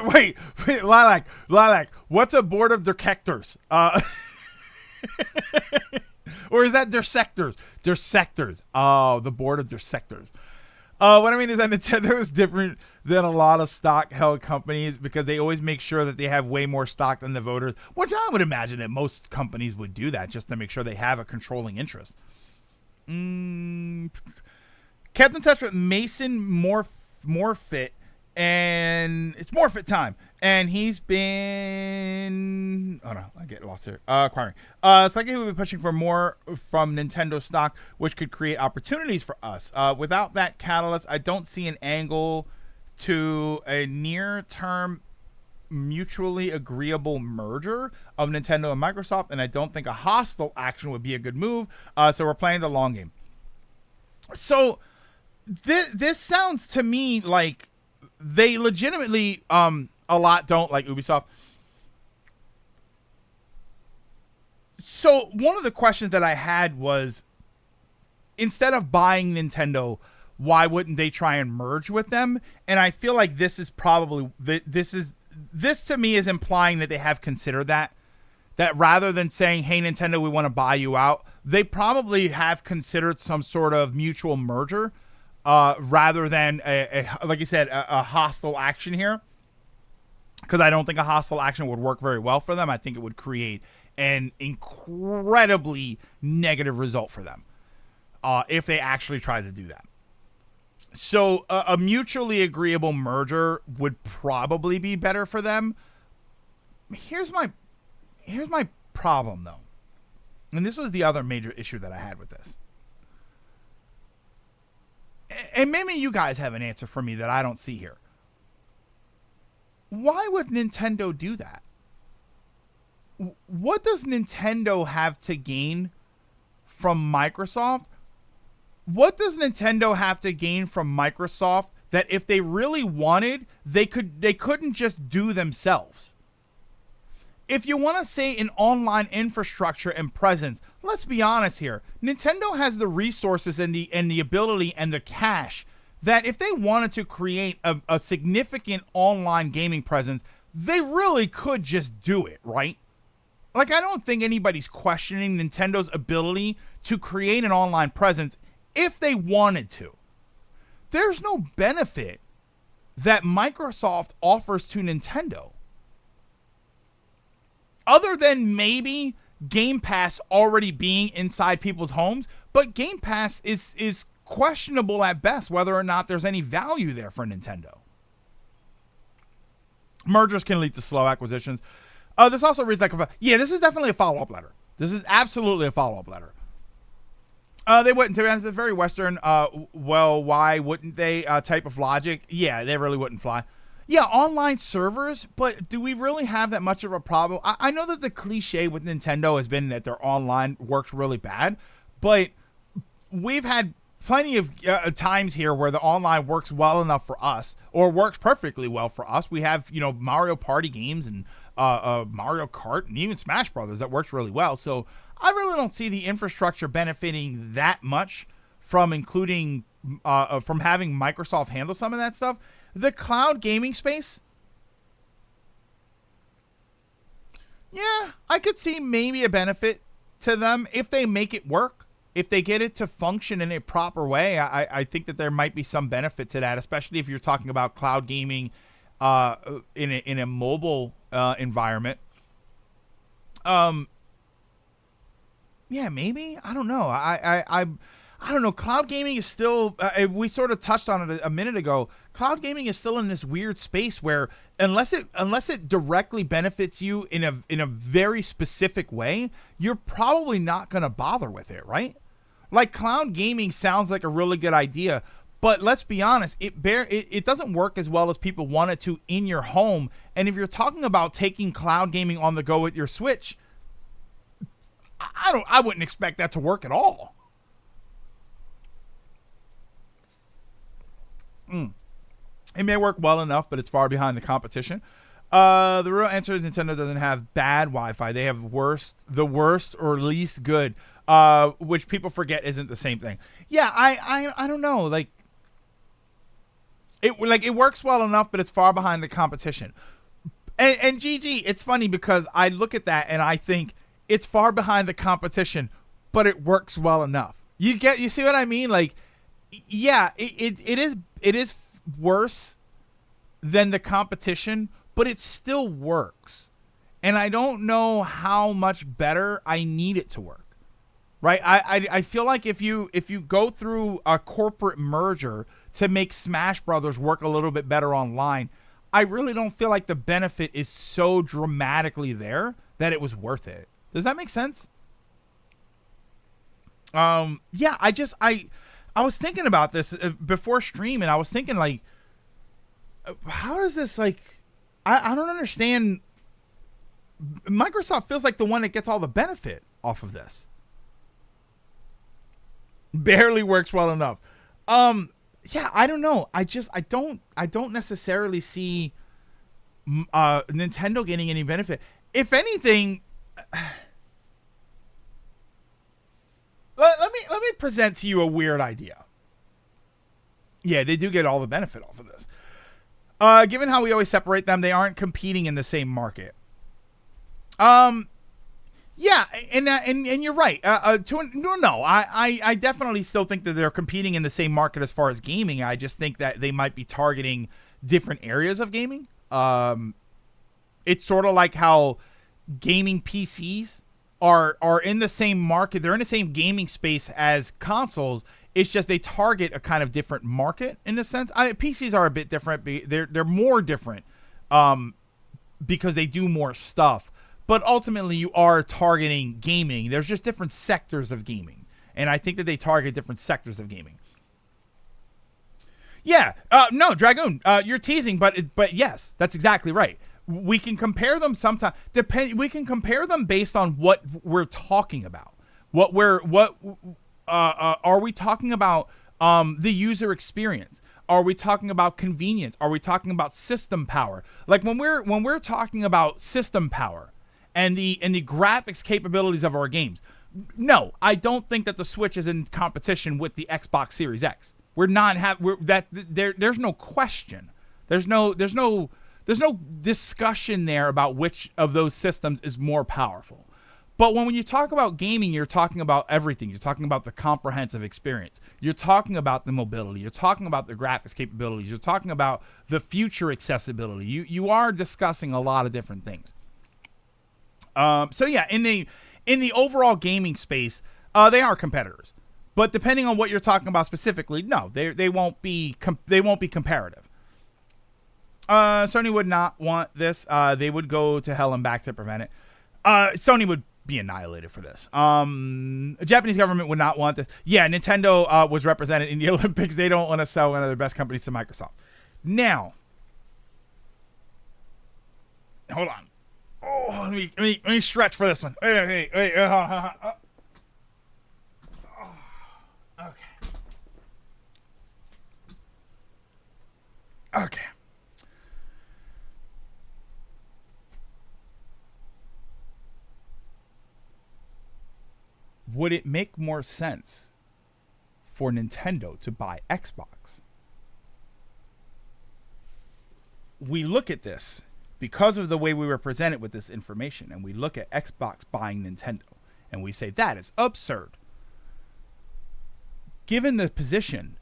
wait, Lilac, what's a board of directors? Or is that their sectors? Their sectors. Oh, the board of their sectors. What I mean is that Nintendo is different than a lot of stock-held companies because they always make sure that they have way more stock than the voters, which I would imagine that most companies would do that just to make sure they have a controlling interest. Kept in touch with Mason Morfitt, and it's Morfitt time. And he's been... Oh, no. I get lost here. Acquiring. It's like he would be pushing for more from Nintendo stock, which could create opportunities for us. Without that catalyst, I don't see an angle to a near-term mutually agreeable merger of Nintendo and Microsoft, and I don't think a hostile action would be a good move. So we're playing the long game. So this sounds to me like they legitimately... a lot don't like Ubisoft. So one of the questions that I had was, instead of buying Nintendo, why wouldn't they try and merge with them? And I feel like this is probably this to me is implying that they have considered that rather than saying, hey, Nintendo, we want to buy you out, they probably have considered some sort of mutual merger rather than like you said, a hostile action here. Because I don't think a hostile action would work very well for them. I think it would create an incredibly negative result for them if they actually tried to do that. So a mutually agreeable merger would probably be better for them. Here's my problem, though. And this was the other major issue that I had with this. And maybe you guys have an answer for me that I don't see here. Why would Nintendo do that? What does Nintendo have to gain from Microsoft? What does Nintendo have to gain from Microsoft that if they really wanted, they couldn't just do themselves? If you want to say an online infrastructure and presence, let's be honest here. Nintendo has the resources and the ability and the cash that if they wanted to create a significant online gaming presence, they really could just do it, right? Like, I don't think anybody's questioning Nintendo's ability to create an online presence if they wanted to. There's no benefit that Microsoft offers to Nintendo other than maybe Game Pass already being inside people's homes, but Game Pass is questionable at best whether or not there's any value there for Nintendo. Mergers can lead to slow acquisitions. This also reads like this is definitely a follow-up letter. This is absolutely a follow-up letter. They wouldn't. To be honest, it's very Western. Well, why wouldn't they? Type of logic. Yeah, they really wouldn't fly. Yeah, online servers, but do we really have that much of a problem? I know that the cliche with Nintendo has been that their online works really bad, but we've had plenty of times here where the online works well enough for us, or works perfectly well for us. We have, Mario Party games and Mario Kart and even Smash Brothers that works really well. So I really don't see the infrastructure benefiting that much from including from having Microsoft handle some of that stuff. The cloud gaming space, yeah, I could see maybe a benefit to them if they make it work. If they get it to function in a proper way, I think that there might be some benefit to that, especially if you're talking about cloud gaming in a mobile environment. Yeah, maybe. I don't know. I don't know. Cloud gaming is still. We sort of touched on it a minute ago. Cloud gaming is still in this weird space where unless it directly benefits you in a very specific way, you're probably not going to bother with it, right? Like, cloud gaming sounds like a really good idea, but let's be honest, it doesn't work as well as people want it to in your home. And if you're talking about taking cloud gaming on the go with your Switch, I wouldn't expect that to work at all. It may work well enough, but it's far behind the competition. The real answer is Nintendo doesn't have bad Wi-Fi. They have the worst or least good, which people forget isn't the same thing. Yeah, I don't know. It works well enough, but it's far behind the competition. And GG, it's funny because I look at that and I think it's far behind the competition, but it works well enough. You see what I mean? Like, yeah, it is worse than the competition, but it still works. And I don't know how much better I need it to work. Right? I feel like if you go through a corporate merger to make Smash Brothers work a little bit better online, I really don't feel like the benefit is so dramatically there that it was worth it. Does that make sense? Yeah, I was thinking about this before stream, and I was thinking, like, how is this, like, I don't understand. Microsoft feels like the one that gets all the benefit off of this. Barely works well enough. Yeah, I don't know. I don't necessarily see Nintendo getting any benefit. If anything, let me present to you a weird idea. Yeah, they do get all the benefit off of this. Given how we always separate them, they aren't competing in the same market. Yeah, and you're right. No, I definitely still think that they're competing in the same market as far as gaming. I just think that they might be targeting different areas of gaming. It's sort of like how gaming PCs are in the same market. They're in the same gaming space as consoles. It's just they target a kind of different market in a sense. PCs are a bit different. They're more different because they do more stuff. But ultimately, you are targeting gaming. There's just different sectors of gaming. And I think that they target different sectors of gaming. Yeah. No, Dragoon, you're teasing, but yes, that's exactly right. We can compare them sometimes. We can compare them based on what we're talking about. Are we talking about the user experience? Are we talking about convenience? Are we talking about system power? Like when we're talking about system power and the graphics capabilities of our games, no, I don't think that the Switch is in competition with the Xbox Series X. There's no question. There's no discussion there about which of those systems is more powerful. But when you talk about gaming, you're talking about everything. You're talking about the comprehensive experience. You're talking about the mobility. You're talking about the graphics capabilities. You're talking about the future accessibility. You are discussing a lot of different things. So yeah, in the overall gaming space, they are competitors. But depending on what you're talking about specifically, no, they won't be comparative. Sony would not want this. They would go to hell and back to prevent it. Sony would be annihilated for this. The Japanese government would not want this. Yeah, Nintendo was represented in the Olympics. They don't want to sell one of their best companies to Microsoft. Now, hold on. Oh, let me stretch for this one. Wait. Okay. Would it make more sense for Nintendo to buy Xbox? We look at this because of the way we were presented with this information, and we look at Xbox buying Nintendo, and we say that is absurd. Given the position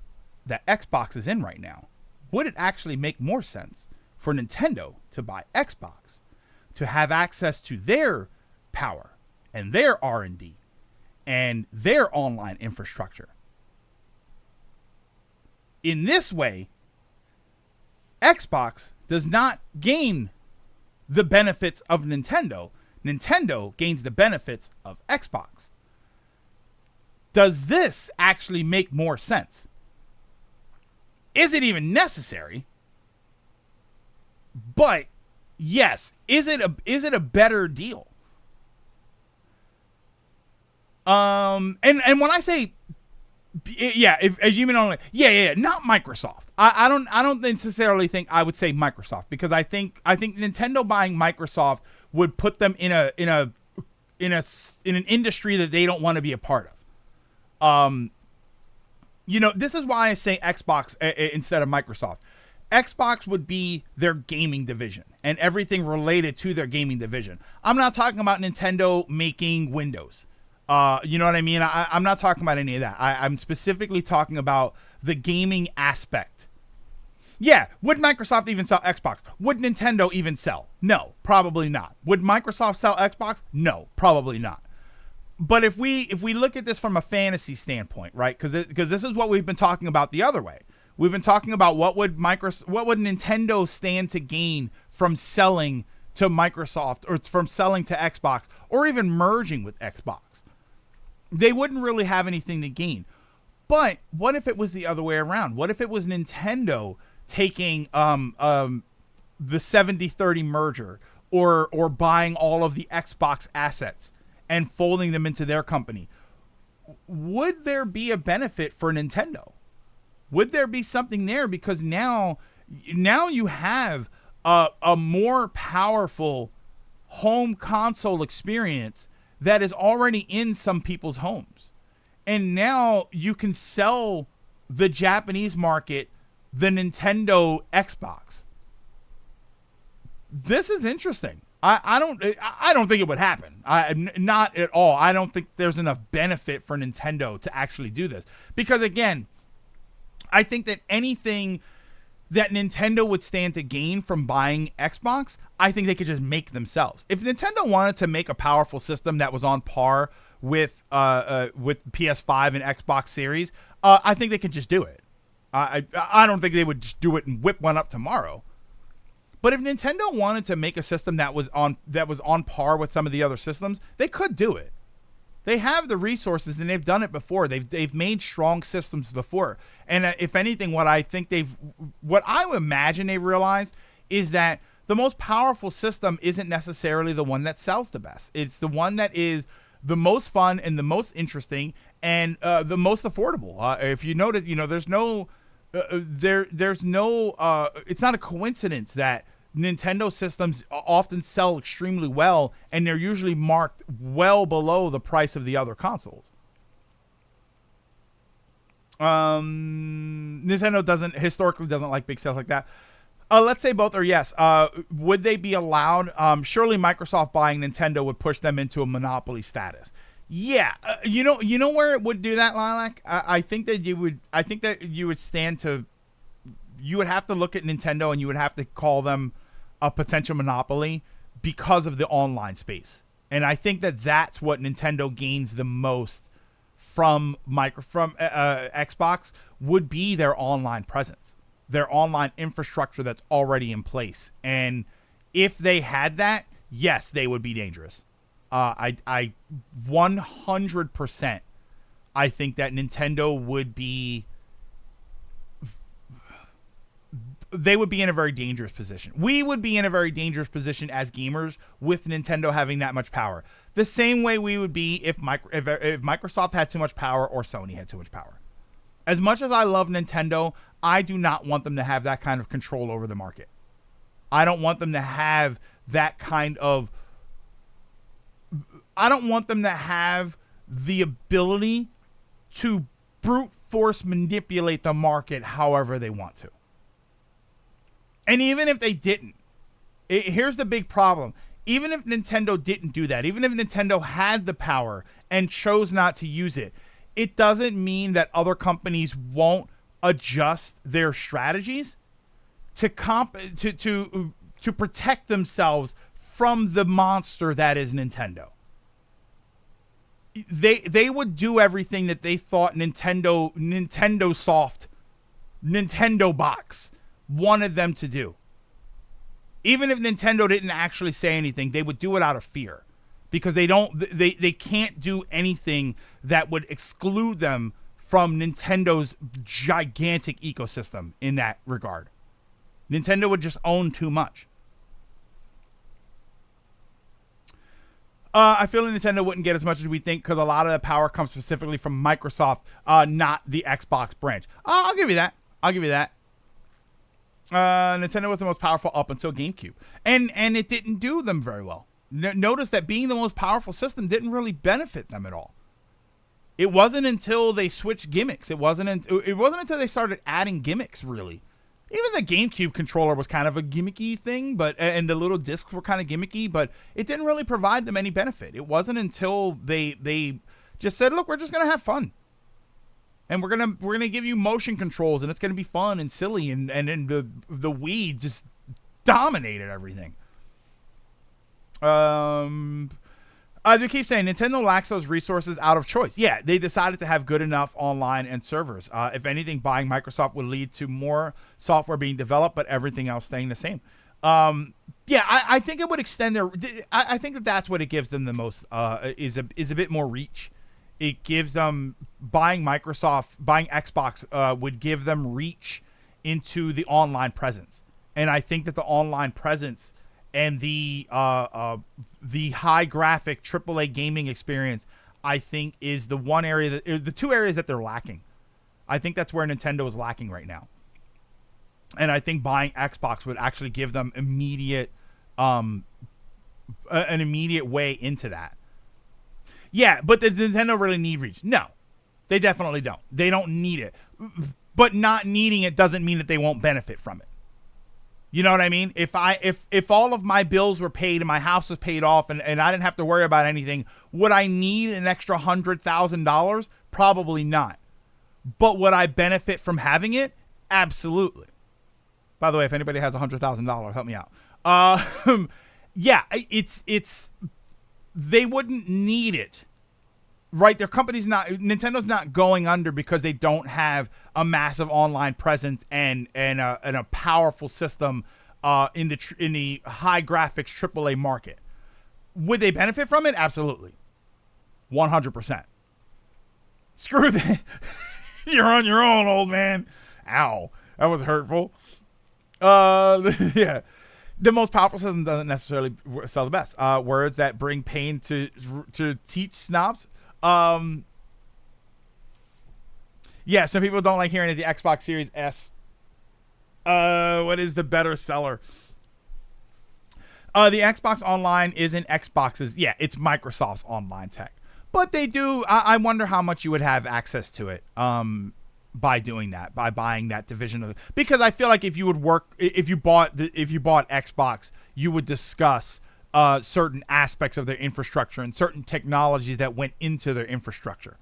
that Xbox is in right now, would it actually make more sense for Nintendo to buy Xbox, to have access to their power and their R&D and their online infrastructure? In this way, Xbox does not gain the benefits of Nintendo. Nintendo gains the benefits of Xbox. Does this actually make more sense? Is it even necessary? But yes, is it a better deal? And when I say as you mean only, not Microsoft. I don't necessarily think I would say Microsoft, because I think Nintendo buying Microsoft would put them in an industry that they don't want to be a part of. This is why I say Xbox instead of Microsoft. Xbox would be their gaming division and everything related to their gaming division. I'm not talking about Nintendo making Windows. You know what I mean? I'm not talking about any of that. I'm specifically talking about the gaming aspect. Yeah, would Microsoft even sell Xbox? Would Nintendo even sell? No, probably not. Would Microsoft sell Xbox? No, probably not. But if we look at this from a fantasy standpoint, right? Because this is what we've been talking about the other way. We've been talking about what would Nintendo stand to gain from selling to Microsoft, or from selling to Xbox, or even merging with Xbox. They wouldn't really have anything to gain. But what if it was the other way around? What if it was Nintendo taking the 70-30 merger, or buying all of the Xbox assets and folding them into their company? Would there be a benefit for Nintendo? Would there be something there? Because now you have a more powerful home console experience that is already in some people's homes. And now you can sell the Japanese market the Nintendo Xbox. This is interesting. I don't think it would happen. Not at all. I don't think there's enough benefit for Nintendo to actually do this. Because again, I think that anything that Nintendo would stand to gain from buying Xbox, I think they could just make themselves. If Nintendo wanted to make a powerful system that was on par with PS5 and Xbox Series, I think they could just do it. I don't think they would just do it and whip one up tomorrow. But if Nintendo wanted to make a system that was on par with some of the other systems, they could do it. They have the resources, and they've done it before. They've made strong systems before. And if anything, what I would imagine they realized is that the most powerful system isn't necessarily the one that sells the best. It's the one that is the most fun and the most interesting and the most affordable. If you notice, there's no, it's not a coincidence that Nintendo systems often sell extremely well, and they're usually marked well below the price of the other consoles. Nintendo historically doesn't like big sales like that. Let's say both are yes. Would they be allowed? Surely Microsoft buying Nintendo would push them into a monopoly status. Yeah, you know where it would do that, Lilac? I think that you would have to look at Nintendo, and you would have to call them a potential monopoly because of the online space. And I think that that's what Nintendo gains the most from Xbox would be their online presence, their online infrastructure that's already in place. And if they had that, yes, they would be dangerous. I 100%. I think that Nintendo would be. They would be in a very dangerous position. We would be in a very dangerous position as gamers with Nintendo having that much power. The same way we would be if Microsoft had too much power or Sony had too much power. As much as I love Nintendo, I do not want them to have that kind of control over the market. I don't want them to have that kind of... I don't want them to have the ability to brute force manipulate the market however they want to. And even if they didn't, here's the big problem. Even if Nintendo didn't do that, even if Nintendo had the power and chose not to use it, it doesn't mean that other companies won't adjust their strategies to protect themselves from the monster that is Nintendo. They would do everything that they thought Nintendo Soft, Nintendo Box wanted them to do. Even if Nintendo didn't actually say anything, they would do it out of fear, because they can't do anything that would exclude them from Nintendo's gigantic ecosystem in that regard. Nintendo would just own too much. I feel like Nintendo wouldn't get as much as we think, because a lot of the power comes specifically from Microsoft, not the Xbox branch. I'll give you that. Nintendo was the most powerful up until GameCube, and it didn't do them very well. Notice that being the most powerful system didn't really benefit them at all. It wasn't until they switched gimmicks. It wasn't until they started adding gimmicks, really. Even the GameCube controller was kind of a gimmicky thing, and the little discs were kind of gimmicky, but it didn't really provide them any benefit. It wasn't until they just said, "Look, we're just gonna have fun. And we're gonna give you motion controls, and it's gonna be fun and silly," and then the Wii just dominated everything. As we keep saying, Nintendo lacks those resources out of choice. Yeah, they decided to have good enough online and servers. If anything, buying Microsoft would lead to more software being developed, but everything else staying the same. I think it would extend their. I think that's what it gives them the most. Is a bit more reach. It gives them buying Xbox would give them reach into the online presence, and I think that the online presence and the high graphic AAA gaming experience, I think, is the two areas that they're lacking. I think that's where Nintendo is lacking right now, and I think buying Xbox would actually give them an immediate way into that. Yeah, but does Nintendo really need reach? No, they definitely don't. They don't need it. But not needing it doesn't mean that they won't benefit from it. You know what I mean? If all of my bills were paid and my house was paid off and I didn't have to worry about anything, would I need an extra $100,000? Probably not. But would I benefit from having it? Absolutely. By the way, if anybody has $100,000, help me out. It's they wouldn't need it, right? Nintendo's not going under because they don't have a massive online presence and a powerful system in the high graphics AAA market. Would they benefit from it? Absolutely, 100%. Screw that. You're on your own, old man. Ow, that was hurtful. Yeah. The most powerful system doesn't necessarily sell the best. Words that bring pain to teach snobs. Some people don't like hearing it. The Xbox Series S. What is the better seller? The Xbox Online isn't Xbox's. Yeah, it's Microsoft's online tech. But they do. I wonder how much you would have access to it. By doing that, by buying that division of because I feel like if you bought Xbox, you would discuss certain aspects of their infrastructure and certain technologies that went into their infrastructure.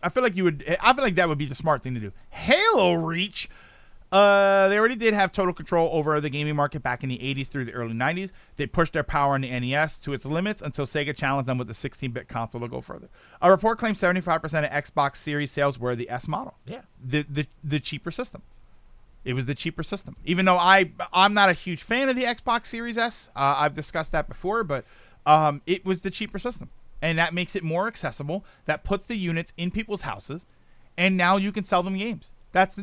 I feel like that would be the smart thing to do. Halo Reach. They already did have total control over the gaming market back in the 80s through the early 90s. They pushed their power in the NES to its limits until Sega challenged them with the 16-bit console to go further. A report claims 75% of Xbox Series sales were the S model. Yeah, the cheaper system. It was the cheaper system. Even though I'm not a huge fan of the Xbox Series S. I've discussed that before, but it was the cheaper system, and that makes it more accessible. That puts the units in people's houses, and now you can sell them games. That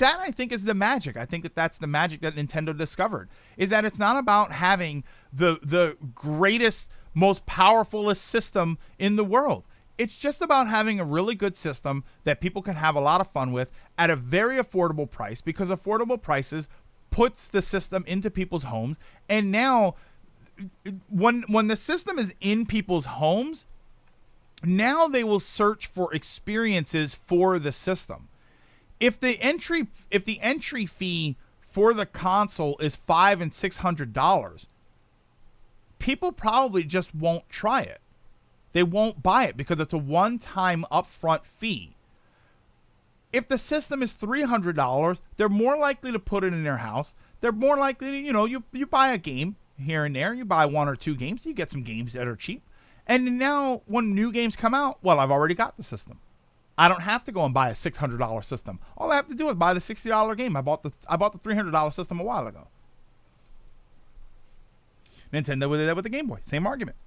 I think is the magic. I think that's the magic that Nintendo discovered, is that it's not about having the greatest, most powerfulest system in the world. It's just about having a really good system that people can have a lot of fun with at a very affordable price, because affordable prices puts the system into people's homes. And now when the system is in people's homes, now they will search for experiences for the system. If the entry fee for the console is $500 and $600, people probably just won't try it. They won't buy it because it's a one-time upfront fee. If the system is $300, they're more likely to put it in their house. They're more likely to, you buy a game here and there. You buy 1 or 2 games. You get some games that are cheap. And now when new games come out, well, I've already got the system. I don't have to go and buy a $600 system. All I have to do is buy the $60 game. I bought the $300 system a while ago. Nintendo did that with the Game Boy. Same argument.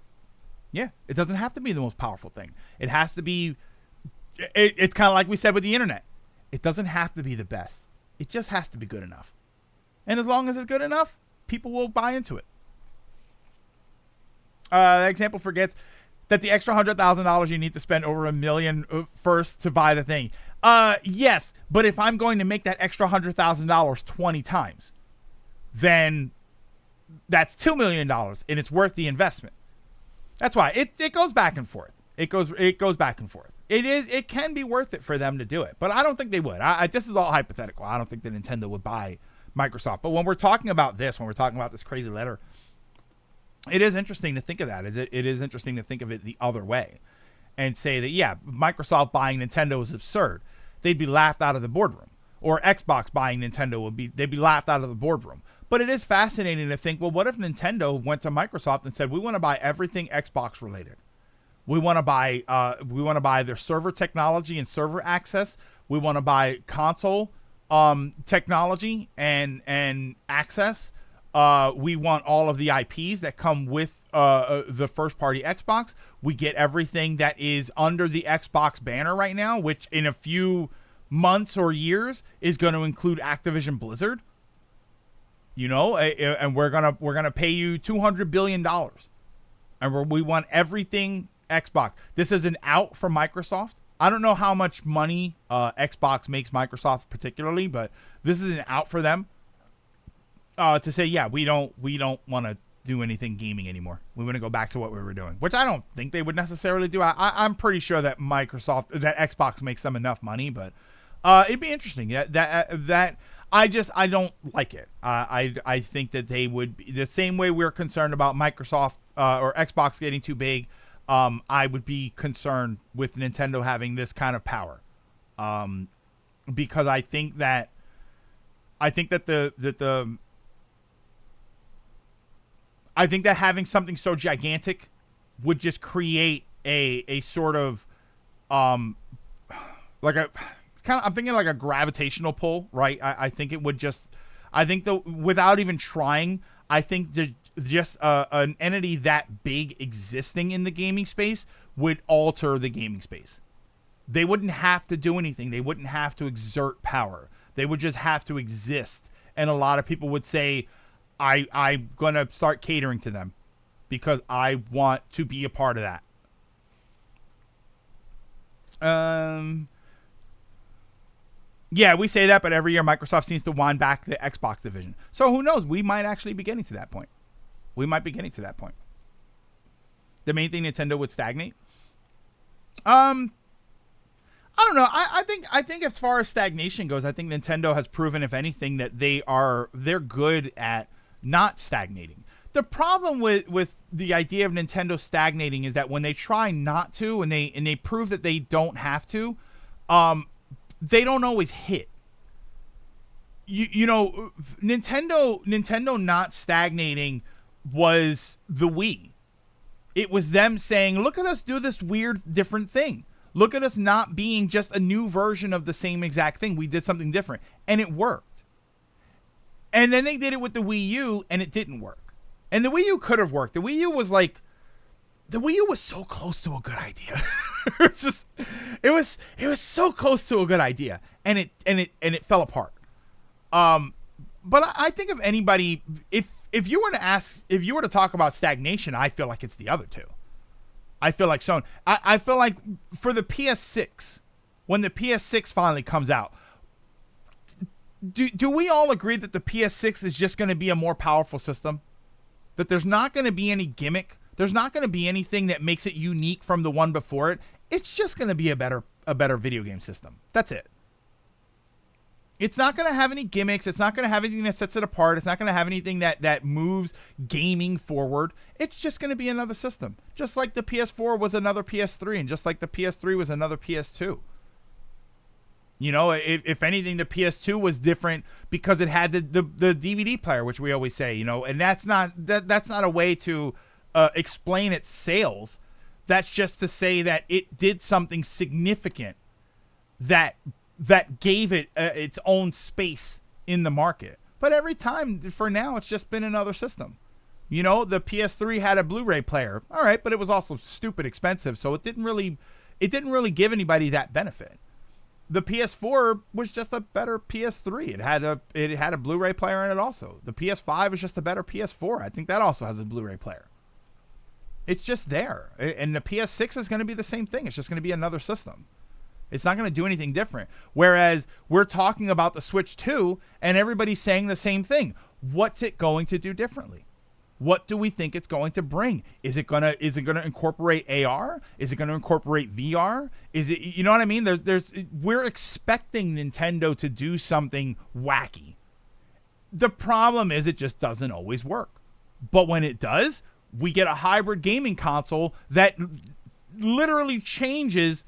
Yeah, it doesn't have to be the most powerful thing. It has to be. It's kind of like we said with the internet. It doesn't have to be the best. It just has to be good enough. And as long as it's good enough, people will buy into it. The example forgets that the extra $100,000 you need to spend over $1 million first to buy the thing. Yes, but if I'm going to make that extra $100,000 20 times, then that's $2 million, and it's worth the investment. That's why it goes back and forth. It goes back and forth. It can be worth it for them to do it, but I don't think they would. This is all hypothetical. I don't think that Nintendo would buy Microsoft. But when we're talking about this crazy letter, it is interesting to think of that. It is interesting to think of it the other way and say that, yeah, Microsoft buying Nintendo is absurd. They'd be laughed out of the boardroom. Or Xbox buying Nintendo they'd be laughed out of the boardroom. But it is fascinating to think, well, what if Nintendo went to Microsoft and said, we want to buy everything Xbox related. We want to buy their server technology and server access. We want to buy console technology and access. We want all of the IPs that come with the first party Xbox. We get everything that is under the Xbox banner right now, which in a few months or years is going to include Activision Blizzard. And we're gonna pay you $200 billion, and we want everything Xbox. This is an out for Microsoft. I don't know how much money Xbox makes Microsoft particularly, but this is an out for them to say, yeah, we don't want to do anything gaming anymore. We want to go back to what we were doing, which I don't think they would necessarily do. I'm pretty sure that Xbox makes them enough money, but it'd be interesting. That I don't like it. I think that they would be the same way we're concerned about Microsoft or Xbox getting too big. I would be concerned with Nintendo having this kind of power, because I think that having something so gigantic would just create a sort of I'm thinking like a gravitational pull, right? I think it would without even trying, I think just an entity that big existing in the gaming space would alter the gaming space. They wouldn't have to do anything. They wouldn't have to exert power. They would just have to exist. And a lot of people would say, I'm going to start catering to them because I want to be a part of that. Yeah, we say that, but every year Microsoft seems to wind back the Xbox division. So who knows? We might actually be getting to that point. The main thing, Nintendo would stagnate. I don't know. I think as far as stagnation goes, I think Nintendo has proven, if anything, that they're good at not stagnating. The problem with the idea of Nintendo stagnating is that when they try not to, and they prove that they don't have to, they don't always hit. Nintendo not stagnating was the Wii. It was them saying, look at us do this weird different thing. Look at us not being just a new version of the same exact thing. We did something different, and it worked. And then they did it with the Wii U, and it didn't work. And the Wii U could have worked. The Wii U was like, the Wii U was so close to a good idea. it was so close to a good idea, and it fell apart. But I think if anybody, if you were to talk about stagnation, I feel like it's the other two. I feel like Sony. I feel like for the PS6, when the PS6 finally comes out, do we all agree that the PS6 is just going to be a more powerful system? That there's not going to be any gimmick. There's not going to be anything that makes it unique from the one before it. It's just going to be a better video game system. That's it. It's not going to have any gimmicks. It's not going to have anything that sets it apart. It's not going to have anything that moves gaming forward. It's just going to be another system. Just like the PS4 was another PS3, and just like the PS3 was another PS2. You know, if anything, the PS2 was different because it had the DVD player, which we always say, you know, and that's not a way to explain its sales. That's just to say that it did something significant that gave it its own space in the market. But every time, for now, it's just been another system. You know, the PS3 had a Blu-ray player, all right, but it was also stupid expensive, so it didn't really give anybody that benefit. The PS4 was just a better PS3. It had a Blu-ray player in it also. The PS5 is just a better PS4. I think that also has a Blu-ray player. It's just there. And the PS6 is going to be the same thing. It's just going to be another system. It's not going to do anything different. Whereas we're talking about the Switch 2 and everybody's saying the same thing. What's it going to do differently? What do we think it's going to bring? Is it gonna incorporate AR? Is it gonna incorporate VR? Is it, you know what I mean? We're expecting Nintendo to do something wacky. The problem is it just doesn't always work. But when it does, we get a hybrid gaming console that literally changes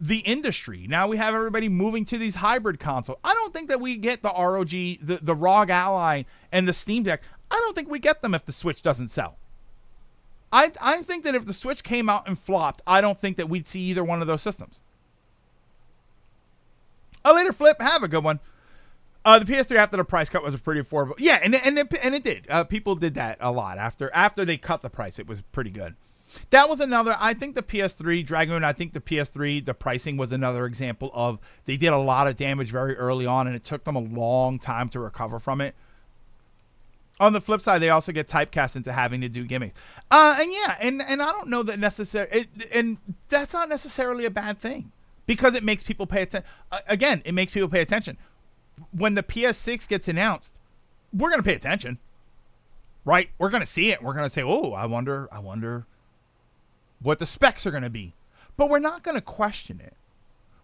the industry. Now we have everybody moving to these hybrid consoles. I don't think that we get the ROG, the ROG Ally, and the Steam Deck. I don't think we get them if the Switch doesn't sell. I think that if the Switch came out and flopped, I don't think that we'd see either one of those systems. A later flip, have a good one. The PS3 after the price cut was pretty affordable. Yeah, and it did. People did that a lot after they cut the price. It was pretty good. That was another. I think the PS3 Dragoon. I think the PS3 the pricing was another example of they did a lot of damage very early on, and it took them a long time to recover from it. On the flip side, they also get typecast into having to do gimmicks. And I don't know that necessarily, and that's not necessarily a bad thing because it makes people pay attention. Again, it makes people pay attention. When the PS6 gets announced, we're going to pay attention, right? We're going to see it. We're going to say, oh, I wonder what the specs are going to be. But we're not going to question it.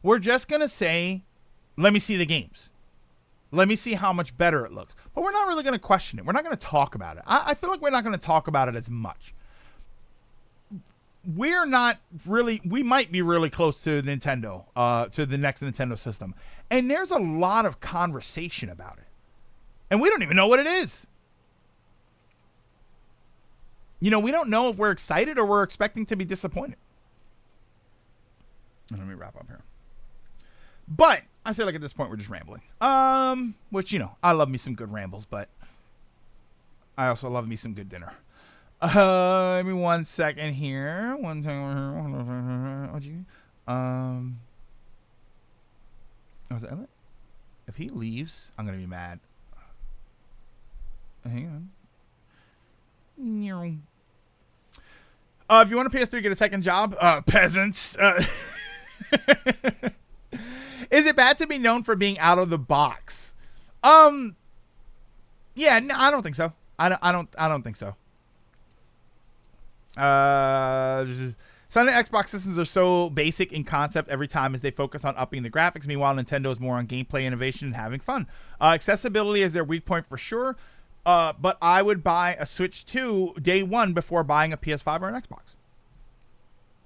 We're just going to say, let me see the games. Let me see how much better it looks. But we're not really going to question it. We're not going to talk about it. I feel like we're not going to talk about it as much. We might be really close to Nintendo, to the next Nintendo system. And there's a lot of conversation about it. And we don't even know what it is. You know, we don't know if we're excited or we're expecting to be disappointed. Let me wrap up here. But I feel like at this point we're just rambling. Which, you know, I love me some good rambles, but I also love me some good dinner. Give me 1 second here. One second. Was that it? If he leaves, I'm gonna be mad. Hang on. If you want a PS3, get a second job. Peasants. Is it bad to be known for being out of the box? Yeah, no, I don't think so. I don't think so. Some of the Xbox systems are so basic in concept every time as they focus on upping the graphics. Meanwhile, Nintendo is more on gameplay innovation and having fun. Accessibility is their weak point for sure. But I would buy a Switch 2 day one before buying a PS5 or an Xbox.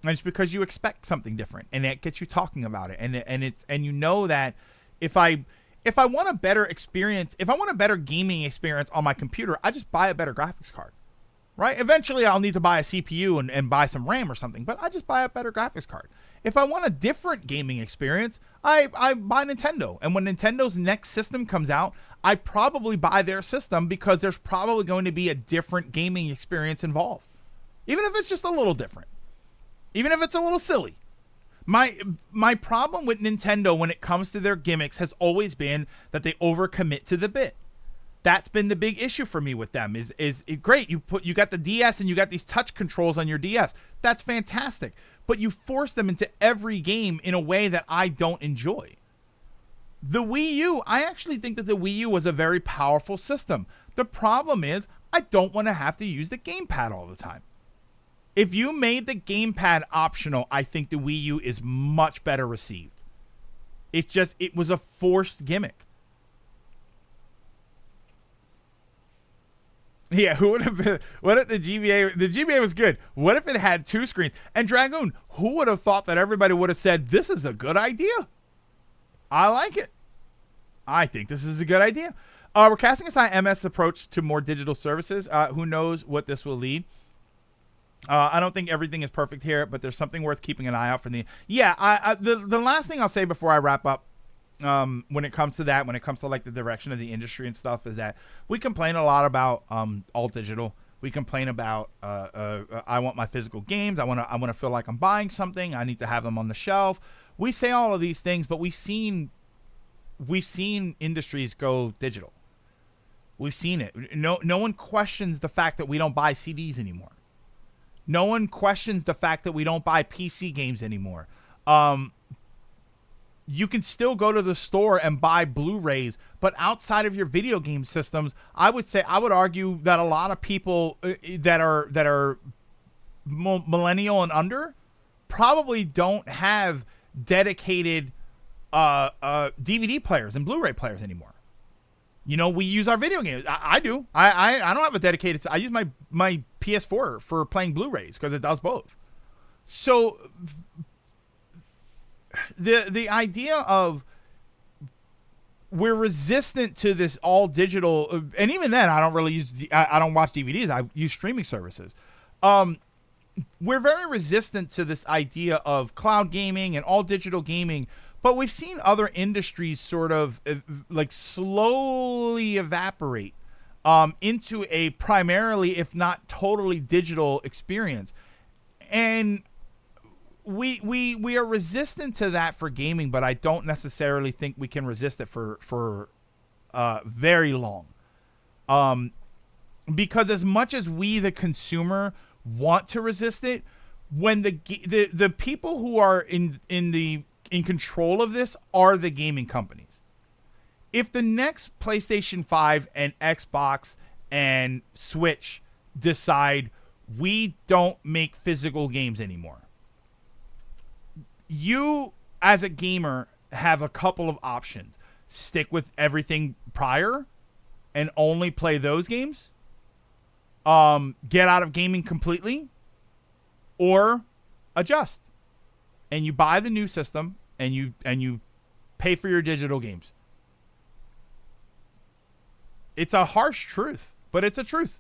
And it's because you expect something different, and it gets you talking about it. And you know that if I want a better experience, if I want a better gaming experience on my computer, I just buy a better graphics card. Right? Eventually, I'll need to buy a CPU and buy some RAM or something, but I just buy a better graphics card. If I want a different gaming experience, I buy Nintendo. And when Nintendo's next system comes out, I probably buy their system because there's probably going to be a different gaming experience involved. Even if it's just a little different. Even if it's a little silly. My problem with Nintendo when it comes to their gimmicks has always been that they overcommit to the bit. That's been the big issue for me with them. Is great. You got the DS and you got these touch controls on your DS. That's fantastic. But you force them into every game in a way that I don't enjoy. The Wii U, I actually think that the Wii U was a very powerful system. The problem is I don't want to have to use the gamepad all the time. If you made the gamepad optional, I think the Wii U is much better received. It was a forced gimmick. Yeah, who would have been? What if the GBA? The GBA was good. What if it had 2 screens? And Dragoon, who would have thought that everybody would have said, this is a good idea? I like it. I think this is a good idea. We're casting aside MS approach to more digital services. Who knows what this will lead? I don't think everything is perfect here, but there's something worth keeping an eye out for. The last thing I'll say before I wrap up, when it comes to that, when it comes to like the direction of the industry and stuff, is that we complain a lot about all digital. We complain about I want my physical games. I want to feel like I'm buying something. I need to have them on the shelf. We say all of these things, but we've seen industries go digital. We've seen it. No one questions the fact that we don't buy CDs anymore. No one questions the fact that we don't buy PC games anymore. You can still go to the store and buy Blu-rays, but outside of your video game systems, I would argue that a lot of people that are millennial and under probably don't have dedicated DVD players and Blu-ray players anymore. You know, we use our video games. I do. I don't have a dedicated. I use my PS4 for playing Blu-rays because it does both. So the idea of we're resistant to this all digital, and even then I don't really use. I don't watch DVDs. I use streaming services. We're very resistant to this idea of cloud gaming and all digital gaming. But we've seen other industries sort of like slowly evaporate into a primarily, if not totally, digital experience. And we are resistant to that for gaming, but I don't necessarily think we can resist it for very long. Because as much as we, the consumer, want to resist it, when the people who are in control of this are the gaming companies. If the next PlayStation 5 and Xbox and Switch decide we don't make physical games anymore, you as a gamer have a couple of options. Stick with everything prior and only play those games. Get out of gaming completely, or adjust. And you buy the new system and you pay for your digital games. It's a harsh truth, but it's a truth.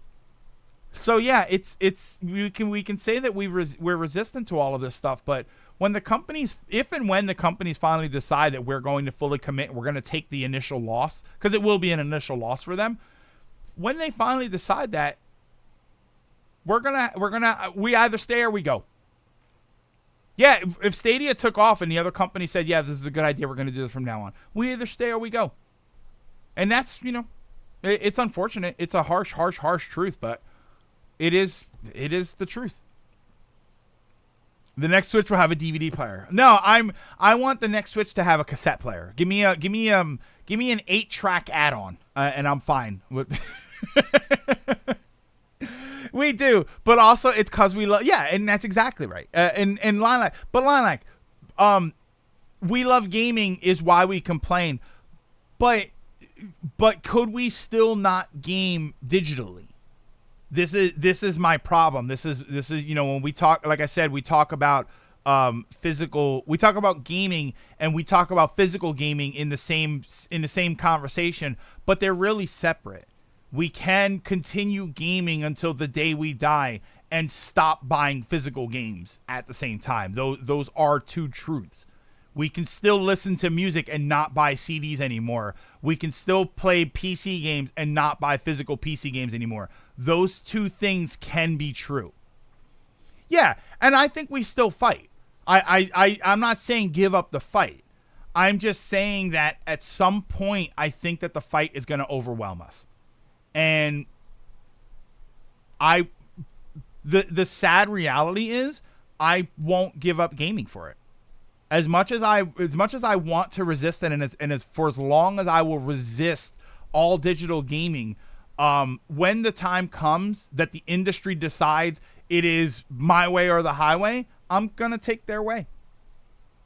So yeah, it's we can say that we're resistant to all of this stuff, but when the companies, if and when the companies finally decide that we're going to fully commit, we're going to take the initial loss, because it will be an initial loss for them. When they finally decide that, we either stay or we go. Yeah, if Stadia took off and the other company said, yeah, this is a good idea, we're going to do this from now on, we either stay or we go. And that's, it's unfortunate. It's a harsh truth, but it is the truth. The next Switch will have a DVD player. No, I want the next Switch to have a cassette player. Give me an 8-track add-on, and I'm fine with. We do, but also it's because we love. Yeah, and that's exactly right. And Lilac, we love gaming is why we complain, but could we still not game digitally? This is my problem. This is when we talk, like I said, we talk about physical. We talk about gaming and we talk about physical gaming in the same conversation, but they're really separate. We can continue gaming until the day we die and stop buying physical games at the same time. Those are two truths. We can still listen to music and not buy CDs anymore. We can still play PC games and not buy physical PC games anymore. Those two things can be true. Yeah, and I think we still fight. I'm not saying give up the fight. I'm just saying that at some point, I think that the fight is going to overwhelm us. And the sad reality is I won't give up gaming for it. As much as I want to resist it, and for as long as I will resist all digital gaming, when the time comes that the industry decides it is my way or the highway, I'm gonna take their way.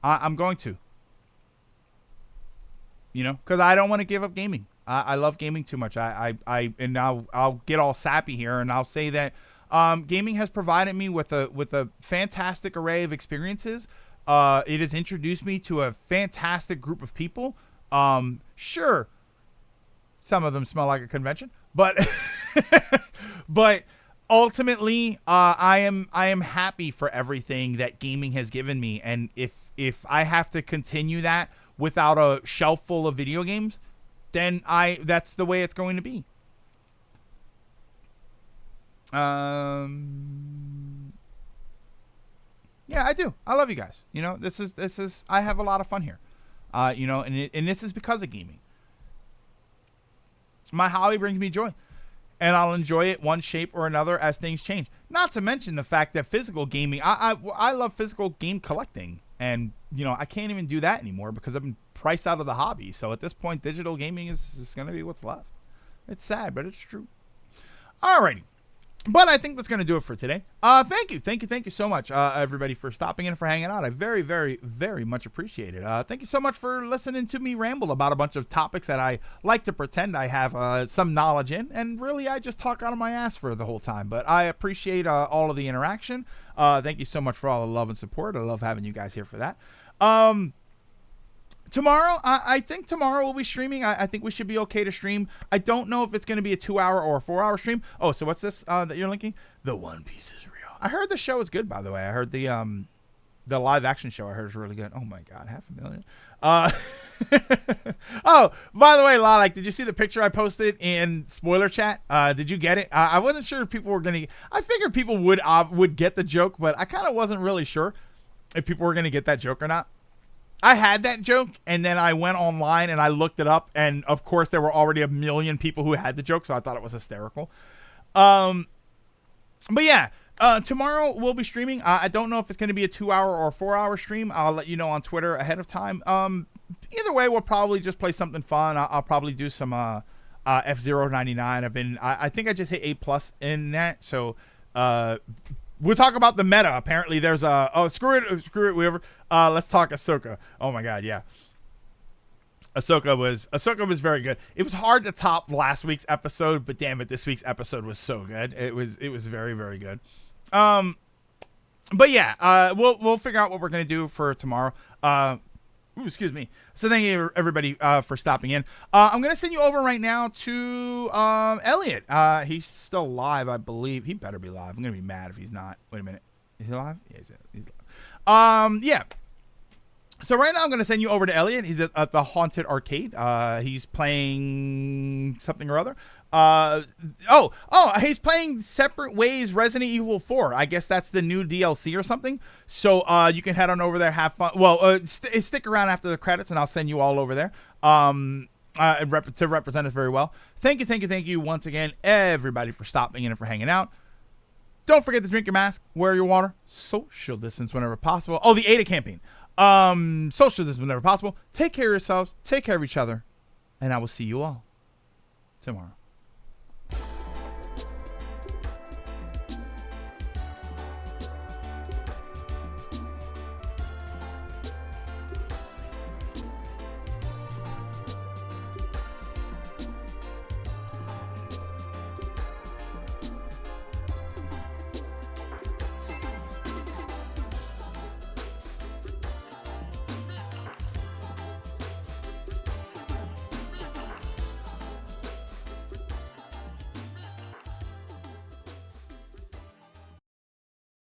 I'm going to, because I don't want to give up gaming. I love gaming too much. And now I'll get all sappy here, and I'll say that gaming has provided me with a fantastic array of experiences. It has introduced me to a fantastic group of people. Sure, some of them smell like a convention, but but ultimately, I am happy for everything that gaming has given me. And if I have to continue that without a shelf full of video games, then that's the way it's going to be. Yeah, I do. I love you guys. This is. I have a lot of fun here. And this is because of gaming. My hobby brings me joy, and I'll enjoy it one shape or another as things change. Not to mention the fact that physical gaming. I love physical game collecting, and I can't even do that anymore because I've been priced out of the hobby. So at this point, digital gaming is going to be what's left. It's sad, but it's true. Alrighty. But I think that's going to do it for today. Thank you so much, everybody, for stopping in and for hanging out. I very, very, very much appreciate it. Thank you so much for listening to me ramble about a bunch of topics that I like to pretend I have some knowledge in, and really I just talk out of my ass for the whole time. But I appreciate all of the interaction. Thank you so much for all the love and support. I love having you guys here for that. Tomorrow, I think tomorrow we'll be streaming. I think we should be okay to stream. I don't know if it's going to be a 2-hour or a 4-hour stream. Oh, so what's this that you're linking? The One Piece is real. I heard the show is good, by the way. I heard the live action show I heard is really good. Oh my God, 500,000. Oh, by the way, Lalak, did you see the picture I posted in spoiler chat? Did you get it? I wasn't sure if people were going to. I figured people would get the joke, but I kind of wasn't really sure if people were going to get that joke or not. I had that joke, and then I went online and I looked it up, and of course there were already 1 million people who had the joke, so I thought it was hysterical. But yeah, tomorrow we'll be streaming. I don't know if it's going to be a 2-hour or a 4-hour stream. I'll let you know on Twitter ahead of time. Either way, we'll probably just play something fun. I'll probably do some F-Zero 99. I think I just hit 8+ in that, so we'll talk about the meta. Apparently, there's screw it, whatever. Let's talk Ahsoka. Oh my God, yeah. Ahsoka was very good. It was hard to top last week's episode, but damn it, this week's episode was so good. It was very, very good. But yeah, we'll figure out what we're gonna do for tomorrow. Excuse me. So thank you everybody for stopping in. I'm gonna send you over right now to Elliot. He's still live, I believe. He better be live. I'm gonna be mad if he's not. Wait a minute. Is he live? Yeah, he's live. Yeah. So right now I'm gonna send you over to Elliot. He's at the Haunted Arcade. He's playing something or other. He's playing Separate Ways Resident Evil 4. I guess that's the new DLC or something. So you can head on over there, have fun. Well, stick around after the credits, and I'll send you all over there to represent us very well. Thank you once again, everybody, for stopping in and for hanging out. Don't forget to drink your mask, wear your water, social distance whenever possible. Oh, the ADA campaign. Social distance whenever possible. Take care of yourselves, take care of each other, and I will see you all tomorrow.